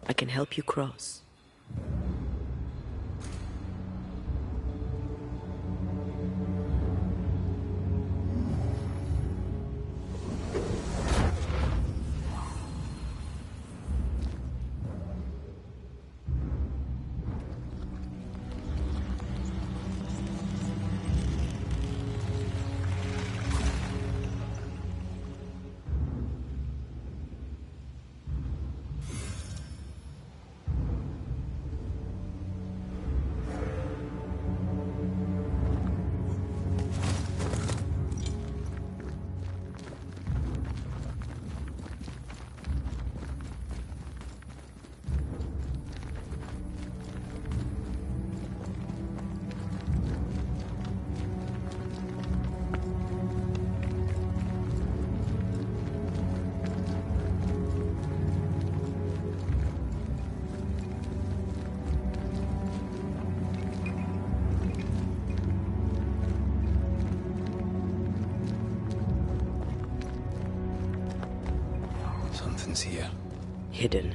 I can help you cross. Something's here. Hidden.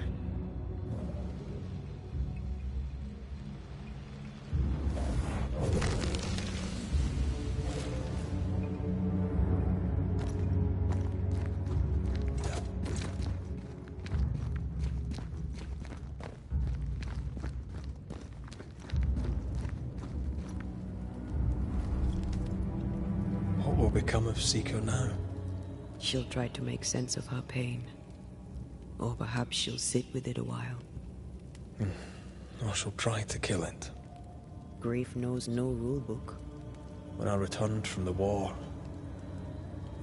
What will become of Seiko now? She'll try to make sense of her pain. Or perhaps she'll sit with it a while. Or she'll try to kill it. Grief knows no rulebook. When I returned from the war,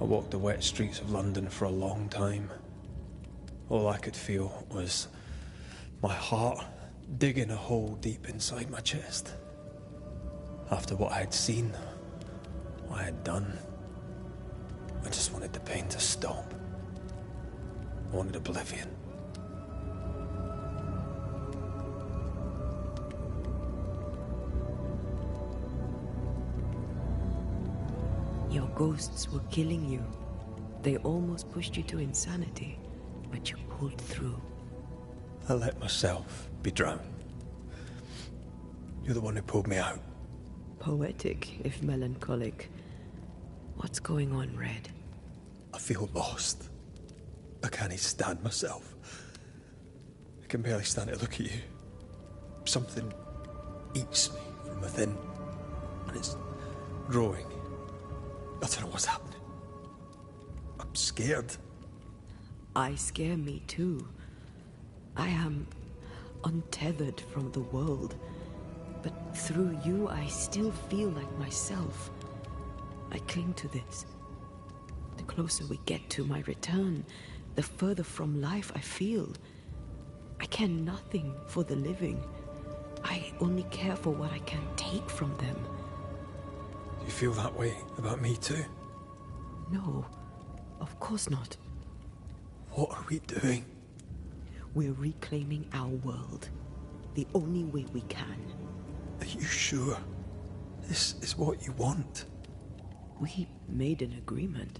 I walked the wet streets of London for a long time. All I could feel was my heart digging a hole deep inside my chest. After what I had seen, what I had done, I just wanted the pain to stop. I wanted oblivion. Your ghosts were killing you. They almost pushed you to insanity, but you pulled through. I let myself be drowned. You're the one who pulled me out. Poetic, if melancholic. What's going on, Red? I feel lost. I can't even stand myself. I can barely stand to look at you. Something eats me from within, and it's growing. I don't know what's happening. I'm scared. I scare me too. I am untethered from the world, but through you I still feel like myself. I cling to this. The closer we get to my return, the further from life I feel. I care nothing for the living. I only care for what I can take from them. Do you feel that way about me too? No, of course not. What are we doing? We're reclaiming our world. The only way we can. Are you sure? This is what you want? We made an agreement.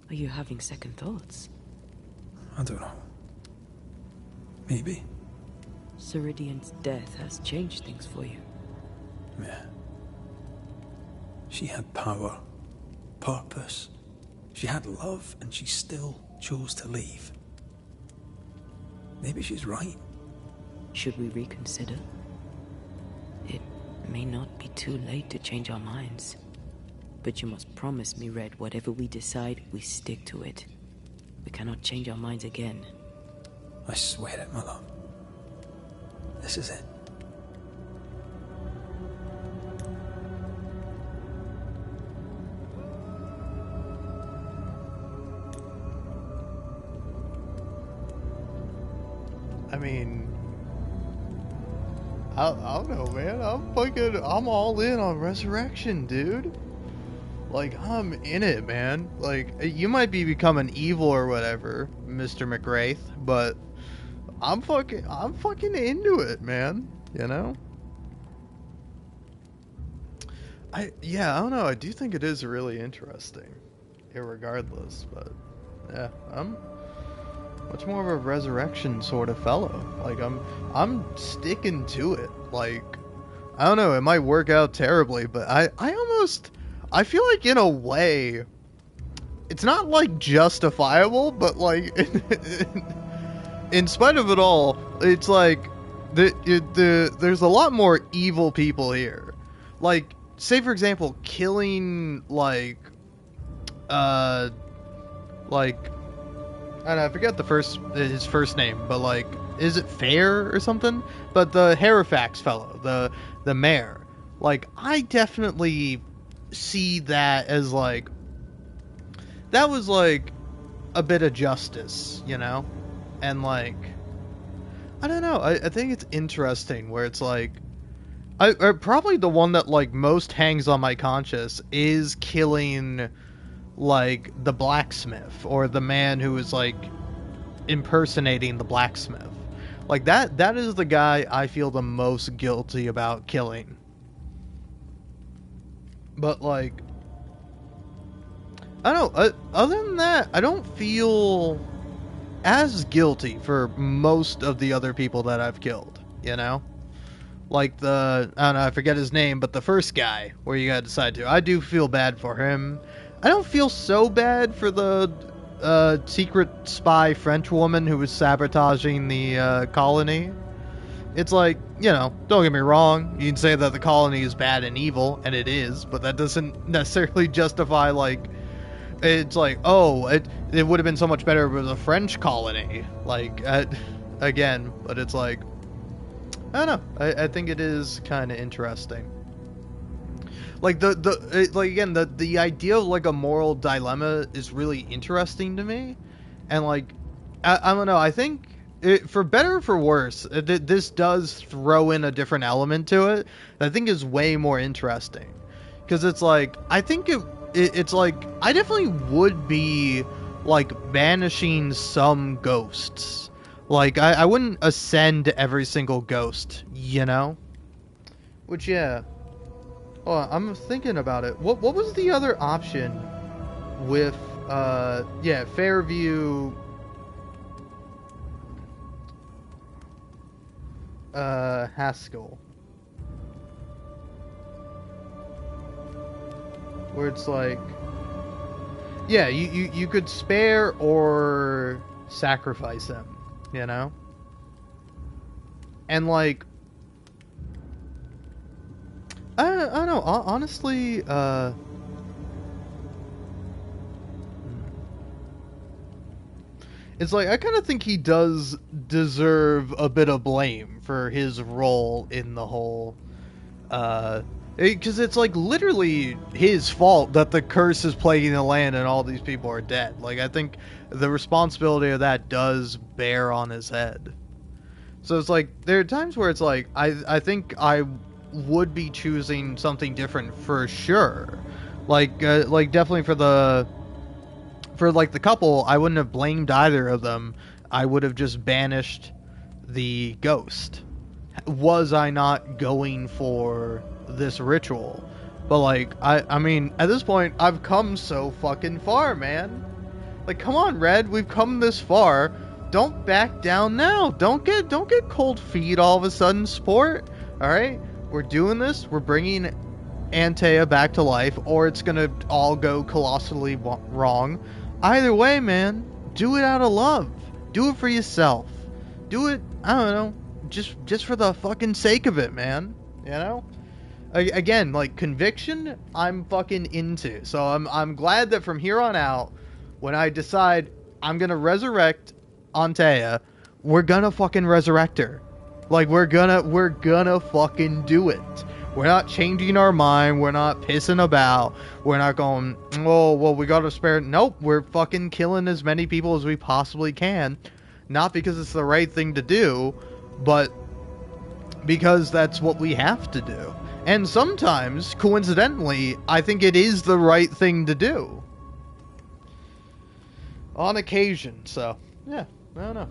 Are you having second thoughts? I don't know. Maybe. Ceridian's death has changed things for you. Yeah. She had power, purpose. She had love, and she still chose to leave. Maybe she's right. Should we reconsider? It may not be too late to change our minds. But you must promise me, Red, whatever we decide, we stick to it. We cannot change our minds again. I swear it, my love. This is it. I mean, I don't know, man. I'm all in on Resurrection, dude. Like, I'm in it, man. Like, you might be becoming evil or whatever, Mr. McWraith, but I'm fucking into it, man. You know? I don't know. I do think it is really interesting, irregardless. But yeah, much more of a resurrection sort of fellow. Like, I'm sticking to it. Like, I don't know, it might work out terribly, but I feel like in a way, it's not like justifiable, but like, in spite of it all, it's like, there's a lot more evil people here. Like, say for example, killing, like, I don't know, I forget his first name, but like, is it Fair or something? But the Halifax fellow, the mayor, like, I definitely see that as like, that was like a bit of justice, you know? And like, I don't know, I think it's interesting where it's like, probably the one that like most hangs on my conscience is killing like the blacksmith or the man who is like impersonating the blacksmith. Like that is the guy I feel the most guilty about killing. But like, I don't know, other than that, I don't feel as guilty for most of the other people that I've killed, you know? Like I don't know, I forget his name, but the first guy where you gotta decide to. I do feel bad for him. I don't feel so bad for the secret spy French woman who was sabotaging the colony. It's like, you know, don't get me wrong, you can say that the colony is bad and evil, and it is, but that doesn't necessarily justify, like, it's like, oh, it would have been so much better if it was a French colony. Like, again, but it's like, I don't know, I think it is kind of interesting. Like, the idea of, like, a moral dilemma is really interesting to me. And, like, I don't know, I think, for better or for worse, this does throw in a different element to it that I think is way more interesting. Because it's like, I think it's like, I definitely would be, like, banishing some ghosts. Like, I wouldn't ascend every single ghost, you know? Which, yeah. Oh, I'm thinking about it. What was the other option with, yeah, Fairview, Haskell? Where it's like, yeah, you could spare or sacrifice him, you know? And like, I don't know, honestly, it's like, I kind of think he does deserve a bit of blame for his role in the whole, because it's like literally his fault that the curse is plaguing the land and all these people are dead. Like, I think the responsibility of that does bear on his head. So it's like, there are times where it's like, I think I would be choosing something different for sure. Like definitely for the couple, I wouldn't have blamed either of them. I would have just banished the ghost. Was I not going for this ritual? But like, I mean, at this point, I've come so fucking far, man. Like, come on, Red, we've come this far. Don't back down now. Don't get cold feet all of a sudden, sport. All right, we're doing this. We're bringing Antea back to life, or it's gonna all go colossally wrong. Either way, man, do it out of love. Do it for yourself. Do it, I don't know, just for the fucking sake of it, man. You know? Again, like, conviction, I'm fucking into. So I'm glad that from here on out, when I decide I'm gonna resurrect Antea, we're gonna fucking resurrect her. Like, we're gonna fucking do it. We're not changing our mind. We're not pissing about. We're not going, oh, well, we gotta spare. Nope, we're fucking killing as many people as we possibly can. Not because it's the right thing to do, but because that's what we have to do. And sometimes, coincidentally, I think it is the right thing to do. On occasion, so, yeah, I don't know.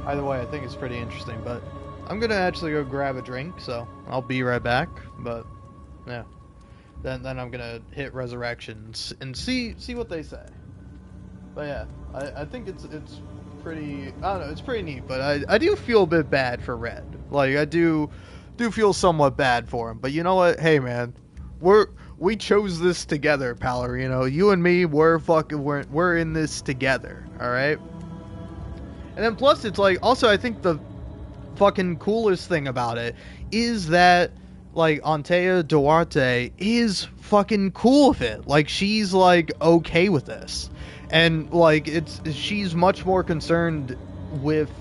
Either way, I think it's pretty interesting, but I'm gonna actually go grab a drink, so I'll be right back, but, yeah. then I'm gonna hit Resurrections and see what they say. But yeah, I think it's pretty, I don't know, it's pretty neat. But I do feel a bit bad for Red. Like, I do feel somewhat bad for him. But you know what? Hey man, we chose this together, Palorino. You and me, we're in this together. All right. And then plus, it's like, also I think the fucking coolest thing about it is that, like, Antea Duarte is fucking cool with it. Like, she's like okay with this, and like she's much more concerned with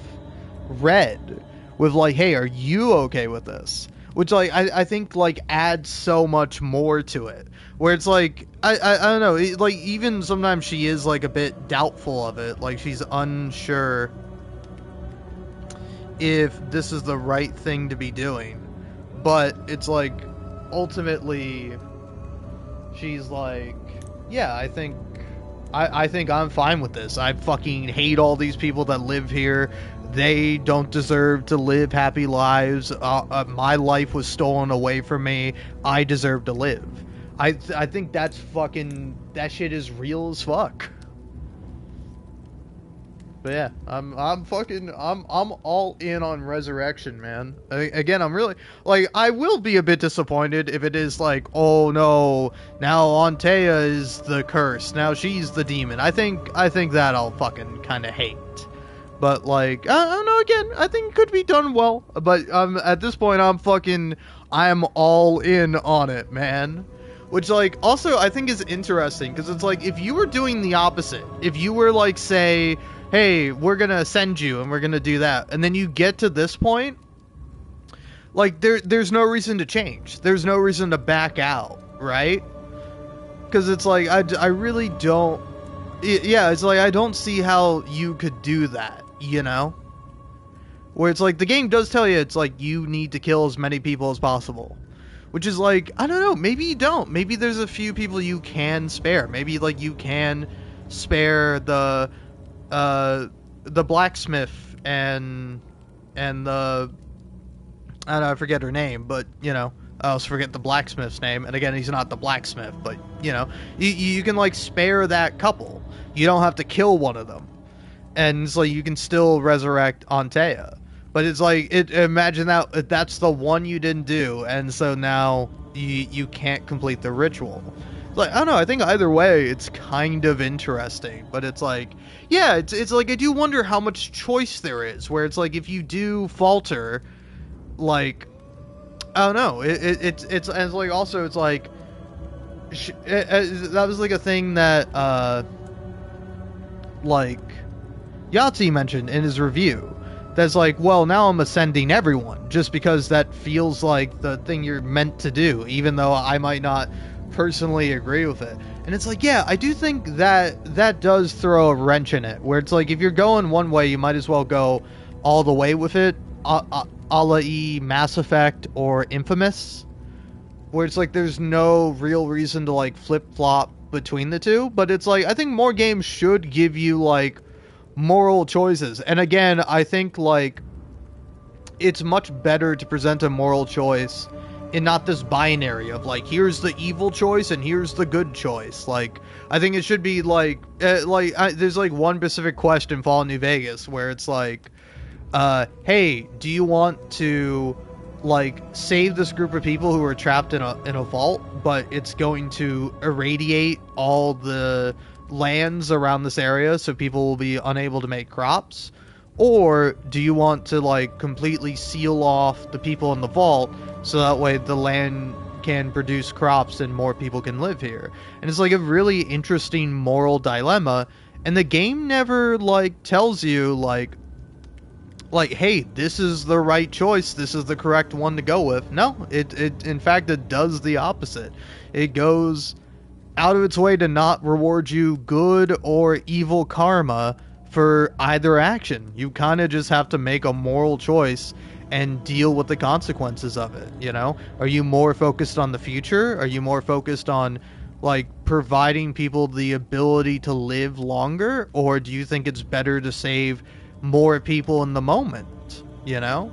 Red, with like, hey, are you okay with this? Which, like, I think like adds so much more to it. Where it's like, I don't know, like, even sometimes she is like a bit doubtful of it. Like, she's unsure if this is the right thing to be doing. But it's like, ultimately, she's like, yeah, I think I'm fine with this. I fucking hate all these people that live here. They don't deserve to live happy lives. My life was stolen away from me. I deserve to live. I think that's fucking, that shit is real as fuck. But yeah, I'm all in on Resurrection, man. Again, I'm really, like, I will be a bit disappointed if it is like, oh no, now Antea is the curse. Now she's the demon. I think that I'll fucking kind of hate. But like, I don't know, again, I think it could be done well. But at this point, I'm all in on it, man. Which, like, also I think is interesting, because it's like, if you were doing the opposite, if you were like, say, hey, we're gonna send you and we're gonna do that, and then you get to this point, like, there's no reason to change. There's no reason to back out, right? Because it's like, I really don't, yeah, it's like, I don't see how you could do that, you know? Where it's like, the game does tell you, it's like, you need to kill as many people as possible. Which is like, I don't know, maybe you don't. Maybe there's a few people you can spare. Maybe, like, you can spare the blacksmith and the, I don't know, I forget her name, but, you know, I also forget the blacksmith's name. And again, he's not the blacksmith, but, you know, you can, like, spare that couple. You don't have to kill one of them. And it's like, you can still resurrect Antea. But it's like, imagine that's the one you didn't do, and so now you can't complete the ritual. It's like, I don't know, I think either way, it's kind of interesting. But it's like, yeah, it's like, I do wonder how much choice there is, where it's like, if you do falter, like, I don't know, it's like, also, it's like, that was like a thing that, like, Yahtzee mentioned in his review. That's like, well, now I'm ascending everyone, just because that feels like the thing you're meant to do, even though I might not personally agree with it. And it's like, yeah, I do think that does throw a wrench in it, where it's like, if you're going one way, you might as well go all the way with it, a la Mass Effect or Infamous, where it's like, there's no real reason to, like, flip-flop between the two. But it's like, I think more games should give you, like, moral choices. And again, I think, like, it's much better to present a moral choice in not this binary of, like, here's the evil choice and here's the good choice. Like, I think it should be like, there's like one specific quest in Fallout New Vegas where it's like, hey, do you want to, like, save this group of people who are trapped in a vault, but it's going to irradiate all the lands around this area so people will be unable to make crops? Or do you want to, like, completely seal off the people in the vault so that way the land can produce crops and more people can live here? And it's like a really interesting moral dilemma, and the game never, like, tells you, like, hey, this is the right choice, this is the correct one to go with. No, it in fact, it does the opposite. It goes out of its way to not reward you good or evil karma for either action. You kind of just have to make a moral choice and deal with the consequences of it, you know? Are you more focused on the future? Are you more focused on, like, providing people the ability to live longer? Or do you think it's better to save more people in the moment, you know?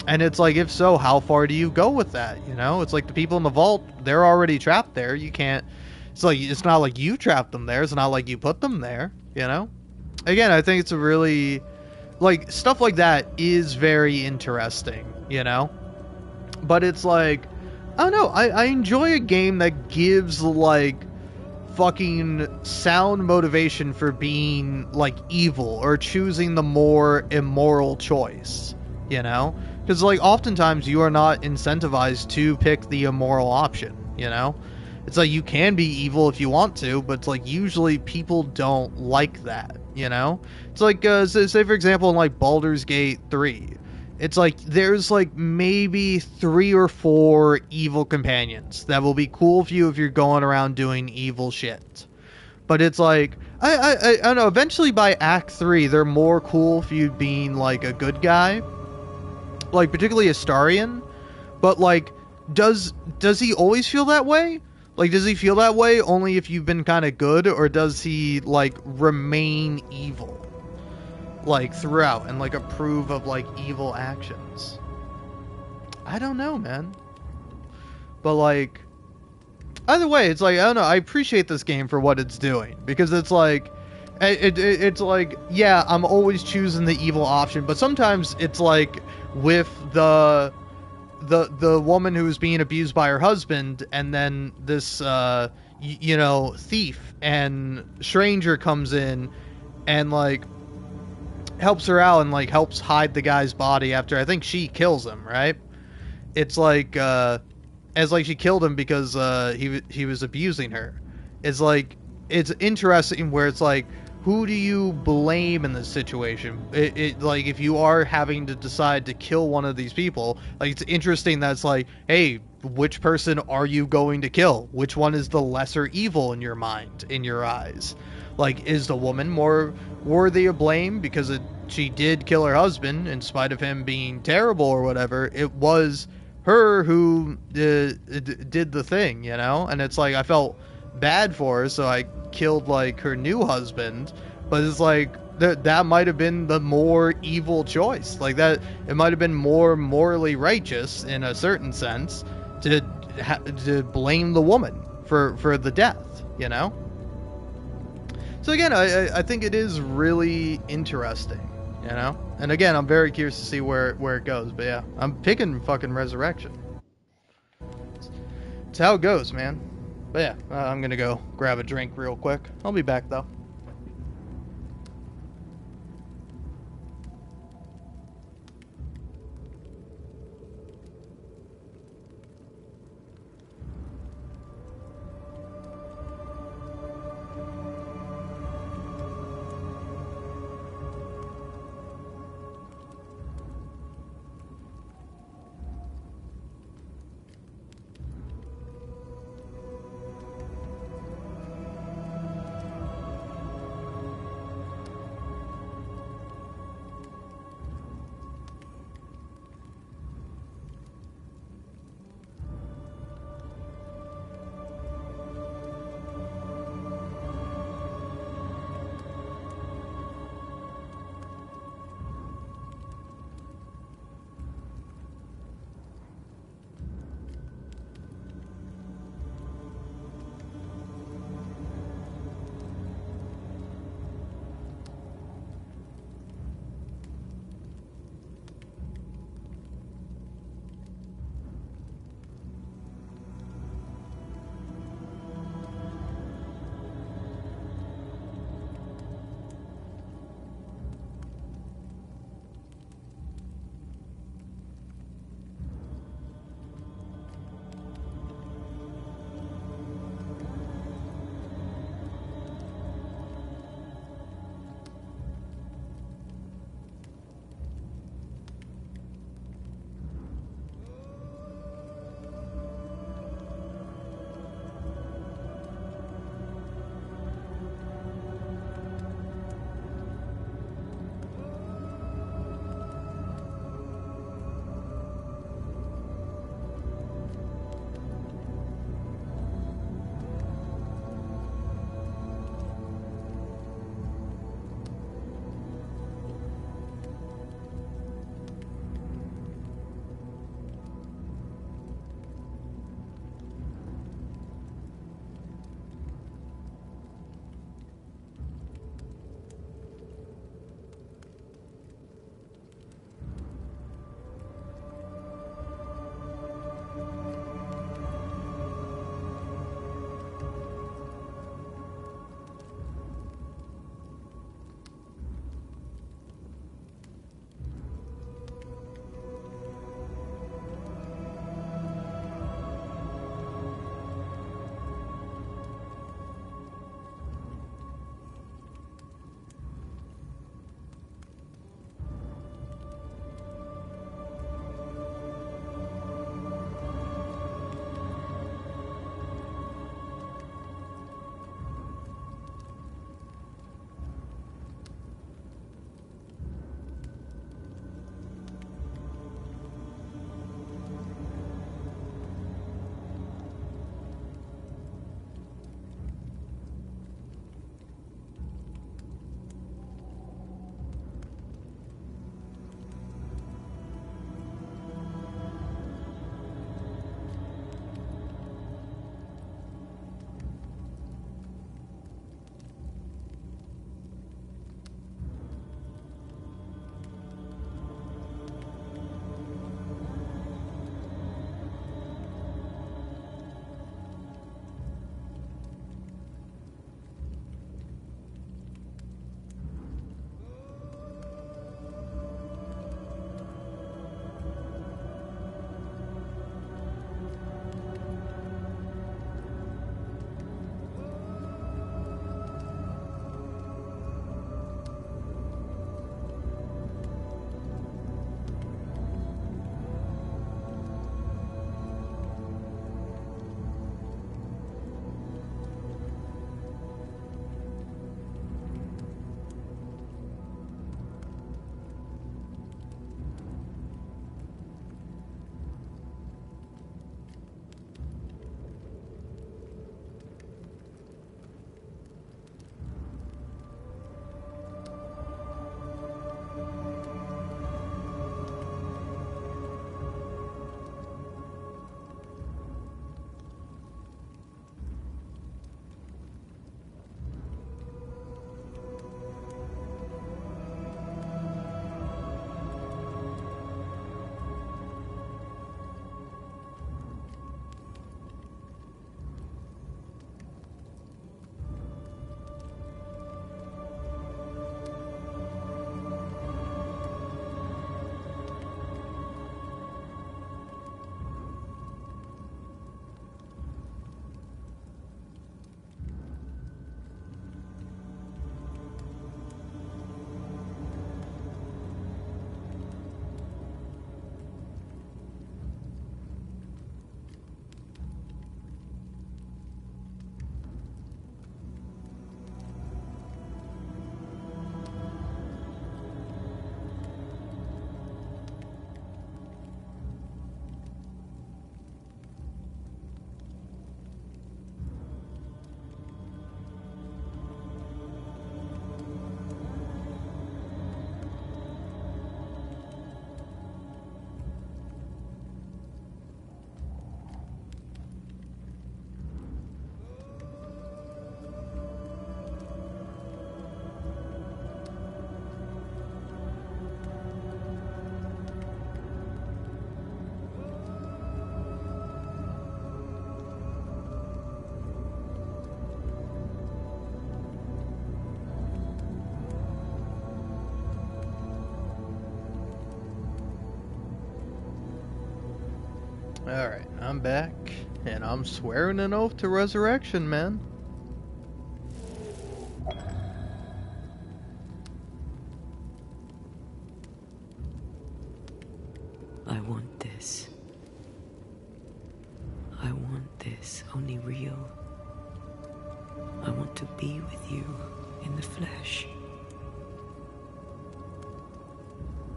And it's like, if so, how far do you go with that? You know, it's like the people in the vault, they're already trapped there. You can't, it's like, it's not like you trapped them there. It's not like you put them there, you know? Again, I think it's a really, like, stuff like that is very interesting, you know? But it's like, I don't know, I enjoy a game that gives, like, fucking sound motivation for being, like, evil or choosing the more immoral choice, you know? Because, like, oftentimes you are not incentivized to pick the immoral option, you know? It's like, you can be evil if you want to, but it's like, usually people don't like that, you know? It's like, say for example, in, like, Baldur's Gate 3, it's like, there's, like, maybe 3 or 4 evil companions that will be cool for you if you're going around doing evil shit. But it's like, I don't know, eventually by Act 3, they're more cool for you being, like, a good guy. Like, particularly Astarion. But, like, does he always feel that way? Like, does he feel that way only if you've been kind of good? Or does he, like, remain evil? Like, throughout, and, like, approve of, like, evil actions? I don't know, man. But, like, either way, it's like, I don't know, I appreciate this game for what it's doing. Because it's like, it's like, yeah, I'm always choosing the evil option, but sometimes it's like, with the woman who's being abused by her husband, and then this you know, thief and stranger comes in and, like, helps her out and, like, helps hide the guy's body after I think she kills him, right? It's like as like she killed him because he was abusing her. It's like, it's interesting where it's like, who do you blame in this situation? It like, if you are having to decide to kill one of these people, like, it's interesting that it's like, hey, which person are you going to kill? Which one is the lesser evil in your mind, in your eyes? Like, is the woman more worthy of blame because she did kill her husband in spite of him being terrible or whatever? It was her who did the thing, you know? And it's like, I felt bad for her, so I killed, like, her new husband. But it's like, that might have been the more evil choice. Like, that, it might have been more morally righteous in a certain sense to blame the woman for the death, you know? So again, I think it is really interesting, you know? And again, I'm very curious to see where it goes. But yeah, I'm picking fucking Resurrection. It's how it goes, man. But yeah, I'm gonna go grab a drink real quick. I'll be back though. Alright, I'm back, and I'm swearing an oath to resurrection, man. I want this. I want this, only real. I want to be with you in the flesh.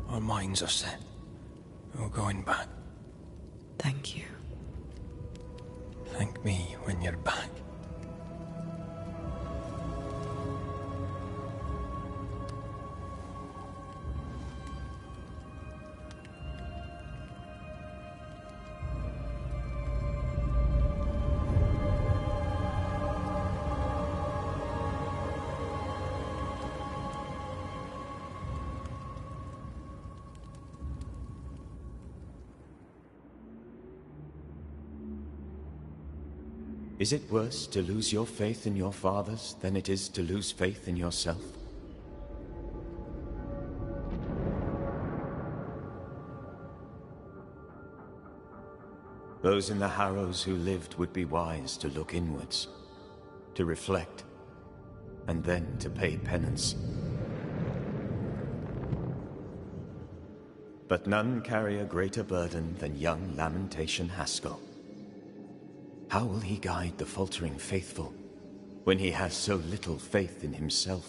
Our minds are set. We're going back. Thank you. Thank me when you're back. Is it worse to lose your faith in your fathers than it is to lose faith in yourself? Those in the Harrows who lived would be wise to look inwards, to reflect, and then to pay penance. But none carry a greater burden than young Lamentation Haskell. How will he guide the faltering faithful when he has so little faith in himself?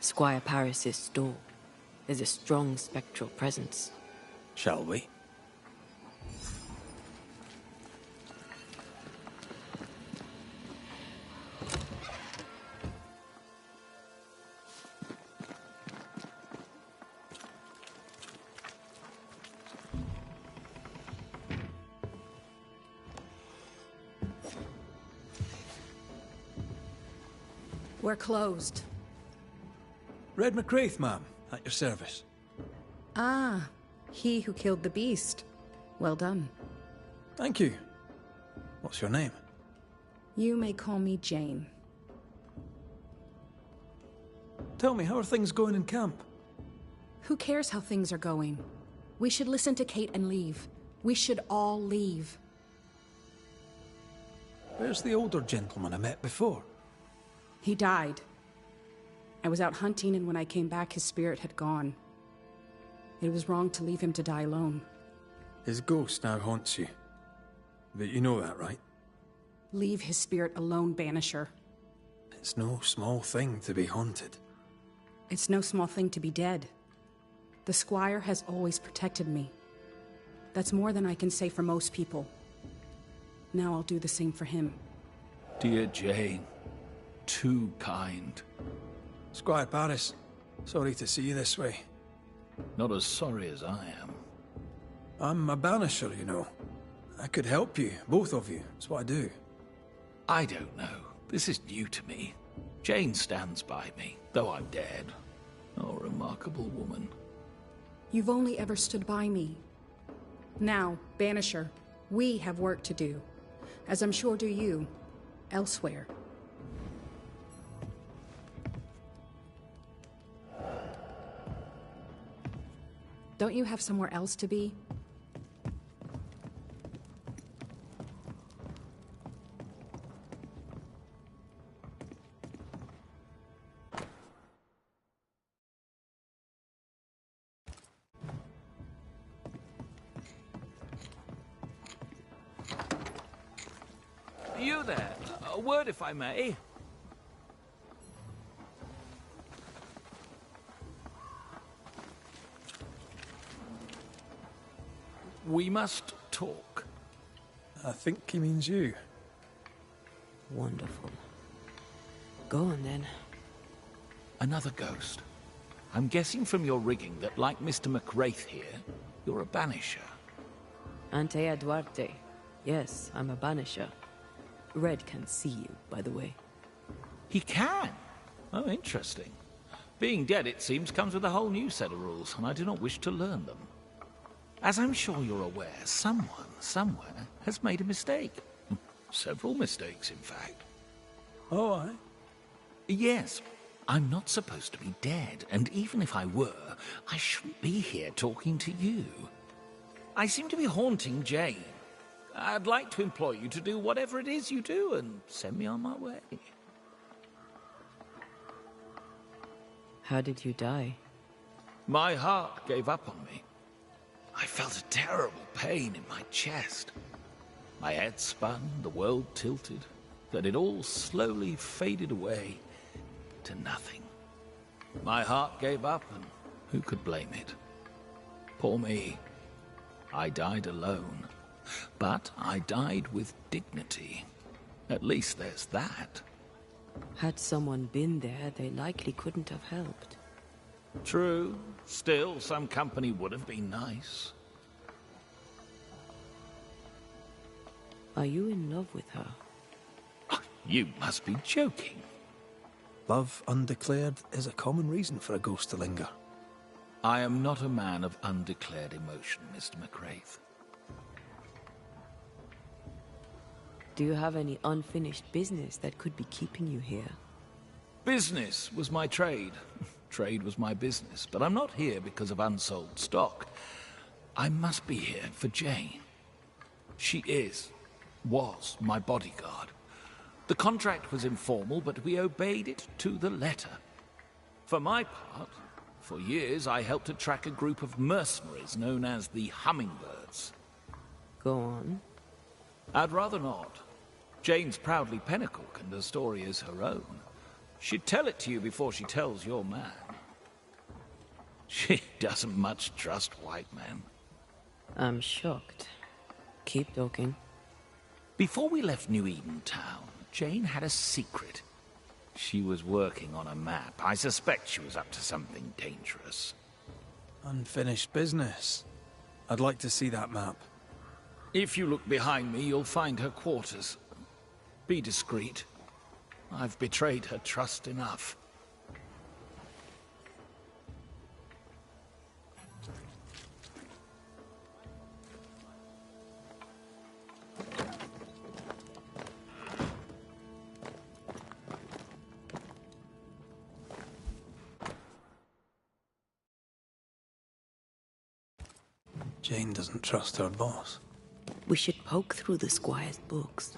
Squire Paris's store is a strong spectral presence. Shall we? We're closed. Red McCraith, ma'am, at your service. Ah, he who killed the beast. Well done. Thank you. What's your name? You may call me Jane. Tell me, how are things going in camp? Who cares how things are going? We should listen to Kate and leave. We should all leave. Where's the older gentleman I met before? He died. I was out hunting, and when I came back, his spirit had gone. It was wrong to leave him to die alone. His ghost now haunts you. But you know that, right? Leave his spirit alone, Banisher. It's no small thing to be haunted. It's no small thing to be dead. The Squire has always protected me. That's more than I can say for most people. Now I'll do the same for him. Dear Jane, too kind. Squire Paris, sorry to see you this way. Not as sorry as I am. I'm a banisher, you know. I could help you, both of you. That's what I do. I don't know. This is new to me. Jane stands by me, though I'm dead. Oh, remarkable woman. You've only ever stood by me. Now, Banisher, we have work to do, as I'm sure do you, elsewhere. Don't you have somewhere else to be? You there? A word, if I may. We must talk. I think he means you. Wonderful. Go on, then. Another ghost. I'm guessing from your rigging that, like Mr. McWraith here, you're a banisher. Antea Duarte. Yes, I'm a banisher. Red can see you, by the way. He can? Oh, interesting. Being dead, it seems, comes with a whole new set of rules, and I do not wish to learn them. As I'm sure you're aware, someone, somewhere, has made a mistake. Several mistakes, in fact. Oh, aye? Yes. I'm not supposed to be dead, and even if I were, I shouldn't be here talking to you. I seem to be haunting Jane. I'd like to implore you to do whatever it is you do and send me on my way. How did you die? My heart gave up on me. I felt a terrible pain in my chest. My head spun, the world tilted, then it all slowly faded away to nothing. My heart gave up, and who could blame it? Poor me. I died alone. But I died with dignity. At least there's that. Had someone been there, they likely couldn't have helped. True. Still, some company would have been nice. Are you in love with her? You must be joking. Love undeclared is a common reason for a ghost to linger. I am not a man of undeclared emotion, Mr. McWraith. Do you have any unfinished business that could be keeping you here? Business was my trade. Trade was my business. But I'm not here because of unsold stock. I must be here for Jane. She was my bodyguard. The contract was informal, but we obeyed it to the letter. For my part, for years I helped to track a group of mercenaries known as the Hummingbirds. Go on. I'd rather not. Jane's proudly Pennycook, and the story is her own. She'd tell it to you before she tells your man. She doesn't much trust white men. I'm shocked. Keep talking. Before we left New Eden Town, Jane had a secret. She was working on a map. I suspect she was up to something dangerous. Unfinished business. I'd like to see that map. If you look behind me, you'll find her quarters. Be discreet. I've betrayed her trust enough. Jane doesn't trust her boss. We should poke through the Squire's books.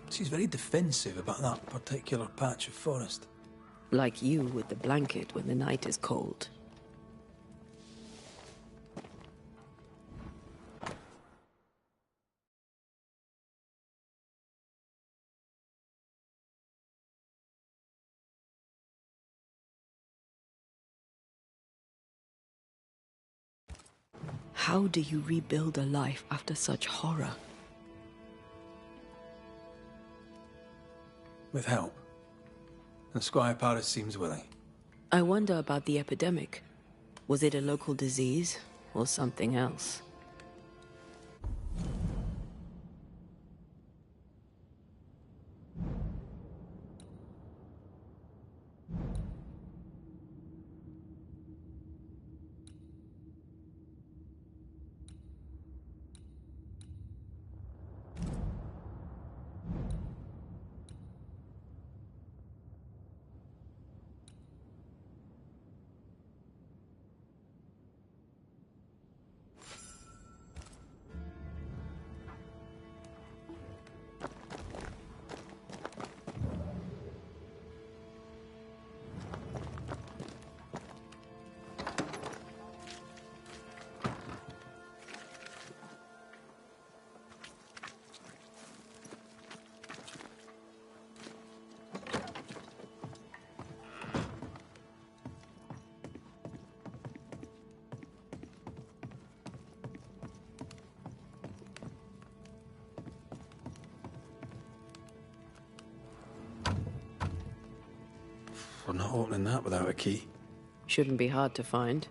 She's very defensive about that particular patch of forest. Like you with the blanket when the night is cold. How do you rebuild a life after such horror? With help. And Squire Paris seems willing. I wonder about the epidemic. Was it a local disease or something else? We're not opening that without a key. Shouldn't be hard to find.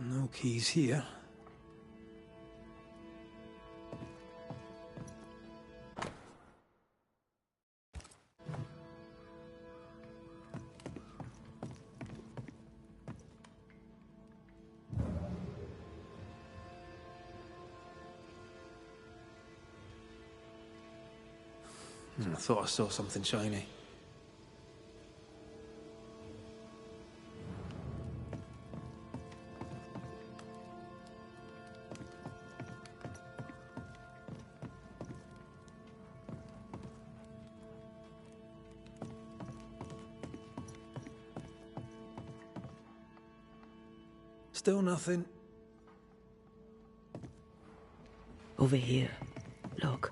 No keys here. I thought I saw something shiny. Still nothing. Over here. Look.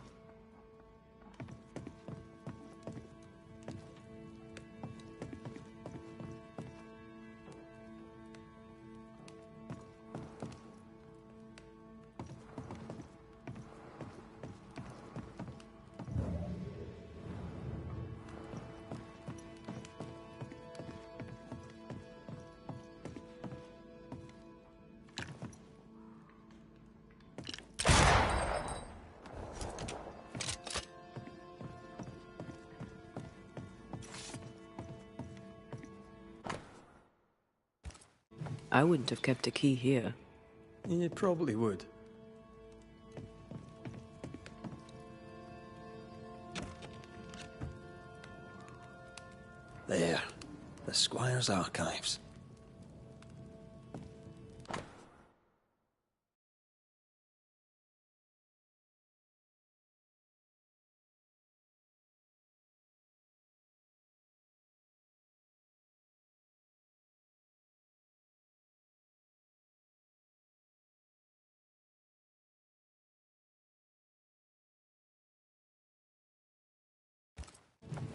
I wouldn't have kept a key here. You probably would. There. The Squire's archives.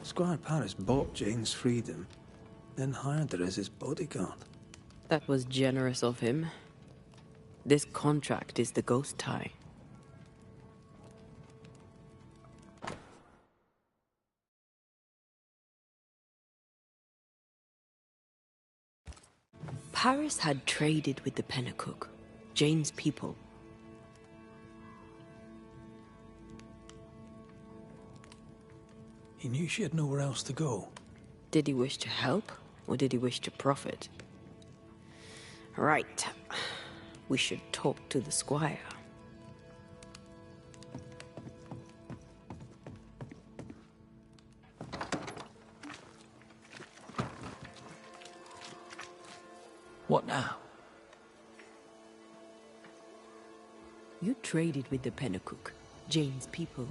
Squire Paris bought Jane's freedom, then hired her as his bodyguard. That was generous of him. This contract is the ghost tie. Paris had traded with the Pennacook, Jane's people. He knew she had nowhere else to go. Did he wish to help, or did he wish to profit? Right. We should talk to the Squire. What now? You traded with the Pennacook, Jane's people.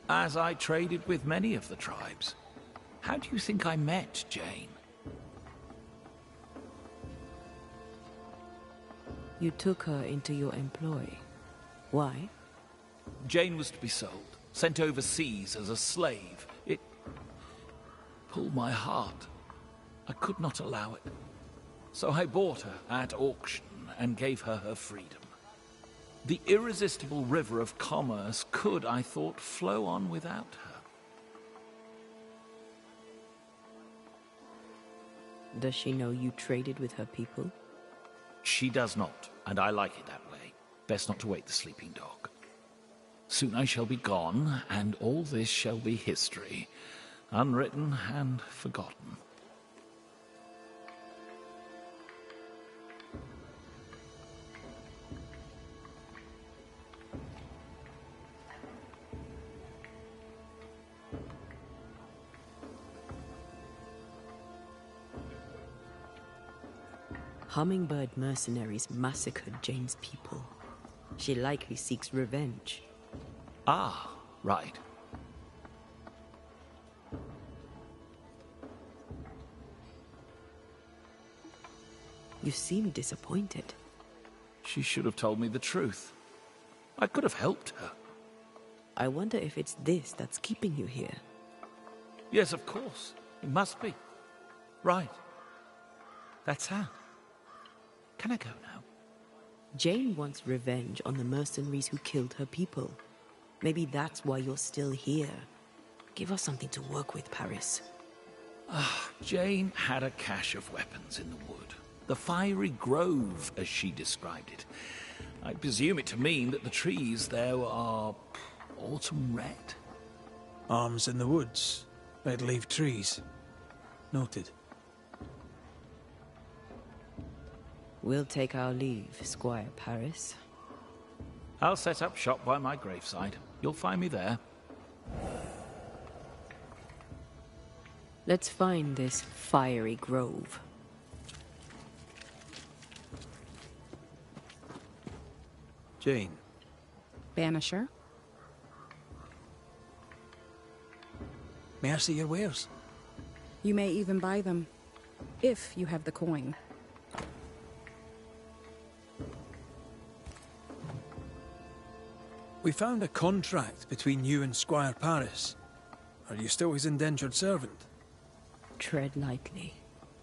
As I traded with many of the tribes. How do you think I met Jane? You took her into your employ. Why? Jane was to be sold, sent overseas as a slave. It pulled my heart. I could not allow it. So I bought her at auction and gave her her freedom. The irresistible river of commerce could, I thought, flow on without her. Does she know you traded with her people? She does not, and I like it that way. Best not to wake the sleeping dog. Soon I shall be gone, and all this shall be history, unwritten and forgotten. Hummingbird mercenaries massacred Jane's people. She likely seeks revenge. Ah, right. You seem disappointed. She should have told me the truth. I could have helped her. I wonder if it's this that's keeping you here. Yes, of course. It must be. Right. That's how. Can I go now? Jane wants revenge on the mercenaries who killed her people. Maybe that's why you're still here. Give us something to work with, Paris. Jane had a cache of weapons in the wood. The fiery grove, as she described it. I presume it to mean that the trees there are autumn red. Arms in the woods. Red leaf trees. Noted. We'll take our leave, Squire Paris. I'll set up shop by my graveside. You'll find me there. Let's find this fiery grove. Jane. Banisher? May I see your wares? You may even buy them, if you have the coin. We found a contract between you and Squire Paris. Are you still his indentured servant? Tread lightly.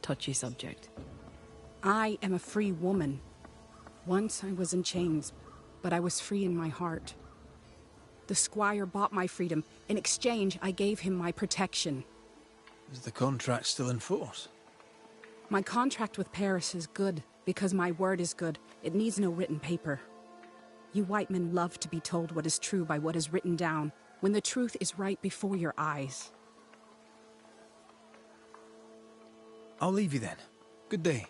Touchy subject. I am a free woman. Once I was in chains, but I was free in my heart. The squire bought my freedom. In exchange, I gave him my protection. Is the contract still in force? My contract with Paris is good, because my word is good. It needs no written paper. You white men love to be told what is true by what is written down, when the truth is right before your eyes. I'll leave you then. Good day.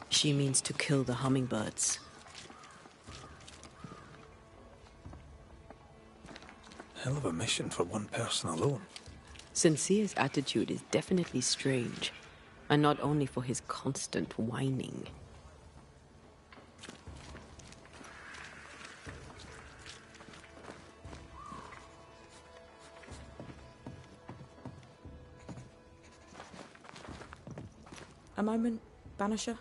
She means to kill the hummingbirds. Hell of a mission for one person alone. Sincere's attitude is definitely strange, and not only for his constant whining. A moment, Banisher.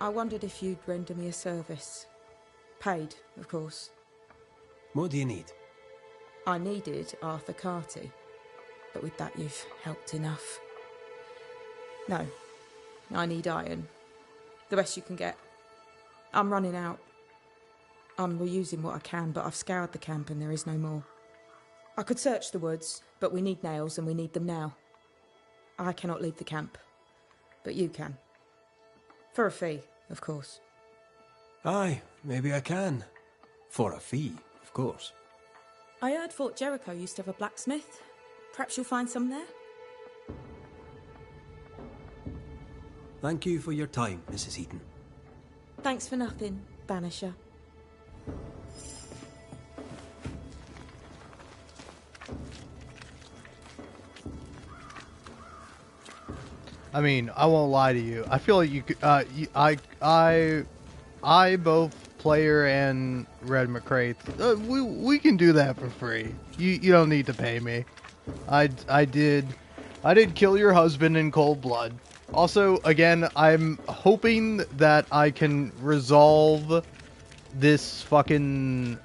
I wondered if you'd render me a service. Paid, of course. What do you need? I needed Arthur Carty, but with that you've helped enough. No, I need iron. The best you can get. I'm running out. I'm reusing what I can, but I've scoured the camp and there is no more. I could search the woods, but we need nails and we need them now. I cannot leave the camp, but you can. For a fee, of course. Aye, maybe I can. For a fee, of course. I heard Fort Jericho used to have a blacksmith. Perhaps you'll find some there? Thank you for your time, Mrs. Heaton. Thanks for nothing, Banisher. I mean, I won't lie to you. I feel like you could, I both player and Red McCraith, we can do that for free. You don't need to pay me. I did kill your husband in cold blood. Also, again, I'm hoping that I can resolve this fucking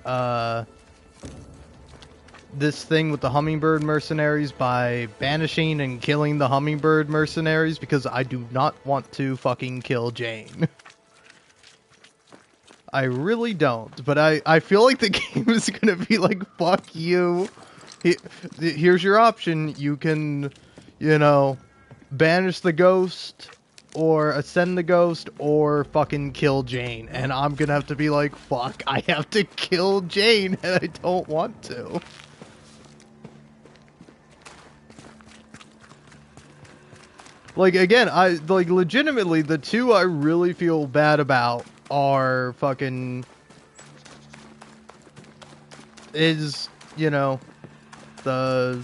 this thing with the hummingbird mercenaries by banishing and killing the hummingbird mercenaries, because I do not want to fucking kill Jane. I really don't, but I feel like the game is gonna be like, fuck you. Here's your option. You can, you know, banish the ghost, or ascend the ghost, or fucking kill Jane. And I'm gonna have to be like, fuck, I have to kill Jane, and I don't want to. Like, again, legitimately, the two I really feel bad about are fucking... is, you know, the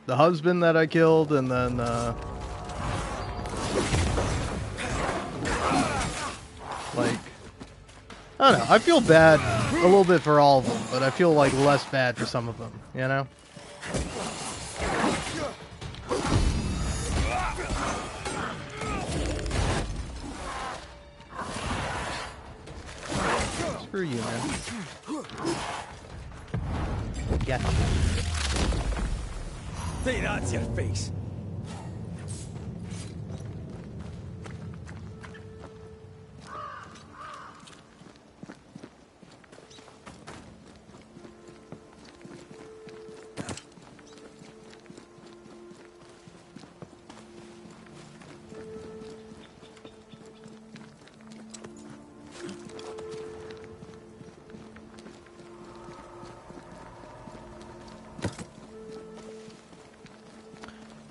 husband that I killed, and then, like, I don't know, I feel bad a little bit for all of them, but I feel, like, less bad for some of them, you know? Screw you, man. Get him. Say that's your face.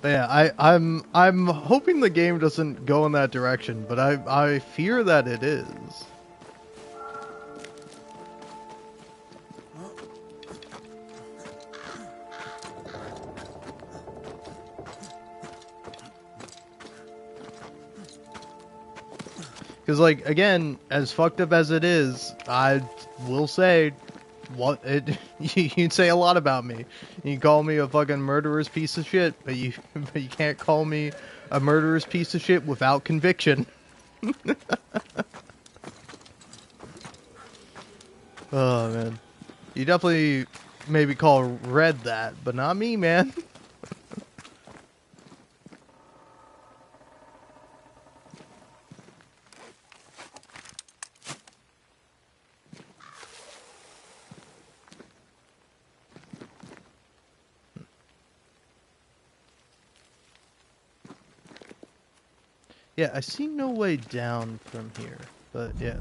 But yeah, I'm hoping the game doesn't go in that direction, but I fear that it is. Because, like, again, as fucked up as it is, I will say, what it you'd say a lot about me. You can call me a fucking murderous piece of shit, but you can't call me a murderous piece of shit without conviction. Oh man, you definitely maybe call Red that, but not me, man. Yeah, I see no way down from here, but yeah,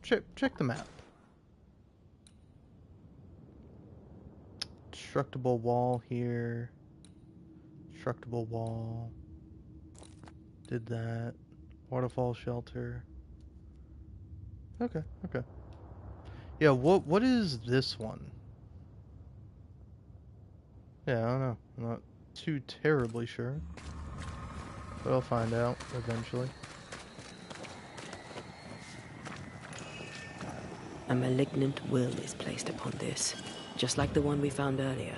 check the map. Destructible wall here. Destructible wall. Did that. Waterfall shelter. Okay, okay. Yeah, what is this one? Yeah, I don't know. I'm not too terribly sure. But I'll find out eventually. A malignant will is placed upon this, just like the one we found earlier.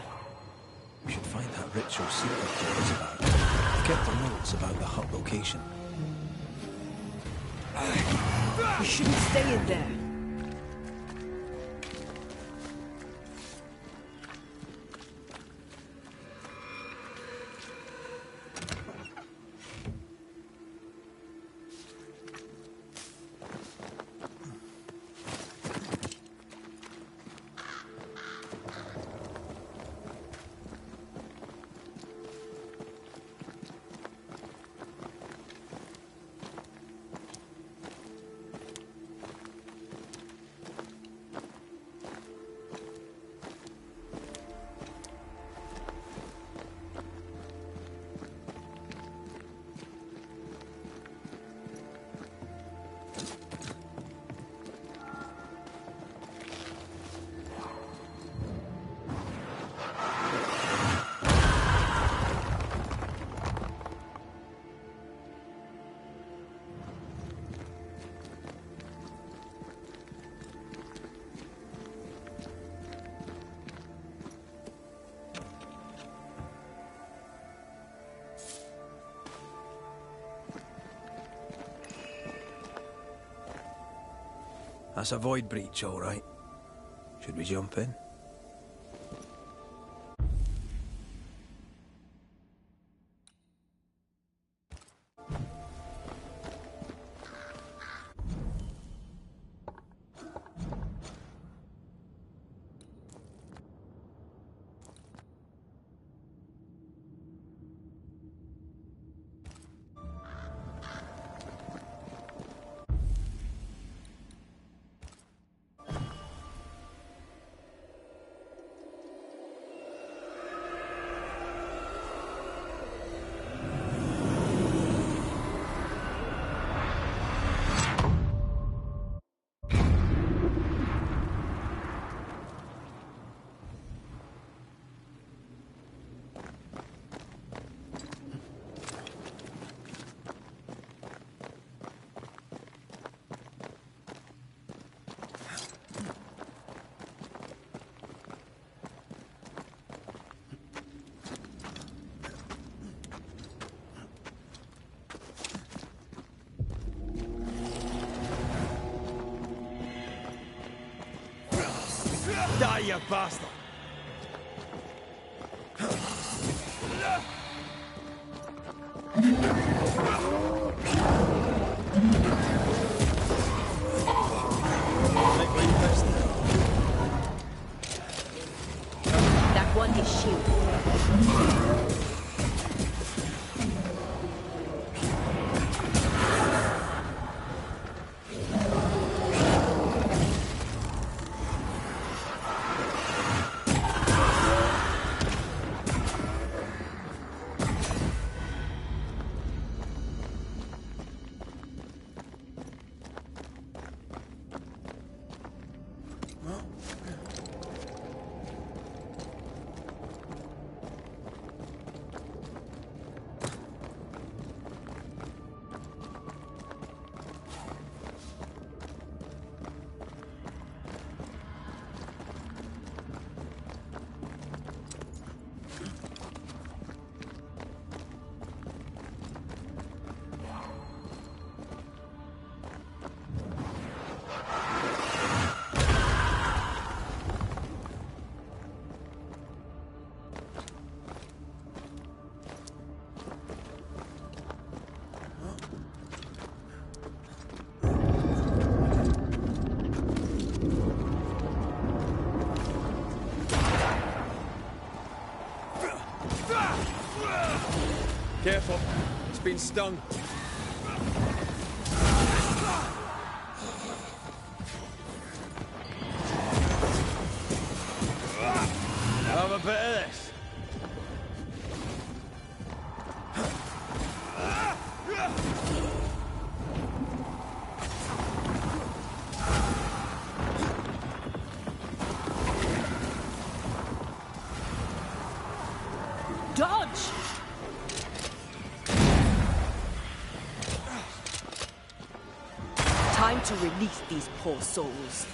We should find that ritual secret there is about. I've kept the notes about the hut location. We shouldn't stay in there. That's a void breach, all right. Should we jump in? Die, you bastard! That one is shield. Careful, it's been stung. Have a bit of this. Dodge! Time to release these poor souls.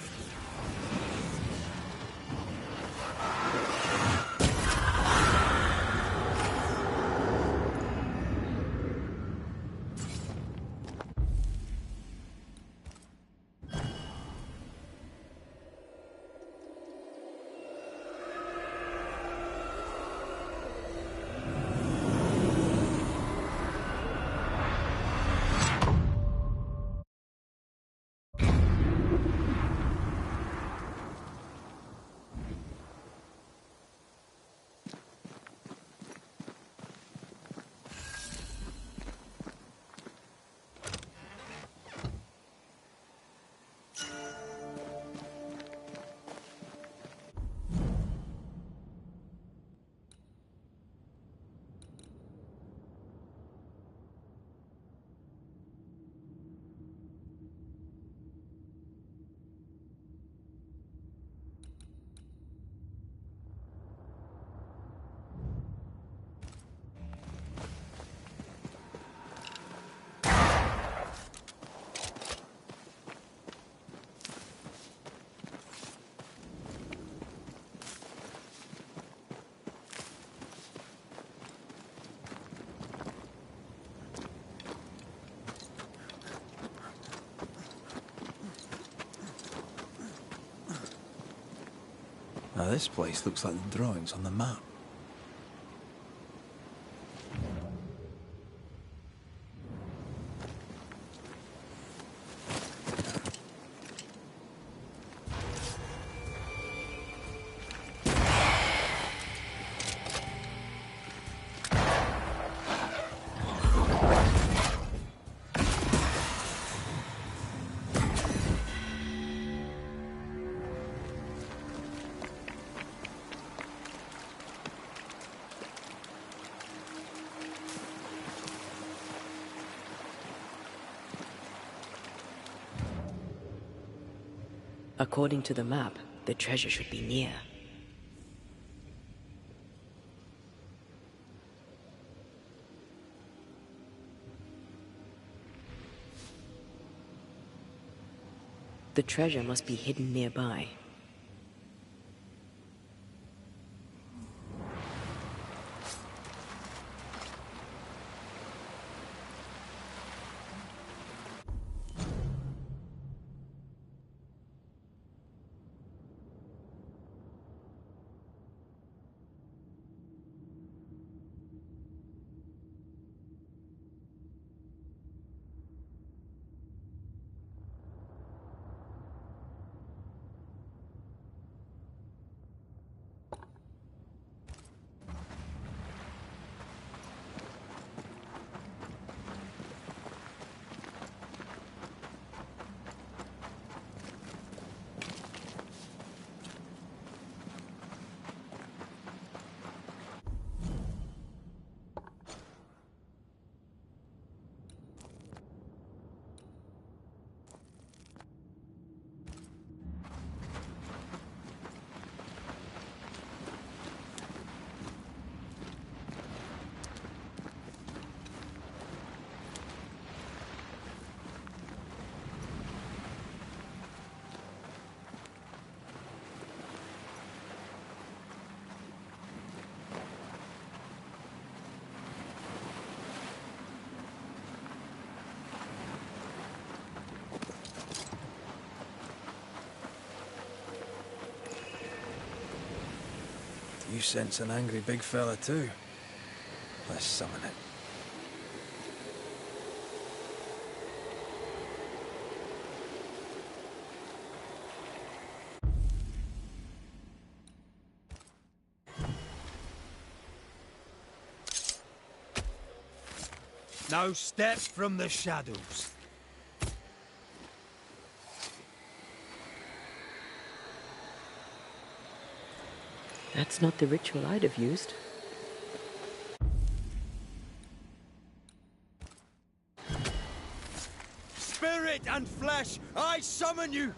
Now this place looks like the drawings on the map. According to the map, the treasure should be near. The treasure must be hidden nearby. You sense an angry big fella too. Let's summon it. No steps from the shadows. That's not the ritual I'd have used. Spirit and flesh, I summon you!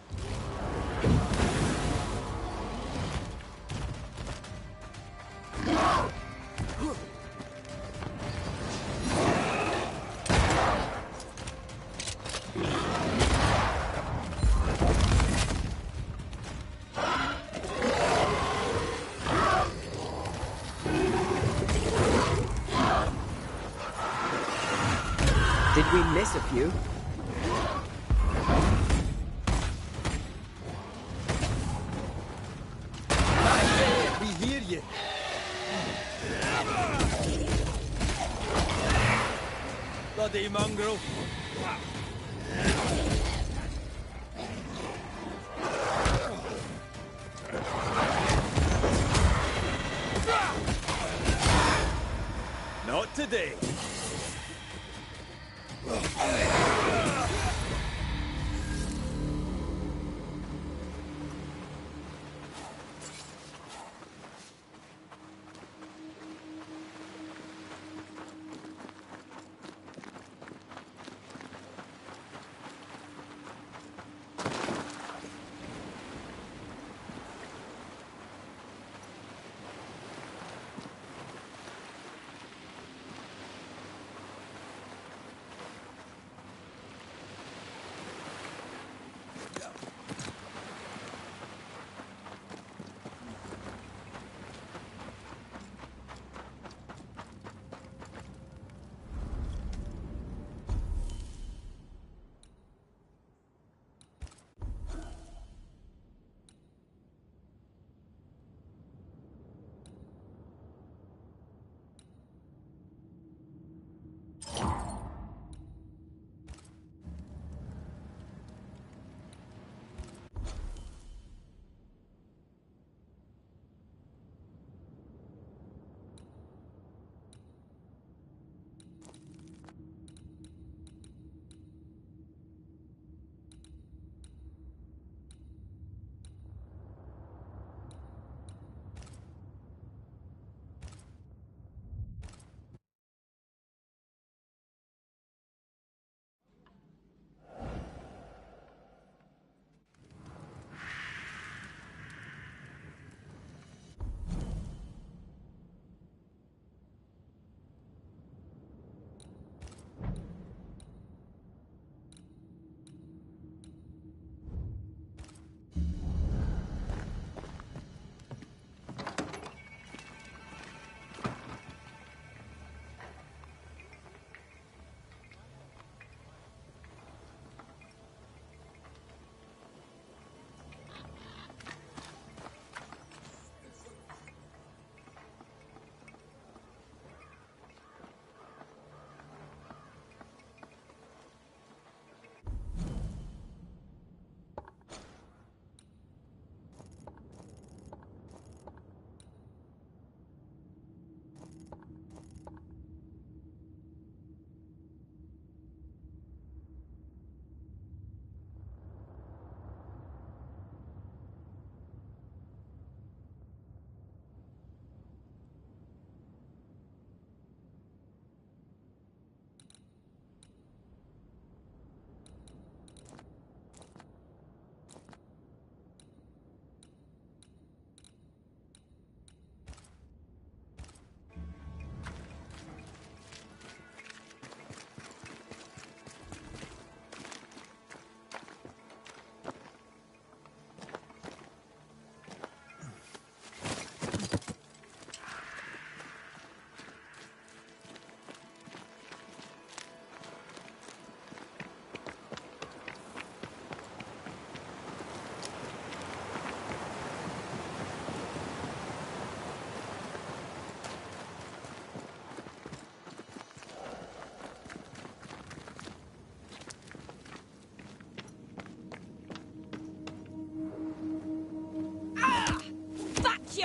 Did we miss a few? We hear you. Bloody mongrel. Not today.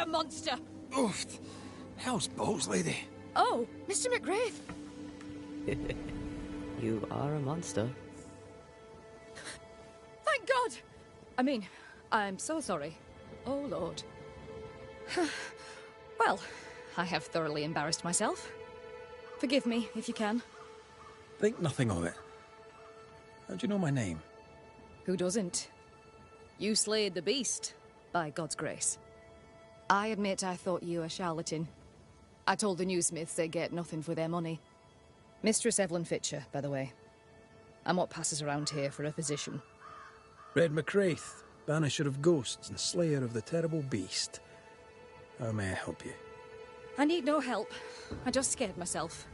you monster! Oof. How's balls, lady? Oh, Mr. McGrath. You are a monster. Thank God! I mean, I'm so sorry. Oh, Lord. Well, I have thoroughly embarrassed myself. Forgive me, if you can. Think nothing of it. How do you know my name? Who doesn't? You slayed the beast, by God's grace. I admit I thought you a charlatan. I told the newsmiths they get nothing for their money. Mistress Evelyn Fitcher, by the way. I'm what passes around here for a physician. Red McCraith, Banisher of Ghosts and Slayer of the Terrible Beast. How may I help you? I need no help. I just scared myself.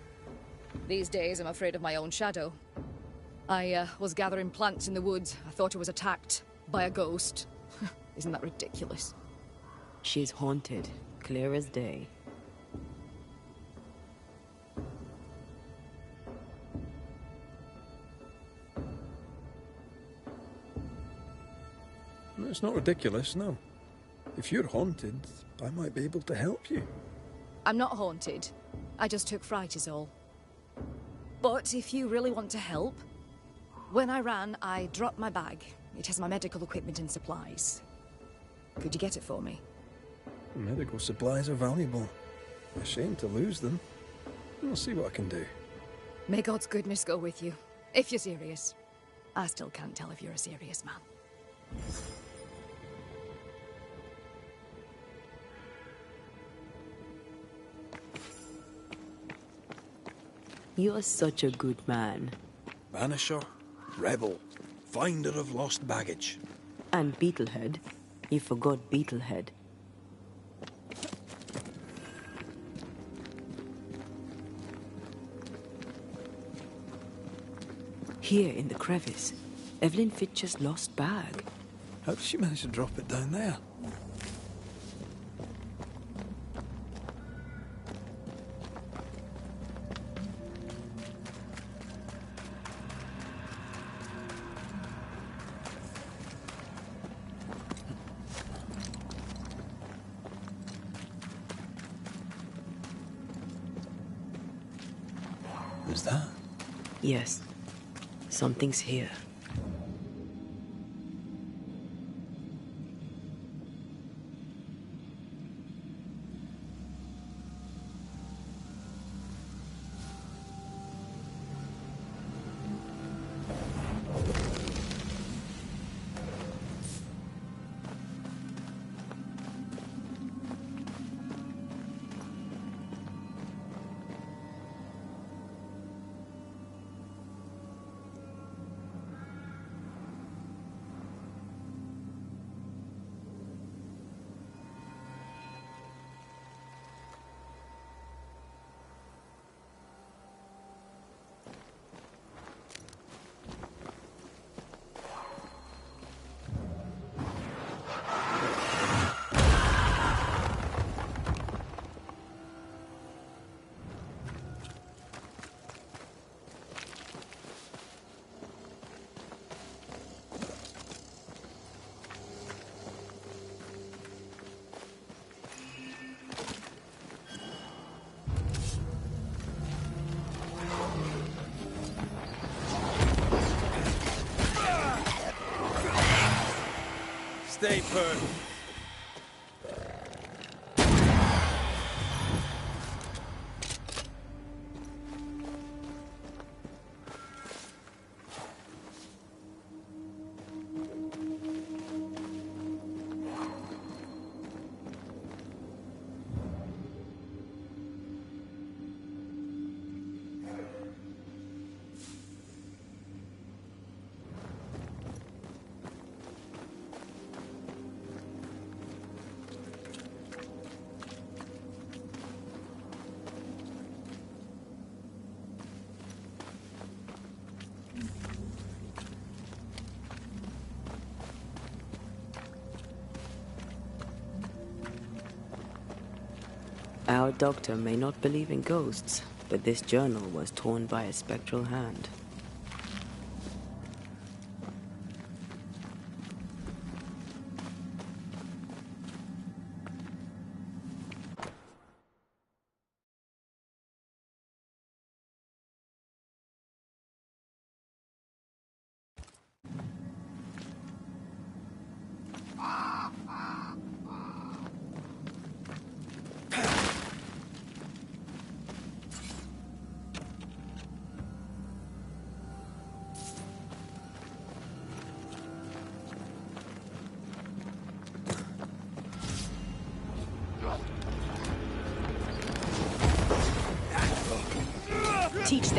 These days, I'm afraid of my own shadow. I was gathering plants in the woods. I thought I was attacked by a ghost. Isn't that ridiculous? She's haunted, clear as day. It's not ridiculous, no. If you're haunted, I might be able to help you. I'm not haunted. I just took fright is all. But if you really want to help, when I ran, I dropped my bag. It has my medical equipment and supplies. Could you get it for me? Medical supplies are valuable. A shame to lose them. I'll see what I can do. May God's goodness go with you, if you're serious. I still can't tell if you're a serious man. You're such a good man. Banisher, rebel, finder of lost baggage. And Beetlehead. You forgot Beetlehead. Here in the crevice, Evelyn Fitcher's lost bag. How did she manage to drop it down there? Who's that? Yes, something's here. Stay put. Our doctor may not believe in ghosts, but this journal was torn by a spectral hand.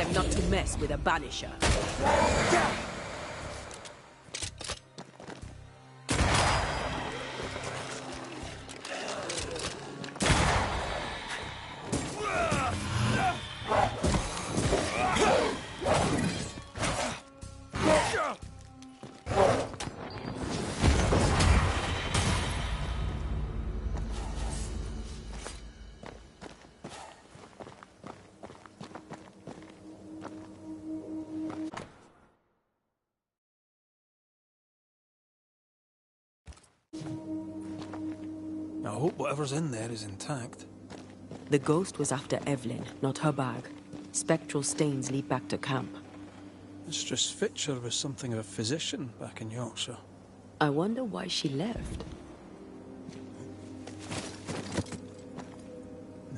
them not to mess with a Banisher. I hope whatever's in there is intact. The ghost was after Evelyn, not her bag. Spectral stains lead back to camp. Mistress Fitcher was something of a physician back in Yorkshire. I wonder why she left.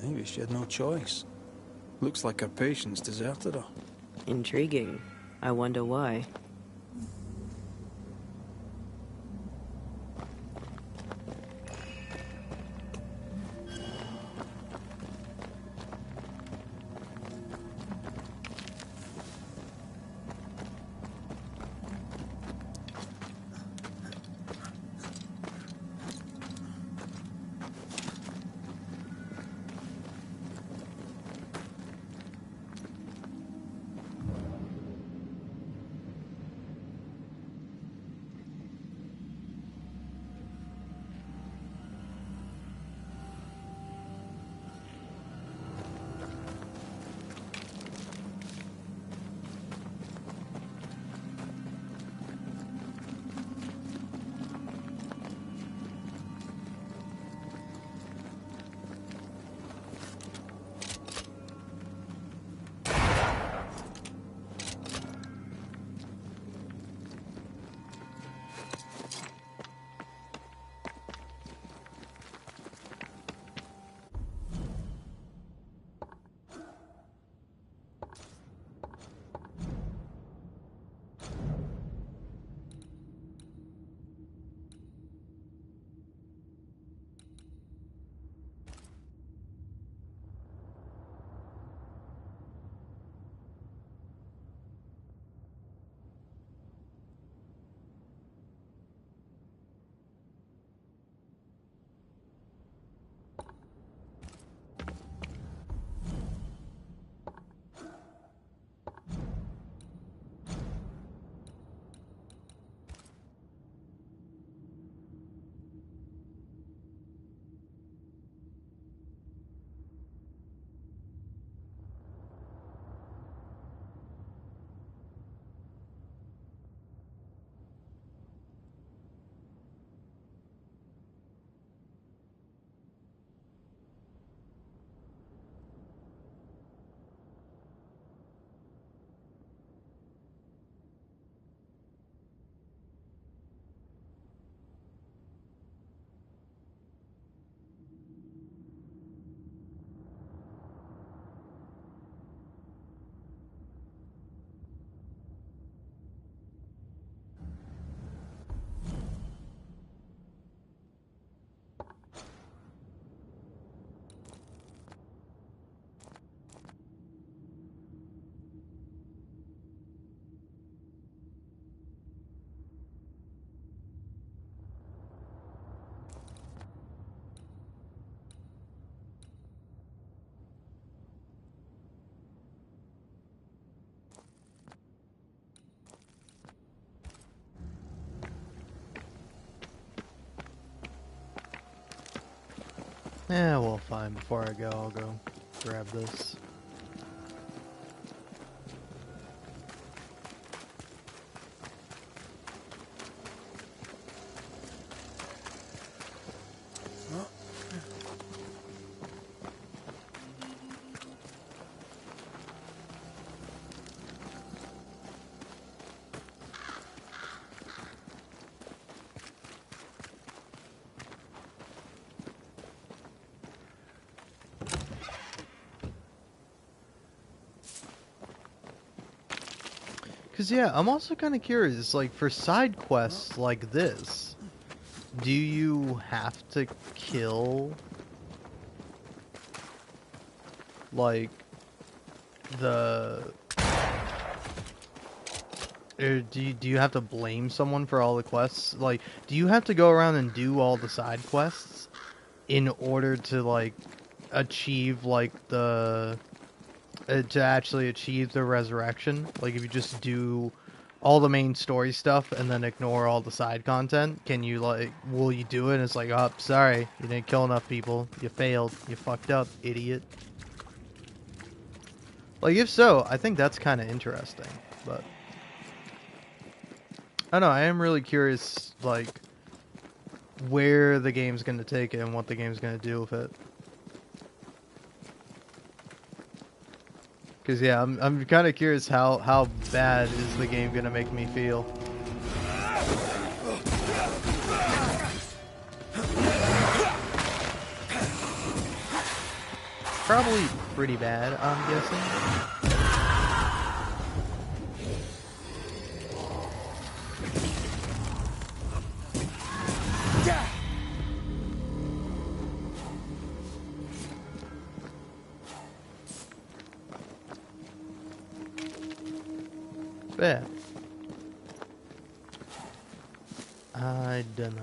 Maybe she had no choice. Looks like her patients deserted her. Intriguing. I wonder why. Yeah, well, fine. Before I go, I'll go grab this. Because, yeah, I'm also kind of curious, like, for side quests like this, do you have to kill, like, the Do you have to blame someone for all the quests? Like, do you have to go around and do all the side quests in order to like achieve like the to actually achieve the resurrection? Like, if you just do all the main story stuff and then ignore all the side content, can you like will you do it? And it's like, oh, sorry, you didn't kill enough people. You failed. You fucked up, idiot. Like, if so, I think that's kind of interesting, but I don't know, I am really curious, like, where the game's going to take it and what the game's going to do with it. Because, yeah, I'm kind of curious how bad is the game going to make me feel. Probably pretty bad, I'm guessing. Bad. I don't know.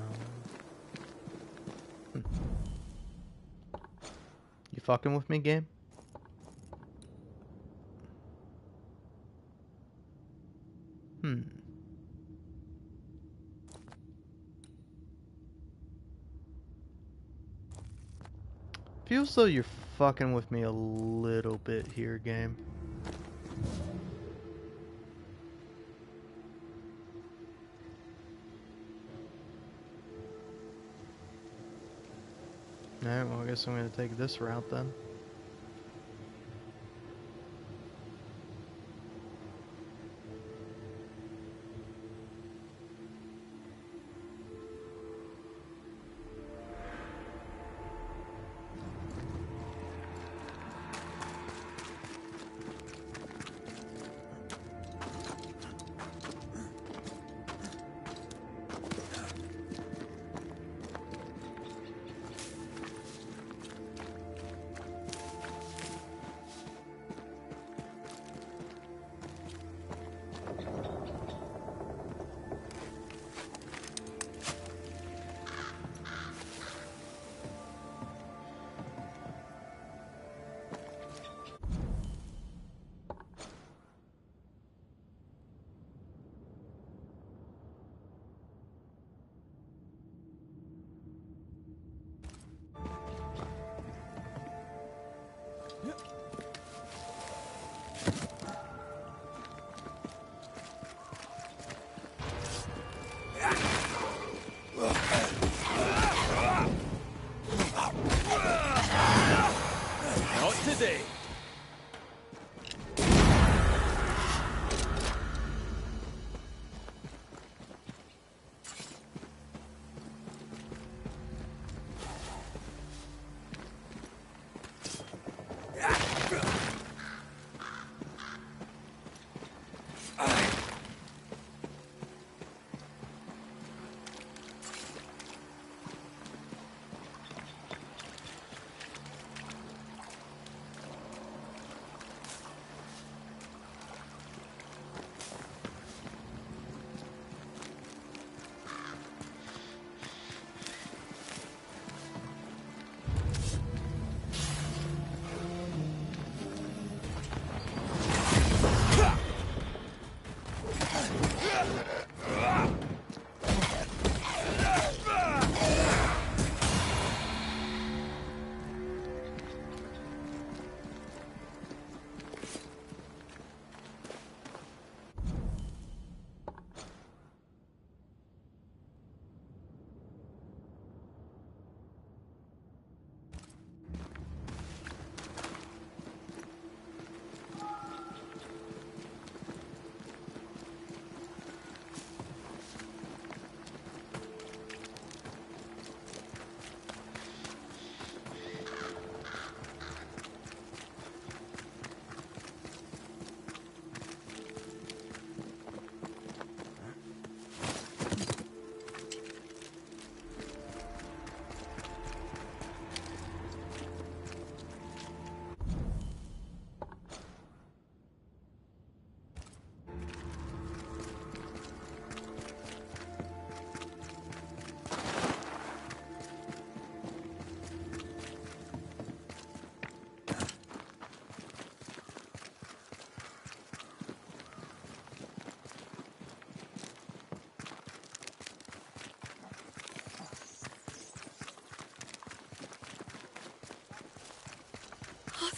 You fucking with me, game? Feels though you're fucking with me a little bit here, game. Alright, well I guess I'm gonna take this route then.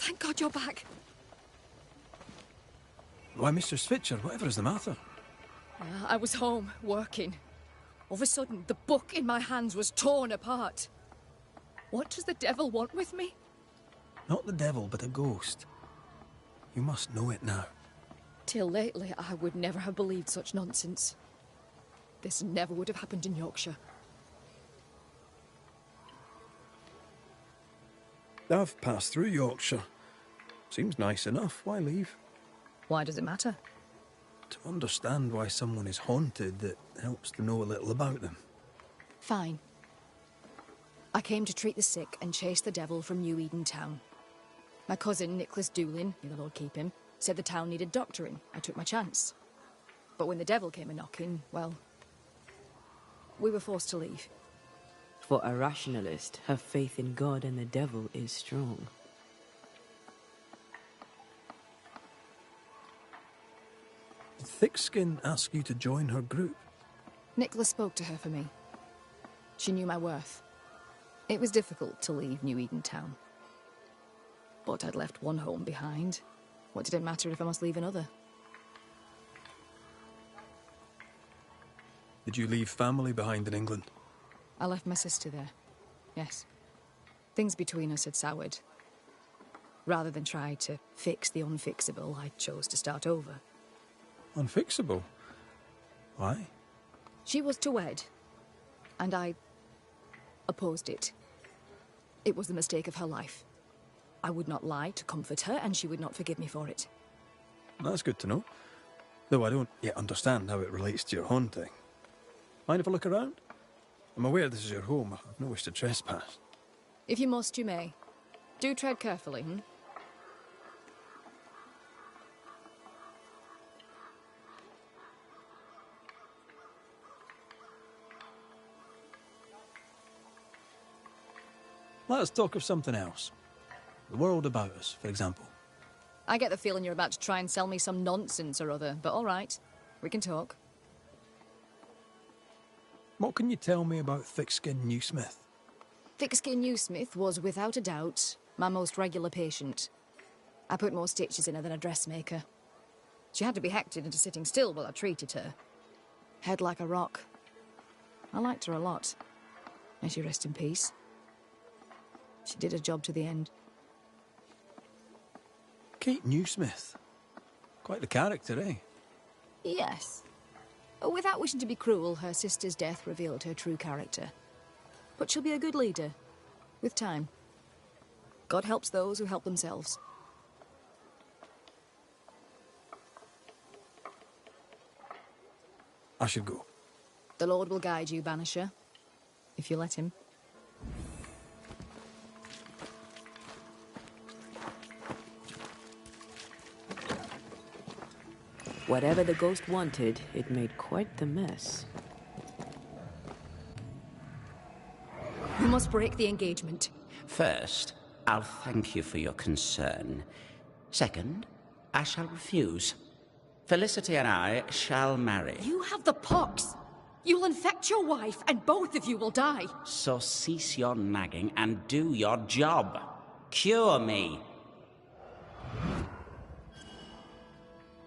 Thank God you're back. Why, Mr. Switcher, whatever is the matter? I was home, working. All of a sudden, the book in my hands was torn apart. What does the devil want with me? Not the devil, but a ghost. You must know it now. Till lately, I would never have believed such nonsense. This never would have happened in Yorkshire. I've passed through Yorkshire. Seems nice enough. Why leave? Why does it matter? To understand why someone is haunted, it helps to know a little about them. Fine. I came to treat the sick and chase the devil from New Eden Town. My cousin, Nicholas Doolin, may the Lord keep him, said the town needed doctoring. I took my chance. But when the devil came a-knocking, well, we were forced to leave. For a rationalist, her faith in God and the devil is strong. Did Thickskin ask you to join her group? Nicholas spoke to her for me. She knew my worth. It was difficult to leave New Eden Town. But I'd left one home behind. What did it matter if I must leave another? Did you leave family behind in England? I left my sister there. Yes. Things between us had soured. Rather than try to fix the unfixable, I chose to start over. Unfixable? Why? She was to wed, and I opposed it. It was the mistake of her life. I would not lie to comfort her, and she would not forgive me for it. That's good to know. Though I don't yet understand how it relates to your haunting. Mind if I look around? I'm aware this is your home. I've no wish to trespass. If you must, you may. Do tread carefully, Let us talk of something else. The world about us, for example. I get the feeling you're about to try and sell me some nonsense or other, but all right. We can talk. What can you tell me about Thickskin Newsmith? Thickskin Newsmith was, without a doubt, my most regular patient. I put more stitches in her than a dressmaker. She had to be hectored into sitting still while I treated her. Head like a rock. I liked her a lot. May she rest in peace. She did her job to the end. Kate Newsmith. Quite the character, eh? Yes. Without wishing to be cruel, her sister's death revealed her true character. But she'll be a good leader, with time. God helps those who help themselves. I should go. The Lord will guide you, Banisher, if you let him. Whatever the ghost wanted, it made quite the mess. You must break the engagement. First, I'll thank you for your concern. Second, I shall refuse. Felicity and I shall marry. You have the pox. You'll infect your wife, and both of you will die. So cease your nagging and do your job. Cure me.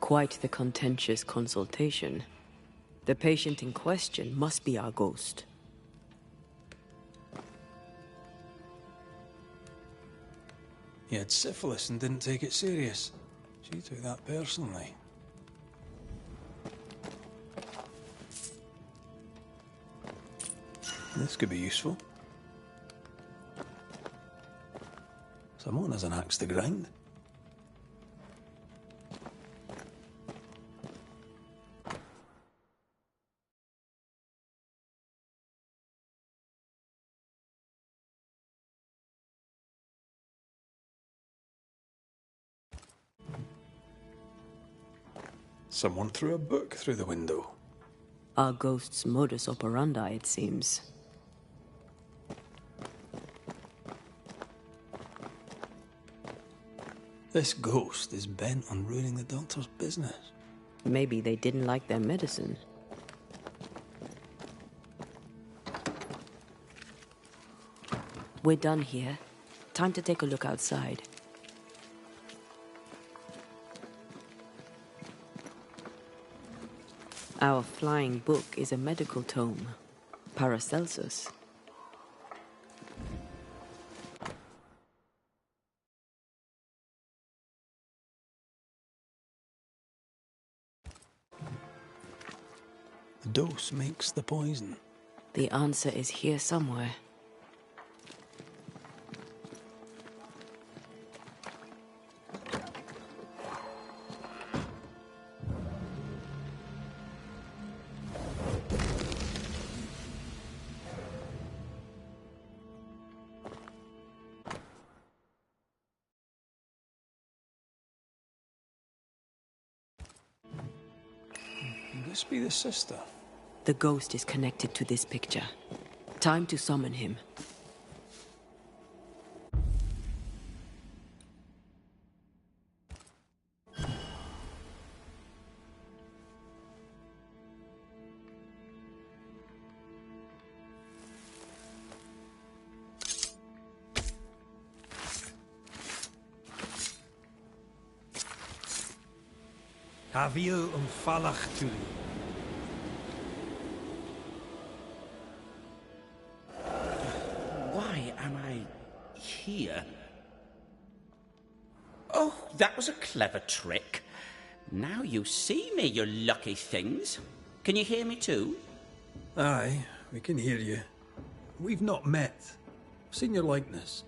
Quite the contentious consultation. The patient in question must be our ghost. He had syphilis and didn't take it serious. She took that personally. This could be useful. Someone has an axe to grind. Someone threw a book through the window. Our ghost's modus operandi, it seems. This ghost is bent on ruining the doctor's business. Maybe they didn't like their medicine. We're done here. Time to take a look outside. Our flying book is a medical tome. Paracelsus. The dose makes the poison. The answer is here somewhere. Could this be the sister? The ghost is connected to this picture. Time to summon him. Haviel falach tu. Why am I here? Oh, that was a clever trick. Now you see me, you lucky things. Can you hear me too? Aye, we can hear you. We've not met. I've seen your likeness.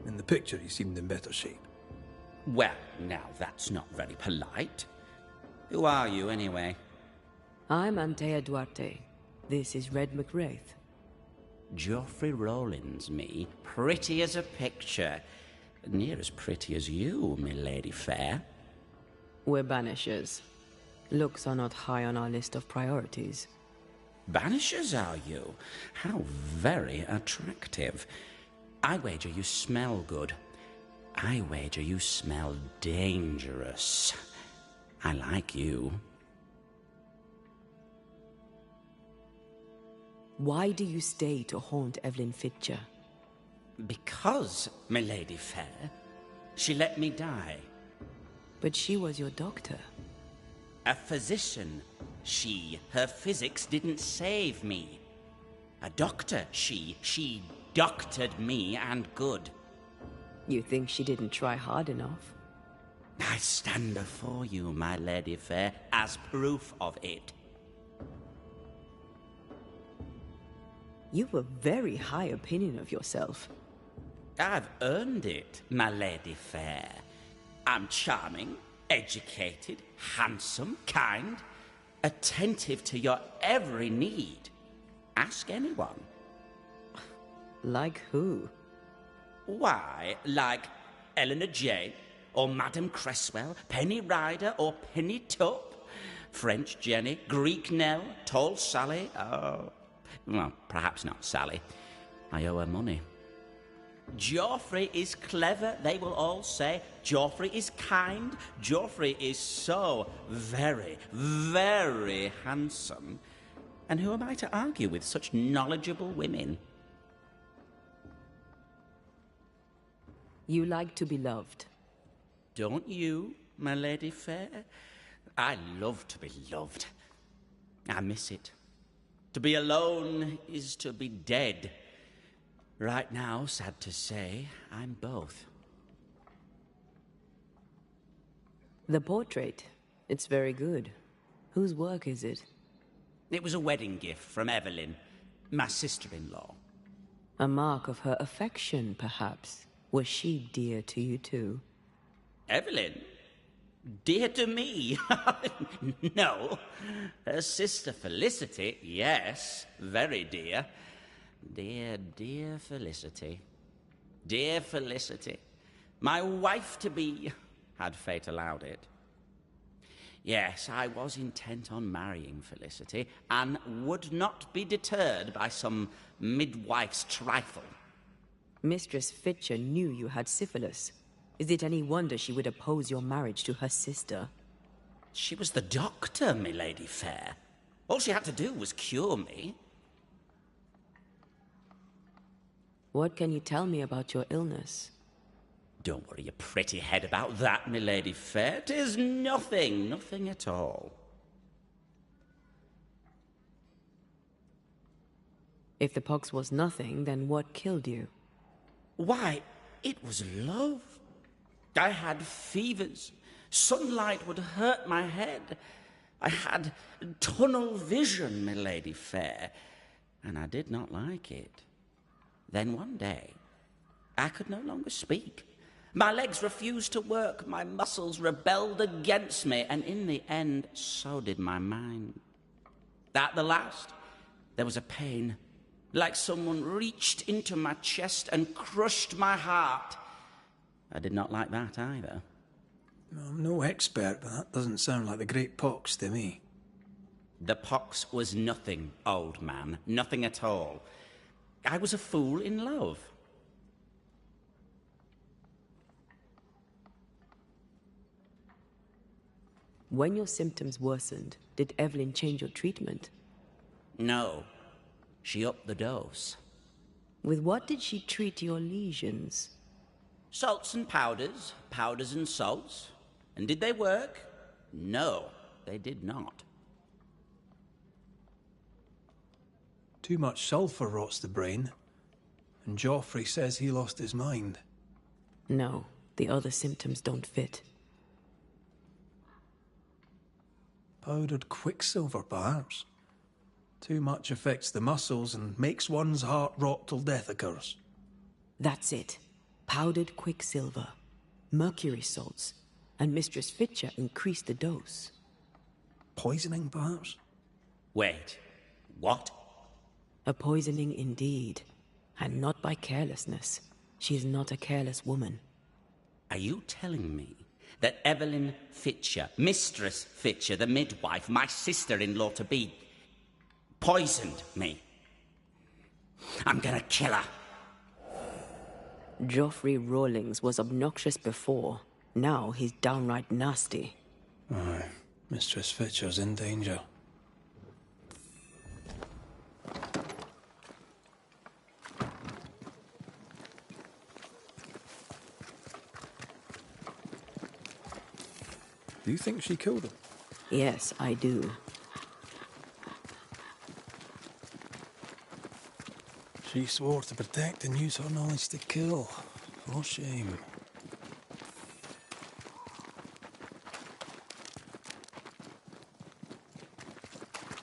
In the picture, you seemed in better shape. Well, now that's not very polite. Who are you, anyway? I'm Antea Duarte. This is Red McWraith. Geoffrey Rollins, me. Pretty as a picture. Near as pretty as you, my lady fair. We're Banishers. Looks are not high on our list of priorities. Banishers, are you? How very attractive. I wager you smell good. I wager you smell dangerous. I like you. Why do you stay to haunt Evelyn Fitcher? Because, my lady fair, she let me die. But she was your doctor. A physician. Her physics didn't save me. A doctor, she doctored me and good. You think she didn't try hard enough? I stand before you, my lady fair, as proof of it. You've a very high opinion of yourself. I've earned it, my lady fair. I'm charming, educated, handsome, kind, attentive to your every need. Ask anyone. Like who? Why, like Eleanor Jane, or Madame Cresswell, Penny Ryder, or Penny Tup, French Jenny, Greek Nell, Tall Sally, well, perhaps not Sally. I owe her money. Geoffrey is clever, they will all say. Geoffrey is kind. Geoffrey is so very, very handsome. And who am I to argue with such knowledgeable women? You like to be loved. Don't you, my lady fair? I love to be loved. I miss it. To be alone is to be dead. Right now, sad to say, I'm both. The portrait. It's very good. Whose work is it? It was a wedding gift from Evelyn, my sister-in-law. A mark of her affection, perhaps. Was she dear to you too? Evelyn? Dear to me? No. Her sister Felicity, yes, very dear. Dear, dear Felicity. Dear Felicity. My wife-to-be, had fate allowed it. Yes, I was intent on marrying Felicity, and would not be deterred by some midwife's trifle. Mistress Fitcher knew you had syphilis. Is it any wonder she would oppose your marriage to her sister? She was the doctor, my lady fair. All she had to do was cure me. What can you tell me about your illness? Don't worry your pretty head about that, my lady fair. 'Tis nothing, nothing at all. If the pox was nothing, then what killed you? Why, it was love. I had fevers. Sunlight would hurt my head. I had tunnel vision, my lady fair, and I did not like it. Then one day, I could no longer speak. My legs refused to work, my muscles rebelled against me, and in the end, so did my mind. At the last, there was a pain, like someone reached into my chest and crushed my heart. I did not like that either. I'm no expert, but that doesn't sound like the Great Pox to me. The pox was nothing, old man, nothing at all. I was a fool in love. When your symptoms worsened, did Evelyn change your treatment? No. She upped the dose. With what did she treat your lesions? Salts and powders, powders and salts. And did they work? No, they did not. Too much sulfur rots the brain, and Joffrey says he lost his mind. No, the other symptoms don't fit. Powdered quicksilver, perhaps. Too much affects the muscles and makes one's heart rot till death occurs. That's it. Powdered quicksilver, mercury salts, and Mistress Fitcher increased the dose. Poisoning, perhaps? Wait, what? A poisoning indeed, and not by carelessness. She is not a careless woman. Are you telling me that Evelyn Fitcher, Mistress Fitcher, the midwife, my sister-in-law to be, poisoned me? I'm gonna kill her. Joffrey Rawlings was obnoxious before. Now he's downright nasty. Aye, Mistress Fitcher's in danger. Do you think she killed him? Yes, I do. She swore to protect and use her knowledge to kill. For shame.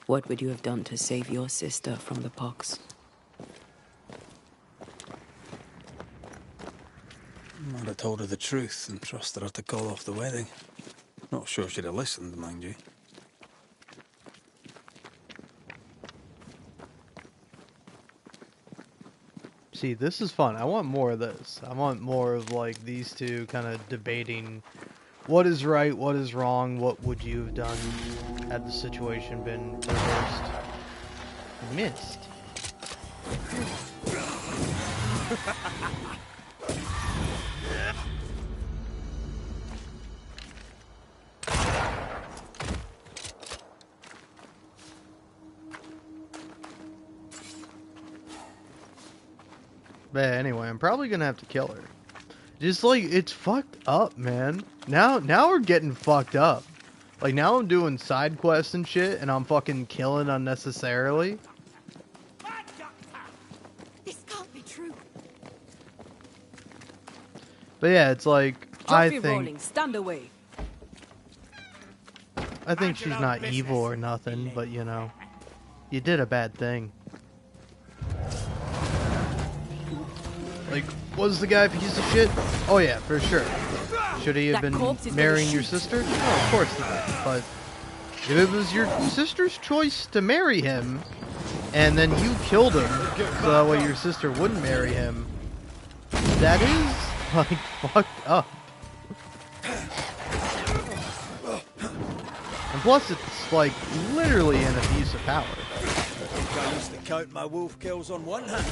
What would you have done to save your sister from the pox? I'd have told her the truth and trusted her to call off the wedding. Not sure she'd have listened, mind you. See, this is fun. I want more of this. I want more of, like, these two kind of debating what is right, what is wrong, what would you have done had the situation been reversed. Missed. But anyway, I'm probably gonna have to kill her. Just like, it's fucked up, man. Now we're getting fucked up. Like, now I'm doing side quests and shit, and I'm fucking killing unnecessarily. This can't be true. But yeah, it's like, I think stand away. I think she's not evil or nothing, but you know, you did a bad thing. Like, was the guy a piece of shit? Oh yeah, for sure. Should he have been marrying your sister? No, of course not. But if it was your sister's choice to marry him, and then you killed him, so that way your sister wouldn't marry him, that is, like, fucked up. And plus, it's, like, literally an abuse of power. I think I used to count my wolf kills on one hand.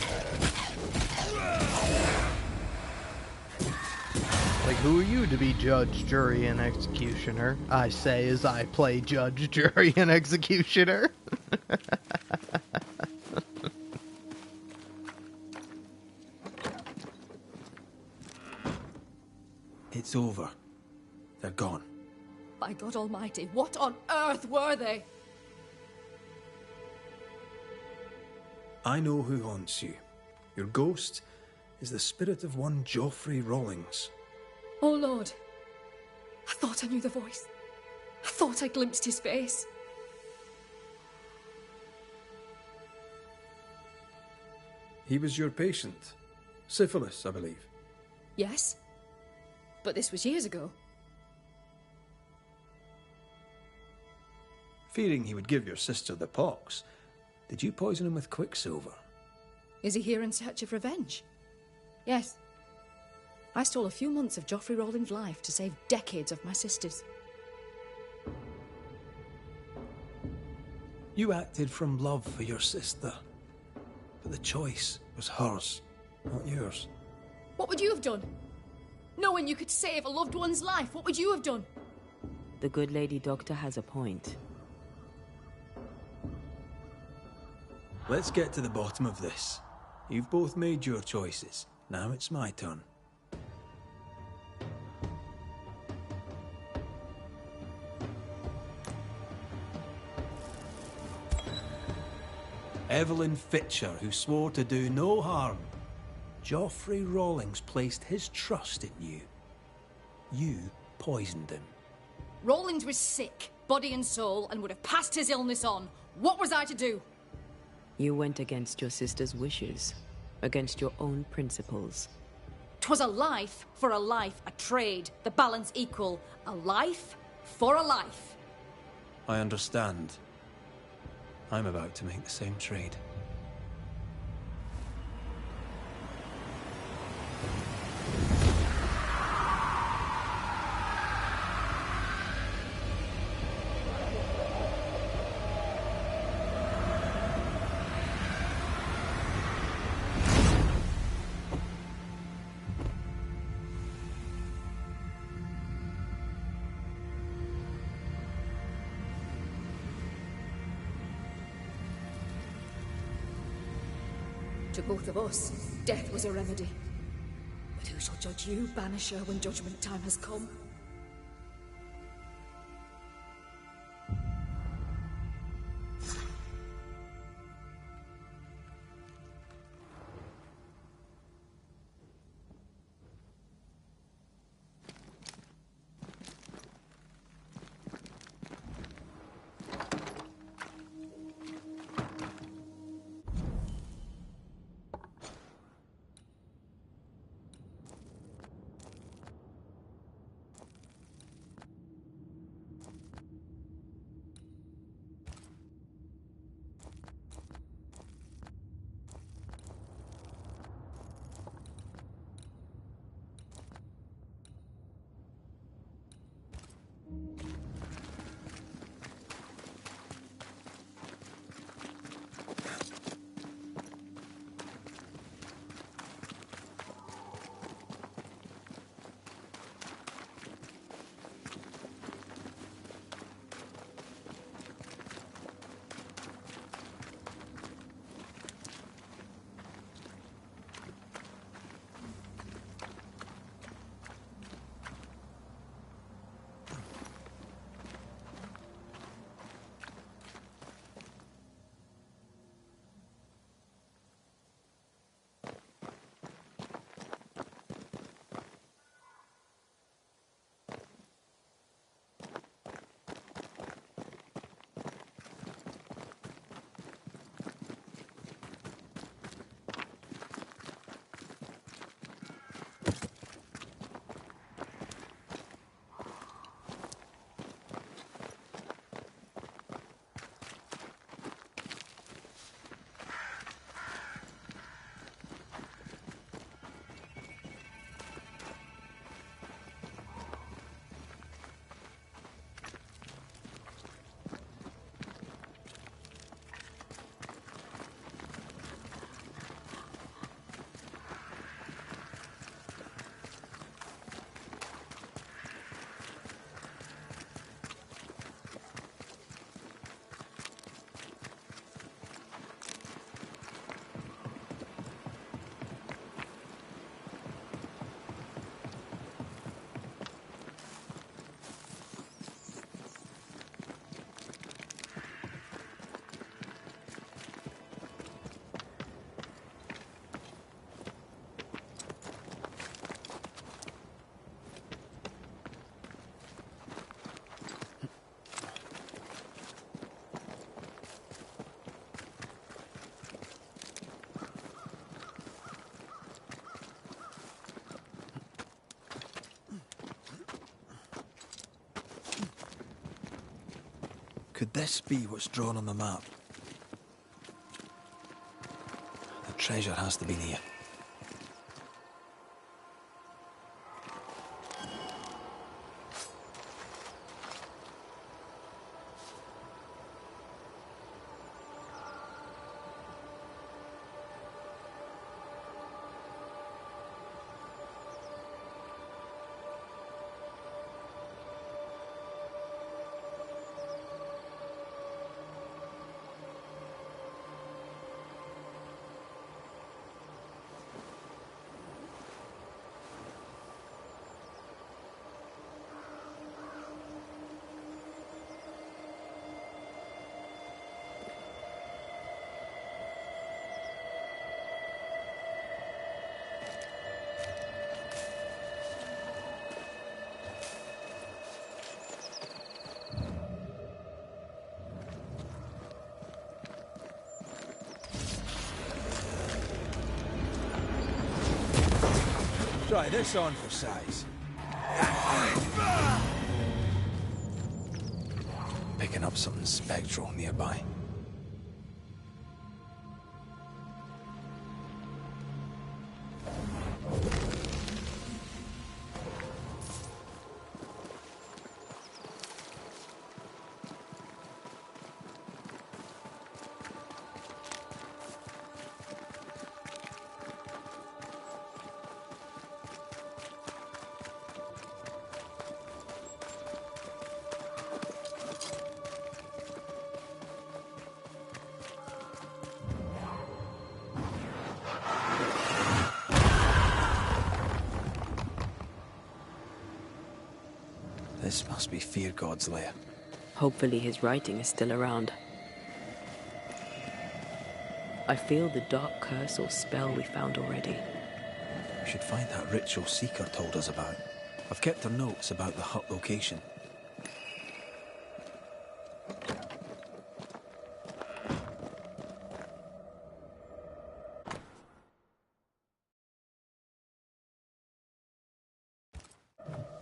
Like, who are you to be judge, jury, and executioner? I say as I play judge, jury, and executioner. It's over. They're gone. By God Almighty, what on earth were they? I know who haunts you. Your ghost is the spirit of one Geoffrey Rawlings. Oh, Lord. I thought I knew the voice. I thought I glimpsed his face. He was your patient. Syphilis, I believe. Yes. But this was years ago. Fearing he would give your sister the pox, did you poison him with quicksilver? Is he here in search of revenge? Yes. I stole a few months of Geoffrey Rawlings' life to save decades of my sister's. You acted from love for your sister, but the choice was hers, not yours. What would you have done? Knowing you could save a loved one's life, what would you have done? The good lady doctor has a point. Let's get to the bottom of this. You've both made your choices. Now it's my turn. Evelyn Fitcher, who swore to do no harm. Geoffrey Rawlings placed his trust in you. You poisoned him. Rawlings was sick, body and soul, and would have passed his illness on. What was I to do? You went against your sister's wishes, against your own principles. 'Twas a life for a life, a trade, the balance equal. A life for a life. I understand. I'm about to make the same trade. To both of us, death was a remedy. But who shall judge you, Banisher, when judgment time has come? Could this be what's drawn on the map? The treasure has to be near. Try this on for size. Picking up something spectral nearby. This must be Fear God's lair. Hopefully his writing is still around. I feel the dark curse or spell we found already. We should find that ritual Seeker told us about. I've kept her notes about the hut location.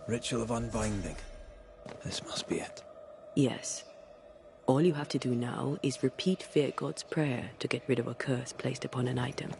Ritual of Unbinding. This must be it. Yes. All you have to do now is repeat Fear God's prayer to get rid of a curse placed upon an item.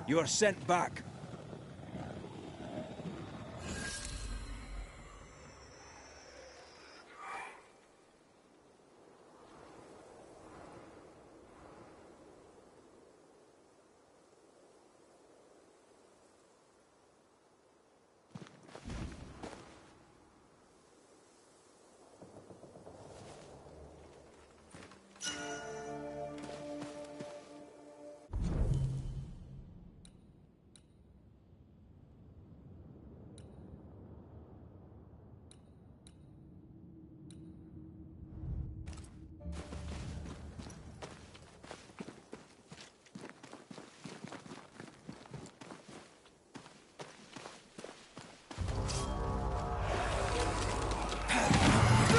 You are sent back.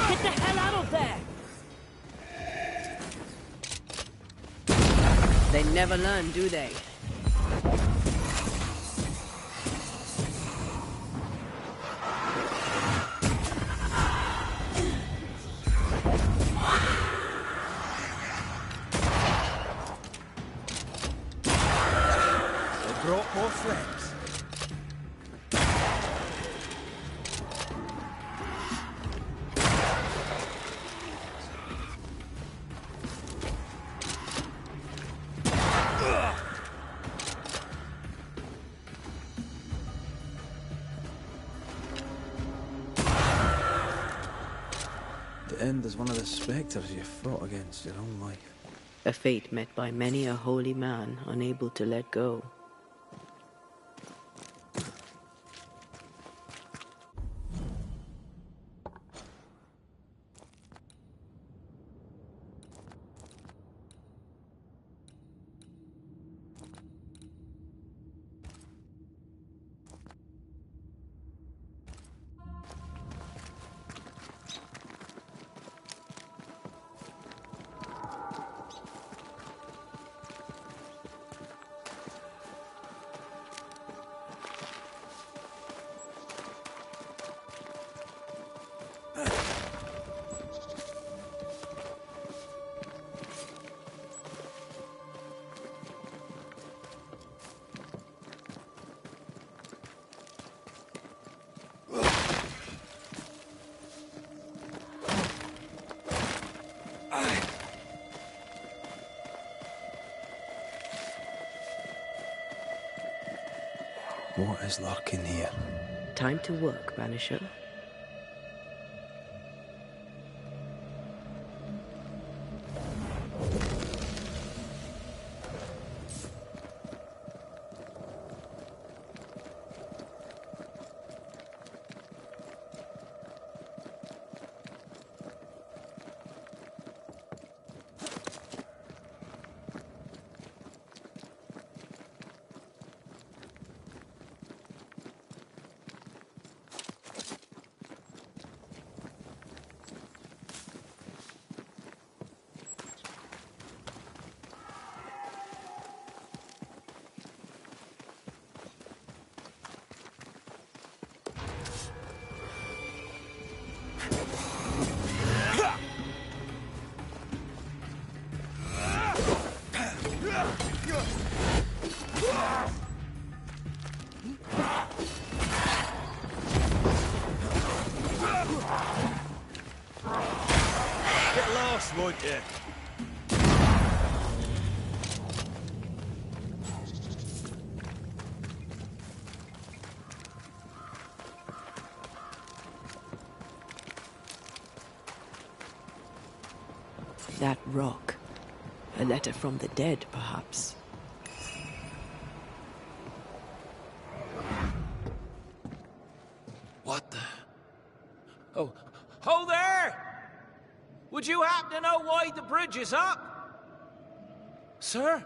Get the hell out of there! They never learn, do they? flames. The end is one of the spectres you fought against your own life. A fate met by many a holy man unable to let go. What is lurking here? Time to work, Banisher. Get lost, won't you? That rock. A letter from the dead, perhaps. What the? Oh, ho there! Would you happen to know why the bridge is up? Sir?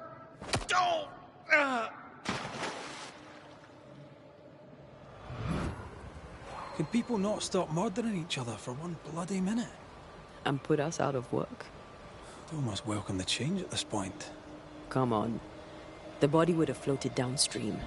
Oh! Can people not stop murdering each other for one bloody minute? And put us out of work? I'd almost welcome the change at this point. Come on. The body would have floated downstream.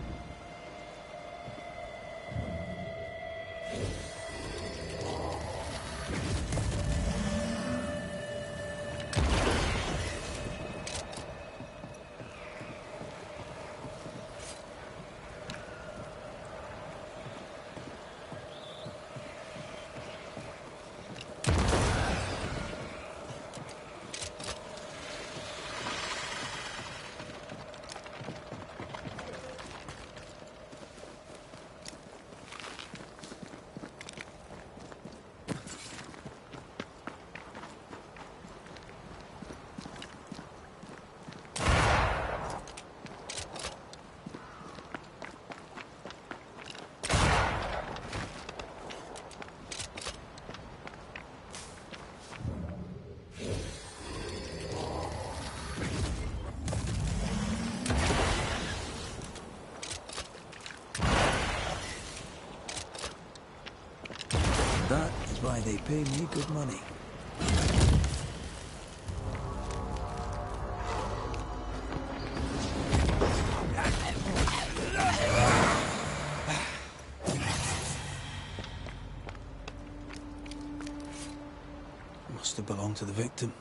That is why they pay me good money. Must have belonged to the victim.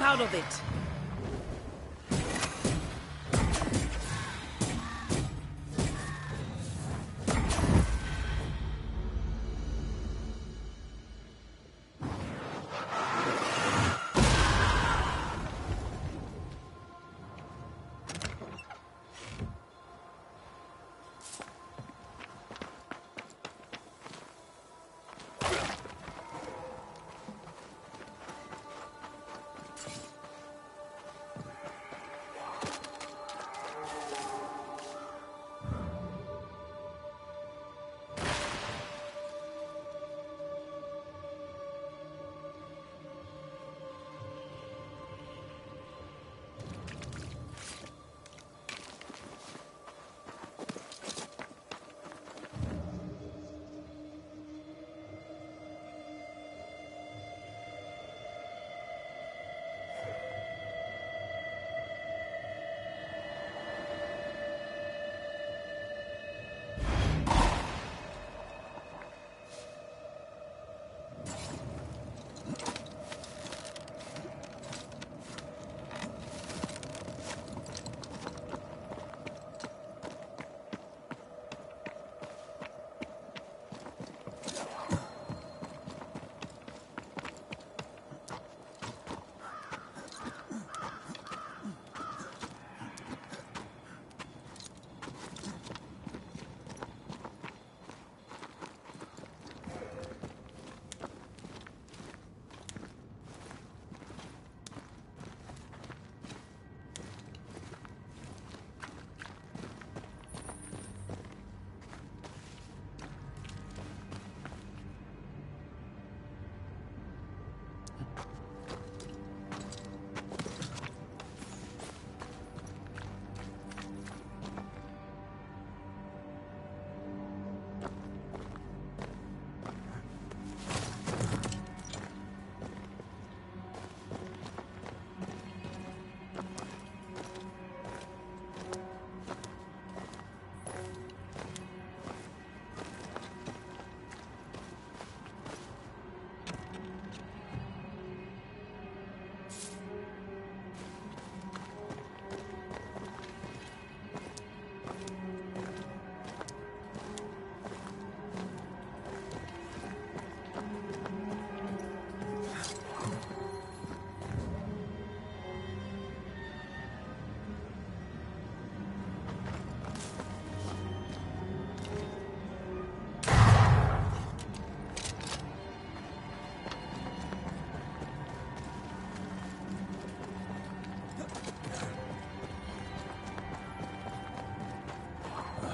out of it.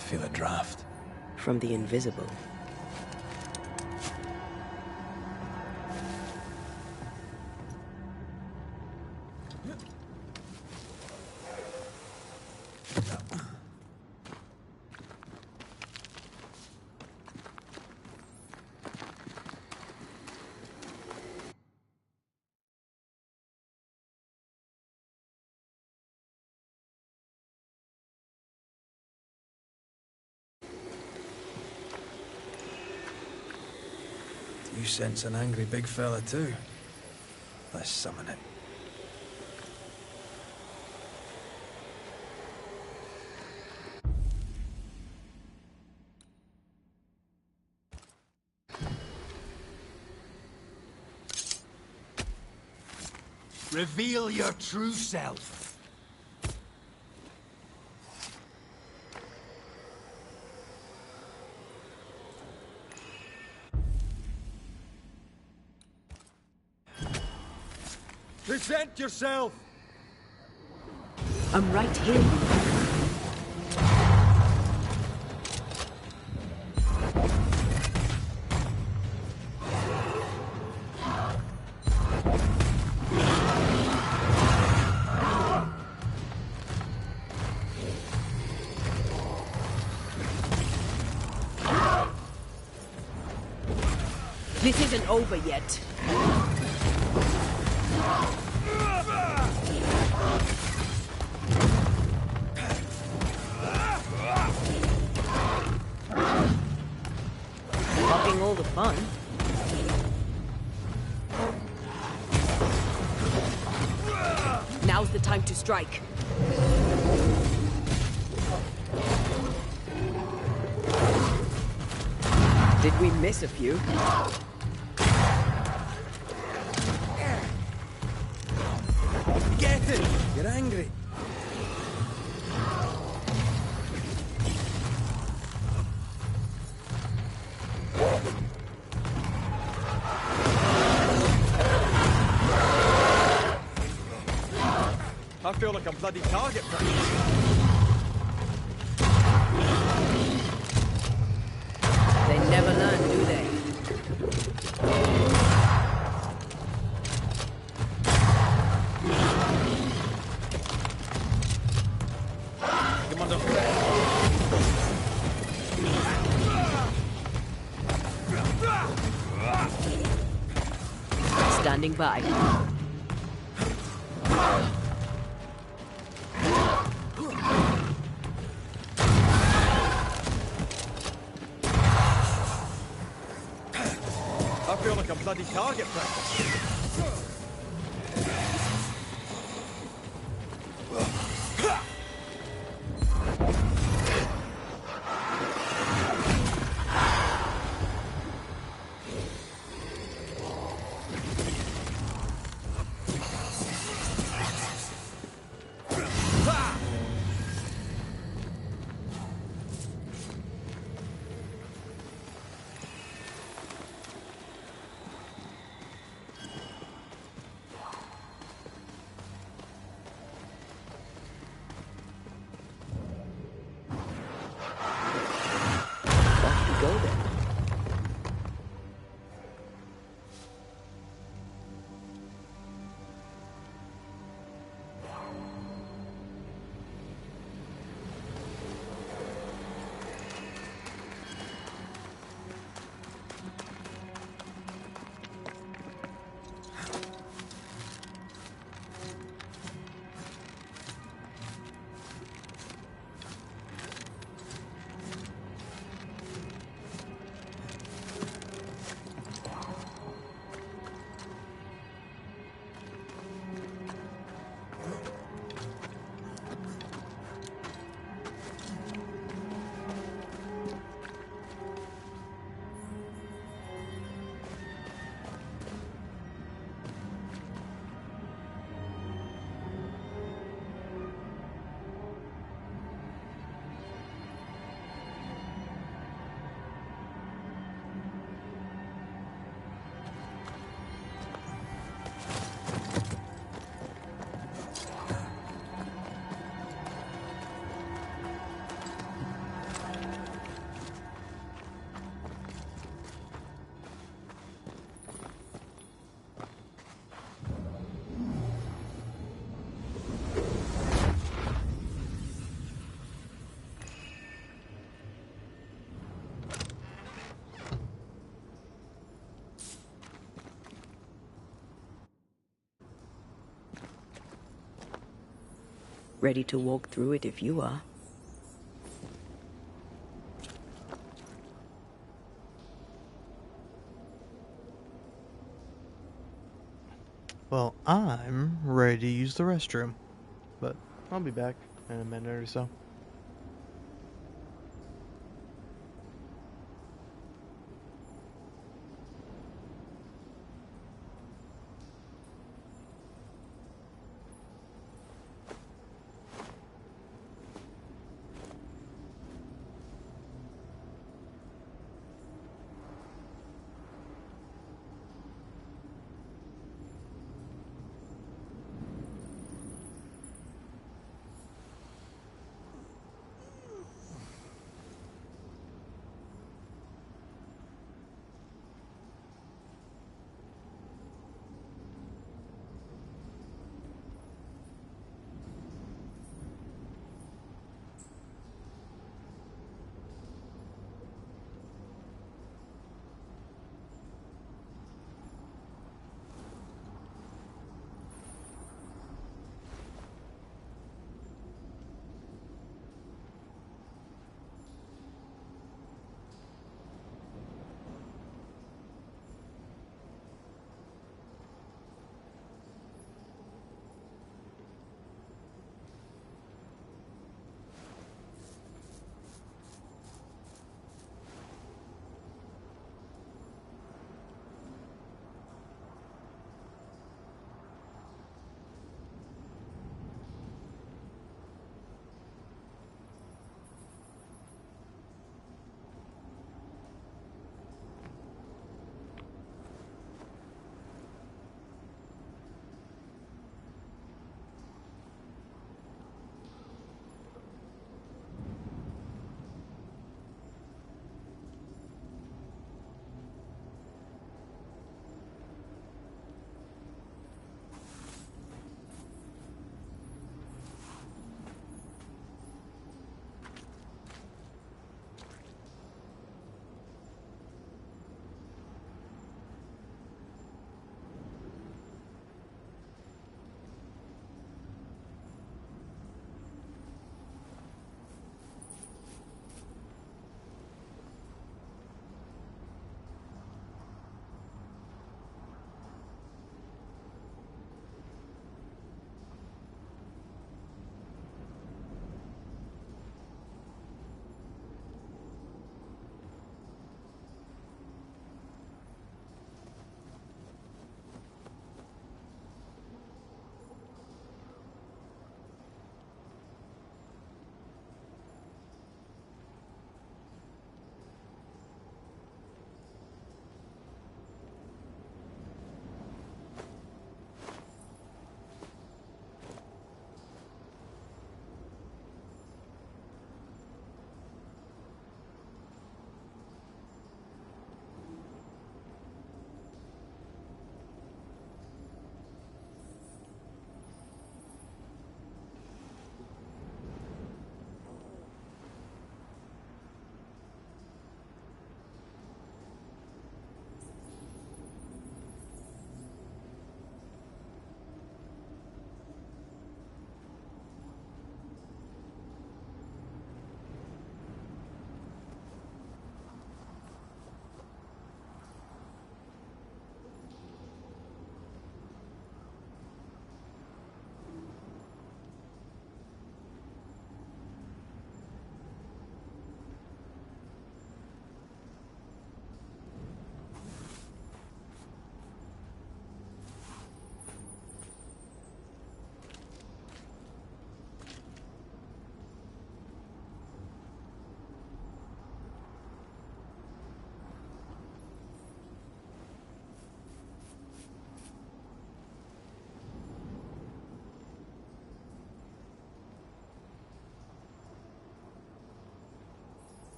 I feel a draft. From the invisible. You sense an angry big fella too. Let's summon it. Reveal your true self. Present yourself! I'm right here. This isn't over yet. Stopping all the fun. Now's the time to strike. Did we miss a few? Get it! You're angry. I feel like a bloody target practice. They never learn, do they? Come under threat. Standing by. I feel like a bloody target practice. Ready to walk through it if you are. Well, I'm ready to use the restroom, but I'll be back in a minute or so.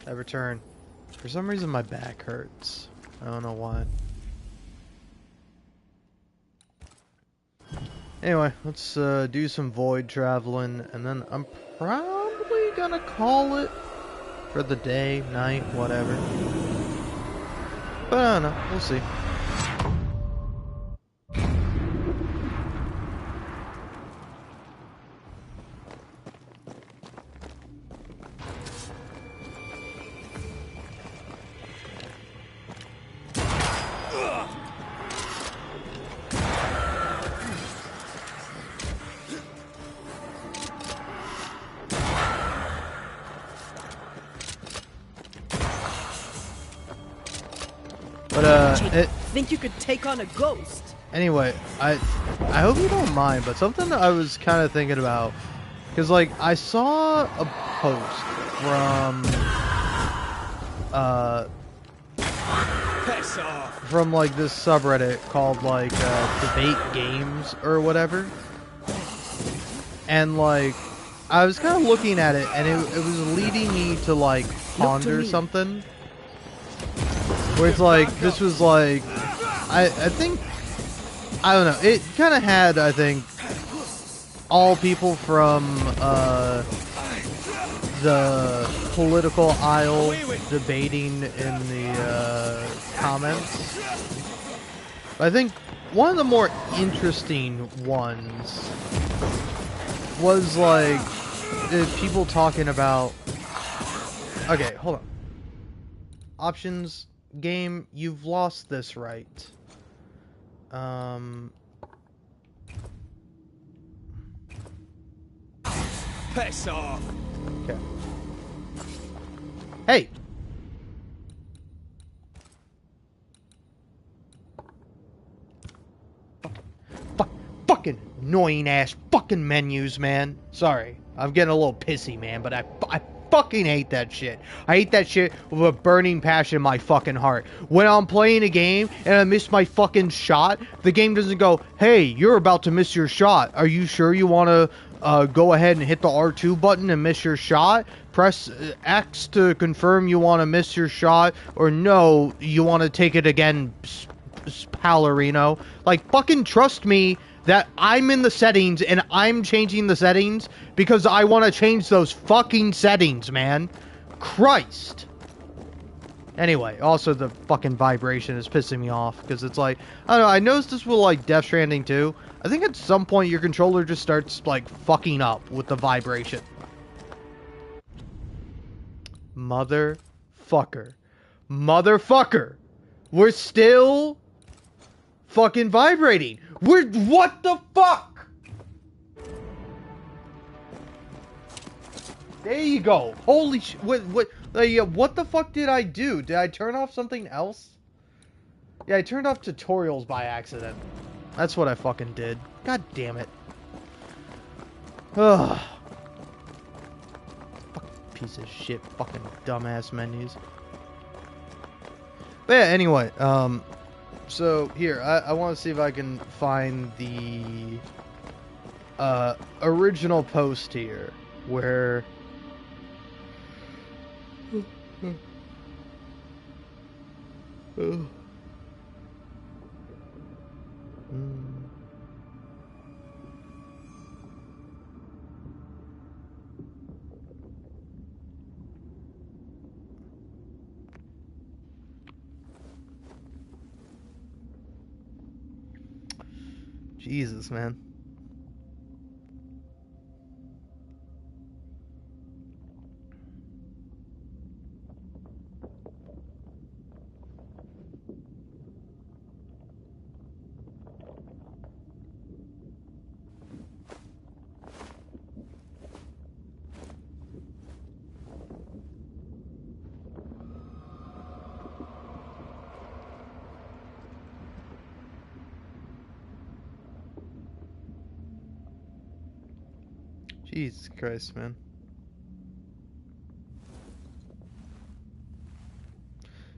I return. For some reason my back hurts. I don't know why. Anyway, let's do some void traveling, and then I'm probably gonna call it for the day, night, whatever. But I don't know, we'll see. Think you could take on a ghost? Anyway, I hope you don't mind, but something I was kind of thinking about, because like I saw a post from like this subreddit called like debate games or whatever, and like I was kind of looking at it, and it was leading me to like ponder something. Where it's like, this was like, I think, I don't know, it kind of had, I think, all people from the political aisle debating in the comments. I think one of the more interesting ones was like, people talking about, okay, hold on. Options. Game, you've lost this right. Piss off. Okay. Hey. Fucking annoying ass fucking menus, man. Sorry, I'm getting a little pissy, man, but I fucking hate that shit. I hate that shit with a burning passion in my fucking heart. When I'm playing a game and I miss my fucking shot, the game doesn't go, hey, you're about to miss your shot. Are you sure you want to go ahead and hit the R2 button and miss your shot? Press X to confirm you want to miss your shot, or no, you want to take it again, Palerino. Like, fucking trust me that I'm in the settings and I'm changing the settings because I want to change those fucking settings, man. Christ. Anyway, also the fucking vibration is pissing me off because it's like, I don't know, I noticed this with like Death Stranding 2. I think at some point your controller just starts like fucking up with the vibration. Motherfucker. We're still fucking vibrating. What the fuck? There you go. Holy shit. What the fuck did I do? Did I turn off something else? Yeah, I turned off tutorials by accident. That's what I fucking did. God damn it. Ugh. Fucking piece of shit. Fucking dumbass menus. But yeah, anyway, so here, I want to see if I can find the original post here, where Jesus, man. Jesus Christ, man.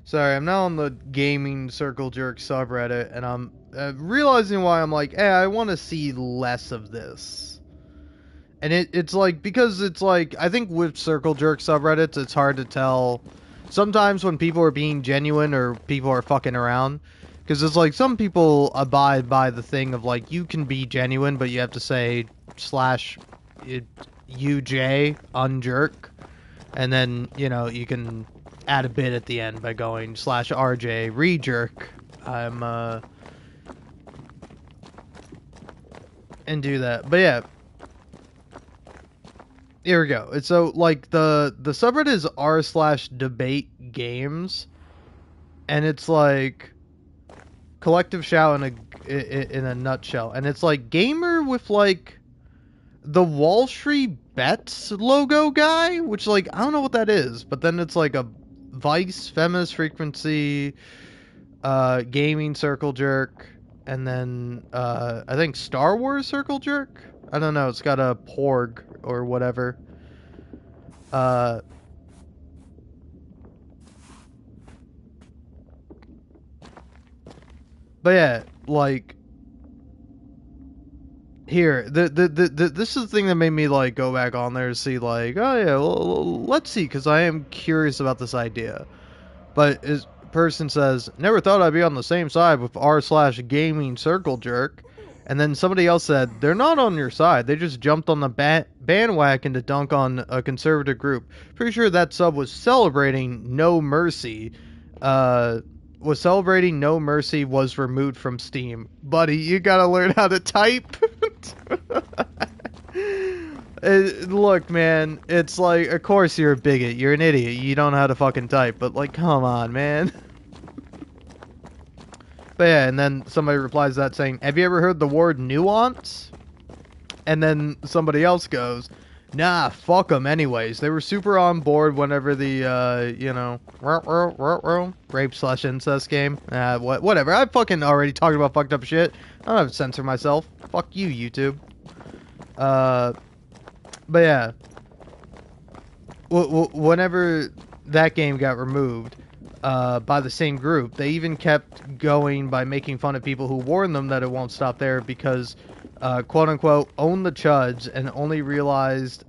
Sorry, I'm now on the Gaming Circle Jerk subreddit, and I'm realizing why I'm like, hey, I want to see less of this. And it's like, because it's like, I think with circle jerk subreddits, it's hard to tell sometimes when people are being genuine or people are fucking around. Because it's like, some people abide by the thing of like, you can be genuine, but you have to say /UJ unjerk. And then, you know, you can add a bit at the end by going /RJ rejerk. And do that. But yeah. Here we go. It's so like the subreddit is r/debate games, and it's like collective shout in a nutshell, and it's like gamer with like the Wall Street Bets logo guy, which like I don't know what that is, but then it's like a Vice feminist frequency, gaming circle jerk, and then I think Star Wars circle jerk. I don't know. It's got a porg or whatever. But yeah, like here, this is the thing that made me like go back on there to see like, oh yeah, well, let's see, because I am curious about this idea. But this person says, never thought I'd be on the same side with r/gaming circle jerk. And then somebody else said, they're not on your side. They just jumped on the bandwagon to dunk on a conservative group. Pretty sure that sub was celebrating No Mercy. Was removed from Steam. Buddy, you gotta learn how to type. Look, man, it's like, of course you're a bigot. You're an idiot. You don't know how to fucking type. But, like, come on, man. But yeah, and then somebody replies to that saying, have you ever heard the word nuance? And then somebody else goes, nah, fuck them anyways. They were super on board whenever the, you know, rape/incest game. Whatever. I fucking already talked about fucked up shit. I don't have to censor myself. Fuck you, YouTube. But yeah. Whenever that game got removed by the same group, they even kept going by making fun of people who warned them that it won't stop there because, quote-unquote, own the chuds, and only realized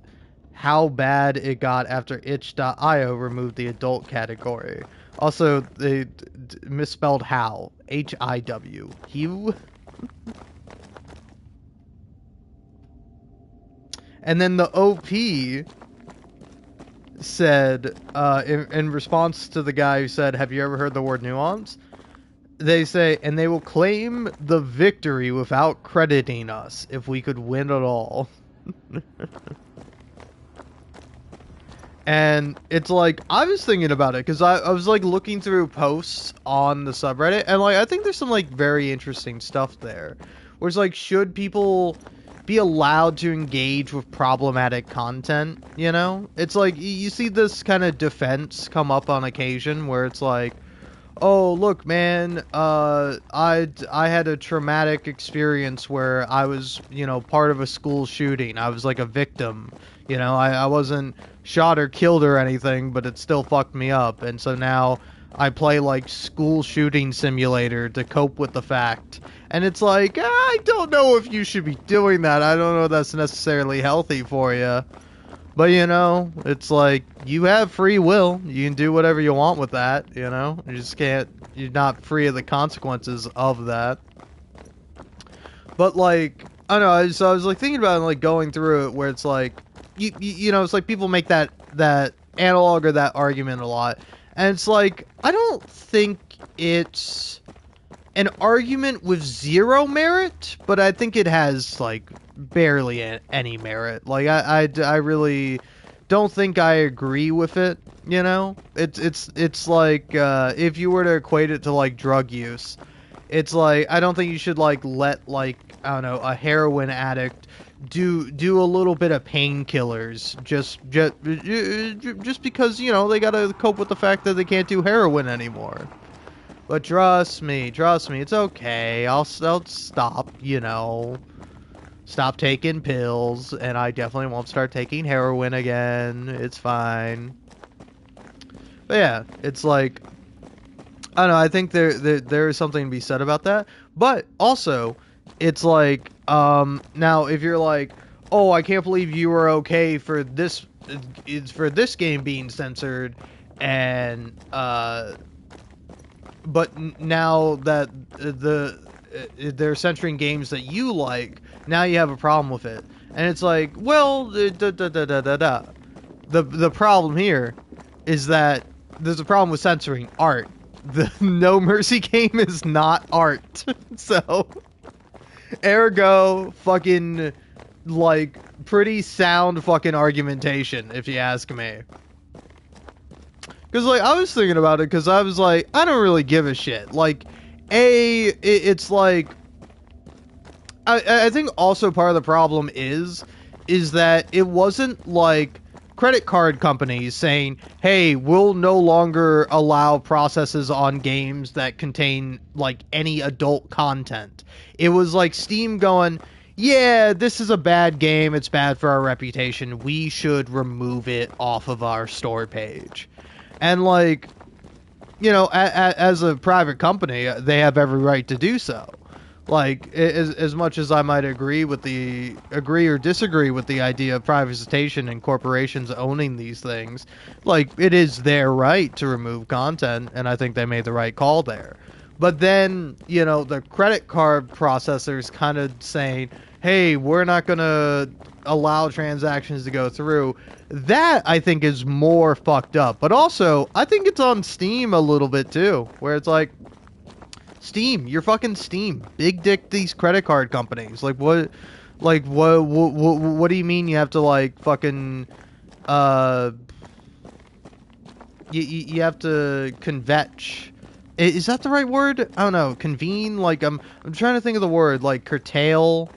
how bad it got after itch.io removed the adult category. Also, they misspelled how. H-I-W. Hugh? And then the OP said, in response to the guy who said, have you ever heard the word nuance? They say, and they will claim the victory without crediting us if we could win at all. And it's like, I was thinking about it, because I was like looking through posts on the subreddit, and like I think there's some like very interesting stuff there. Where it's like, should people be allowed to engage with problematic content, you know? It's like, you see this kind of defense come up on occasion where it's like, oh, look, man, I had a traumatic experience where I was, you know, part of a school shooting. I was like a victim, you know, I wasn't shot or killed or anything, but it still fucked me up. And so now I play like school shooting simulator to cope with the fact. And it's like, I don't know if you should be doing that. I don't know if that's necessarily healthy for you. But, you know, it's like, you have free will. You can do whatever you want with that, you know? You just can't, you're not free of the consequences of that. But, like, I don't know, so I was, like, thinking about it, like, going through it, where it's like, you know, it's like people make that analog or that argument a lot. And it's like, I don't think it's an argument with zero merit, but I think it has, like, barely any merit. Like, I really don't think I agree with it, you know? It's like, if you were to equate it to, like, drug use, it's like, I don't think you should, like, let, like, I don't know, a heroin addict do a little bit of painkillers just because, you know, they gotta cope with the fact that they can't do heroin anymore. But trust me, it's okay. I'll stop, you know, stop taking pills, and I definitely won't start taking heroin again. It's fine. But yeah, it's like, I don't know, I think there is something to be said about that. But also, it's like, now if you're like, oh, I can't believe you were okay for this game being censored, and but now that they're censoring games that you like, now you have a problem with it. And it's like, well, the problem here is that there's a problem with censoring art. The No Mercy game is not art. So, ergo, fucking, like, pretty sound fucking argumentation, if you ask me. Because, like, I was thinking about it, because I was like, I don't really give a shit. Like, it's like, I think also part of the problem is that it wasn't, like, credit card companies saying, hey, we'll no longer allow processes on games that contain, like, any adult content. It was, like, Steam going, yeah, this is a bad game, it's bad for our reputation, we should remove it off of our store page. And, like, you know, as a private company, they have every right to do so. Like, as much as I might agree or disagree with the idea of privatization and corporations owning these things, like, it is their right to remove content, and I think they made the right call there. But then, you know, the credit card processors kind of saying, hey, we're not going to allow transactions to go through. That, I think, is more fucked up. But also, I think it's on Steam a little bit, too, where it's like, Steam, you're fucking Steam. Big dick these credit card companies. Like, what do you mean you have to, like, fucking, you have to convetch. Is that the right word? I don't know. Convene? Like, I'm trying to think of the word. Like, curtail.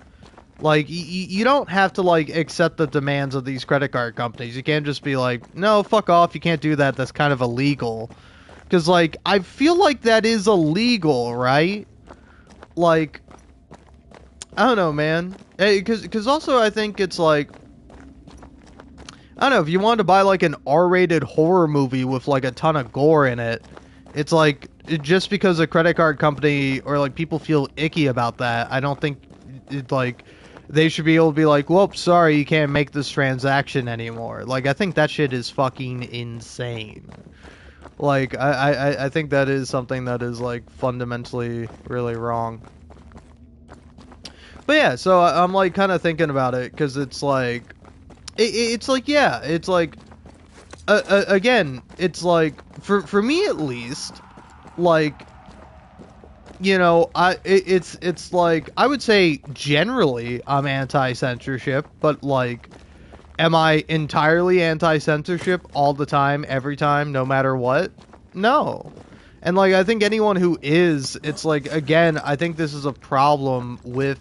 Like, you don't have to, like, accept the demands of these credit card companies. You can't just be like, no, fuck off, you can't do that, that's kind of illegal. Because, like, I feel like that is illegal, right? Like, I don't know, man. Because also I think it's like, I don't know, if you wanted to buy, like, an R-rated horror movie with, like, a ton of gore in it, it's like, just because a credit card company or, like, people feel icky about that, I don't think, like, they should be able to be like, whoops, sorry, you can't make this transaction anymore. Like, I think that shit is fucking insane. Like, I think that is something that is, like, fundamentally really wrong. But yeah, so I'm, like, kind of thinking about it, because it's like, it's like, yeah, it's like, again, it's like, for me at least, like, you know, it's like, I would say generally I'm anti-censorship, but, like, am I entirely anti-censorship all the time, every time, no matter what? No. And, like, I think anyone who is, it's like, again, I think this is a problem with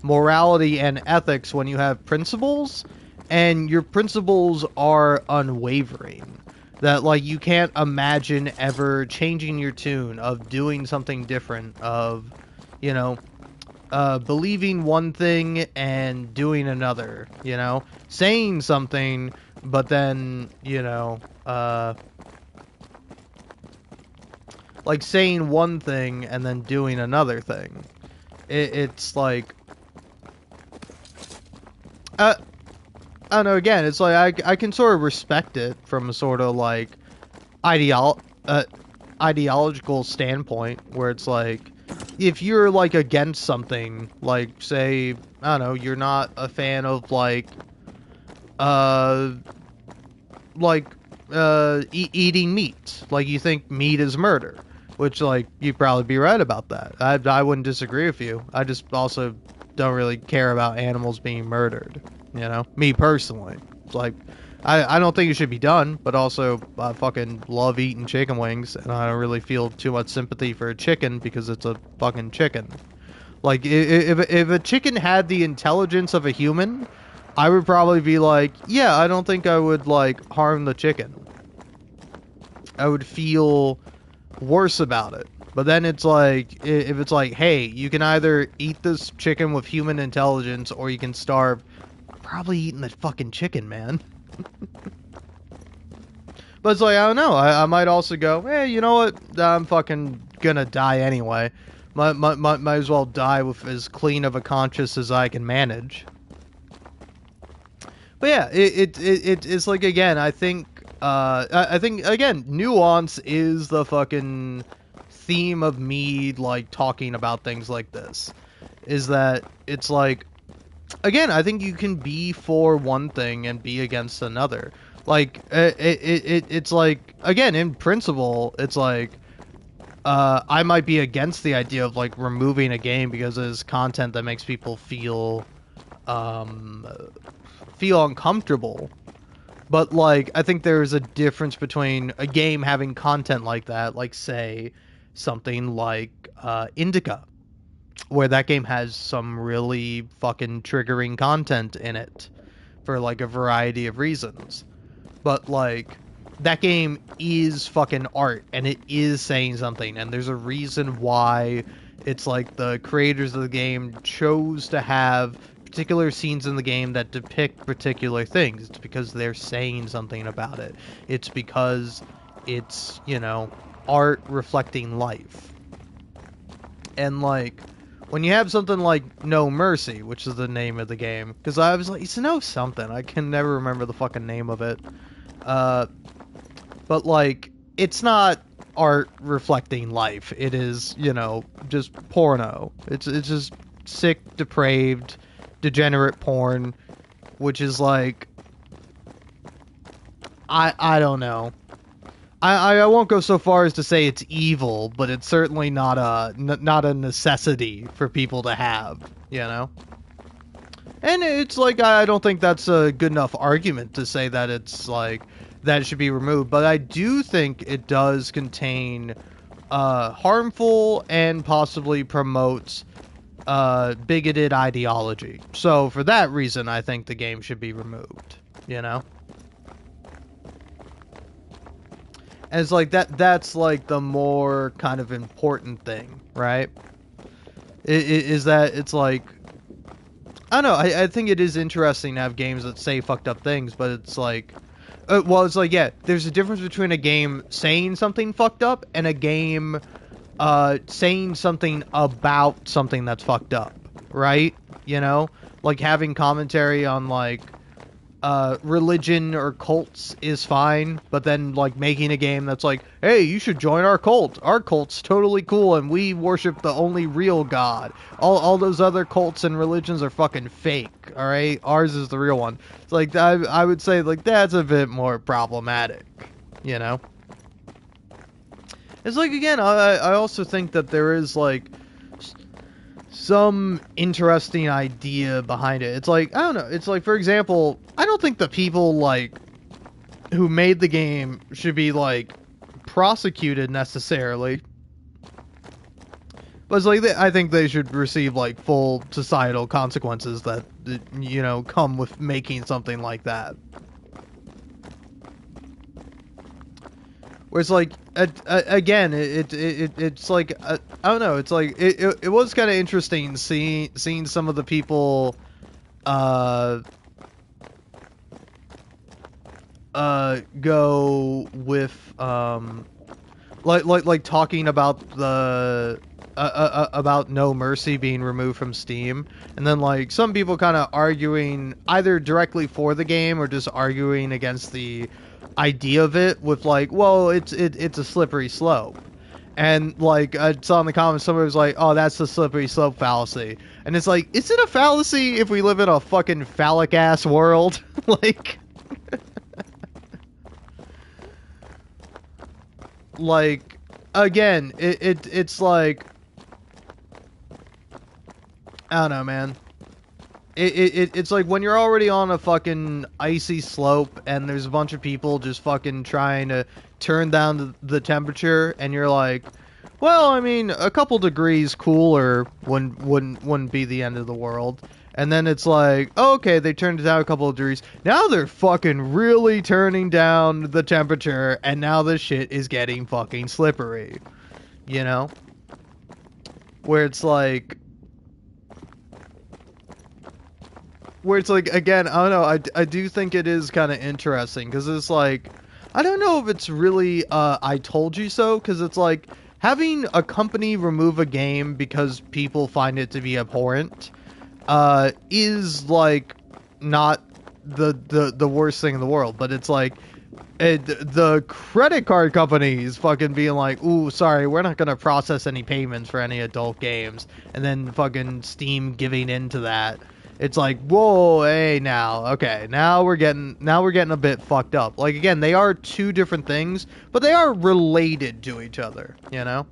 morality and ethics when you have principles, and your principles are unwavering. That, like, you can't imagine ever changing your tune, of doing something different, of, you know, believing one thing and doing another, you know? Saying something, but then, you know, like, saying one thing and then doing another thing. It's like, I don't know, again, it's like, I can sort of respect it from a sort of, like, ideological standpoint, where it's like, if you're, like, against something, like, say, I don't know, you're not a fan of, like, eating meat. Like, you think meat is murder. Which, like, you'd probably be right about that. I wouldn't disagree with you. I just also don't really care about animals being murdered. You know? Me personally. It's like, I don't think it should be done, but also I fucking love eating chicken wings, and I don't really feel too much sympathy for a chicken because it's a fucking chicken. Like, if a chicken had the intelligence of a human, I would probably be like, yeah, I don't think I would, like, harm the chicken. I would feel worse about it. But then it's like, if it's like, hey, you can either eat this chicken with human intelligence or you can starve, I'm probably eating the fucking chicken, man. But it's like, I don't know, I might also go, hey, you know what, I'm fucking gonna die anyway. Might as well die with as clean of a conscience as I can manage. But yeah, it's like, again, I think again, nuance is the fucking theme of me like talking about things like this. Is that it's like, again, I think you can be for one thing and be against another. Like it's like, again, in principle, it's like I might be against the idea of like removing a game because it's content that makes people feel uncomfortable. But like, I think there is a difference between a game having content like that, like say something like Indica, where that game has some really fucking triggering content in it for like a variety of reasons. But like, that game is fucking art, and it is saying something, and there's a reason why it's like the creators of the game chose to have particular scenes in the game that depict particular things. It's because they're saying something about it. It's because it's, you know, art reflecting life. And like, when you have something like No Mercy, which is the name of the game, because I was like, it's no something, I can never remember the fucking name of it. But like, it's not art reflecting life. It is, you know, just porno. It's just sick, depraved, degenerate porn, which is like, I don't know. I won't go so far as to say it's evil, but it's certainly not a necessity for people to have, you know? And it's like, I don't think that's a good enough argument to say that it's like, that it should be removed, but I do think it does contain harmful and possibly promotes bigoted ideology. So for that reason, I think the game should be removed, you know? And it's like, that's like the more kind of important thing, right? Is that it's like, I don't know, I think it is interesting to have games that say fucked up things, but it's like, well, it's like, yeah, there's a difference between a game saying something fucked up and a game saying something about something that's fucked up, right? You know? Like, having commentary on, like, religion or cults is fine, but then, like, making a game that's like, hey, you should join our cult. Our cult's totally cool, and we worship the only real God. All those other cults and religions are fucking fake, alright? Ours is the real one. It's like, I would say, like, that's a bit more problematic, you know? It's like, again, I also think that there is, like, some interesting idea behind it. It's like, I don't know, it's like, for example, I don't think the people, like, who made the game should be, like, prosecuted necessarily. But it's like, I think they should receive, like, full societal consequences that, you know, come with making something like that. Where it's like, again, it's like, I don't know, it's like, it was kind of interesting seeing some of the people, go with, like talking about the, about No Mercy being removed from Steam, and then like some people kind of arguing either directly for the game or just arguing against the idea of it with like, well, it's a slippery slope. And like, I saw in the comments somebody was like, oh, that's the slippery slope fallacy. And it's like, is it a fallacy if we live in a fucking phallic ass world? Like, like, again, it's like, I don't know, man. It's like when you're already on a fucking icy slope and there's a bunch of people just fucking trying to turn down the temperature, and you're like, well, I mean, a couple degrees cooler wouldn't be the end of the world. And then it's like, oh, okay, they turned it down a couple of degrees. Now they're fucking really turning down the temperature, and now this shit is getting fucking slippery. You know? Where it's like, again, I don't know, I do think it is kind of interesting, because it's like, I don't know if it's really, I told you so, because it's like, having a company remove a game because people find it to be abhorrent, is, like, not the worst thing in the world, but it's like the credit card companies fucking being like, ooh, sorry, we're not gonna process any payments for any adult games, and then fucking Steam giving into that. It's like, whoa, hey, now, okay, now we're getting a bit fucked up. Like, again, they are two different things, but they are related to each other, you know?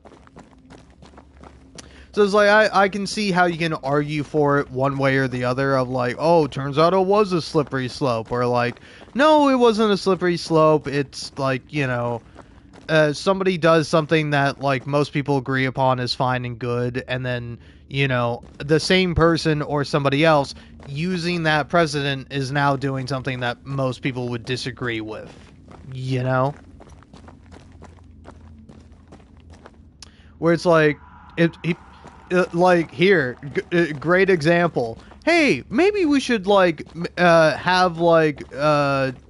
So it's like, I can see how you can argue for it one way or the other of like, oh, turns out it was a slippery slope, or like, no, it wasn't a slippery slope, it's like, you know, somebody does something that like most people agree upon is fine and good, and then, you know, the same person or somebody else using that precedent is now doing something that most people would disagree with, you know? Where it's like, like here, great example. Hey, maybe we should like have like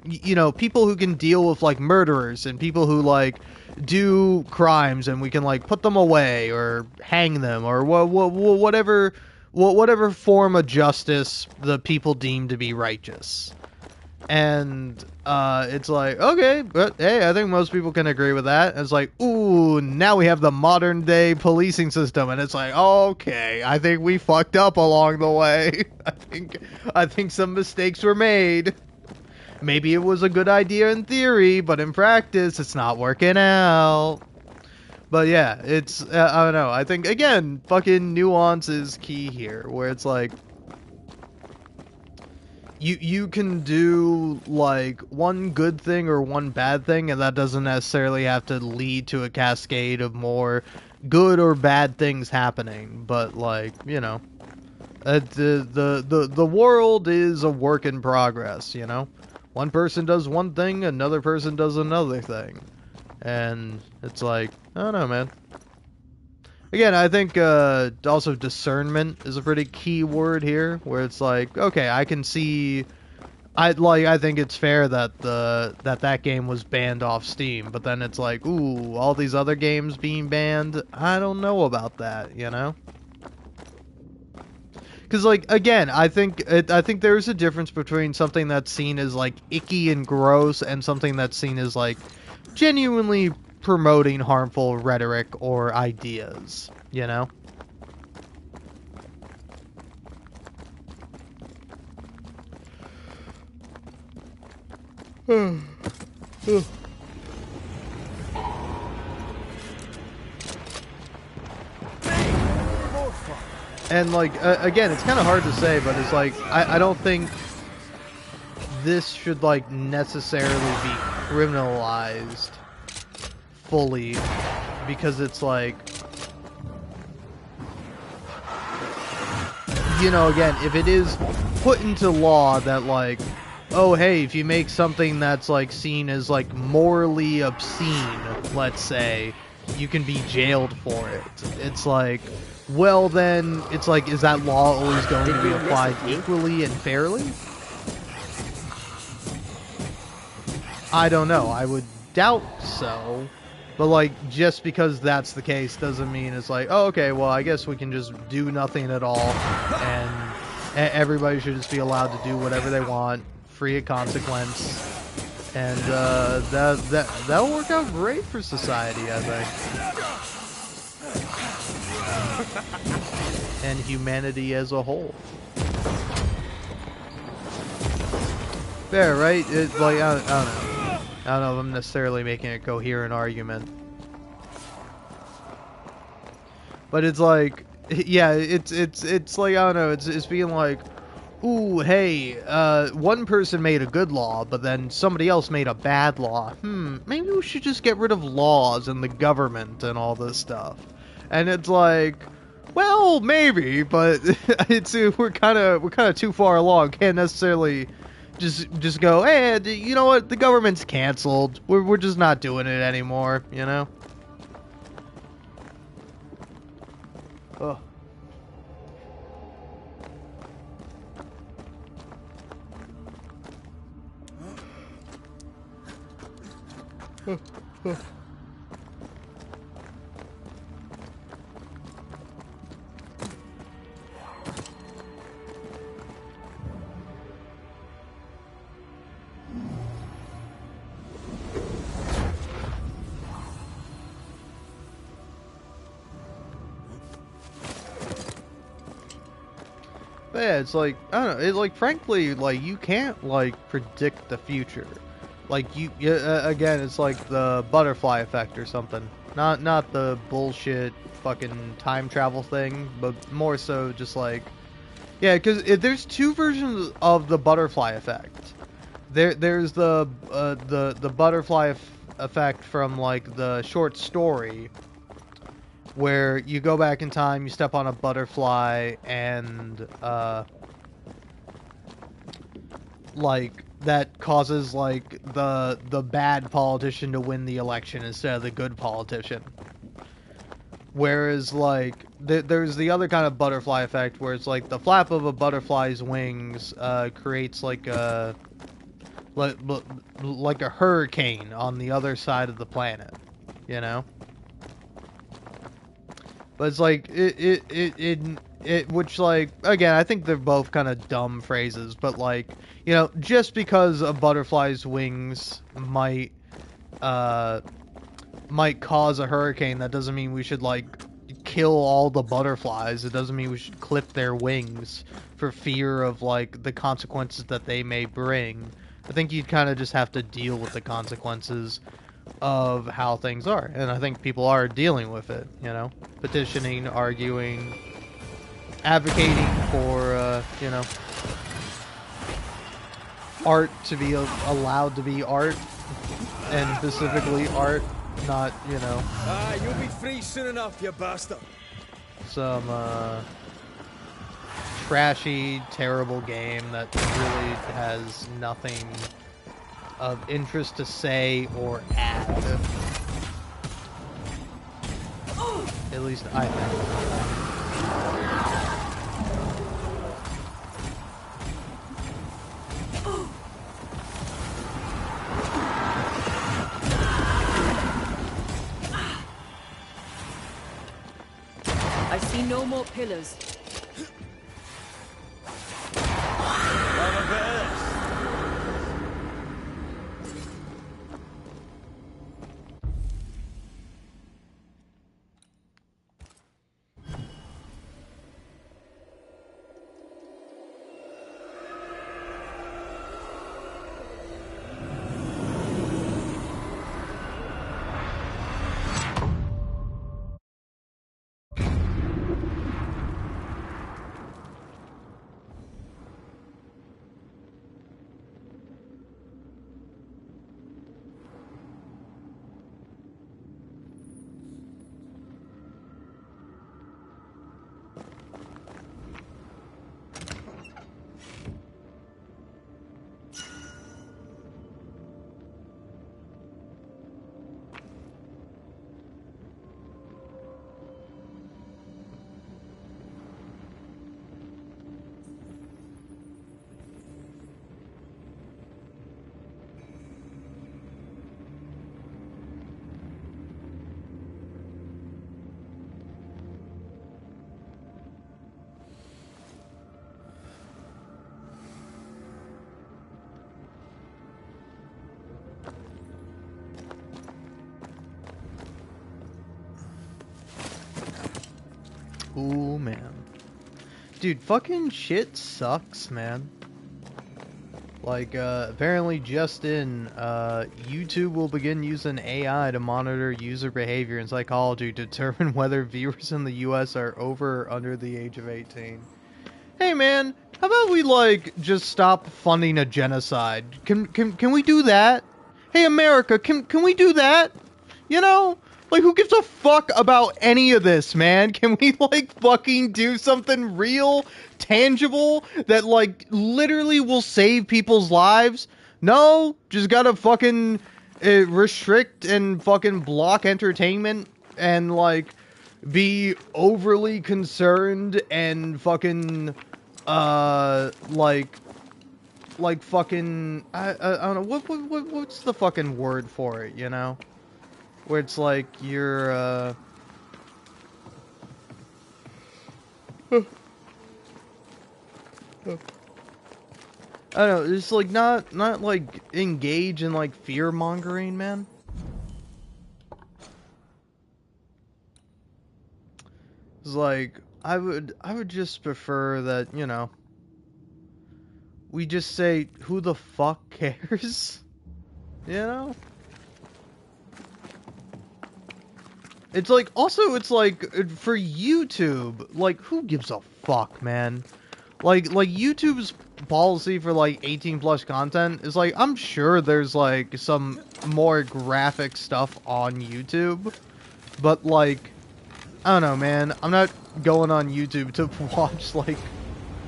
you know, people who can deal with like murderers and people who like do crimes, and we can like put them away or hang them or whatever form of justice the people deem to be righteous. And it's like, okay, but hey, I think most people can agree with that. And it's like, ooh, now we have the modern day policing system, and it's like, okay, I think we fucked up along the way. I think some mistakes were made. Maybe it was a good idea in theory, but in practice, it's not working out. But yeah, it's I don't know. I think again, fucking nuance is key here, where it's like, you can do like one good thing or one bad thing, and that doesn't necessarily have to lead to a cascade of more good or bad things happening. But like, you know, the world is a work in progress, you know? One person does one thing, another person does another thing. And it's like, I don't know, man. Again, I think also discernment is a pretty key word here, where it's like, okay, I can see, I think it's fair that that game was banned off Steam, but then it's like, ooh, all these other games being banned, I don't know about that, you know? Because like, again, I think there's a difference between something that's seen as like icky and gross and something that's seen as like genuinely promoting harmful rhetoric or ideas, you know? And like, again, it's kind of hard to say, but it's like, I don't think this should like necessarily be criminalized fully, because it's like, you know, again, if it is put into law that like, oh hey, if you make something that's like seen as like morally obscene, let's say, you can be jailed for it. It's like, well then, it's like, is that law always going to be applied equally and fairly? I don't know. I would doubt so. But like, just because that's the case doesn't mean it's like, oh, okay, well, I guess we can just do nothing at all, and everybody should just be allowed to do whatever they want, free of consequence, and that'll work out great for society, I think, and humanity as a whole. Fair, right? It's like, I don't know. I don't know if I'm necessarily making a coherent argument. But it's like, yeah, it's like, I don't know, it's being like, ooh, hey, one person made a good law, but then somebody else made a bad law. Maybe we should just get rid of laws and the government and all this stuff. And it's like, well, maybe, but it's we're kind of too far along. Can't necessarily just go, hey, you know what? The government's canceled. We're just not doing it anymore, you know? Oh. yeah, it's like, I don't know, it, like, frankly, like, you can't, like, predict the future. Like, again, it's like the butterfly effect or something. Not the bullshit fucking time travel thing, but more so just like, yeah, because there's two versions of the butterfly effect. There's the butterfly effect from, like, the short story, where you go back in time, you step on a butterfly, and, like, that causes, like, the bad politician to win the election instead of the good politician. Whereas, like, there's the other kind of butterfly effect, where it's like the flap of a butterfly's wings creates, like a hurricane on the other side of the planet, you know? But it's like, which, like, again, I think they're both kind of dumb phrases, but, like, you know, just because a butterfly's wings might cause a hurricane, that doesn't mean we should, like, kill all the butterflies. It doesn't mean we should clip their wings for fear of, like, the consequences that they may bring. I think you kind of just have to deal with the consequences of how things are, and I think people are dealing with it, you know? Petitioning, arguing, advocating for, you know, art to be allowed to be art, and specifically art, not, you know... you'll be free soon enough, you bastard! Some, trashy, terrible game that really has nothing of interest to say or add. At least I think. I see no more pillars. Ooh, man. Dude, fucking shit sucks, man. Like, apparently just in, YouTube will begin using AI to monitor user behavior and psychology to determine whether viewers in the US are over or under the age of 18. Hey, man, how about we, like, just stop funding a genocide? Can we do that? Hey, America, can we do that? You know? Like, who gives a fuck about any of this, man? Can we, like, fucking do something real, tangible, that, like, literally will save people's lives? No? Just gotta fucking restrict and fucking block entertainment and, like, be overly concerned and fucking, like fucking, I don't know, what's the fucking word for it, you know? Where it's like you're, I don't know, it's like not like engage in like fear mongering, man. It's like I would just prefer that, you know, we just say, who the fuck cares? You know? It's like, also, it's like, for YouTube, like, who gives a fuck, man? Like YouTube's policy for, like, 18 plus content is, like, I'm sure there's, like, some more graphic stuff on YouTube, but, like, I don't know, man, I'm not going on YouTube to watch, like,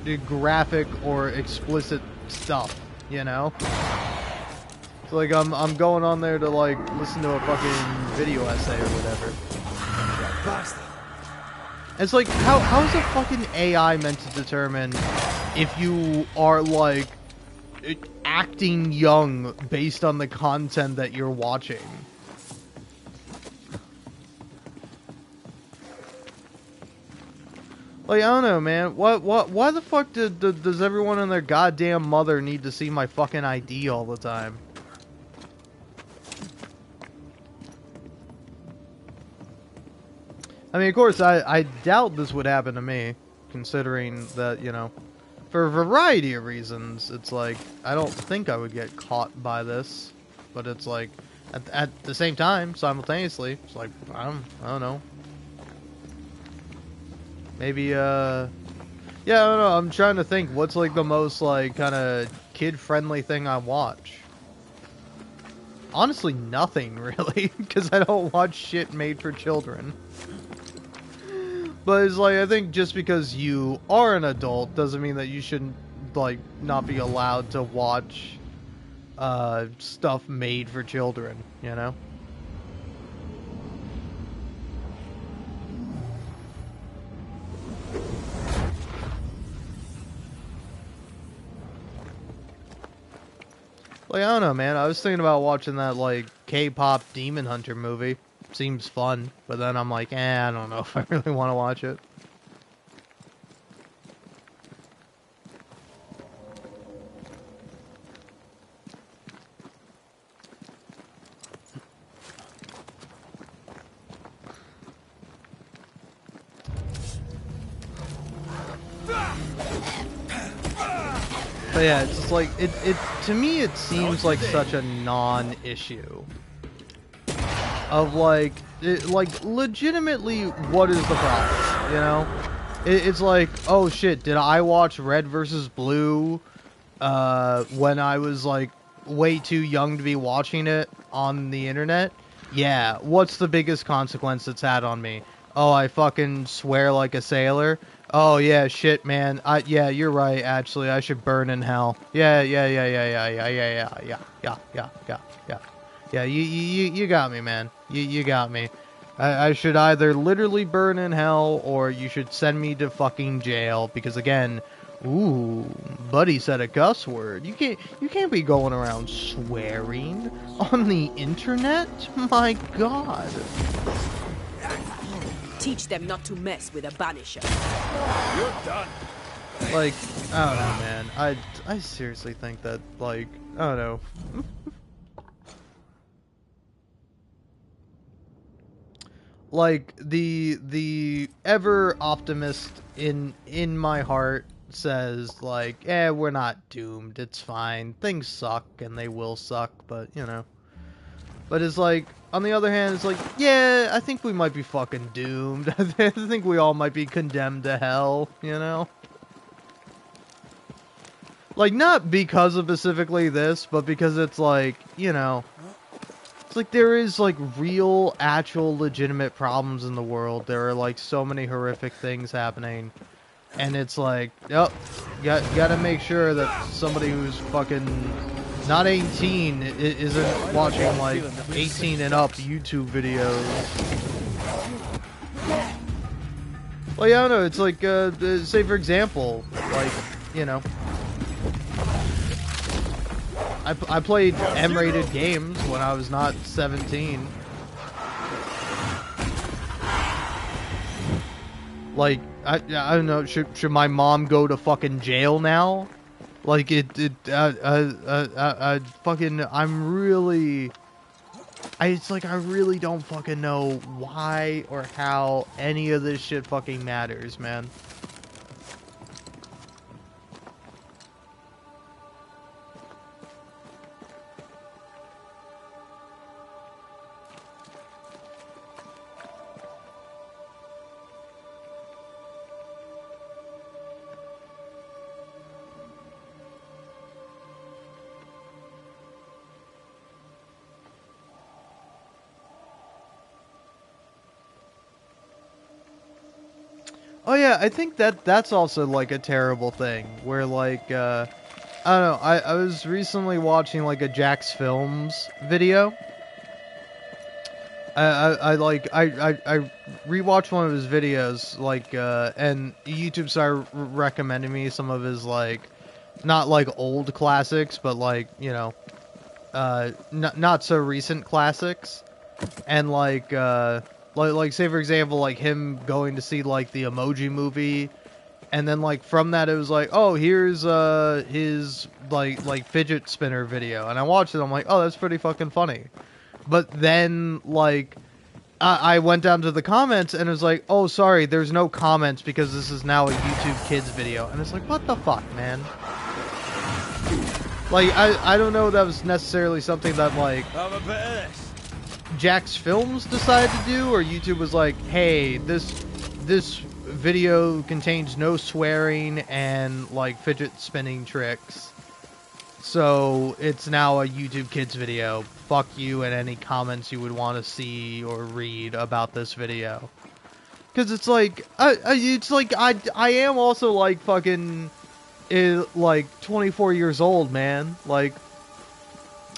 the graphic or explicit stuff, you know? So, like, I'm going on there to, like, listen to a fucking video essay or whatever. It's like, how's a fucking AI meant to determine if you are, like, acting young based on the content that you're watching? Like, I don't know, man. Why the fuck does everyone and their goddamn mother need to see my fucking ID all the time? I mean, of course, I doubt this would happen to me, considering that, you know, for a variety of reasons, it's like, I don't think I would get caught by this, but it's like, at the same time, simultaneously, it's like, I don't know. Maybe, yeah, I don't know, I'm trying to think, what's, like, the most, like, kind of kid-friendly thing I watch? Honestly, nothing, really, because I don't watch shit made for children. But it's like, I think just because you are an adult doesn't mean that you shouldn't, like, not be allowed to watch stuff made for children, you know? Like, I don't know, man. I was thinking about watching that, like, K-pop Demon Hunter movie. Seems fun, but then I'm like, I don't know if I really want to watch it. But yeah, it's just like, it to me it seems like such a non-issue. Of like, legitimately, what is the problem, you know? It's like, oh shit, did I watch Red versus Blue when I was like way too young to be watching it on the internet? Yeah, what's the biggest consequence it's had on me? Oh, I fucking swear like a sailor? Oh yeah, shit, man. Yeah, you're right. Actually, I should burn in hell. Yeah. Yeah, you got me, man. You got me. I should either literally burn in hell, or you should send me to fucking jail. Because again, ooh, buddy said a cuss word. You can't be going around swearing on the internet. My God. Teach them not to mess with a Banisher. You're done. Like, I don't know, man. I seriously think that, like, I don't know. Like, the ever optimist in my heart says, like, we're not doomed. It's fine. Things suck, and they will suck, but, you know. But it's like, on the other hand, it's like, yeah, I think we might be fucking doomed. I think we all might be condemned to hell, you know? Like, not because of specifically this, but because it's like, you know, it's like there is, like, real, actual, legitimate problems in the world. There are, like, so many horrific things happening. And it's like, yep, gotta make sure that somebody who's fucking not 18 isn't watching, like, 18 and up YouTube videos. Well, yeah, I don't know, it's like, say for example, like, you know, I played M-rated games when I was not 17. Like, I don't know, should my mom go to fucking jail now? Like, I'm really... it's like, I really don't fucking know why or how any of this shit fucking matters, man. Oh yeah, I think that's also like a terrible thing where like I don't know, I was recently watching like a Jack's Films video. I rewatched one of his videos like and YouTube started recommending me some of his like not like old classics but like, you know, not so recent classics. And like say for example like him going to see like the Emoji Movie, and then like from that it was like, oh, here's his like fidget spinner video, and I watched it. I'm like, oh, that's pretty fucking funny. But then like I went down to the comments and it was like, oh, sorry, there's no comments because this is now a YouTube Kids video. And it's like, what the fuck, man? Like, I don't know if that was necessarily something that, like, Have a bit of this. Jack's Films decided to do, or YouTube was like, hey, this video contains no swearing and, like, fidget spinning tricks. So, it's now a YouTube Kids video. Fuck you and any comments you would want to see or read about this video. Because it's like, I am also, like, fucking, like, 24 years old, man. Like,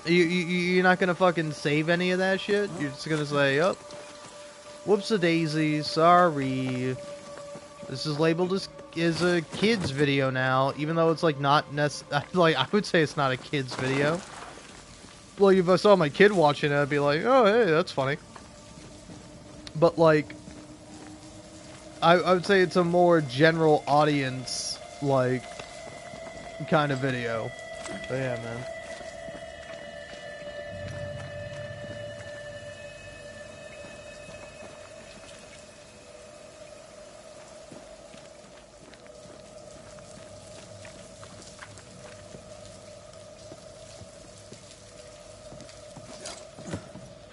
you're not gonna fucking save any of that shit? You're just gonna say, oh, whoops-a-daisy, sorry. This is labeled as a kids video now, even though it's like not like I would say it's not a kids video. Like if I saw my kid watching it, I'd be like, oh hey, that's funny. But like, I would say it's a more general audience like kind of video. But yeah, man.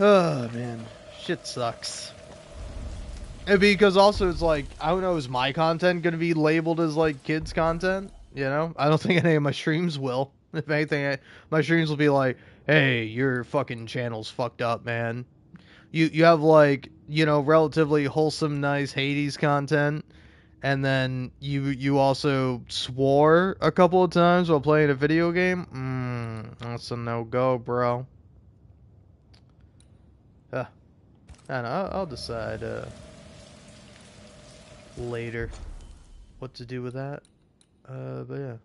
Oh man, shit sucks. And because also it's like, I don't know, is my content gonna be labeled as like kids content? You know, I don't think any of my streams will. If anything, my streams will be like, hey, your fucking channel's fucked up, man. You have like, you know, relatively wholesome, nice Hades content, and then you also swore a couple of times while playing a video game. That's a no go, bro. I don't know, I'll decide later what to do with that. But yeah.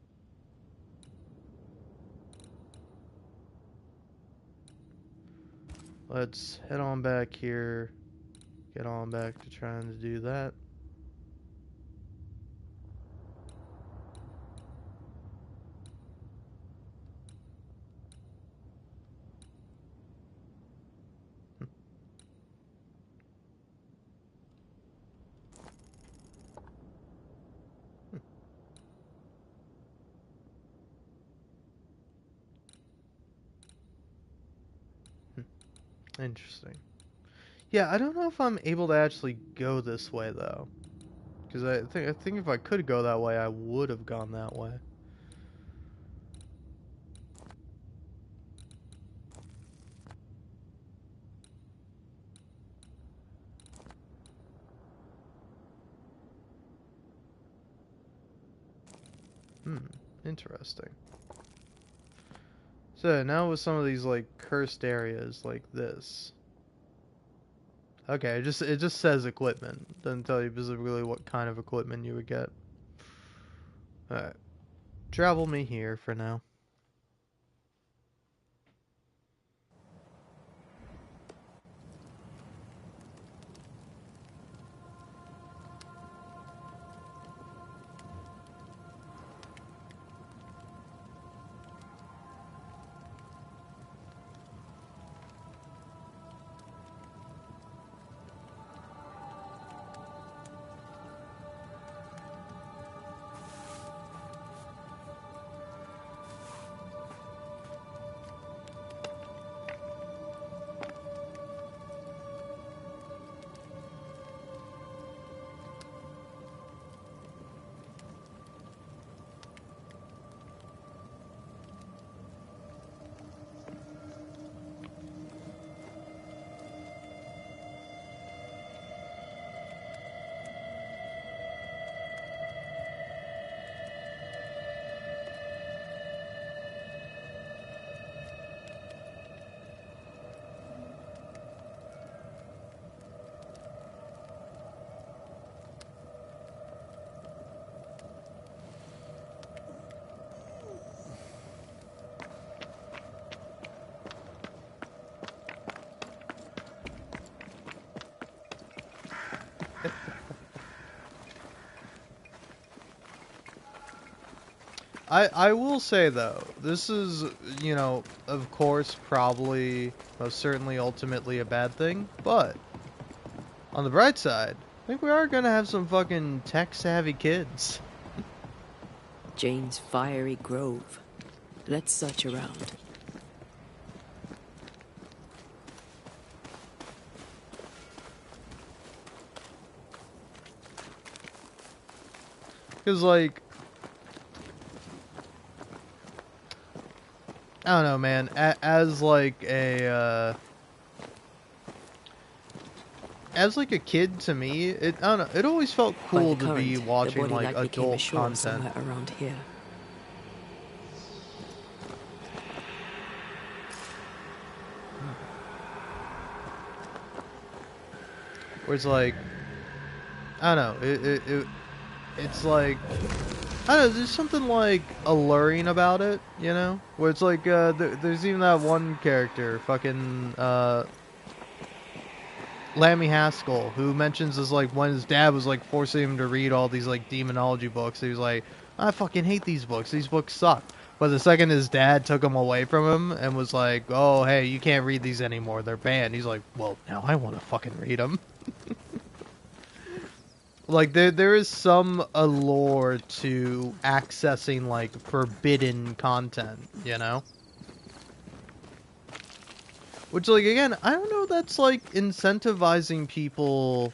Let's head on back here. Get on back to trying to do that. Interesting. Yeah, I don't know if I'm able to actually go this way though, because I think if I could go that way, I would have gone that way. Interesting. So now with some of these like cursed areas like this. Okay, it just says equipment. Doesn't tell you specifically what kind of equipment you would get. Alright. Travel me here for now. I will say though, this is, you know, of course, probably, most certainly, ultimately a bad thing, but on the bright side, I think we are gonna have some fucking tech-savvy kids. Jane's fiery grove. Let's search around. Because, like, I don't know, man. As like a kid, to me, I don't know. It always felt cool to be watching like adult content. Somewhere around here. Where it's like, I don't know. It's like, I don't know. There's something like alluring about it, you know. Where it's like, there's even that one character, fucking Lammy Haskell, who mentions as like when his dad was like forcing him to read all these like demonology books, he was like, I fucking hate these books. These books suck. But the second his dad took them away from him and was like, oh, hey, you can't read these anymore. They're banned. He's like, well, now I want to fucking read them. Like, there is some allure to accessing, like, forbidden content, you know? Which, like, again, I don't know, that's, like, incentivizing people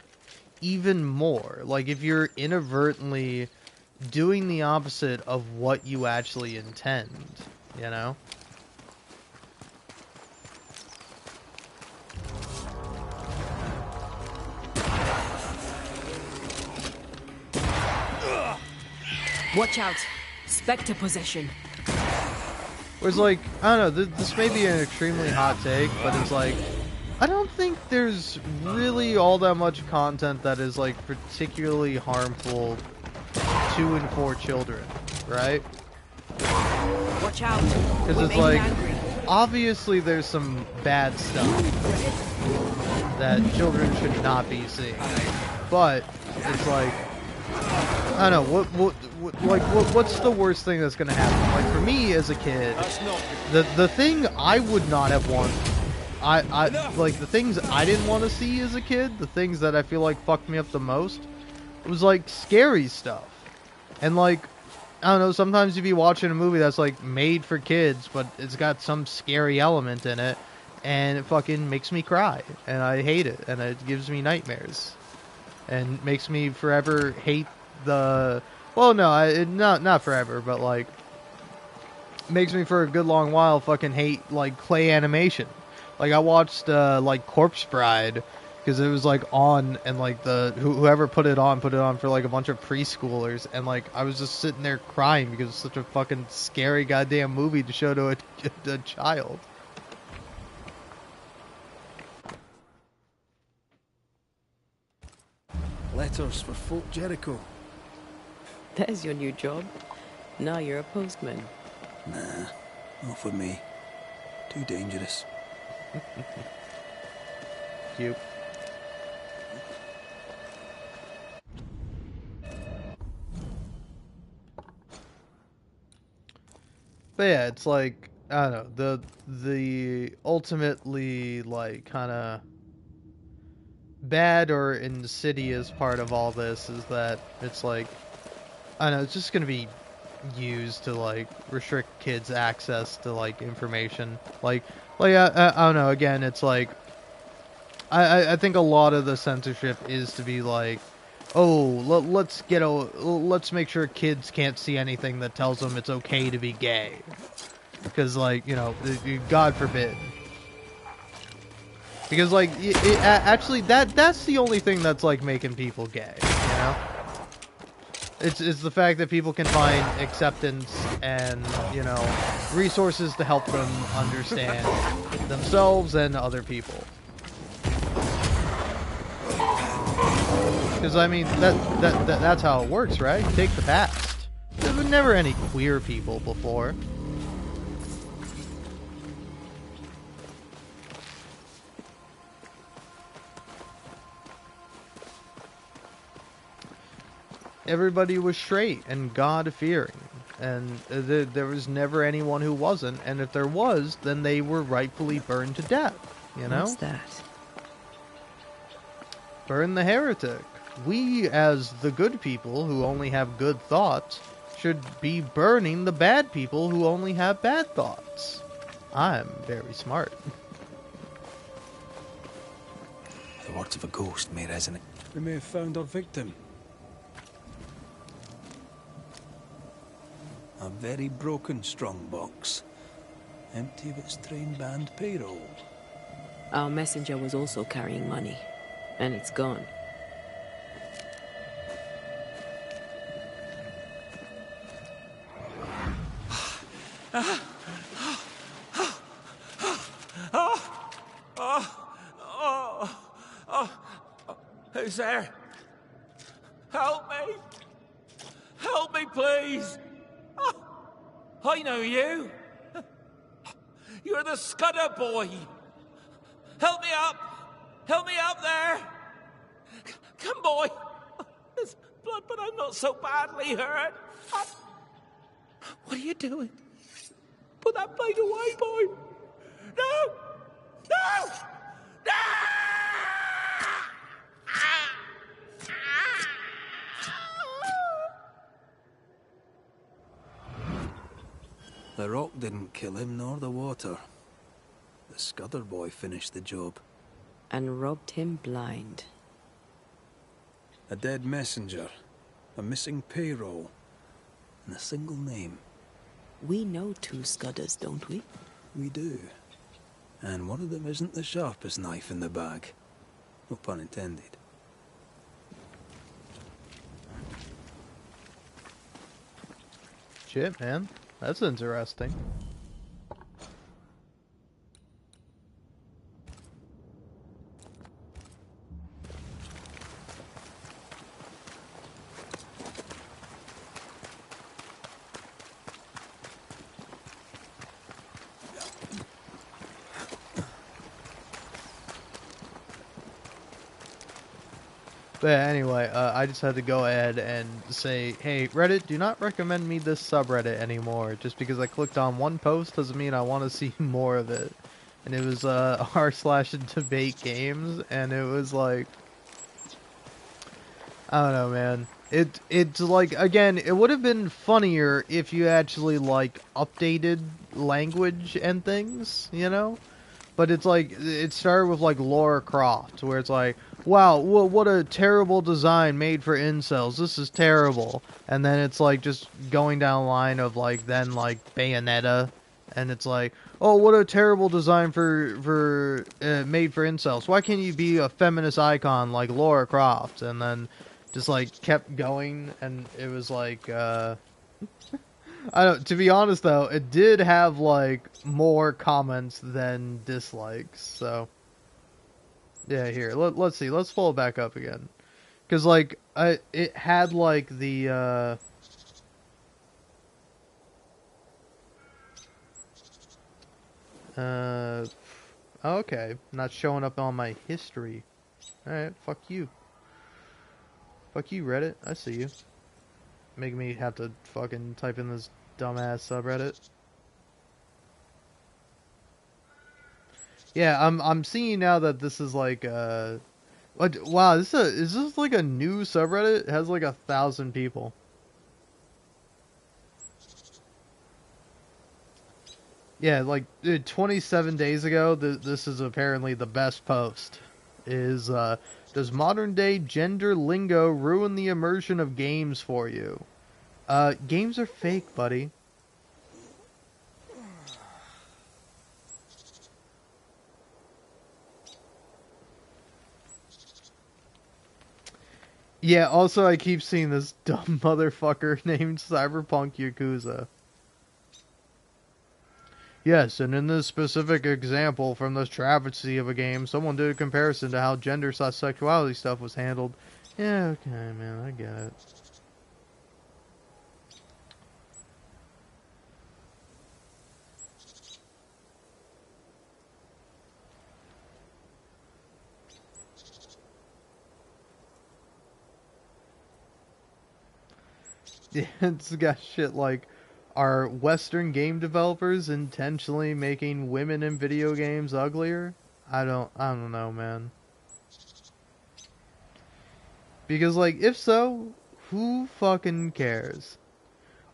even more. Like, if you're inadvertently doing the opposite of what you actually intend, you know? Watch out! Spectre possession. Whereas, like, I don't know, this may be an extremely hot take, but it's like, I don't think there's really all that much content that is, like, particularly harmful to and for children, right? Watch out! Because it's like, obviously there's some bad stuff that children should not be seeing, but it's like, I don't know, what's the worst thing that's gonna happen? Like, for me as a kid, the thing I would not have wanted, like, the things I didn't want to see as a kid, the things that I feel like fucked me up the most, was like scary stuff. And like, I don't know, sometimes you'd be watching a movie that's like made for kids, but it's got some scary element in it, and it fucking makes me cry, and I hate it, and it gives me nightmares, and makes me forever hate the, well, no, not forever, but like, makes me for a good long while fucking hate like clay animation. Like, I watched like Corpse Bride because it was like on, and like whoever put it on for like a bunch of preschoolers, and like I was just sitting there crying because it's such a fucking scary goddamn movie to show to a child. Letters for Folk Jericho. There's your new job. Now you're a postman. Nah, not for me. Too dangerous. Cute. But yeah, it's like, I don't know, the ultimately like kind of bad or insidious part of all this is that it's like, I don't know, it's just gonna be used to like restrict kids' access to like information. Like I don't know. Again, it's like I think a lot of the censorship is to be like, oh, let's make sure kids can't see anything that tells them it's okay to be gay, because like, you know, God forbid. Because like actually that's the only thing that's like making people gay, you know. It's the fact that people can find acceptance and, you know, resources to help them understand themselves and other people. Because I mean that's how it works, right? Take the past. There were never any queer people before. Everybody was straight and God-fearing. And there was never anyone who wasn't, and if there was, then they were rightfully burned to death, you know? What's that? Burn the heretic. We, as the good people who only have good thoughts, should be burning the bad people who only have bad thoughts. I'm very smart. The words of a ghost may resonate. We may have found our victim. A very broken strongbox, empty of its train-band payroll. Our messenger was also carrying money, and it's gone. Who's there? Help me! Help me, please! I know you! You're the Scudder boy! Help me up! Help me up there! Come, boy! There's blood, but I'm not so badly hurt. What are you doing? Put that blade away, boy! No! No! No! The rock didn't kill him, nor the water. The Scudder boy finished the job. And robbed him blind. A dead messenger, a missing payroll, and a single name. We know two Scudders, don't we? We do. And one of them isn't the sharpest knife in the bag. No pun intended. Shit, man. That's interesting. But anyway, I just had to go ahead and say, hey, Reddit, do not recommend me this subreddit anymore. Just because I clicked on one post doesn't mean I want to see more of it. And it was r/debate games, and it was like, I don't know, man. It's like, again, it would have been funnier if you actually, like, updated language and things, you know? But it's like, it started with, like, Lara Croft, where it's like, wow, what a terrible design made for incels. This is terrible. And then it's like just going down the line of like then like Bayonetta, and it's like, oh, what a terrible design for made for incels. Why can't you be a feminist icon like Lara Croft? And then just like kept going, and it was like I don't. To be honest though, it did have like more comments than dislikes. So. Yeah, here. Let's see. Let's pull it back up again. Because, like, it had, like, the, okay. Not showing up on my history. Alright, fuck you. Fuck you, Reddit. I see you. Making me have to fucking type in this dumbass subreddit. Yeah, I'm seeing now that this is like wow, is this like a new subreddit? It has like 1,000 people. Yeah, like 27 days ago, this is apparently the best post. Is does modern day gender lingo ruin the immersion of games for you? Games are fake, buddy. Yeah, also I keep seeing this dumb motherfucker named Cyberpunk Yakuza. Yes, and in this specific example from this travesty of a game, someone did a comparison to how gender/sexuality stuff was handled. Yeah, okay, man, I get it. Yeah, it's got shit like, are Western game developers intentionally making women in video games uglier? I don't know, man. Because, like, if so, who fucking cares?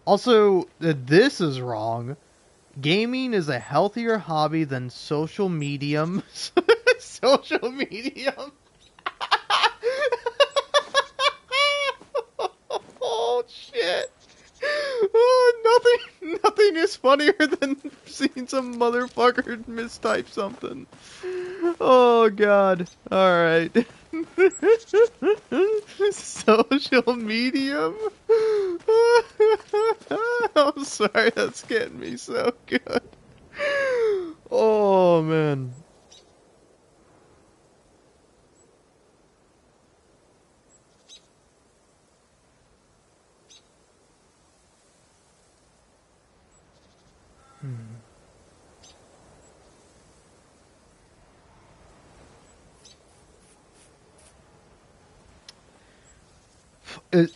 Also, this is wrong. Gaming is a healthier hobby than social medium. Social medium. Oh shit. Oh, nothing is funnier than seeing some motherfucker mistype something. Oh god. Alright. Social medium? I'm sorry, that's getting me so good. Oh man.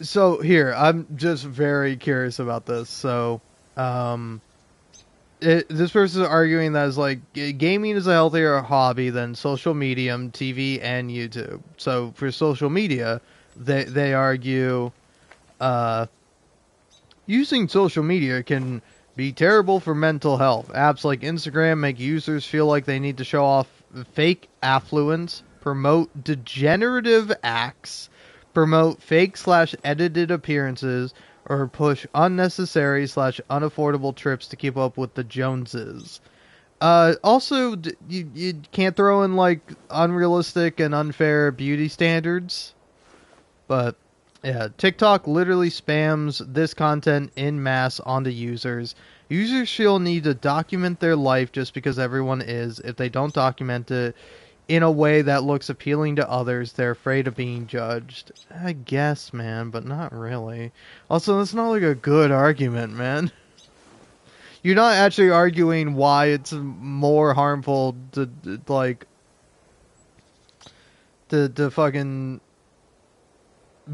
So here, I'm just very curious about this. So, this person is arguing that is like gaming is a healthier hobby than social media, TV, and YouTube. So for social media, they argue, using social media can be terrible for mental health. Apps like Instagram make users feel like they need to show off fake affluence, promote degenerative acts, promote fake/edited appearances, or push unnecessary/unaffordable trips to keep up with the Joneses. Also, you can't throw in like unrealistic and unfair beauty standards, but yeah, TikTok literally spams this content in mass onto users. Users feel need to document their life just because everyone is. If they don't document it in a way that looks appealing to others, they're afraid of being judged. I guess, man, but not really. Also, that's not like a good argument, man. You're not actually arguing why it's more harmful to like to fucking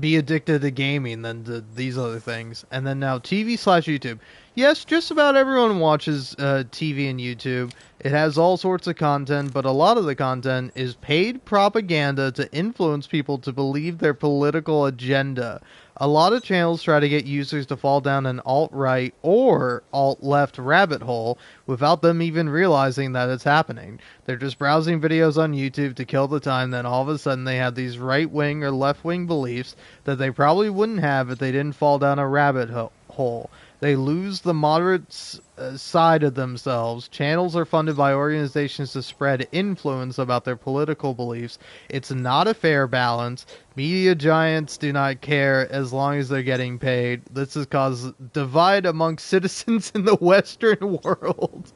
be addicted to gaming than to these other things. And then now TV/YouTube. Yes, just about everyone watches TV and YouTube. It has all sorts of content, but a lot of the content is paid propaganda to influence people to believe their political agenda. A lot of channels try to get users to fall down an alt-right or alt-left rabbit hole without them even realizing that it's happening. They're just browsing videos on YouTube to kill the time, then all of a sudden they have these right-wing or left-wing beliefs that they probably wouldn't have if they didn't fall down a rabbit hole. They lose the moderate side of themselves. Channels are funded by organizations to spread influence about their political beliefs. It's not a fair balance. Media giants do not care as long as they're getting paid. This has caused divide among citizens in the Western world.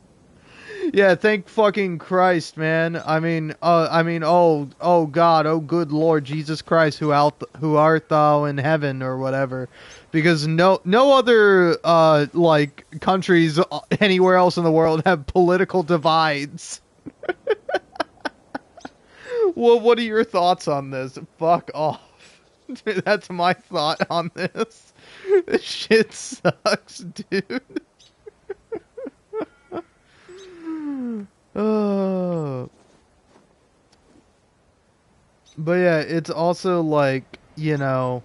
Yeah, thank fucking Christ, man. I mean, oh God, oh good Lord Jesus Christ, who art thou in heaven or whatever, because no other like countries anywhere else in the world have political divides. Well, what are your thoughts on this? Fuck off. That's my thought on this. This shit sucks, dude. Oh. But yeah, it's also like, you know,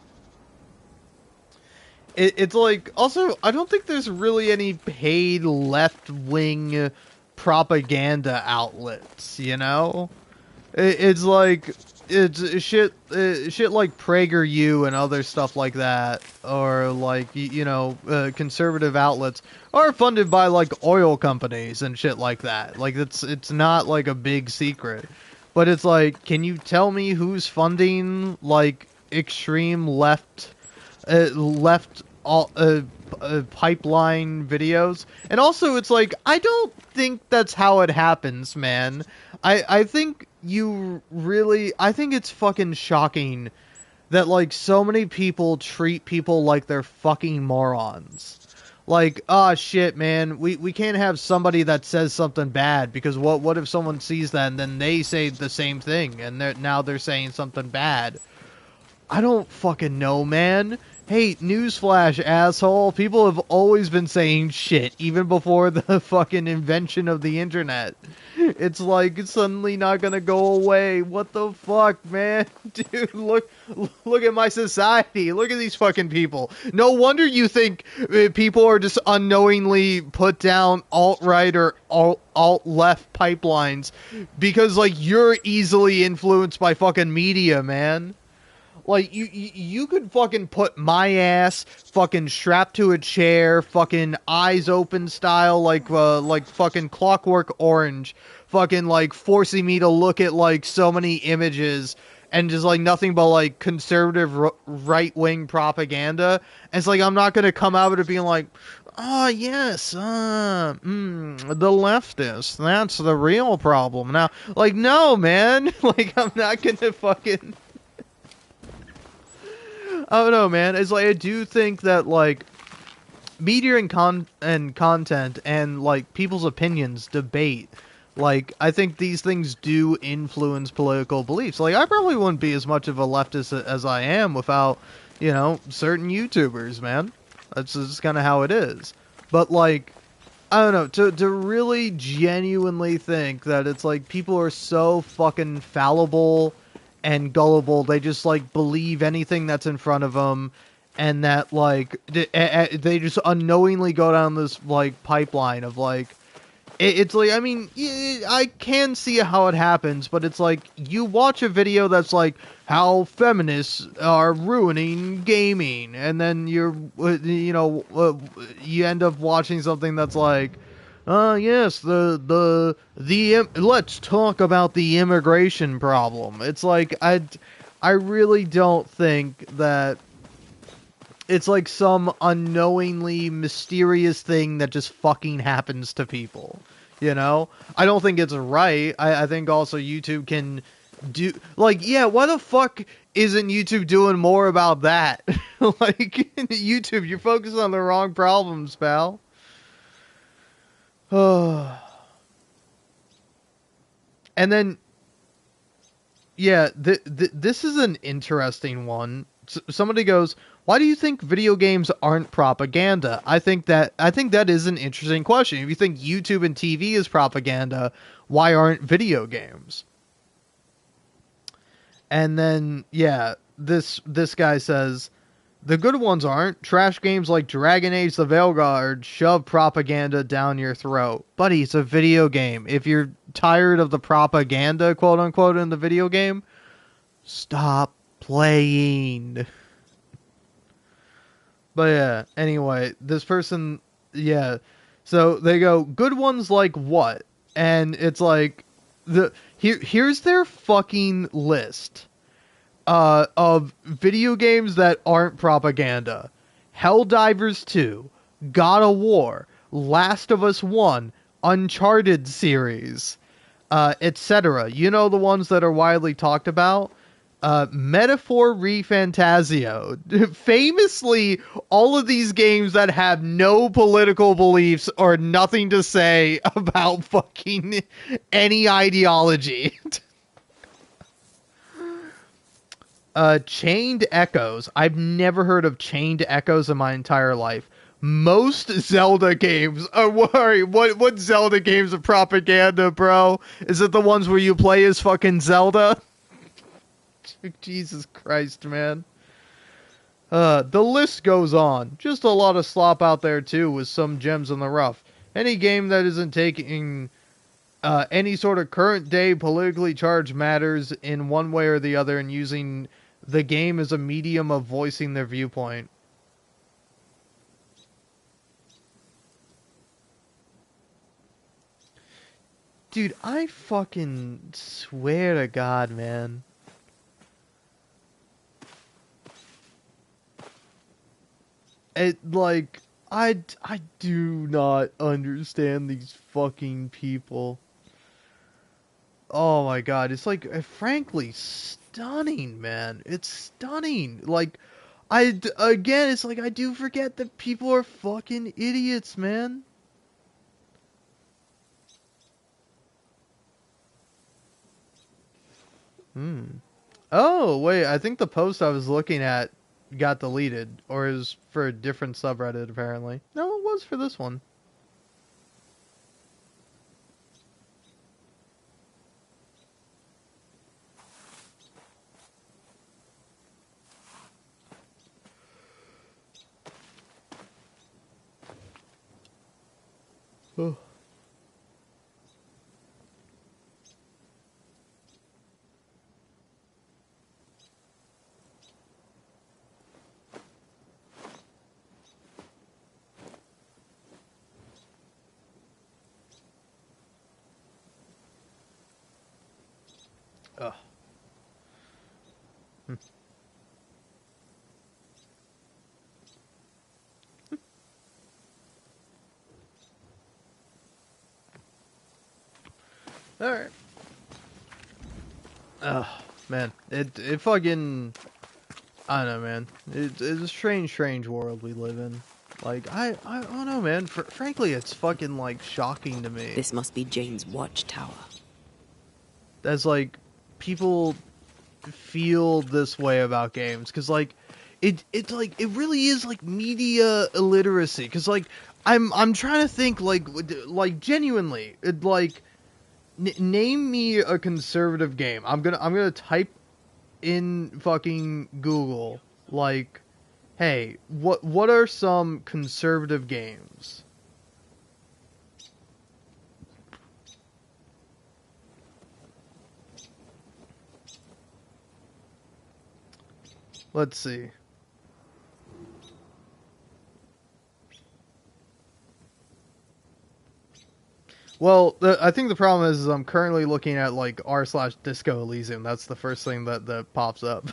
it's like, also, I don't think there's really any paid left-wing propaganda outlets, you know? It's like, it's shit like PragerU and other stuff like that, or like, you know, conservative outlets are funded by like oil companies and shit like that. Like it's not like a big secret, but it's like, can you tell me who's funding like extreme left pipeline videos? And also, it's like, I don't think that's how it happens, man. I think I think it's fucking shocking that, like, so many people treat people like they're fucking morons. Like, shit, man, we can't have somebody that says something bad, because what if someone sees that and then they say the same thing, and now they're saying something bad? I don't fucking know, man. Hey, newsflash, asshole. People have always been saying shit, even before the fucking invention of the internet. It's like, it's suddenly not gonna go away. What the fuck, man? Dude, look at my society. Look at these fucking people. No wonder you think people are just unknowingly put down alt-right or alt-left pipelines. Because, like, you're easily influenced by fucking media, man. Like, you could fucking put my ass fucking strapped to a chair, fucking eyes open style, like fucking Clockwork Orange, fucking, like, forcing me to look at, like, so many images, and just, like, nothing but, like, conservative right-wing propaganda. And it's like, I'm not gonna come out of it being like, oh, yes, the leftists, that's the real problem. Now, like, no, man. Like, I'm not gonna fucking... I don't know, man. It's like, I do think that, like, media and content and, like, people's opinions, debate, like, I think these things do influence political beliefs. Like, I probably wouldn't be as much of a leftist as I am without, you know, certain YouTubers, man. That's just kind of how it is. But, like, I don't know, to really genuinely think that it's like people are so fucking fallible and gullible, they just, like, believe anything that's in front of them, and that, like, they just unknowingly go down this, like, pipeline of, like, it's like, I mean, I can see how it happens, but it's like, you watch a video that's like, how feminists are ruining gaming, and then you end up watching something that's like, yes, let's talk about the immigration problem. It's like, I really don't think that it's like some unknowingly mysterious thing that just fucking happens to people. You know? I don't think it's right. I think also YouTube can do... Like, yeah, why the fuck isn't YouTube doing more about that? Like, YouTube, you're focused on the wrong problems, pal. And then... Yeah, this is an interesting one. Somebody goes, why do you think video games aren't propaganda? I think that is an interesting question. If you think YouTube and TV is propaganda, why aren't video games? And then, yeah, this guy says, the good ones aren't. Trash games like Dragon Age the Veilguard shove propaganda down your throat. Buddy, it's a video game. If you're tired of the propaganda, quote unquote, in the video game, stop playing. But yeah, anyway, this person, yeah. So they go, good ones like what? And it's like, here's their fucking list of video games that aren't propaganda. Helldivers 2, God of War, Last of Us 1, Uncharted series, etc. You know, the ones that are widely talked about. Metaphor ReFantasio. Famously, all of these games that have no political beliefs or nothing to say about fucking any ideology. Chained Echoes. I've never heard of Chained Echoes in my entire life. Most Zelda games. What Zelda games are propaganda, bro? Is it the ones where you play as fucking Zelda? Jesus Christ, man. The list goes on. Just a lot of slop out there, too, with some gems in the rough. Any game that isn't taking any sort of current-day politically charged matters in one way or the other and using the game as a medium of voicing their viewpoint. Dude, I fucking swear to God, man. It, like, I do not understand these fucking people. Oh my God, it's like, frankly, stunning, man. It's stunning. Like, again, it's like, I do forget that people are fucking idiots, man. Oh, wait, I think the post I was looking at got deleted, or is for a different subreddit apparently. No, it was for this one. Oh. Ugh. Hmm. Alright. Oh, man. It fucking... I don't know, man. It's a strange world we live in. Like, I don't know, man. Frankly, it's fucking, like, shocking to me. This must be Jane's watchtower. As, like, people feel this way about games. Because, like, it's like, it really is, like, media illiteracy. Because, like, I'm trying to think, like genuinely, like... name me a conservative game. I'm gonna type in fucking Google, like, hey, what are some conservative games? Let's see. Well, I think the problem is I'm currently looking at, like, r/Disco Elysium. That's the first thing that pops up.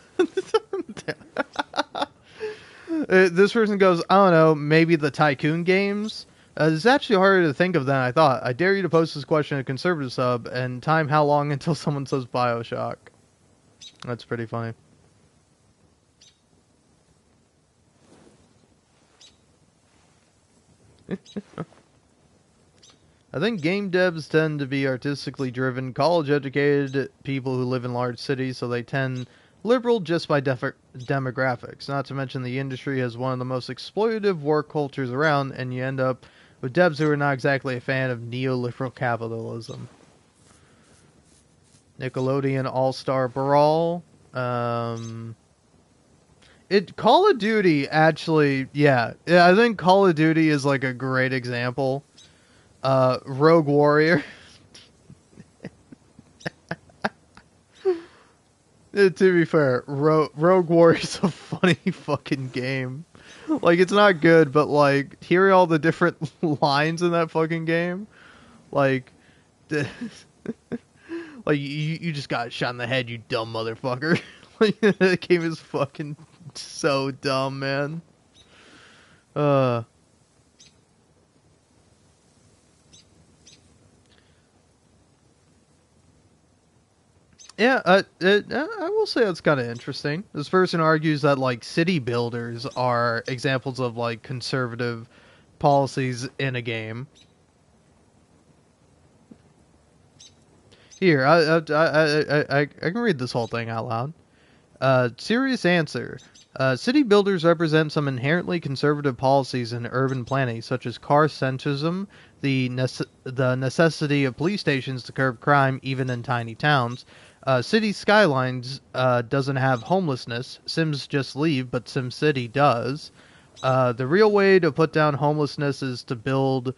This person goes, I don't know, maybe the Tycoon games? It's actually harder to think of than I thought. I dare you to post this question to conservative sub and time how long until someone says Bioshock. That's pretty funny. I think game devs tend to be artistically driven, college-educated people who live in large cities, so they tend liberal just by demographics. Not to mention the industry has one of the most exploitative work cultures around, and you end up with devs who are not exactly a fan of neoliberal capitalism. Nickelodeon All-Star Brawl. Call of Duty, actually, yeah, I think Call of Duty is, like, a great example. Rogue Warrior. To be fair, Rogue Warrior is a funny fucking game. Like, it's not good, but, like, hearing all the different lines in that fucking game, like, like, you just got shot in the head, you dumb motherfucker. Like, that game is fucking so dumb, man. Yeah, I will say that's kind of interesting. This person argues that, like, city builders are examples of, like, conservative policies in a game. Here, I can read this whole thing out loud. Serious answer. City builders represent some inherently conservative policies in urban planning, such as car-centrism, the necessity of police stations to curb crime even in tiny towns. City Skylines doesn't have homelessness. Sims just leave, but SimCity does. The real way to put down homelessness is to build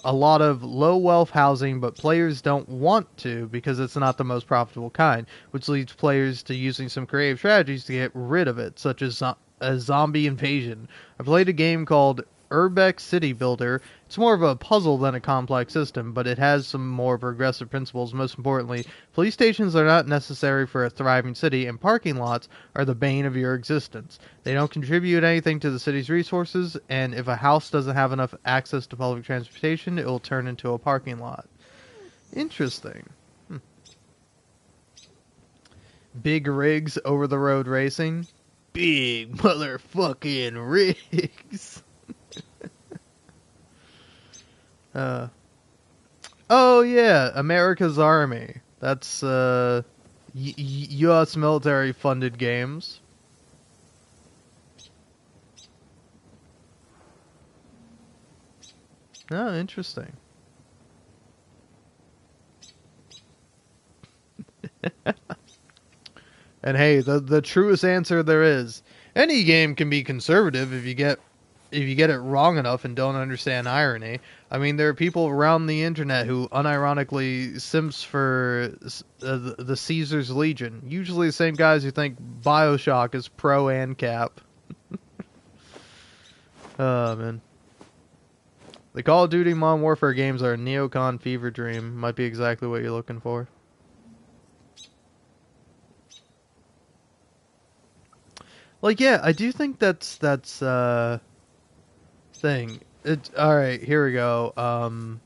a lot of low-wealth housing, but players don't want to because it's not the most profitable kind, which leads players to using some creative strategies to get rid of it, such as a zombie invasion. I played a game called Urbex City Builder. It's more of a puzzle than a complex system, but it has some more progressive principles. Most importantly, police stations are not necessary for a thriving city, and parking lots are the bane of your existence. They don't contribute anything to the city's resources, and if a house doesn't have enough access to public transportation, it will turn into a parking lot. Interesting. Big rigs over-the-road racing. Big motherfucking rigs. Oh yeah, America's Army. That's U.S. military funded games. Oh, interesting. And hey, the truest answer there is, any game can be conservative if you get it wrong enough and don't understand irony. I mean, there are people around the internet who unironically simps for the Caesar's Legion. Usually the same guys who think BioShock is pro and cap. Oh, man. The Call of Duty Modern Warfare games are a neocon fever dream. Might be exactly what you're looking for. Like, yeah, I do think that's thing. All right, here we go.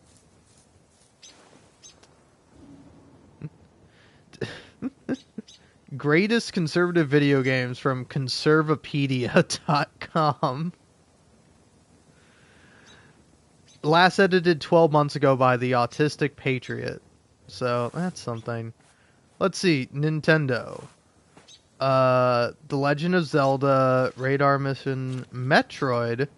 Greatest conservative video games from conservapedia.com. Last edited 12 months ago by the Autistic Patriot. So, that's something. Let's see. Nintendo. The Legend of Zelda, Radar Mission, Metroid.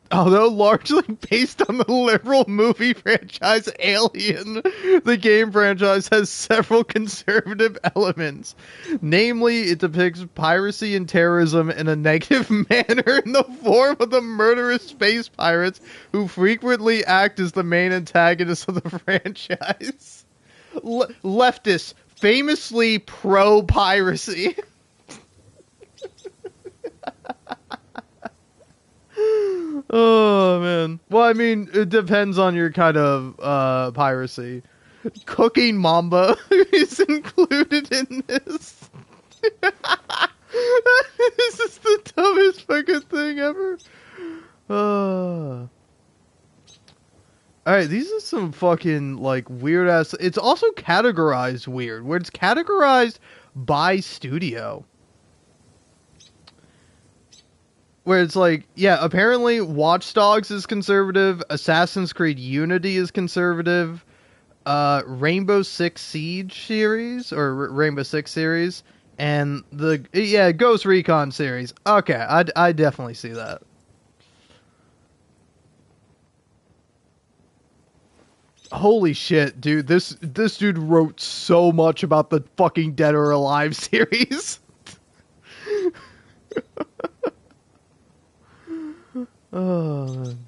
Although largely based on the liberal movie franchise Alien, the game franchise has several conservative elements. Namely, it depicts piracy and terrorism in a negative manner in the form of the murderous space pirates who frequently act as the main antagonists of the franchise. Leftists, famously pro-piracy. Oh, man. Well, I mean, it depends on your kind of piracy. Cooking Mamba is included in this. This is the dumbest fucking thing ever. Alright, these are some fucking, like, weird-ass... It's also categorized weird, where it's categorized by studio. Where it's like, yeah, apparently Watch Dogs is conservative, Assassin's Creed Unity is conservative, Rainbow Six Siege series, or Rainbow Six series, and Ghost Recon series. Okay, I definitely see that. Holy shit, dude, this dude wrote so much about the fucking Dead or Alive series. Oh, man.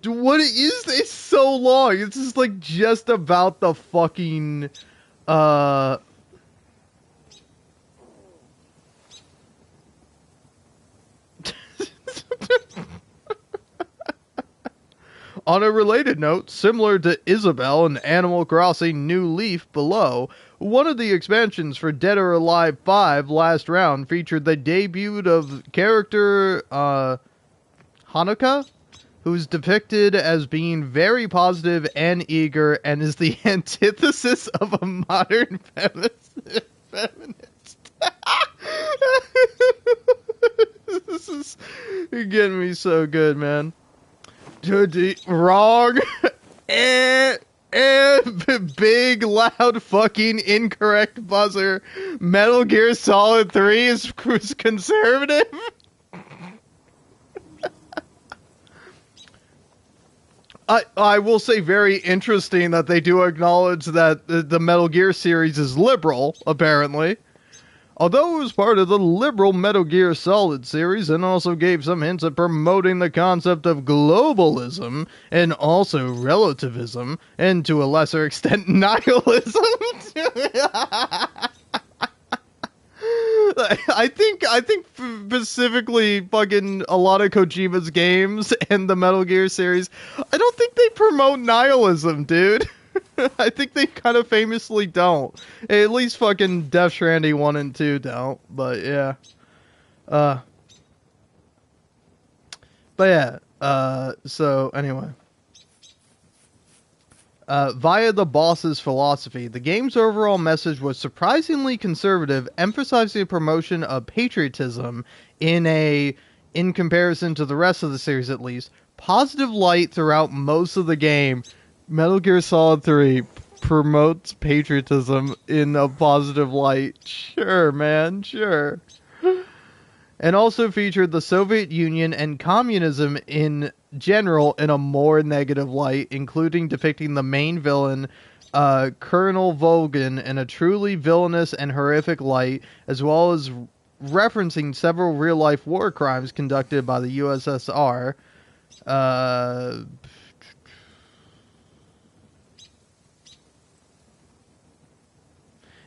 Dude, what is this so long? It's just like just about the fucking On a related note, similar to Isabelle and Animal Crossing New Leaf below, one of the expansions for Dead or Alive 5 last round featured the debut of character Hanukkah, who's depicted as being very positive and eager and is the antithesis of a modern feminist. This is getting me so good, man. Wrong. Big, loud, fucking incorrect buzzer. Metal Gear Solid 3 is conservative. I will say very interesting that they do acknowledge that the Metal Gear series is liberal, apparently. Although it was part of the liberal Metal Gear Solid series and also gave some hints at promoting the concept of globalism and also relativism and to a lesser extent nihilism. I think specifically fucking a lot of Kojima's games and the Metal Gear series, I don't think they promote nihilism, dude. I think they kind of famously don't. At least fucking Death Stranding 1 and 2 don't, but yeah. So anyway. Via the boss's philosophy, the game's overall message was surprisingly conservative, emphasizing the promotion of patriotism in comparison to the rest of the series at least, positive light throughout most of the game. Metal Gear Solid 3 promotes patriotism in a positive light. Sure, man, sure. and also featured the Soviet Union and communism in general in a more negative light, including depicting the main villain, Colonel Volgin, in a truly villainous and horrific light, as well as referencing several real-life war crimes conducted by the USSR.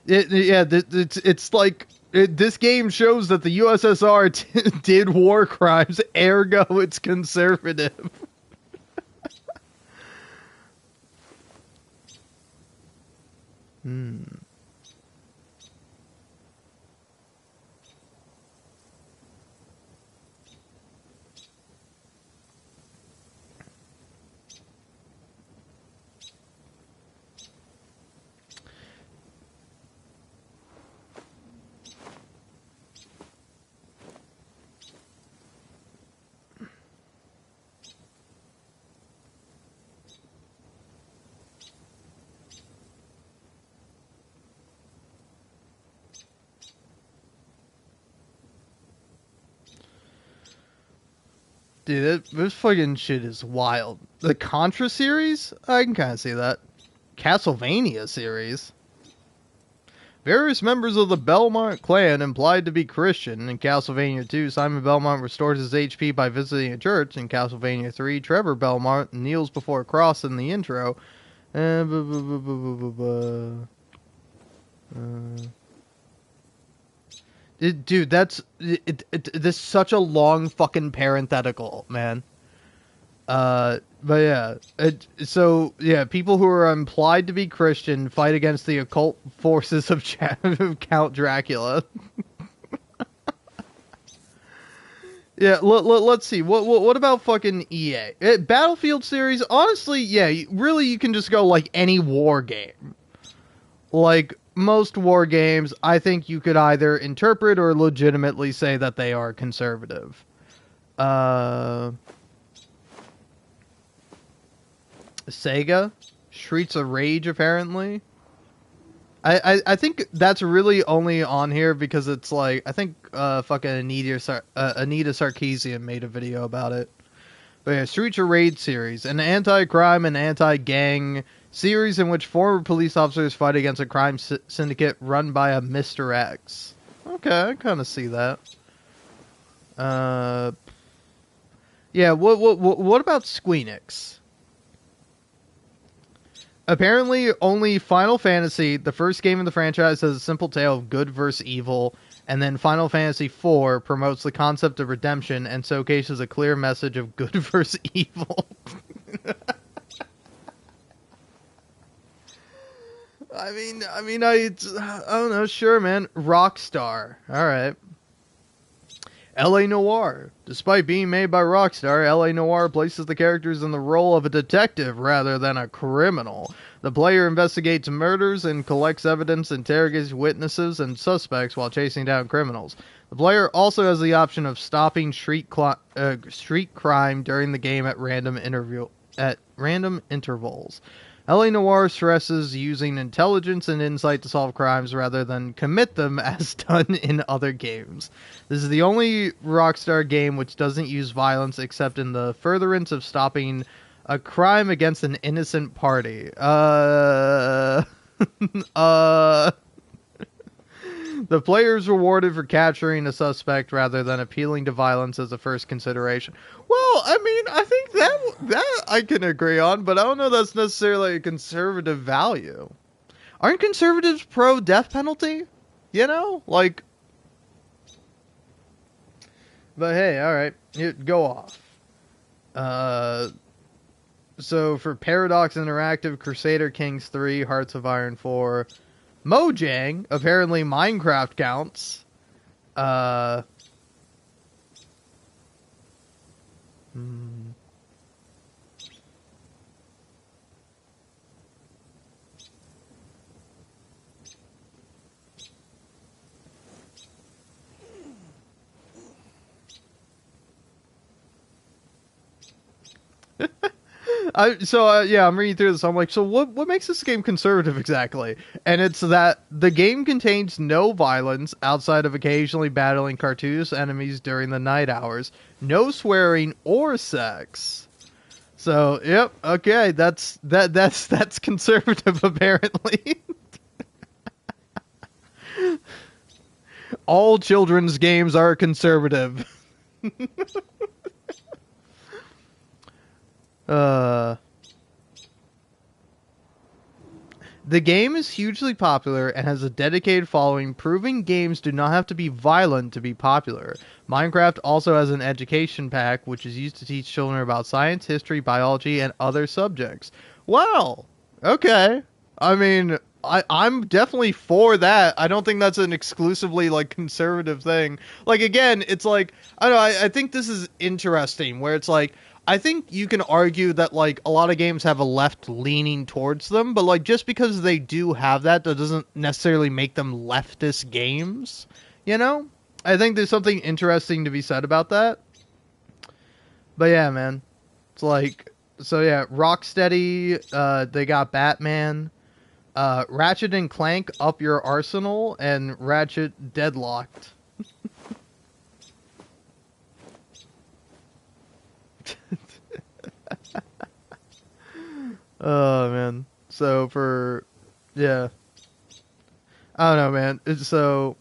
It's like this game shows that the USSR did war crimes, ergo it's conservative. Dude, this fucking shit is wild. The Contra series? I can kind of see that. Castlevania series? Various members of the Belmont clan implied to be Christian. In Castlevania 2, Simon Belmont restores his HP by visiting a church. In Castlevania 3, Trevor Belmont kneels before a cross in the intro. Dude, this is such a long fucking parenthetical, man. But yeah, so yeah, people who are implied to be Christian fight against the occult forces of Count Dracula. Yeah, let's see. What about fucking EA? Battlefield series? Honestly, yeah, really, you can just go like any war game. Like most war games, I think you could either interpret or legitimately say that they are conservative. Sega, Streets of Rage, apparently. I think that's really only on here because it's like, I think fucking Anita Sarkeesian made a video about it. But yeah, Streets of Rage series, an anti-crime and anti-gang series in which former police officers fight against a crime syndicate run by a Mr. X. Okay, I kind of see that. Yeah, what about Squeenix? Apparently, only Final Fantasy, the first game in the franchise, has a simple tale of good versus evil, and then Final Fantasy IV promotes the concept of redemption and showcases a clear message of good versus evil. I don't know, sure, man. Rockstar. Alright. L.A. Noire. Despite being made by Rockstar, L.A. Noire places the characters in the role of a detective rather than a criminal. The player investigates murders and collects evidence, interrogates witnesses and suspects while chasing down criminals. The player also has the option of stopping street crime during the game at random intervals. L.A. Noire stresses using intelligence and insight to solve crimes rather than commit them as done in other games. This is the only Rockstar game which doesn't use violence except in the furtherance of stopping a crime against an innocent party. The player is rewarded for capturing a suspect rather than appealing to violence as a first consideration. Well, I mean, I think that I can agree on, but I don't know that's necessarily a conservative value. Aren't conservatives pro death penalty? You know? Like... But hey, alright. Go off. So for Paradox Interactive, Crusader Kings 3, Hearts of Iron 4... Mojang, apparently Minecraft counts. I'm reading through this. I'm like, so what makes this game conservative exactly? And it's that the game contains no violence outside of occasionally battling cartoonish enemies during the night hours, no swearing or sex. So, yep, okay, that's conservative apparently. All children's games are conservative. The game is hugely popular and has a dedicated following, proving games do not have to be violent to be popular. Minecraft also has an education pack, which is used to teach children about science, history, biology, and other subjects. Wow. Okay. I mean, I'm definitely for that. I don't think that's an exclusively, like, conservative thing. Like, again, it's like, I don't know, I think this is interesting, where it's like, I think you can argue that, like, a lot of games have a left leaning towards them, but, like, just because they do have that doesn't necessarily make them leftist games, you know? I think there's something interesting to be said about that. But yeah, man. It's like, so yeah, Rocksteady, they got Batman, Ratchet and Clank Up Your Arsenal, and Ratchet Deadlocked. Oh, man. So for, yeah. I don't know, man. So,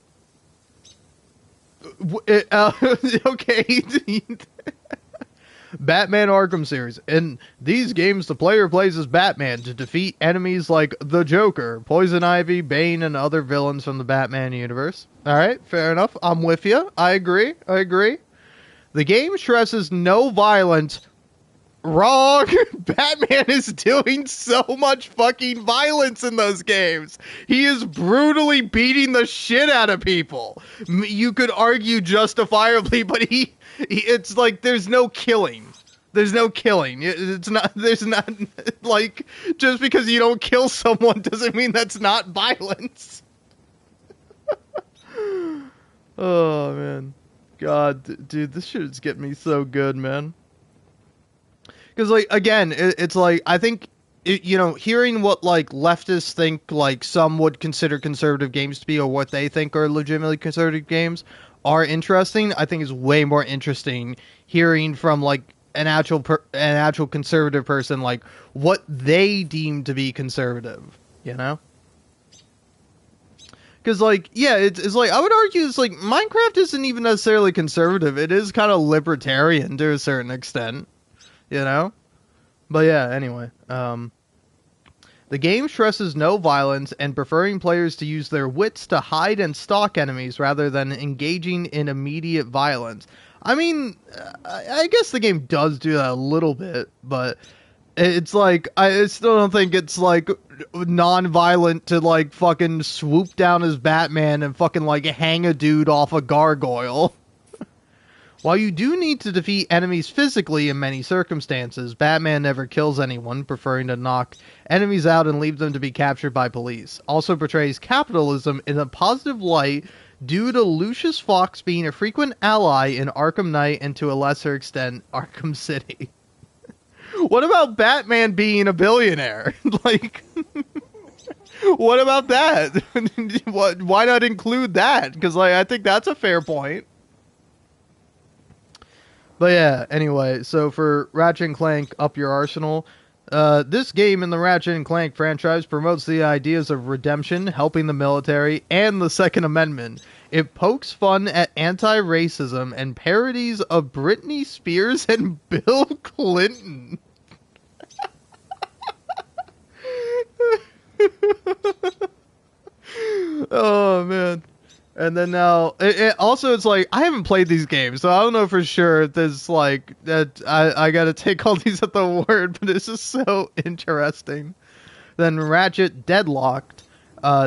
okay. Batman Arkham series. In these games, the player plays as Batman to defeat enemies like the Joker, Poison Ivy, Bane, and other villains from the Batman universe. Alright, fair enough. I'm with you. I agree. The game stresses no violence. Wrong! Batman is doing so much fucking violence in those games. He is brutally beating the shit out of people. You could argue justifiably, but it's like there's no killing. There's not, like, just because you don't kill someone doesn't mean that's not violence. Oh, man. God, dude, this shit is getting me so good, man. Because, like, again, it's like, I think, hearing what, like, leftists think, like, some would consider conservative games to be, or what they think are legitimately conservative games, are interesting. I think is way more interesting hearing from, like, an actual conservative person, like, what they deem to be conservative, you know? Because, like, yeah, it's like, I would argue it's like, Minecraft isn't even necessarily conservative. It is kind of libertarian to a certain extent. You know? But yeah, anyway. The game stresses no violence and preferring players to use their wits to hide and stalk enemies rather than engaging in immediate violence. I mean, I guess the game does do that a little bit, but it's like, I still don't think it's like non-violent to like fucking swoop down as Batman and fucking like hang a dude off a gargoyle. While you do need to defeat enemies physically in many circumstances, Batman never kills anyone, preferring to knock enemies out and leave them to be captured by police. Also portrays capitalism in a positive light due to Lucius Fox being a frequent ally in Arkham Knight and to a lesser extent, Arkham City. What about Batman being a billionaire? Like, what about that? Why not include that? Because, like, I think that's a fair point. But yeah, anyway, so for Ratchet & Clank Up Your Arsenal, this game in the Ratchet & Clank franchise promotes the ideas of redemption, helping the military, and the Second Amendment. It pokes fun at anti-racism and parodies of Britney Spears and Bill Clinton. Oh, man. And then now, it's like, I haven't played these games, so I don't know for sure if there's, like, that I gotta take all these at the word, but it's just so interesting. Then Ratchet Deadlocked.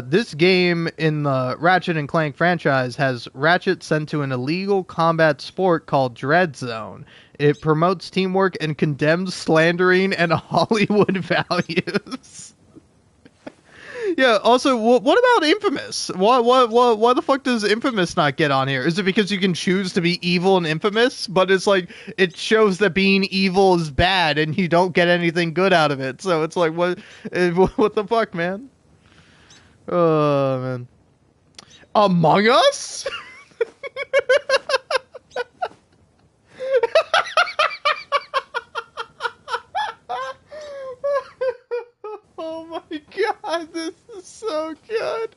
This game in the Ratchet & Clank franchise has Ratchet sent to an illegal combat sport called Dread Zone. It promotes teamwork and condemns slandering and Hollywood values. Yeah. Also, what about Infamous? Why the fuck does Infamous not get on here? Is it because you can choose to be evil and Infamous, but it's like it shows that being evil is bad and you don't get anything good out of it? So it's like what the fuck, man? Oh man. Among Us? Oh my god, this is so good.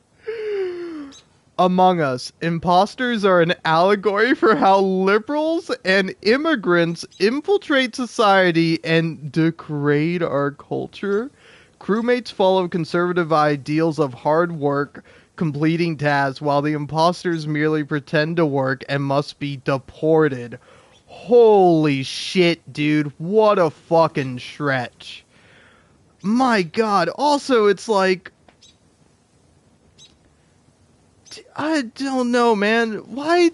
Among Us. Imposters are an allegory for how liberals and immigrants infiltrate society and degrade our culture. Crewmates follow conservative ideals of hard work, completing tasks, while the imposters merely pretend to work and must be deported. Holy shit, dude. What a fucking stretch. My god. Also, it's like, I don't know, man. Why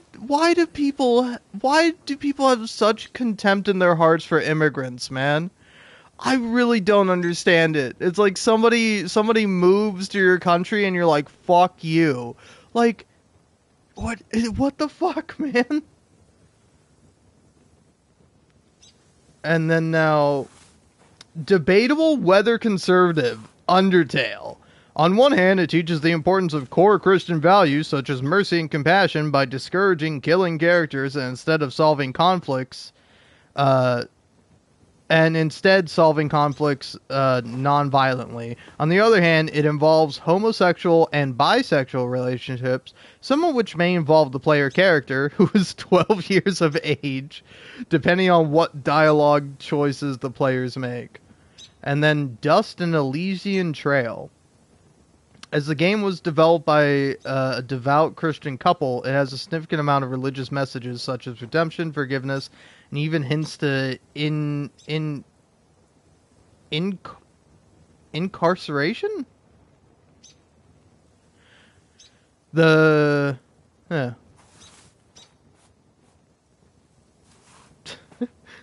do people have such contempt in their hearts for immigrants, man? I really don't understand it. It's like somebody moves to your country and you're like, fuck you. Like, what the fuck, man? And then now, debatable whether conservative, Undertale. On one hand, it teaches the importance of core Christian values such as mercy and compassion by discouraging killing characters and instead solving conflicts non-violently. On the other hand, it involves homosexual and bisexual relationships, some of which may involve the player character, who is 12 years of age, depending on what dialogue choices the players make. And then Dust and Elysian Trail. As the game was developed by a devout Christian couple, it has a significant amount of religious messages such as redemption, forgiveness, and even hints to incarceration?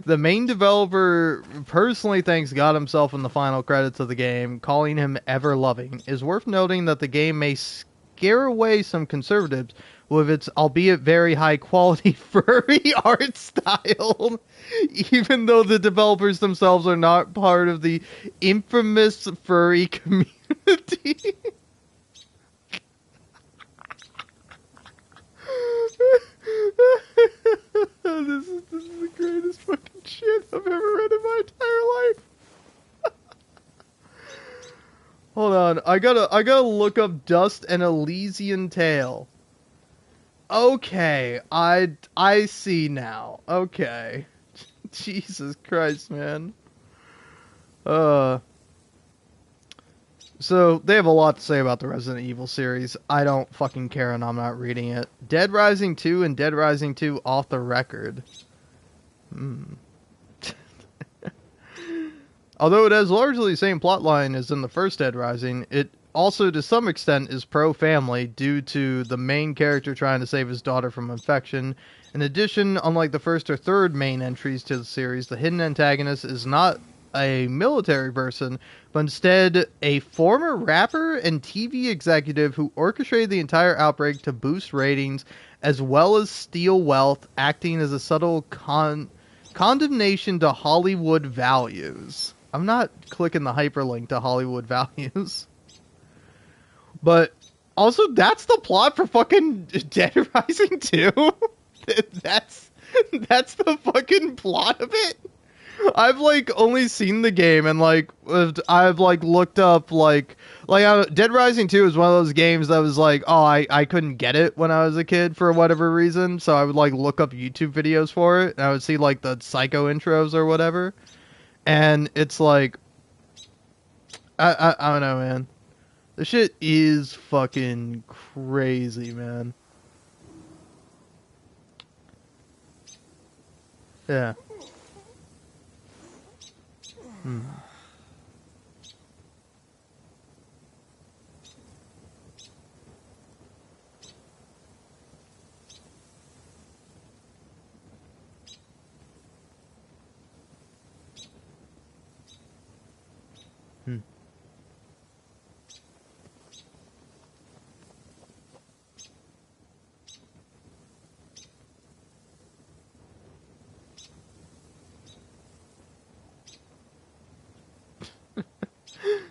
The main developer personally thanks God himself in the final credits of the game, calling him ever-loving. It is worth noting that the game may scare away some conservatives with its, albeit very high-quality, furry art style, even though the developers themselves are not part of the infamous furry community. This is the greatest fucking shit I've ever read in my entire life. Hold on, I gotta look up Dust and Elysian Tale. Okay, I see now. Okay. Jesus Christ, man. So, they have a lot to say about the Resident Evil series. I don't fucking care and I'm not reading it. Dead Rising 2 and Dead Rising 2 off the record. Although it has largely the same plotline as in the first Dead Rising, it also to some extent is pro-family due to the main character trying to save his daughter from infection. In addition, unlike the first or third main entries to the series, the hidden antagonist is not a military person, but instead a former rapper and TV executive who orchestrated the entire outbreak to boost ratings as well as steal wealth, acting as a subtle condemnation to Hollywood values. I'm not clicking the hyperlink to Hollywood values. But also, that's the plot for fucking Dead Rising 2? That's the fucking plot of it? I've like only seen the game and like I've like looked up like Dead Rising 2 is one of those games that was like, oh, I couldn't get it when I was a kid for whatever reason, so I would like look up YouTube videos for it and I would see like the psycho intros or whatever, and it's like I don't know, man. This shit is fucking crazy, man. Yeah.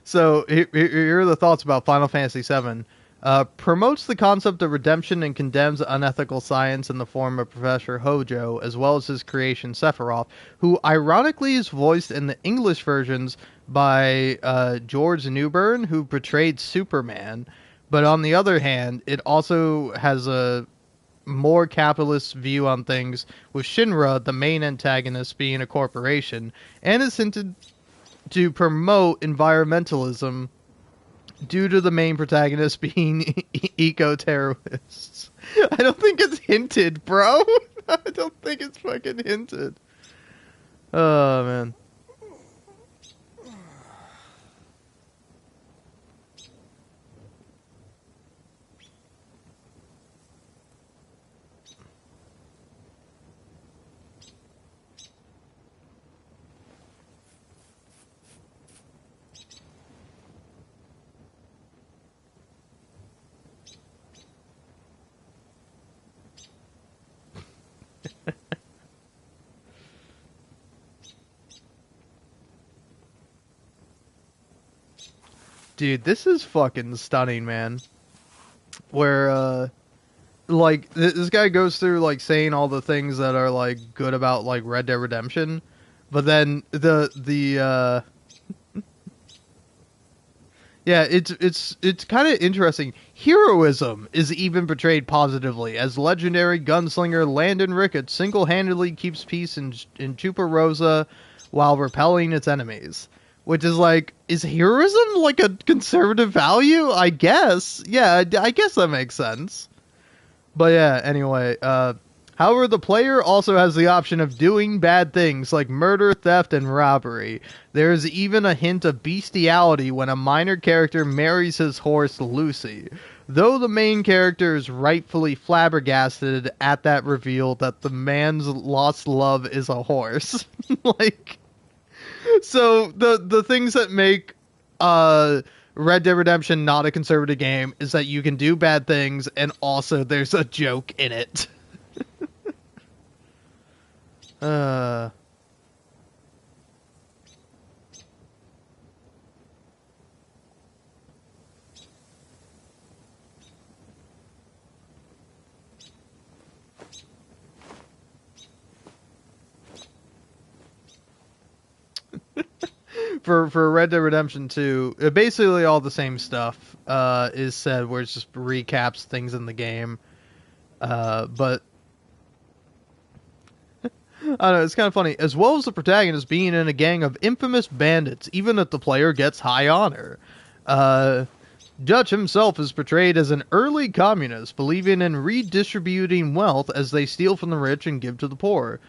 So here are the thoughts about Final Fantasy VII. Promotes the concept of redemption and condemns unethical science in the form of Professor Hojo, as well as his creation Sephiroth, who ironically is voiced in the English versions by George Newbern, who portrayed Superman. But on the other hand, it also has a more capitalist view on things, with Shinra, the main antagonist, being a corporation, and is hinted to promote environmentalism due to the main protagonist being eco-terrorists. I don't think it's hinted, bro. I don't think it's fucking hinted. Oh, man. Dude, this is fucking stunning, man. Where, like, this guy goes through, like, saying all the things that are, like, good about, like, Red Dead Redemption. But then yeah, it's kind of interesting. Heroism is even portrayed positively, as legendary gunslinger Landon Ricketts single-handedly keeps peace in Chupa while repelling its enemies. Which is like, is heroism like a conservative value? I guess. Yeah, I guess that makes sense. But yeah, anyway. However, the player also has the option of doing bad things like murder, theft, and robbery. There is even a hint of bestiality when a minor character marries his horse, Lucy. Though the main character is rightfully flabbergasted at that reveal that the man's lost love is a horse. Like... So the things that make Red Dead Redemption not a conservative game is that you can do bad things and also there's a joke in it. For Red Dead Redemption 2, basically all the same stuff is said, where it just recaps things in the game. But I don't know, it's kind of funny. As well as the protagonist being in a gang of infamous bandits, even if the player gets high honor. Dutch himself is portrayed as an early communist, believing in redistributing wealth as they steal from the rich and give to the poor.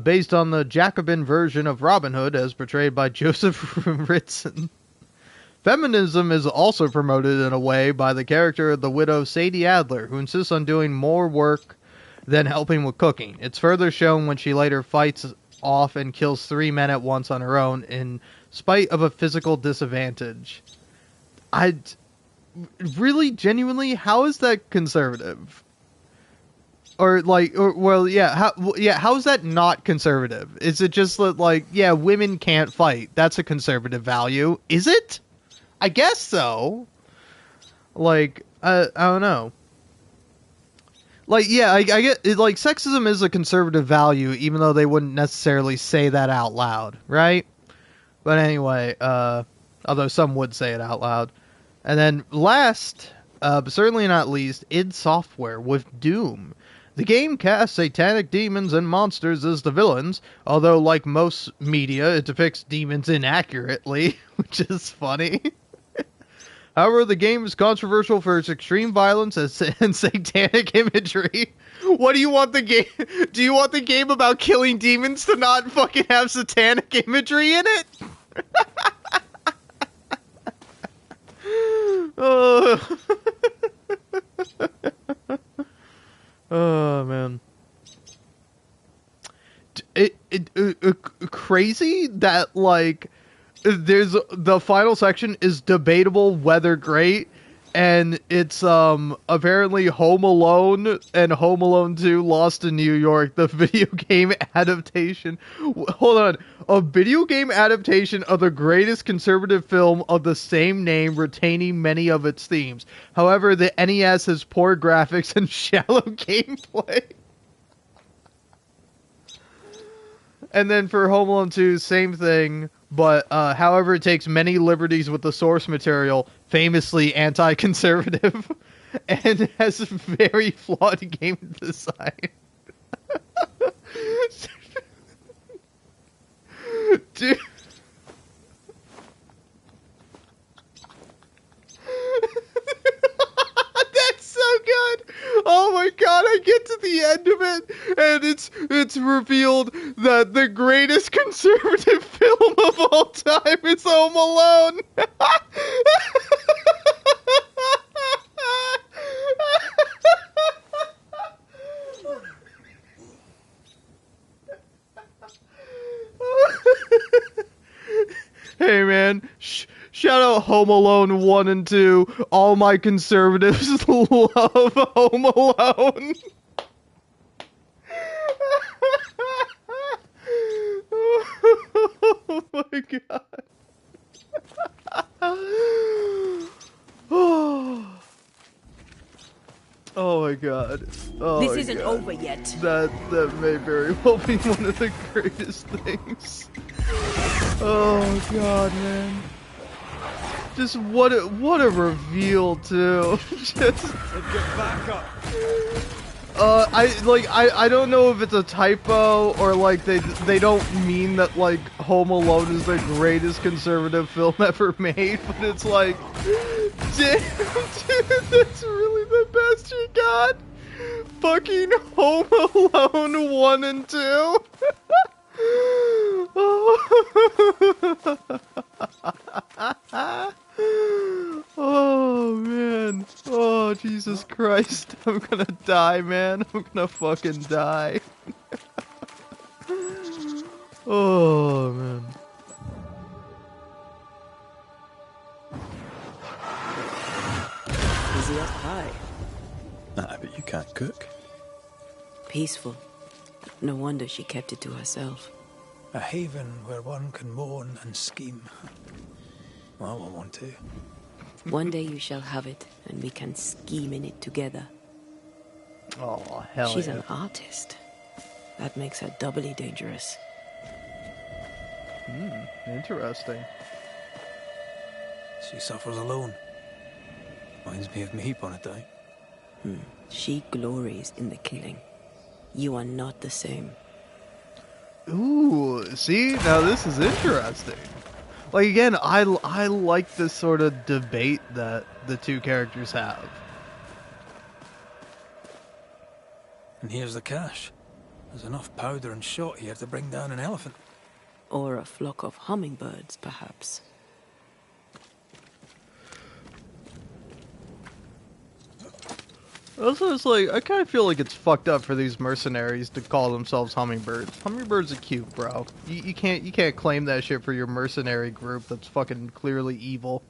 Based on the Jacobin version of Robin Hood as portrayed by Joseph Ritson. Feminism is also promoted in a way by the character of the widow Sadie Adler, who insists on doing more work than helping with cooking. It's further shown when she later fights off and kills 3 men at once on her own in spite of a physical disadvantage. Really, genuinely, how is that conservative? Or how is that not conservative? Is it just that, like, yeah, women can't fight? That's a conservative value. Is it? I guess so. Like, I don't know. Like, yeah, I get it, like, sexism is a conservative value, even though they wouldn't necessarily say that out loud, right? But anyway, although some would say it out loud. And then last, but certainly not least, id Software with Doom. The game casts satanic demons and monsters as the villains, although like most media, it depicts demons inaccurately, which is funny. However, the game is controversial for its extreme violence and satanic imagery. What do you want the game? Do you want the game about killing demons to not fucking have satanic imagery in it? Oh. Oh man, crazy that, like, there's the final section is debatable whether great, and it's apparently Home Alone and Home Alone 2 Lost in New York, the video game adaptation. Hold on. A video game adaptation of the greatest conservative film of the same name, retaining many of its themes. However, the NES has poor graphics and shallow gameplay. And then for Home Alone 2, same thing, but however, it takes many liberties with the source material, famously anti-conservative, and has very flawed game design. Dude. That's so good. Oh my god, I get to the end of it and it's revealed that the greatest conservative film of all time is Home Alone. Hey man, shout out Home Alone 1 and 2. All my conservatives love Home Alone. Oh my god. Oh my god. Oh This my isn't god. over yet. That may very well be one of the greatest things. Oh god, man. Just what a reveal too. Just Get back up. I don't know if it's a typo or like they don't mean that like Home Alone is the greatest conservative film ever made, but it's like, damn, dude, that's really the best you got. Fucking Home Alone 1 and 2. Oh man. Oh Jesus Christ. I'm gonna die, man. I'm gonna fucking die. Oh man. Is he up high? Nah, but you can't cook. Peaceful. No wonder she kept it to herself. A haven where one can mourn and scheme. Well, I won't want to. One day you shall have it, and we can scheme in it together. Oh, hell She's yeah. an artist. That makes her doubly dangerous. Interesting. She suffers alone. Reminds me of me upon a time. She glories in the killing. You are not the same. Ooh, see? Now this is interesting. Like, again, I like this sort of debate that the two characters have. And here's the cash. There's enough powder and shot here to bring down an elephant. Or a flock of hummingbirds, perhaps. Also, it's like, I kind of feel like it's fucked up for these mercenaries to call themselves hummingbirds. Hummingbirds are cute, bro. You can't claim that shit for your mercenary group that's fucking clearly evil.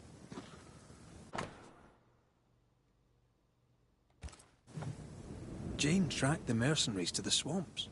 Jane tracked the mercenaries to the swamps.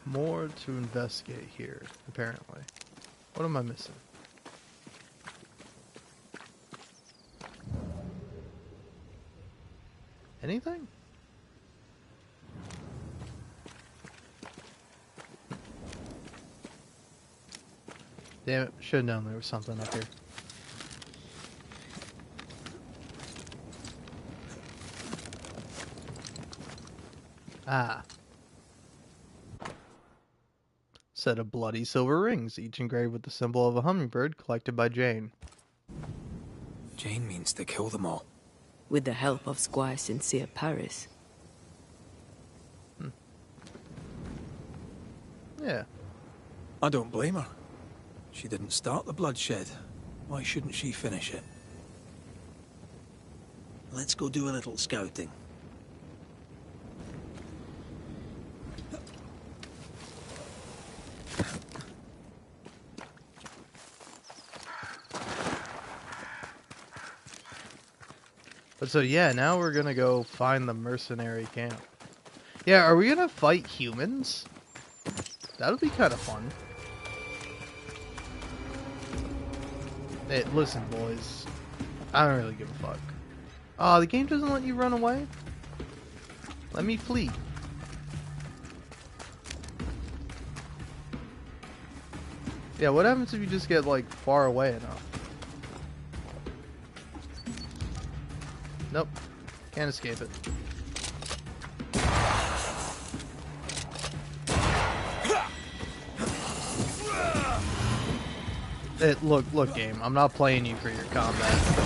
More to investigate here, apparently. What am I missing? Anything? Damn it, should have known there was something up here. Ah. Set of bloody silver rings, each engraved with the symbol of a hummingbird, collected by Jane. Shane means to kill them all. With the help of Squire Sincere Paris. Yeah. I don't blame her. She didn't start the bloodshed. Why shouldn't she finish it? Let's go do a little scouting. But so yeah, now we're gonna go find the mercenary camp. Yeah, are we gonna fight humans? That'll be kind of fun. Hey, listen, boys. I don't really give a fuck. Oh, the game doesn't let you run away? Let me flee. Yeah, what happens if you just get, like, far away enough? Nope. Can't escape it. Look, game. I'm not playing you for your combat.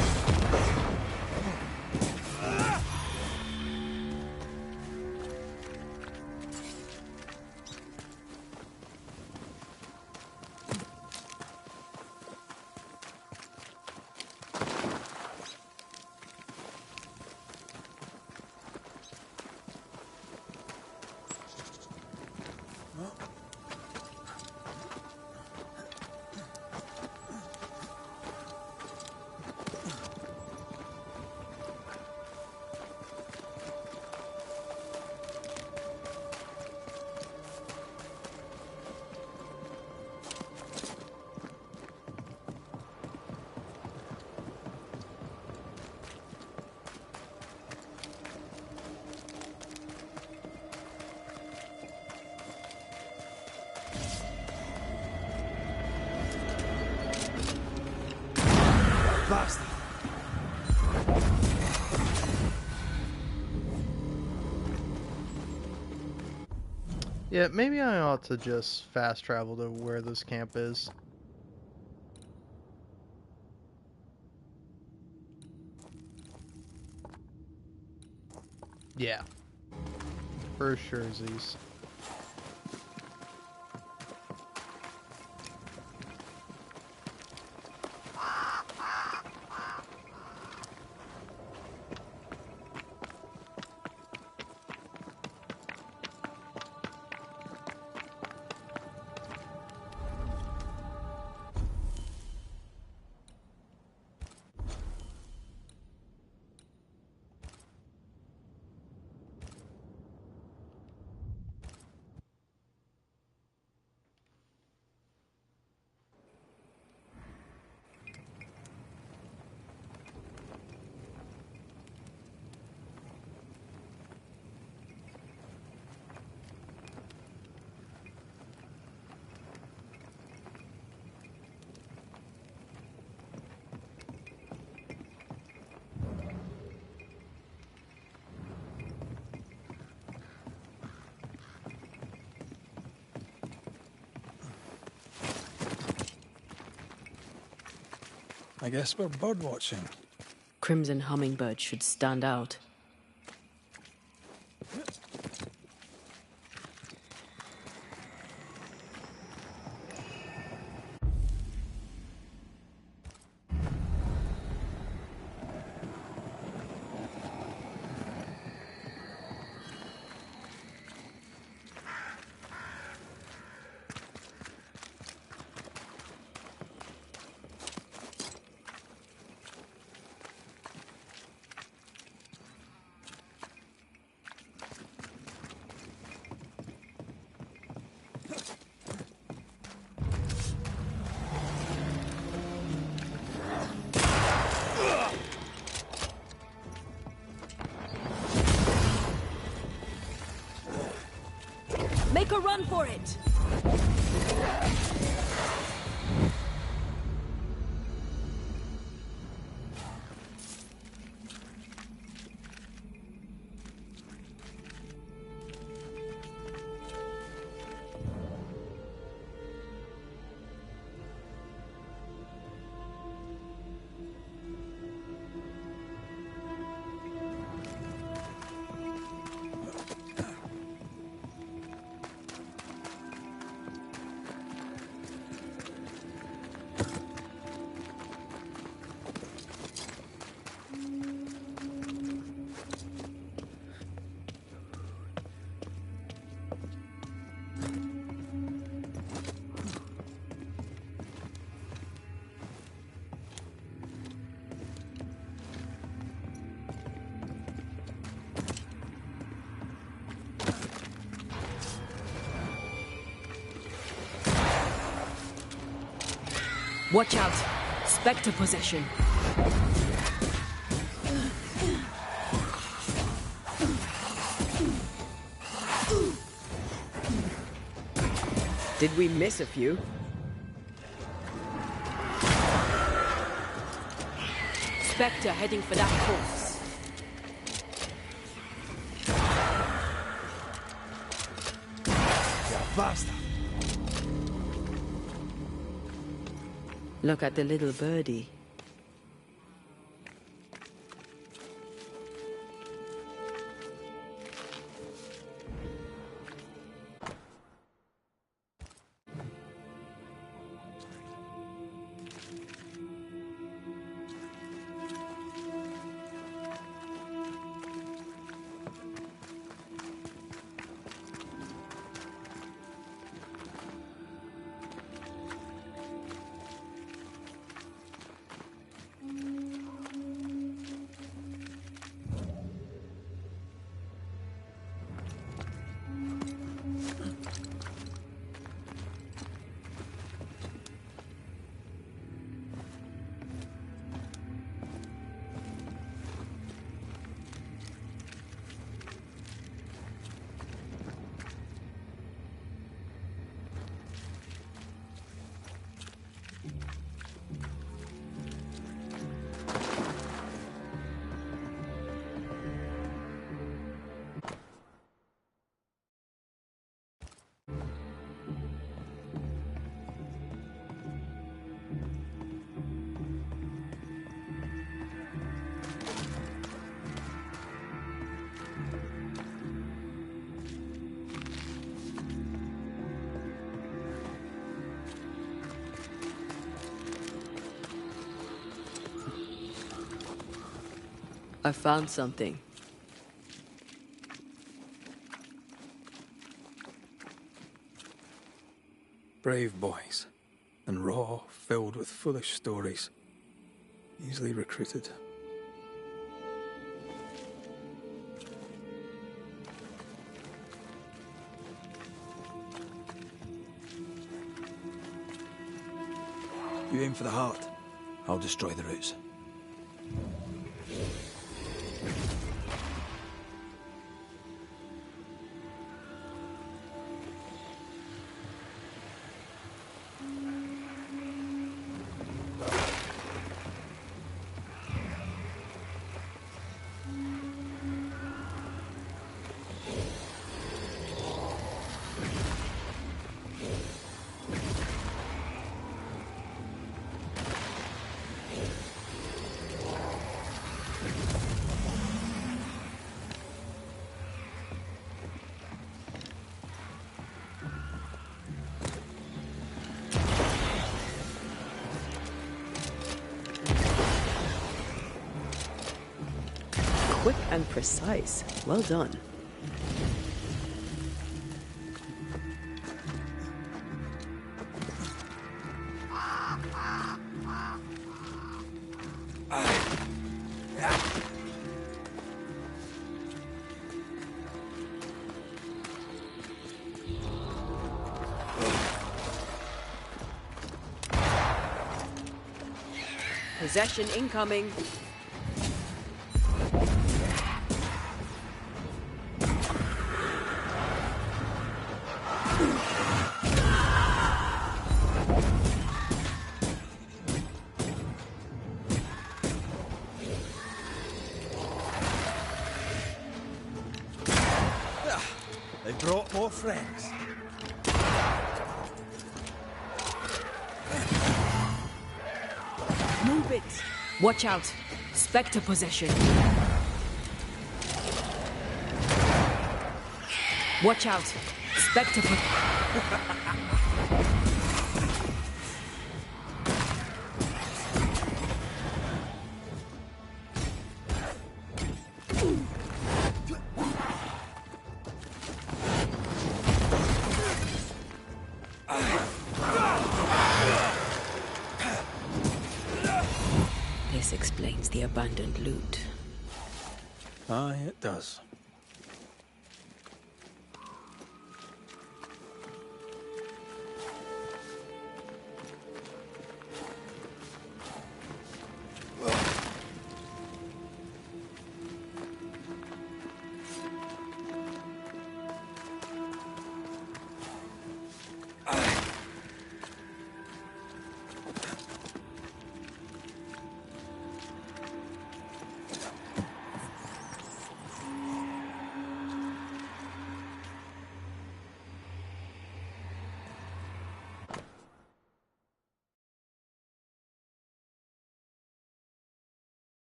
Bastard. Yeah, maybe I ought to just fast travel to where this camp is. Yeah. For sure, Z's. I guess we're bird watching. Crimson hummingbird should stand out. Make a run for it! Watch out! Spectre possession. Did we miss a few? Spectre heading for that corpse. Basta. Look at the little birdie. I found something. Brave boys, and raw, filled with foolish stories. Easily recruited. You aim for the heart, I'll destroy the roots. Quick and precise. Well done. Possession incoming. They brought more friends. Move it! Watch out! Spectre possession. Watch out! Spectre This explains the abandoned loot. Aye, it does.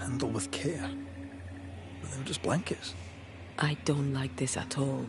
handled with care. But they were just blankets. I don't like this at all.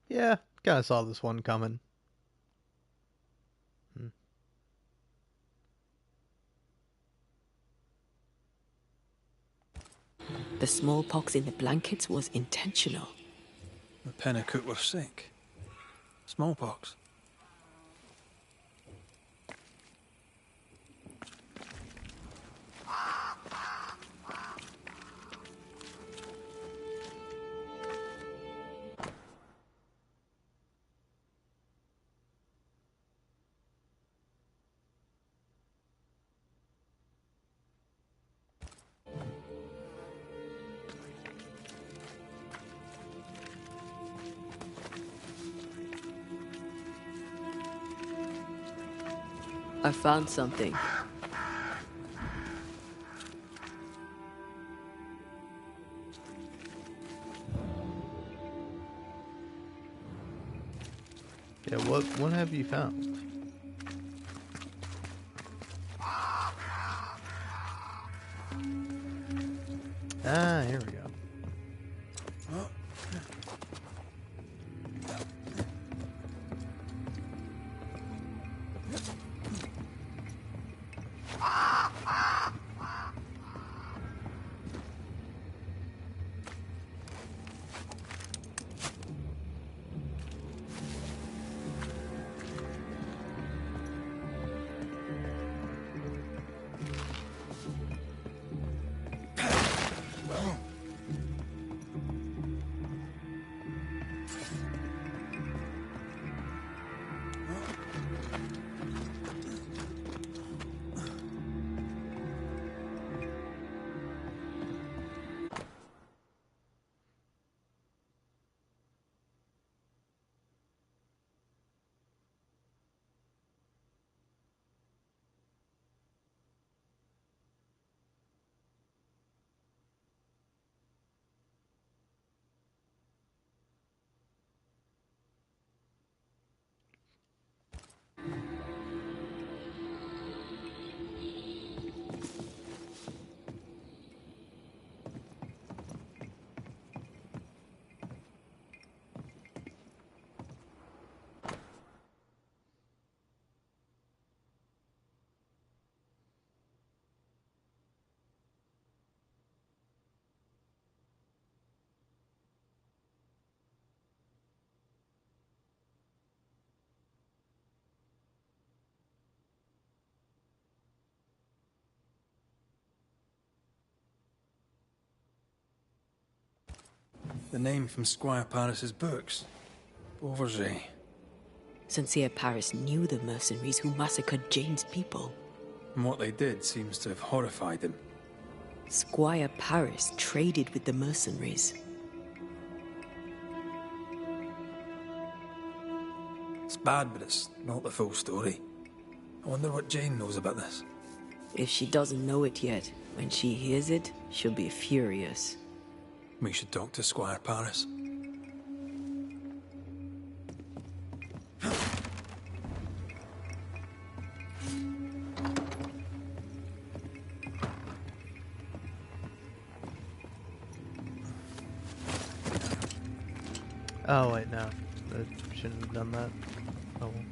Yeah, kind of saw this one coming. The smallpox in the blankets was intentional. The Pennacook were sick. Smallpox. I found something. Yeah, what have you found? Ah, here we go. The name from Squire Paris's books. Beauverger. Sincere Paris knew the mercenaries who massacred Jane's people. And what they did seems to have horrified him. Squire Paris traded with the mercenaries. It's bad, but it's not the full story. I wonder what Jane knows about this. If she doesn't know it yet, when she hears it, she'll be furious. We should talk to Squire Paris. Oh wait, no. I shouldn't have done that. Oh well.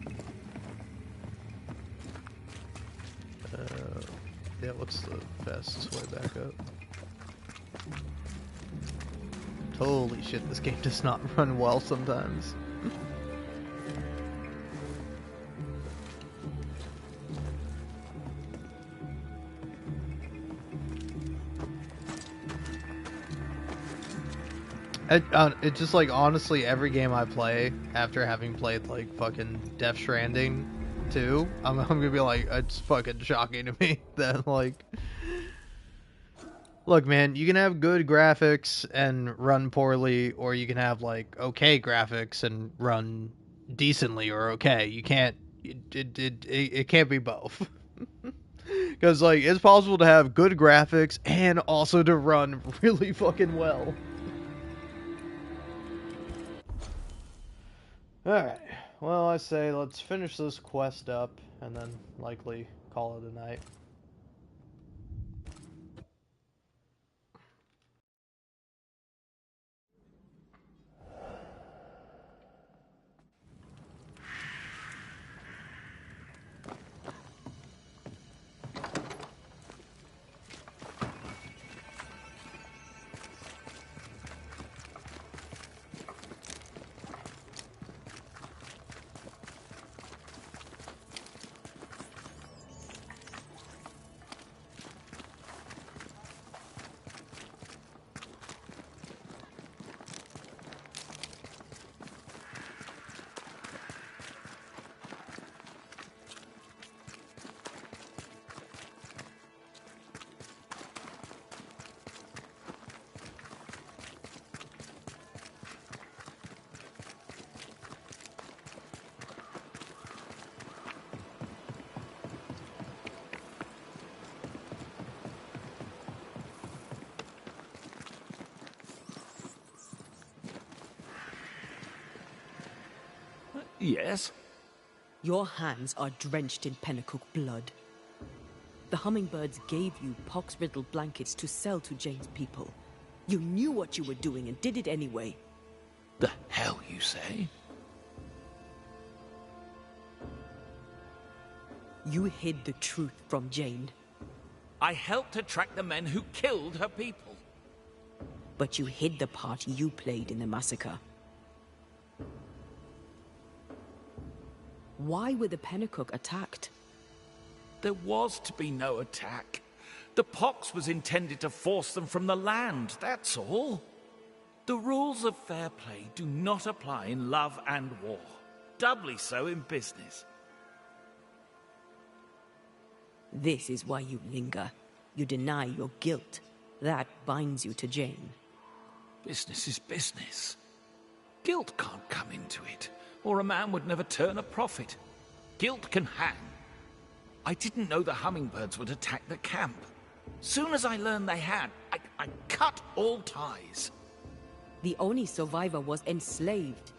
Yeah, what's the fastest way back up? Holy shit, this game does not run well sometimes. It's just like, honestly, every game I play, after having played like fucking Death Stranding 2, I'm gonna be like, it's fucking shocking to me that like, look man, you can have good graphics and run poorly, or you can have like okay graphics and run decently or okay. You can't, it can't be both. Because like, it's possible to have good graphics and also to run really fucking well. Alright, well, I say let's finish this quest up and then likely call it a night. Yes? Your hands are drenched in Pennacook blood. The hummingbirds gave you pox-riddled blankets to sell to Jane's people. You knew what you were doing and did it anyway. The hell you say? You hid the truth from Jane. I helped her track the men who killed her people. But you hid the part you played in the massacre. Why were the Pennacook attacked? There was to be no attack. The pox was intended to force them from the land, that's all. The rules of fair play do not apply in love and war. Doubly so in business. This is why you linger. You deny your guilt. That binds you to Jane. Business is business. Guilt can't come into it, or a man would never turn a profit. Guilt can hang. I didn't know the hummingbirds would attack the camp. Soon as I learned they had, I cut all ties. The only survivor was enslaved.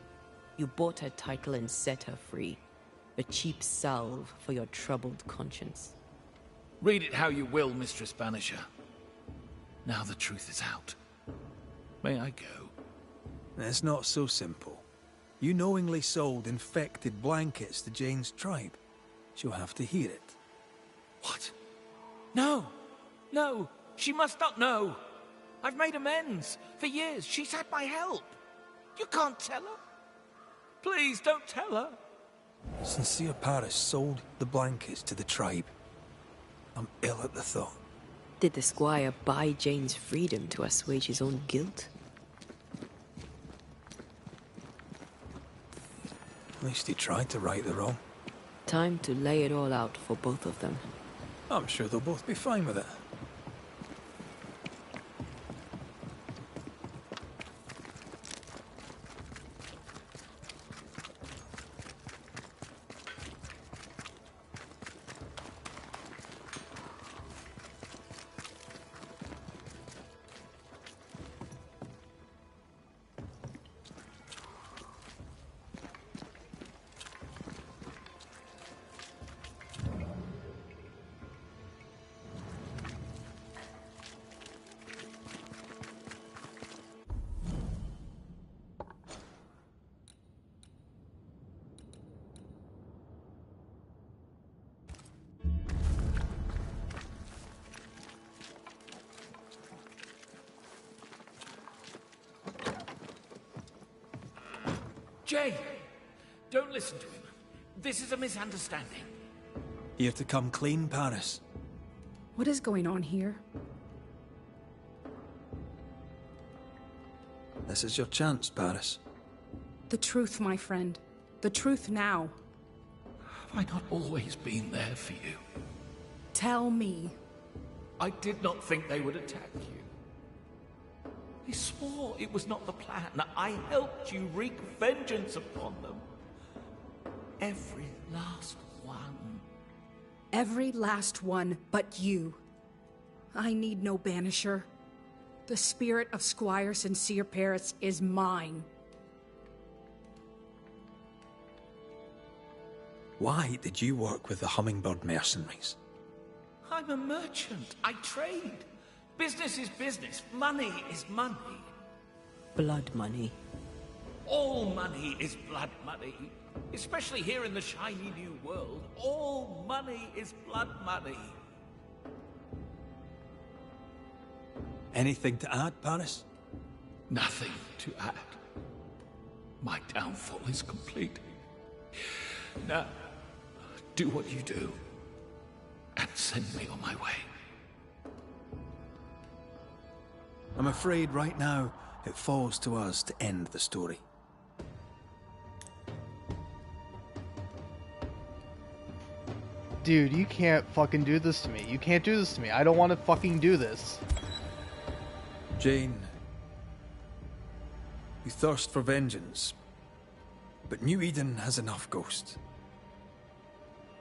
You bought her title and set her free. A cheap salve for your troubled conscience. Read it how you will, Mistress Banisher. Now the truth is out. May I go? It's not so simple. You knowingly sold infected blankets to Jane's tribe. She'll have to hear it. What? No! No! She must not know! I've made amends. For years, she's had my help. You can't tell her? Please, don't tell her. Sincere Paris sold the blankets to the tribe. I'm ill at the thought. Did the squire buy Jane's freedom to assuage his own guilt? At least he tried to right the wrong. Time to lay it all out for both of them. I'm sure they'll both be fine with it. Jay, don't listen to him. This is a misunderstanding. Here to come clean, Paris. What is going on here? This is your chance, Paris. The truth, my friend. The truth now. Have I not always been there for you? Tell me. I did not think they would attack you. I swore it was not the plan. I helped you wreak vengeance upon them. Every last one. Every last one but you. I need no banisher. The spirit of Squire Sincere Paris is mine. Why did you work with the Hummingbird mercenaries? I'm a merchant. I trade. Business is business. Money is money. Blood money. All money is blood money. Especially here in the shiny new world. All money is blood money. Anything to add, Paris? Nothing to add. My downfall is complete. Now, do what you do, and send me on my way. I'm afraid right now it falls to us to end the story. Dude, you can't fucking do this to me. You can't do this to me. I don't want to fucking do this. Jane, you thirst for vengeance, but New Eden has enough ghosts.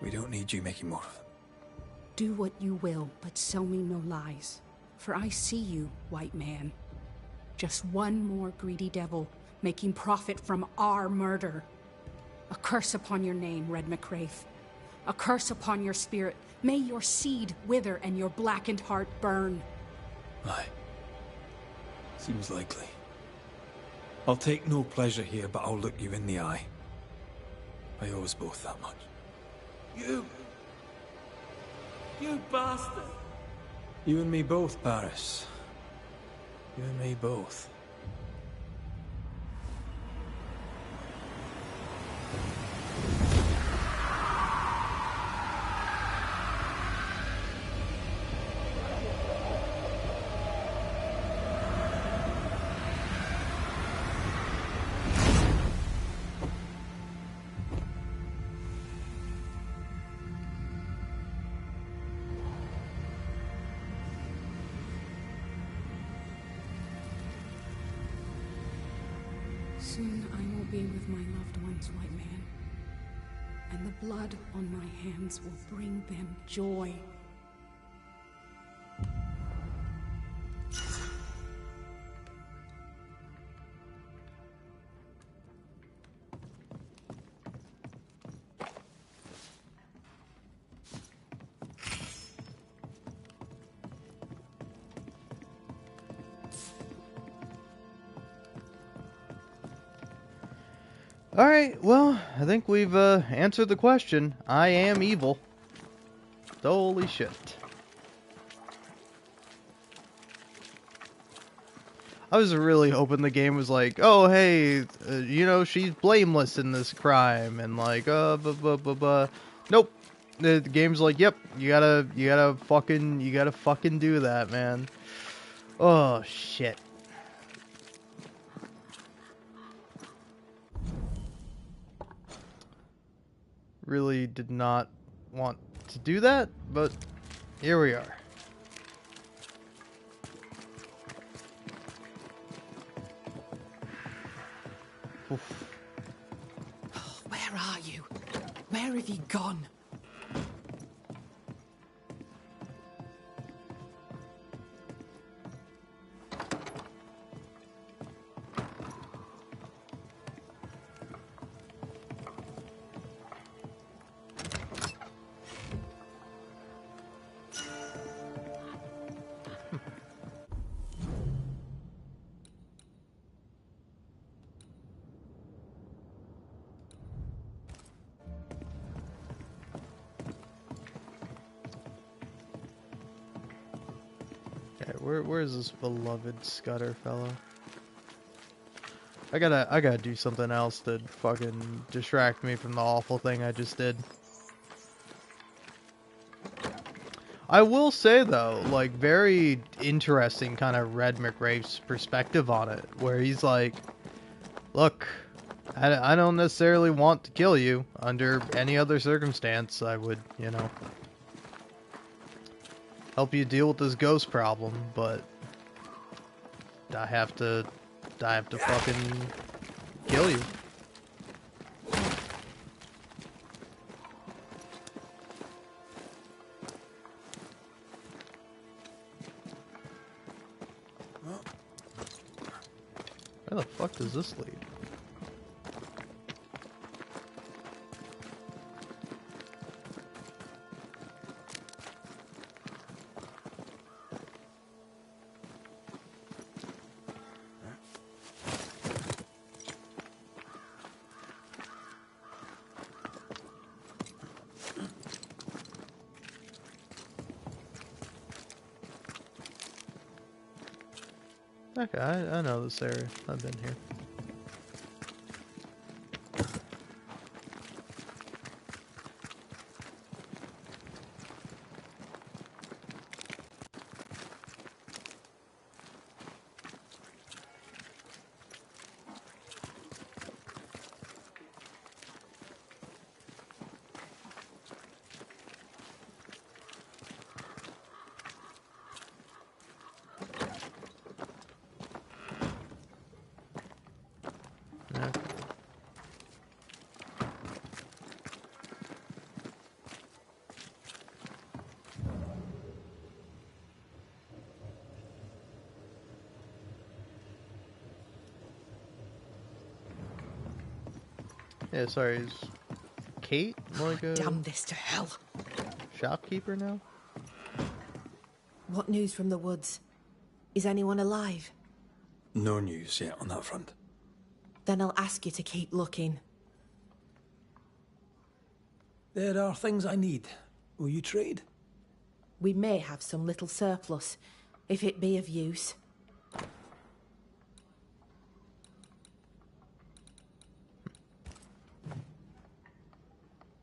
We don't need you making more of it. Do what you will, but sow me no lies. For I see you, white man. Just one more greedy devil, making profit from our murder. A curse upon your name, Red McCraith. A curse upon your spirit. May your seed wither and your blackened heart burn. Aye. Seems likely. I'll take no pleasure here, but I'll look you in the eye. I owe us both that much. You bastard! You and me both, Paris. You and me both. Soon I will be with my loved ones, white man. And the blood on my hands will bring them joy. Alright, well, I think we've answered the question. I am evil. Holy shit. I was really hoping the game was like, oh, hey, you know, she's blameless in this crime, and like, Nope. The game's like, yep, you gotta fucking do that, man. Oh, shit. Really did not want to do that, but here we are. Oof. Where are you? Where have you gone? Okay, where's this beloved Scudder fellow? I gotta do something else to fucking distract me from the awful thing I just did. I will say though, like, very interesting kind of Red McRae's perspective on it, where he's like, look, I don't necessarily want to kill you under any other circumstance. I would, you know, help you deal with this ghost problem, but I have to fucking kill you. Where the fuck does this lead? Okay, I know this area. I've been here. Yeah, sorry, is Kate like a Damn this to hell. shopkeeper now? What news from the woods? Is anyone alive? No news yet on that front. Then I'll ask you to keep looking. There are things I need. Will you trade? We may have some little surplus, if it be of use.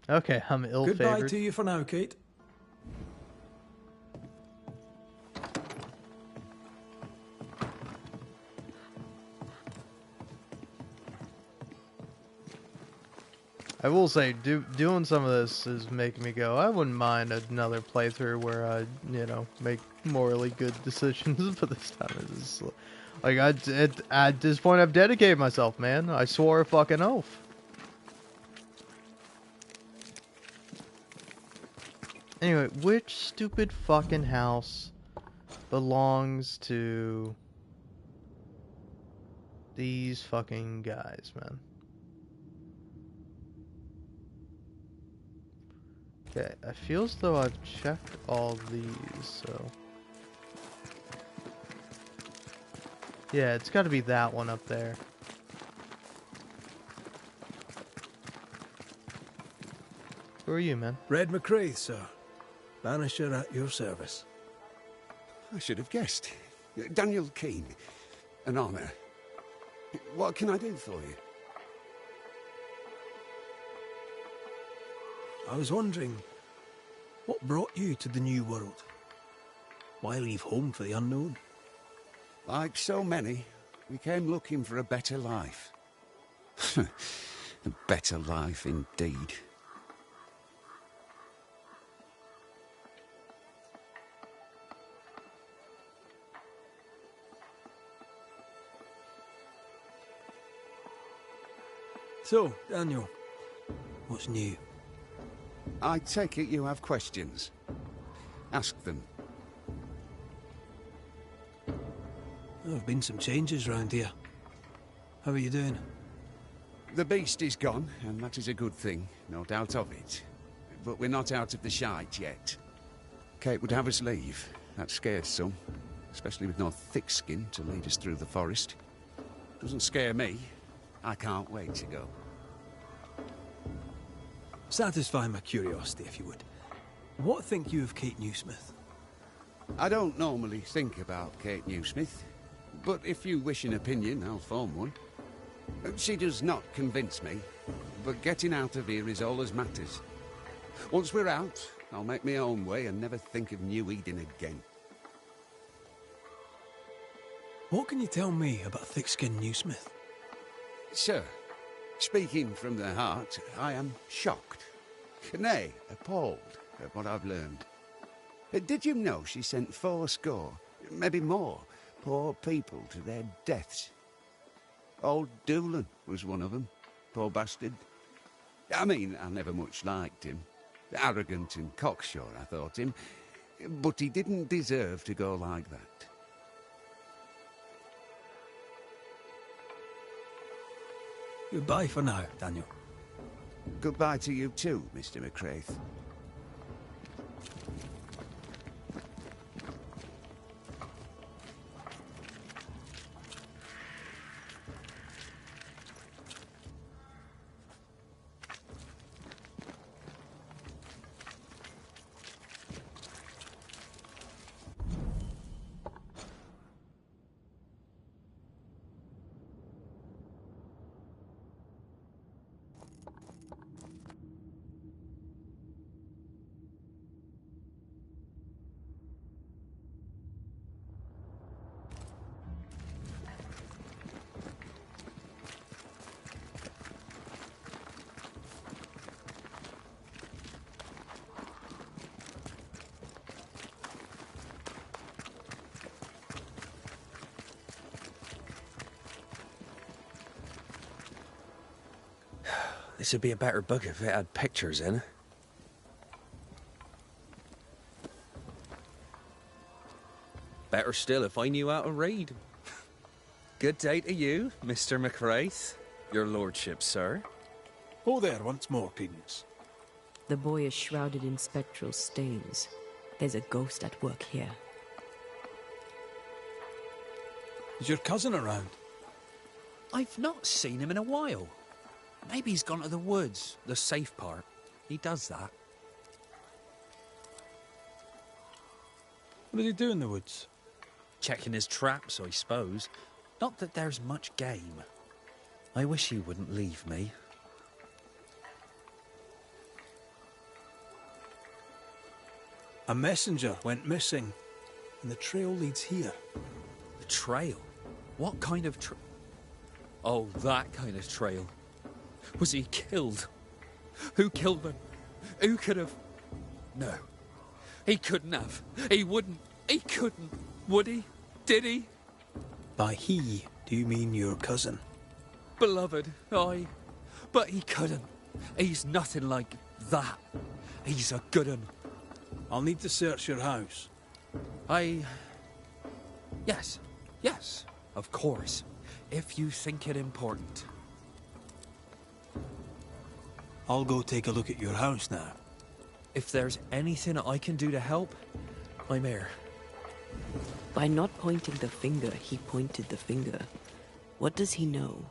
Okay, I'm ill-favored. Goodbye to you for now, Kate. I will say, doing some of this is making me go, I wouldn't mind another playthrough where I, you know, make morally good decisions, but this time it's just, like, at this point I've dedicated myself, man. I swore a fucking oath. Anyway, which stupid fucking house belongs to these fucking guys, man? Okay, I feel as though I've checked all these, so... Yeah, it's gotta be that one up there. Who are you, man? Red McRae, sir. Banisher at your service. I should have guessed. Daniel Keane. An honor. What can I do for you? I was wondering, what brought you to the New World? Why leave home for the unknown? Like so many, we came looking for a better life. A better life indeed. So, Daniel, what's new? I take it you have questions. Ask them. There have been some changes round here. How are you doing? The beast is gone, and that is a good thing, no doubt of it. But we're not out of the shite yet. Kate would have us leave. That scares some, especially with no thick skin to lead us through the forest. Doesn't scare me. I can't wait to go. Satisfy my curiosity, if you would. What think you of Kate Newsmith? I don't normally think about Kate Newsmith, but if you wish an opinion, I'll form one. She does not convince me, but getting out of here is all that matters. Once we're out, I'll make my own way and never think of New Eden again. What can you tell me about thick-skinned Newsmith? Sir, speaking from the heart, I am shocked. Nay, appalled at what I've learned. Did you know she sent 80, maybe more, poor people to their deaths? Old Doolan was one of them, poor bastard. I mean, I never much liked him. Arrogant and cocksure, I thought him. But he didn't deserve to go like that. Goodbye for now, Daniel. Goodbye to you too, Mr. McCraith. This would be a better book if it had pictures in. Better still if I knew how to read. Good day to you, Mr. McCraith. Your lordship, sir. Oh there, once more, Prudence. The boy is shrouded in spectral stains. There's a ghost at work here. Is your cousin around? I've not seen him in a while. Maybe he's gone to the woods, the safe part. He does that. What does he do in the woods? Checking his traps, I suppose. Not that there's much game. I wish he wouldn't leave me. A messenger went missing, and the trail leads here. The trail? What kind of trail? Oh, that kind of trail. Was he killed? Who killed him? Who could have? No. He couldn't have. He wouldn't. He couldn't. Would he? Did he? By he, do you mean your cousin? Beloved, aye. But he couldn't. He's nothing like that. He's a good un. I'll need to search your house. Yes. Yes, of course. If you think it important. I'll go take a look at your house now. If there's anything I can do to help, I'm here. By not pointing the finger, he pointed the finger. What does he know?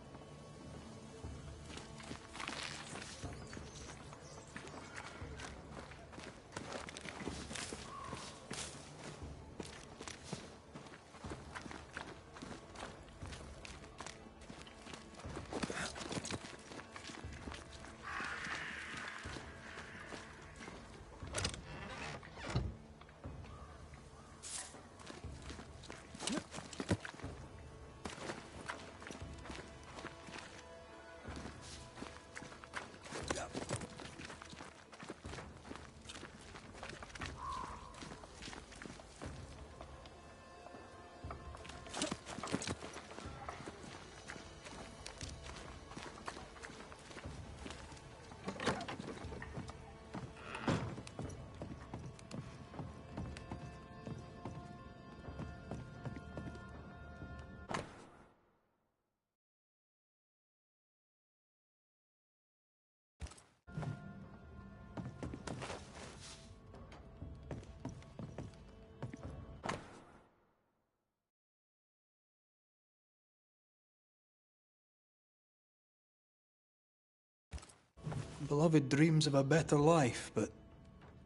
Beloved dreams of a better life, but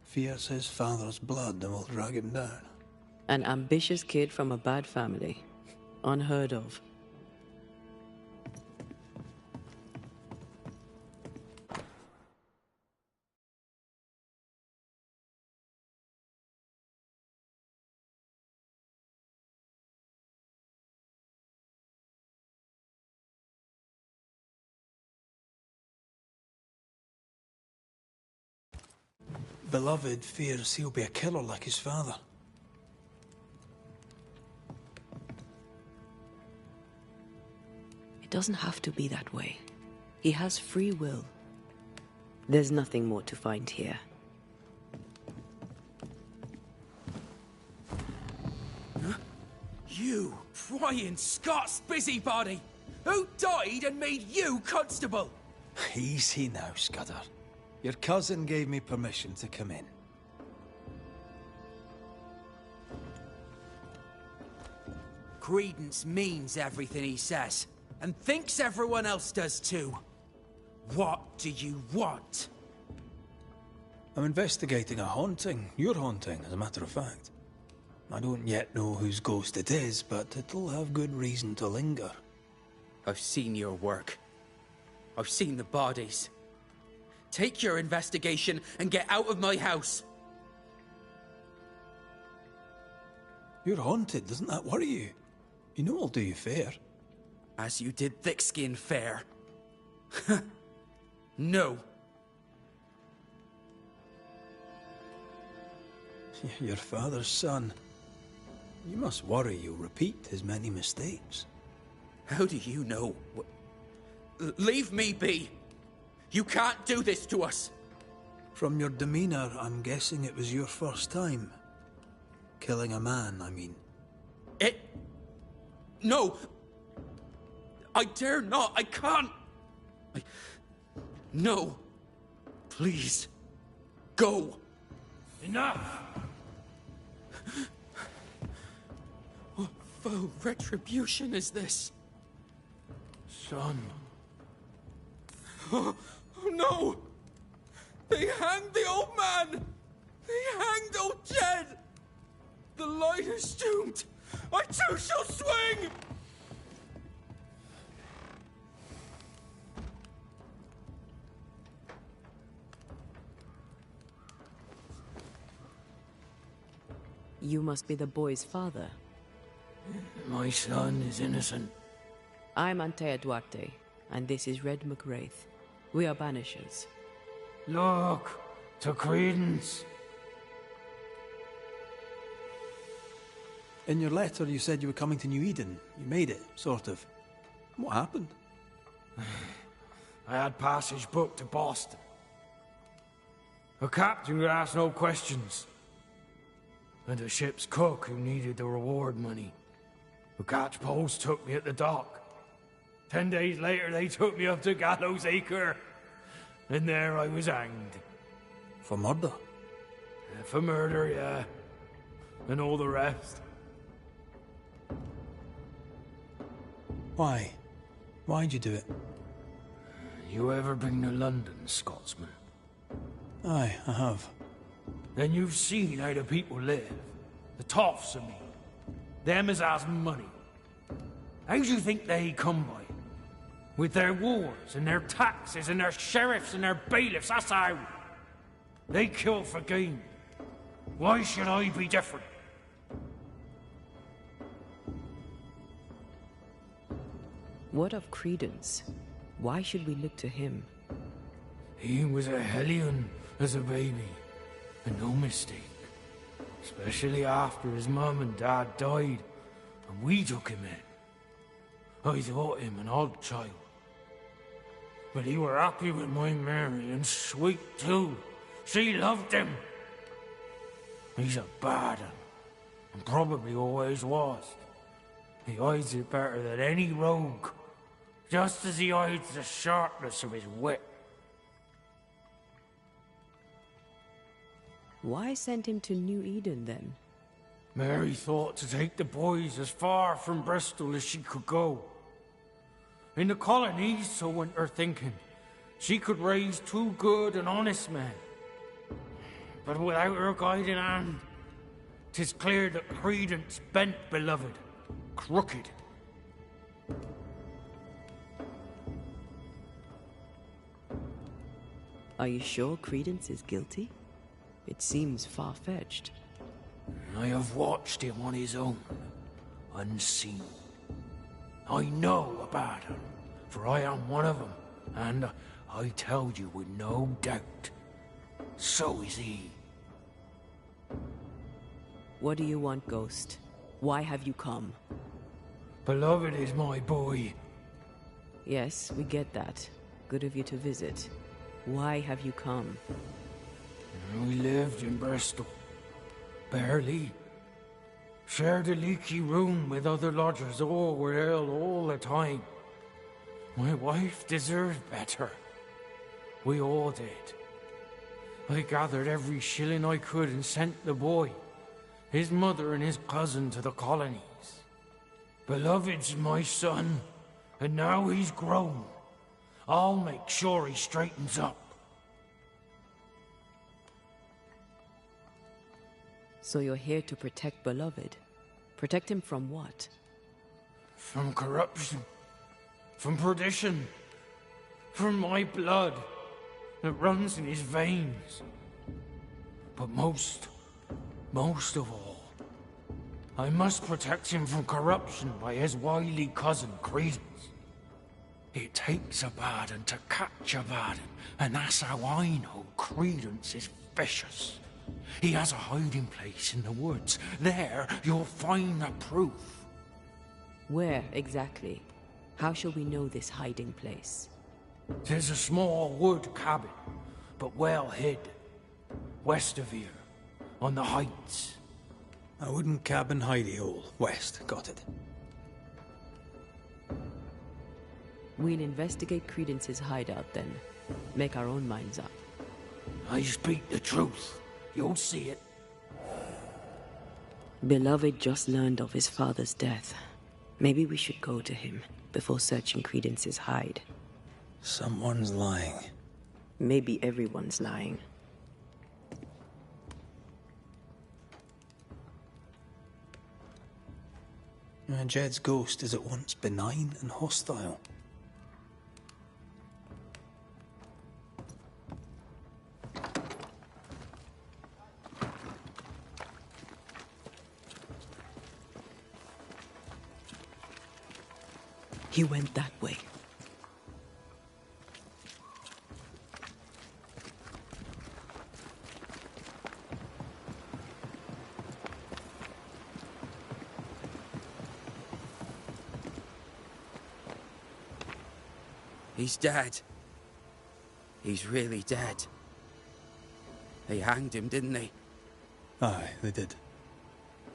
fears his father's blood and will drag him down. An ambitious kid from a bad family. Unheard of. beloved fears he'll be a killer like his father. It doesn't have to be that way. He has free will. There's nothing more to find here. Huh? You, Brian Scott's busybody! Who died and made you constable? Easy now, Scudder. Your cousin gave me permission to come in. Credence means everything he says, and thinks everyone else does too. What do you want? I'm investigating a haunting. Your haunting, as a matter of fact. I don't yet know whose ghost it is, but it'll have good reason to linger. I've seen your work. I've seen the bodies. Take your investigation and get out of my house. You're haunted, doesn't that worry you? You know I'll do you fair. As you did Thickskin fair. No. Your father's son. You must worry you'll repeat his many mistakes. How do you know? Leave me be! You can't do this to us! From your demeanor, I'm guessing it was your first time. Killing a man, I mean. No! I dare not! I can't! No! Please! Go! Enough! What foul retribution is this? Son. Oh no! They hanged the old man! They hanged old Jed! The light is doomed! I too shall swing! You must be the boy's father. My son is innocent. I'm Antea Duarte, and this is Red McWraith. We are Banishers. Look, to Credence. In your letter, you said you were coming to New Eden. You made it, sort of. What happened? I had passage booked to Boston. A captain who asked no questions. And a ship's cook who needed the reward money. The catchpoles took me at the dock. 10 days later, they took me up to Gallows Acre. And there I was hanged. For murder? For murder, yeah. And all the rest. Why? Why'd you do it? You ever been to London, Scotsman? Aye, I have. Then you've seen how the people live. The toffs, I mean. Them as has money. How do you think they come by? With their wars, and their taxes, and their sheriffs, and their bailiffs, that's how. They kill for gain. Why should I be different? What of Credence? Why should we look to him? He was a hellion as a baby, and no mistake. Especially after his mum and dad died, and we took him in. I thought him an odd child. But he were happy with my Mary, and sweet too. She loved him. He's a bad un, and probably always was. He hides it better than any rogue, just as he hides the sharpness of his wit. Why send him to New Eden, then? Mary thought to take the boys as far from Bristol as she could go. In the colonies, so went her thinking, she could raise two good and honest men. But without her guiding hand, 'tis clear that Credence bent beloved, crooked. Are you sure Credence is guilty? It seems far-fetched. I have watched him on his own, unseen. I know about him, for I am one of them, and I tell you with no doubt, so is he. What do you want, Ghost? Why have you come? Beloved is my boy. Yes, we get that. Good of you to visit. Why have you come? We lived in Bristol. Barely. Shared a leaky room with other lodgers. All were ill all the time. My wife deserved better. We all did. I gathered every shilling I could and sent the boy, his mother and his cousin to the colonies. Beloved's my son, and now he's grown. I'll make sure he straightens up. So you're here to protect Beloved? Protect him from what? From corruption. From perdition. From my blood that runs in his veins. But most of all, I must protect him from corruption by his wily cousin, Credence. It takes a Baden to catch a Baden, and that's how I know Credence is vicious. He has a hiding place in the woods. There, you'll find the proof. Where, exactly? How shall we know this hiding place? There's a small wood cabin, but well hid. West of here, on the heights. A wooden cabin hidey hole. West, got it. We'll investigate Credence's hideout then. Make our own minds up. I speak the truth. You'll see it. Beloved just learned of his father's death. Maybe we should go to him before searching Credence's hide. Someone's lying. Maybe everyone's lying. Jed's ghost is at once benign and hostile. He went that way. He's dead. He's really dead. They hanged him, didn't they? Aye, they did.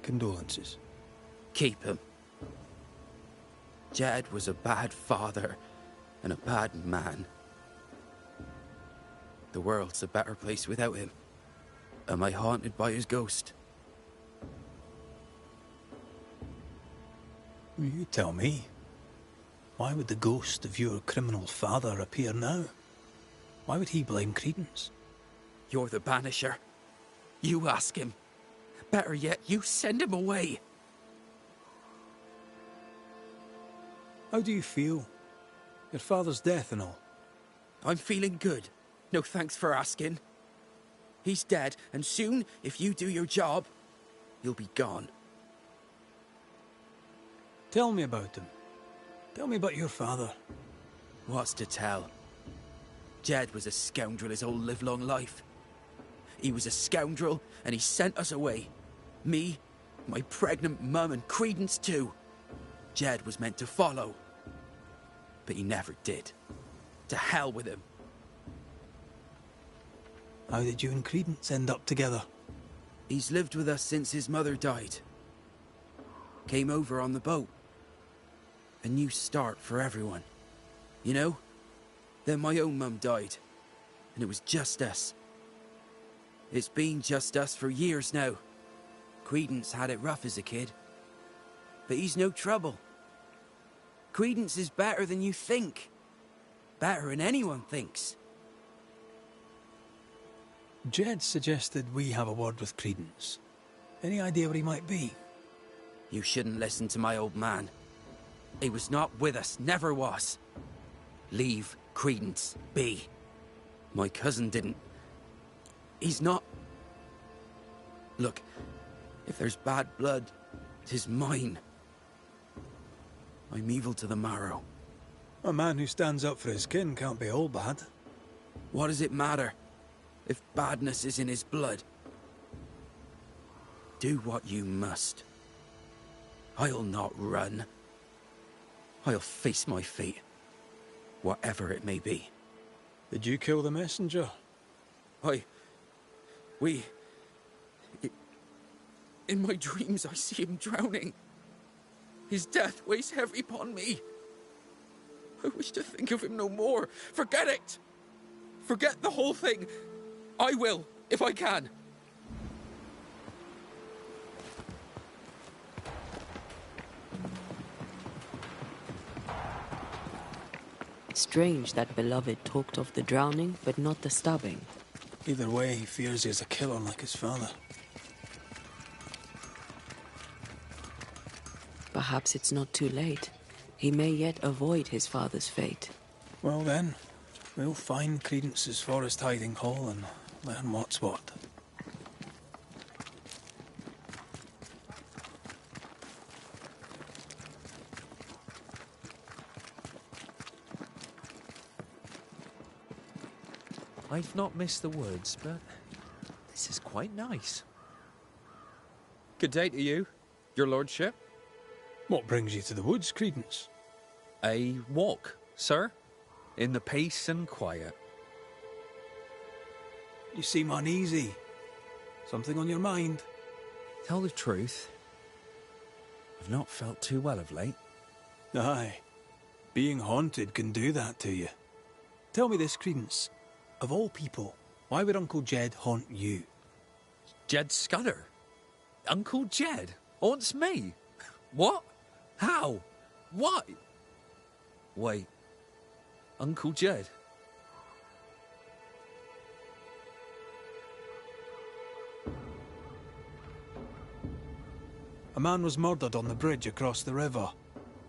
Condolences. Keep him. Jed was a bad father and a bad man. The world's a better place without him. Am I haunted by his ghost? You tell me. Why would the ghost of your criminal father appear now? Why would he blame Credence? You're the Banisher. You ask him. Better yet, you send him away. How do you feel? Your father's death and all. I'm feeling good. No thanks for asking. He's dead, and soon, if you do your job, you'll be gone. Tell me about him. Tell me about your father. What's to tell? Jed was a scoundrel his whole livelong life. He was a scoundrel, and he sent us away. Me, my pregnant mum, and Credence too. Jed was meant to follow. But he never did. To hell with him. How did you and Credence end up together? He's lived with us since his mother died. Came over on the boat. A new start for everyone. You know? Then my own mum died. And it was just us. It's been just us for years now. Credence had it rough as a kid. But he's no trouble. Credence is better than you think. Better than anyone thinks. Jed suggested we have a word with Credence. Any idea where he might be? You shouldn't listen to my old man. He was not with us, never was. Leave Credence be. My cousin didn't. He's not... Look, if there's bad blood, 'tis mine. I'm evil to the marrow. A man who stands up for his kin can't be all bad. What does it matter if badness is in his blood? Do what you must. I'll not run. I'll face my fate, whatever it may be. Did you kill the messenger? In my dreams, I see him drowning. His death weighs heavy upon me. I wish to think of him no more. Forget it! Forget the whole thing. I will, if I can. Strange that beloved talked of the drowning, but not the stabbing. Either way, he fears he is a killer like his father. Perhaps it's not too late. He may yet avoid his father's fate. Well then, we'll find Credence's forest hiding hole and learn what's what. I've not missed the woods, but this is quite nice. Good day to you, your lordship. What brings you to the woods, Credence? A walk, sir, in the peace and quiet. You seem uneasy. Something on your mind? Tell the truth, I've not felt too well of late. Aye. Being haunted can do that to you. Tell me this, Credence. Of all people, why would Uncle Jed haunt you? Jed Scudder? Uncle Jed haunts me? What? How? Why? Wait. Uncle Jed? A man was murdered on the bridge across the river.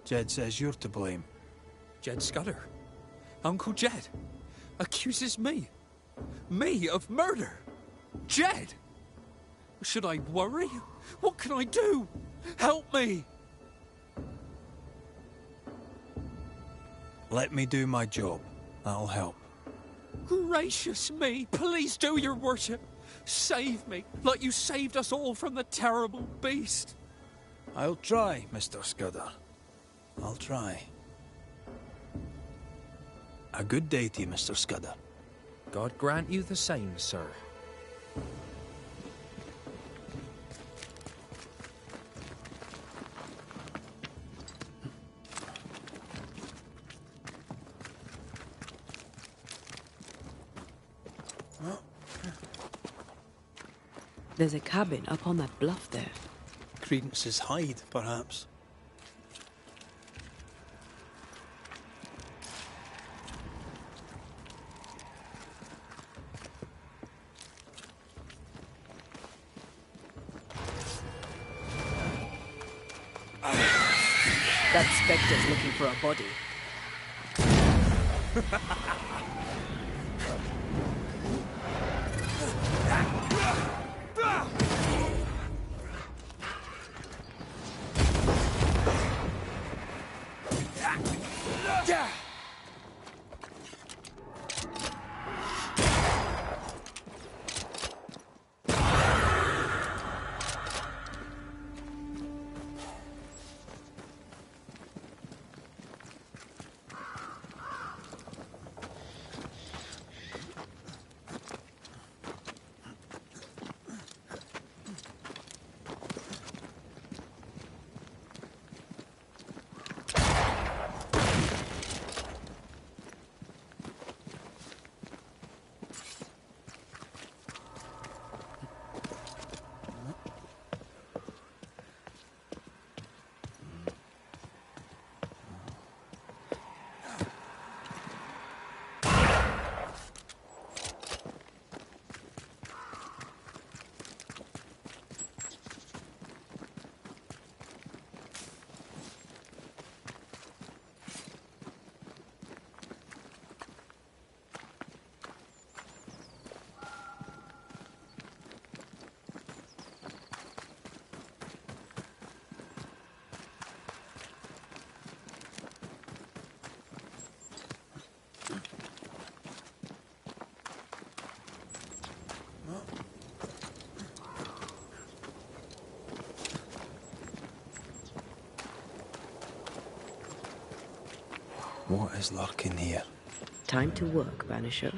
Jed says you're to blame. Jed Scudder? Uncle Jed? Accuses me? Me of murder? Jed? Should I worry? What can I do? Help me! Let me do my job. That'll help. Gracious me! Please do, your worship! Save me, like you saved us all from the terrible beast! I'll try, Mr. Scudder. I'll try. A good day to you, Mr. Scudder. God grant you the same, sir. There's a cabin up on that bluff there. Credence's hide, perhaps. That spectre's looking for a body. What is lurking here? Time to work, Banisher.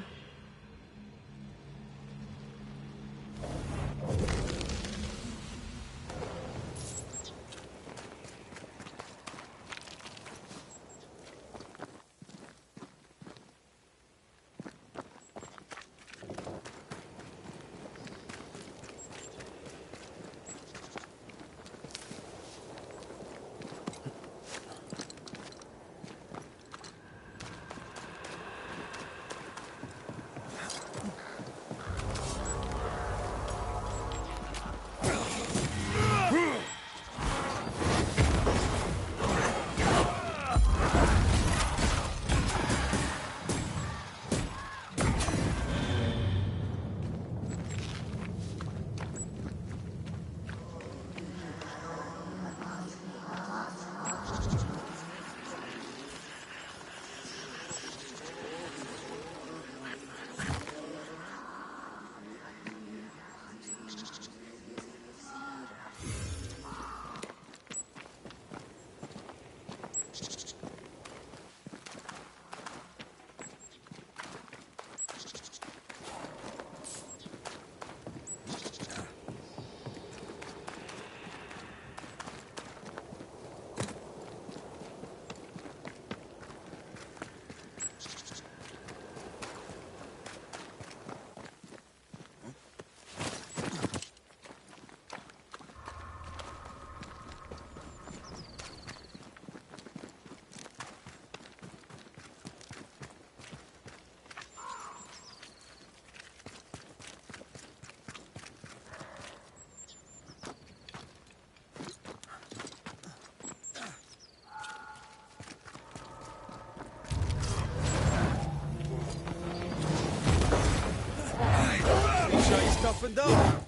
Toughened up.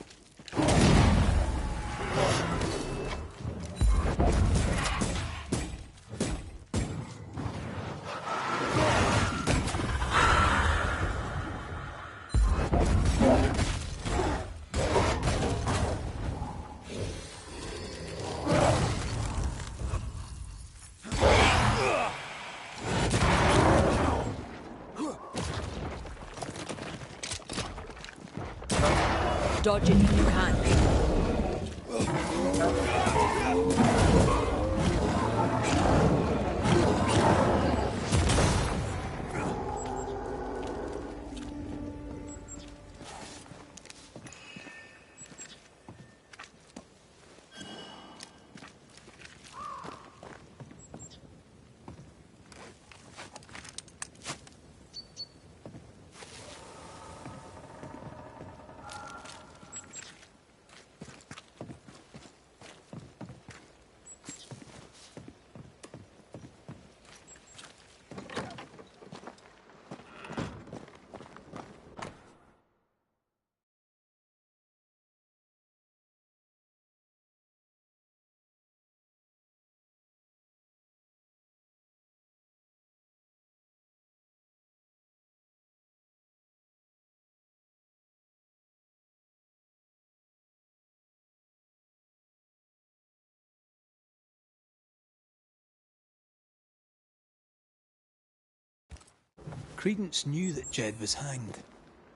Dodge it if you can. Credence knew that Jed was hanged.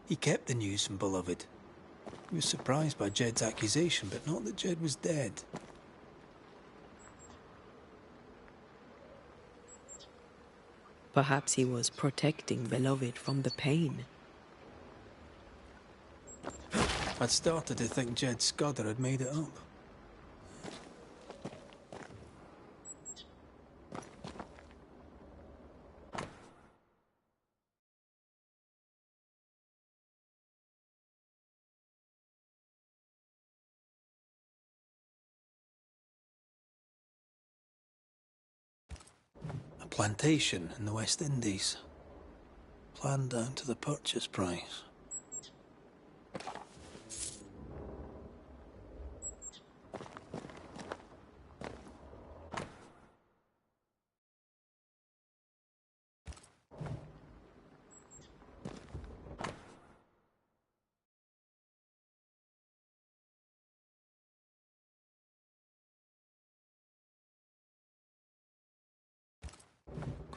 He kept the news from Beloved. He was surprised by Jed's accusation, but not that Jed was dead. Perhaps he was protecting Beloved from the pain. I'd started to think Jed Scudder had made it up. A plantation in the West Indies. Planned down to the purchase price.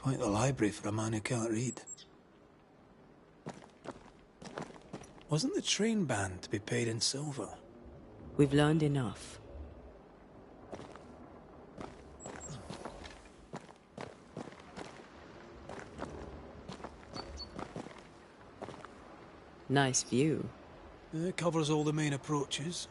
Quite the library for a man who can't read. Wasn't the train band to be paid in silver? We've learned enough. Nice view. It covers all the main approaches.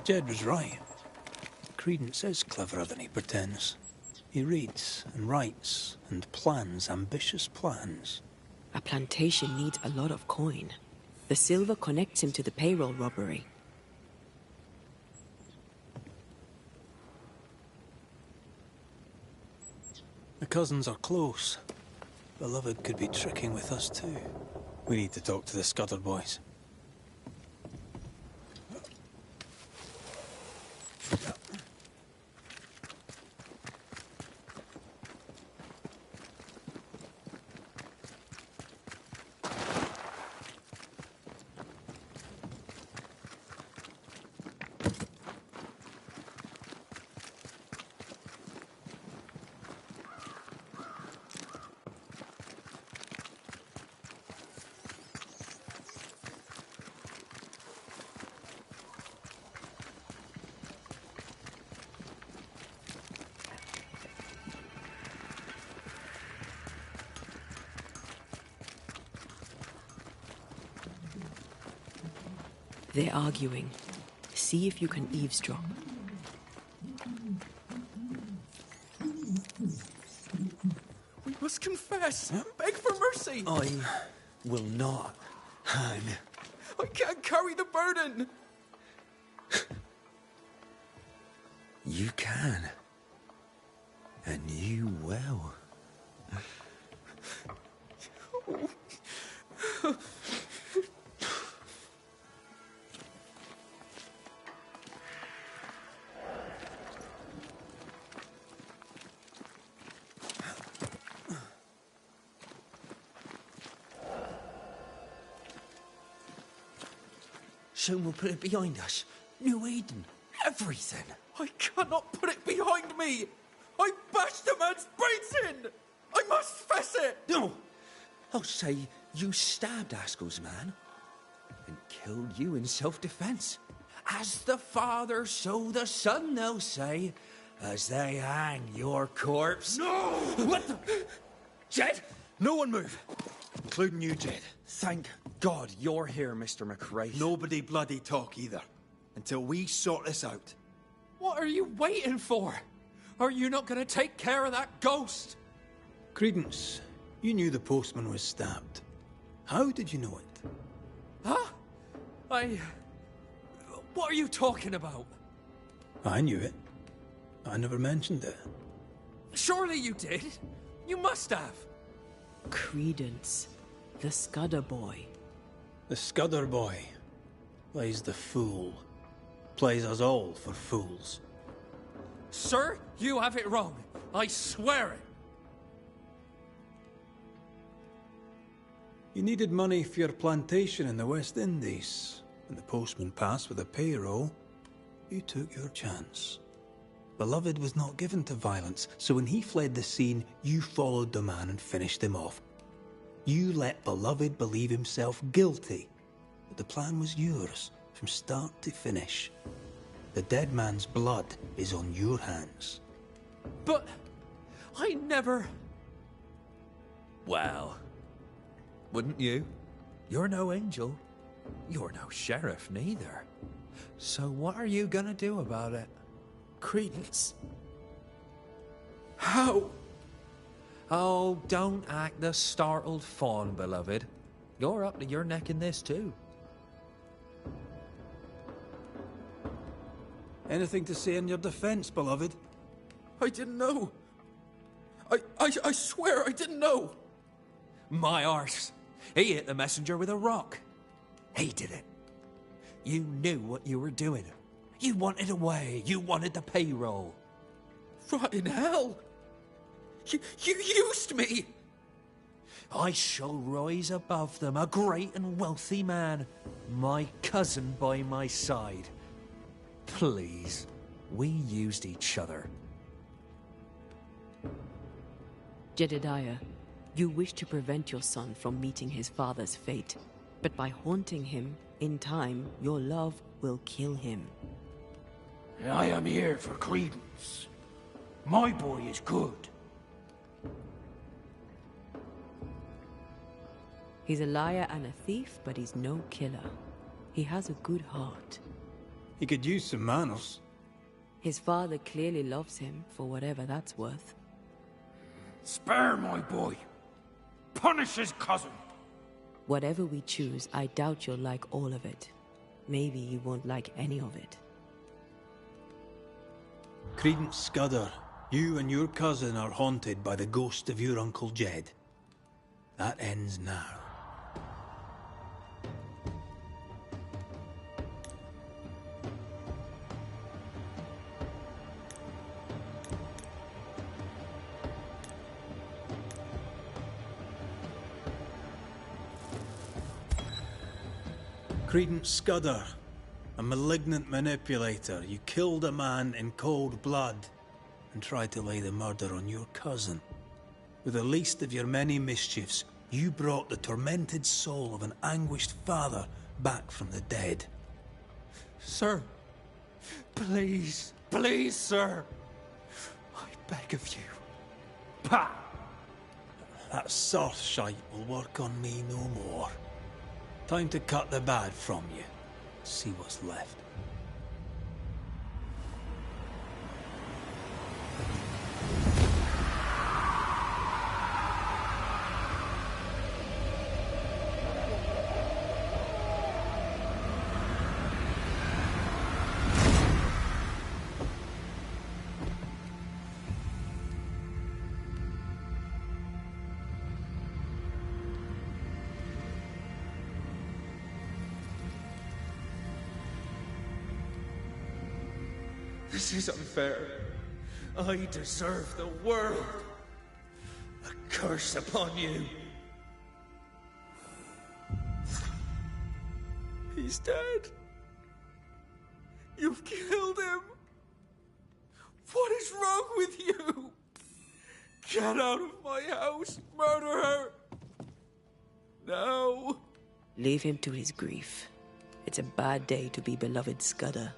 Jed was right. Credence is cleverer than he pretends. He reads and writes and plans ambitious plans. A plantation needs a lot of coin. The silver connects him to the payroll robbery. The cousins are close. Beloved could be tricking with us too. We need to talk to the Scudder boys. They're arguing. See if you can eavesdrop. We must confess. Beg for mercy. I will not hang. I can't carry the burden. You can. And you will. Soon we'll put it behind us. New Eden. Everything. I cannot put it behind me. I bashed a man's brains in. I must fess it. No. I'll say you stabbed Askell's man and killed you in self-defense. As the Father, so the Son, they'll say, as they hang your corpse. No! What the... Jed? No one move. Including you, Jed. Thank God you're here, Mr. McRae. Nobody bloody talk either. Until we sort this out. What are you waiting for? Are you not going to take care of that ghost? Credence, you knew the postman was stabbed. How did you know it? Huh? What are you talking about? I knew it. I never mentioned it. Surely you did. You must have. Credence. The Scudder boy. The Scudder boy plays the fool. Plays us all for fools. Sir, you have it wrong. I swear it. You needed money for your plantation in the West Indies. When the postman passed with a payroll, you took your chance. Beloved was not given to violence, so when he fled the scene, you followed the man and finished him off. You let Beloved believe himself guilty, but the plan was yours from start to finish. The dead man's blood is on your hands. But I never... Well, wouldn't you? You're no angel. You're no sheriff, neither. So what are you gonna do about it? Credence. How? Oh, don't act the startled fawn, beloved. You're up to your neck in this, too. Anything to say in your defense, beloved? I didn't know. I swear I didn't know. My arse. He hit the messenger with a rock. He did it. You knew what you were doing. You wanted away. You wanted the payroll. Rot in hell. You used me. I shall rise above them, a great and wealthy man, my cousin by my side. Please, we used each other. Jedediah, you wish to prevent your son from meeting his father's fate, but by haunting him, in time, your love will kill him. I am here for credence. My boy is good. He's a liar and a thief, but he's no killer. He has a good heart. He could use some manners. His father clearly loves him, for whatever that's worth. Spare my boy. Punish his cousin. Whatever we choose, I doubt you'll like all of it. Maybe you won't like any of it. Credence Scudder, you and your cousin are haunted by the ghost of your Uncle Jed. That ends now. Credence Scudder, a malignant manipulator. You killed a man in cold blood and tried to lay the murder on your cousin. With the least of your many mischiefs, you brought the tormented soul of an anguished father back from the dead. Sir, please, please, sir. I beg of you. Pah! That soft shite will work on me no more. Time to cut the bad from you. See what's left. This is unfair. I deserve the world. A curse upon you. He's dead. You've killed him. What is wrong with you? Get out of my house, murderer. No. Leave him to his grief. It's a bad day to be beloved Scudder.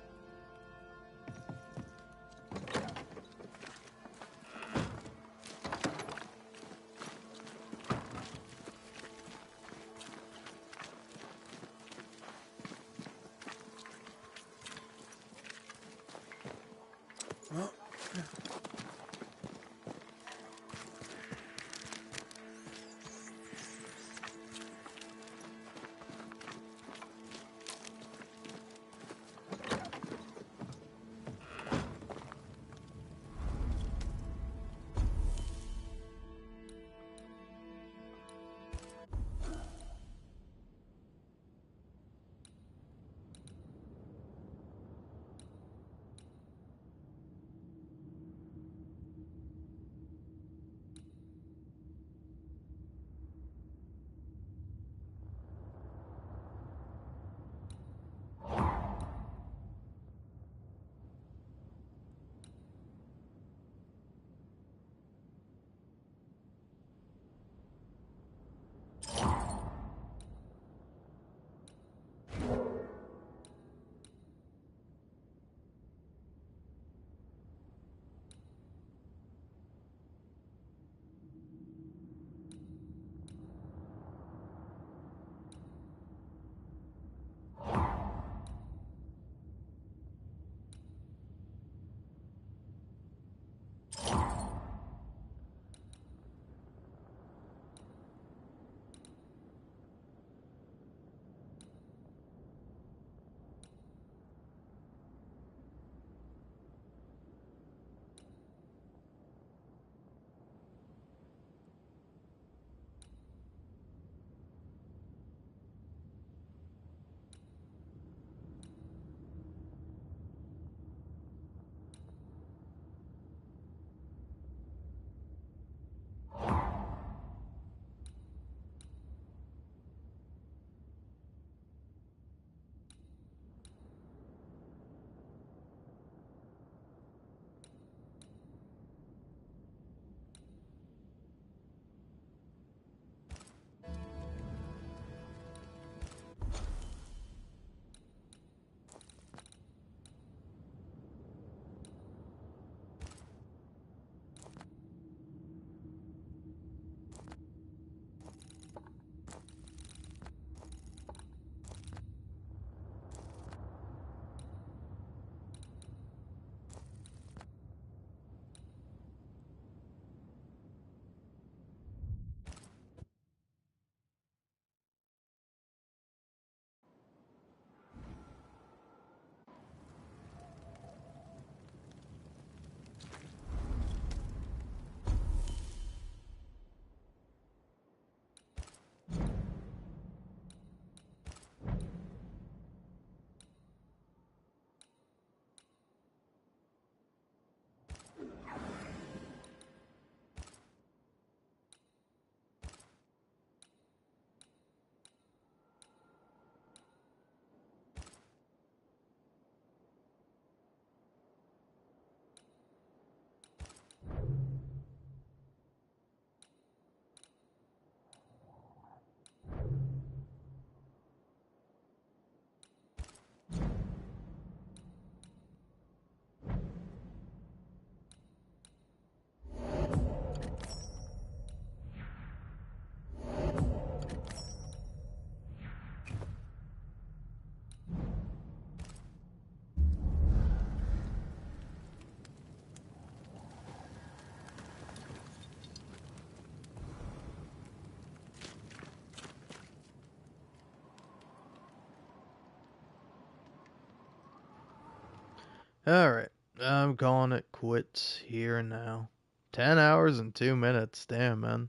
Alright, I'm calling it quits here and now. 10 hours and 2 minutes, damn, man.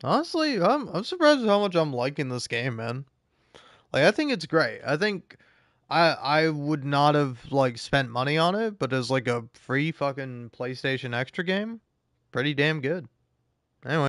Honestly, I'm surprised at how much I'm liking this game, man. Like, I think it's great. I think I would not have, like, spent money on it, but as, like, a free fucking PlayStation Extra game, pretty damn good. Anyway.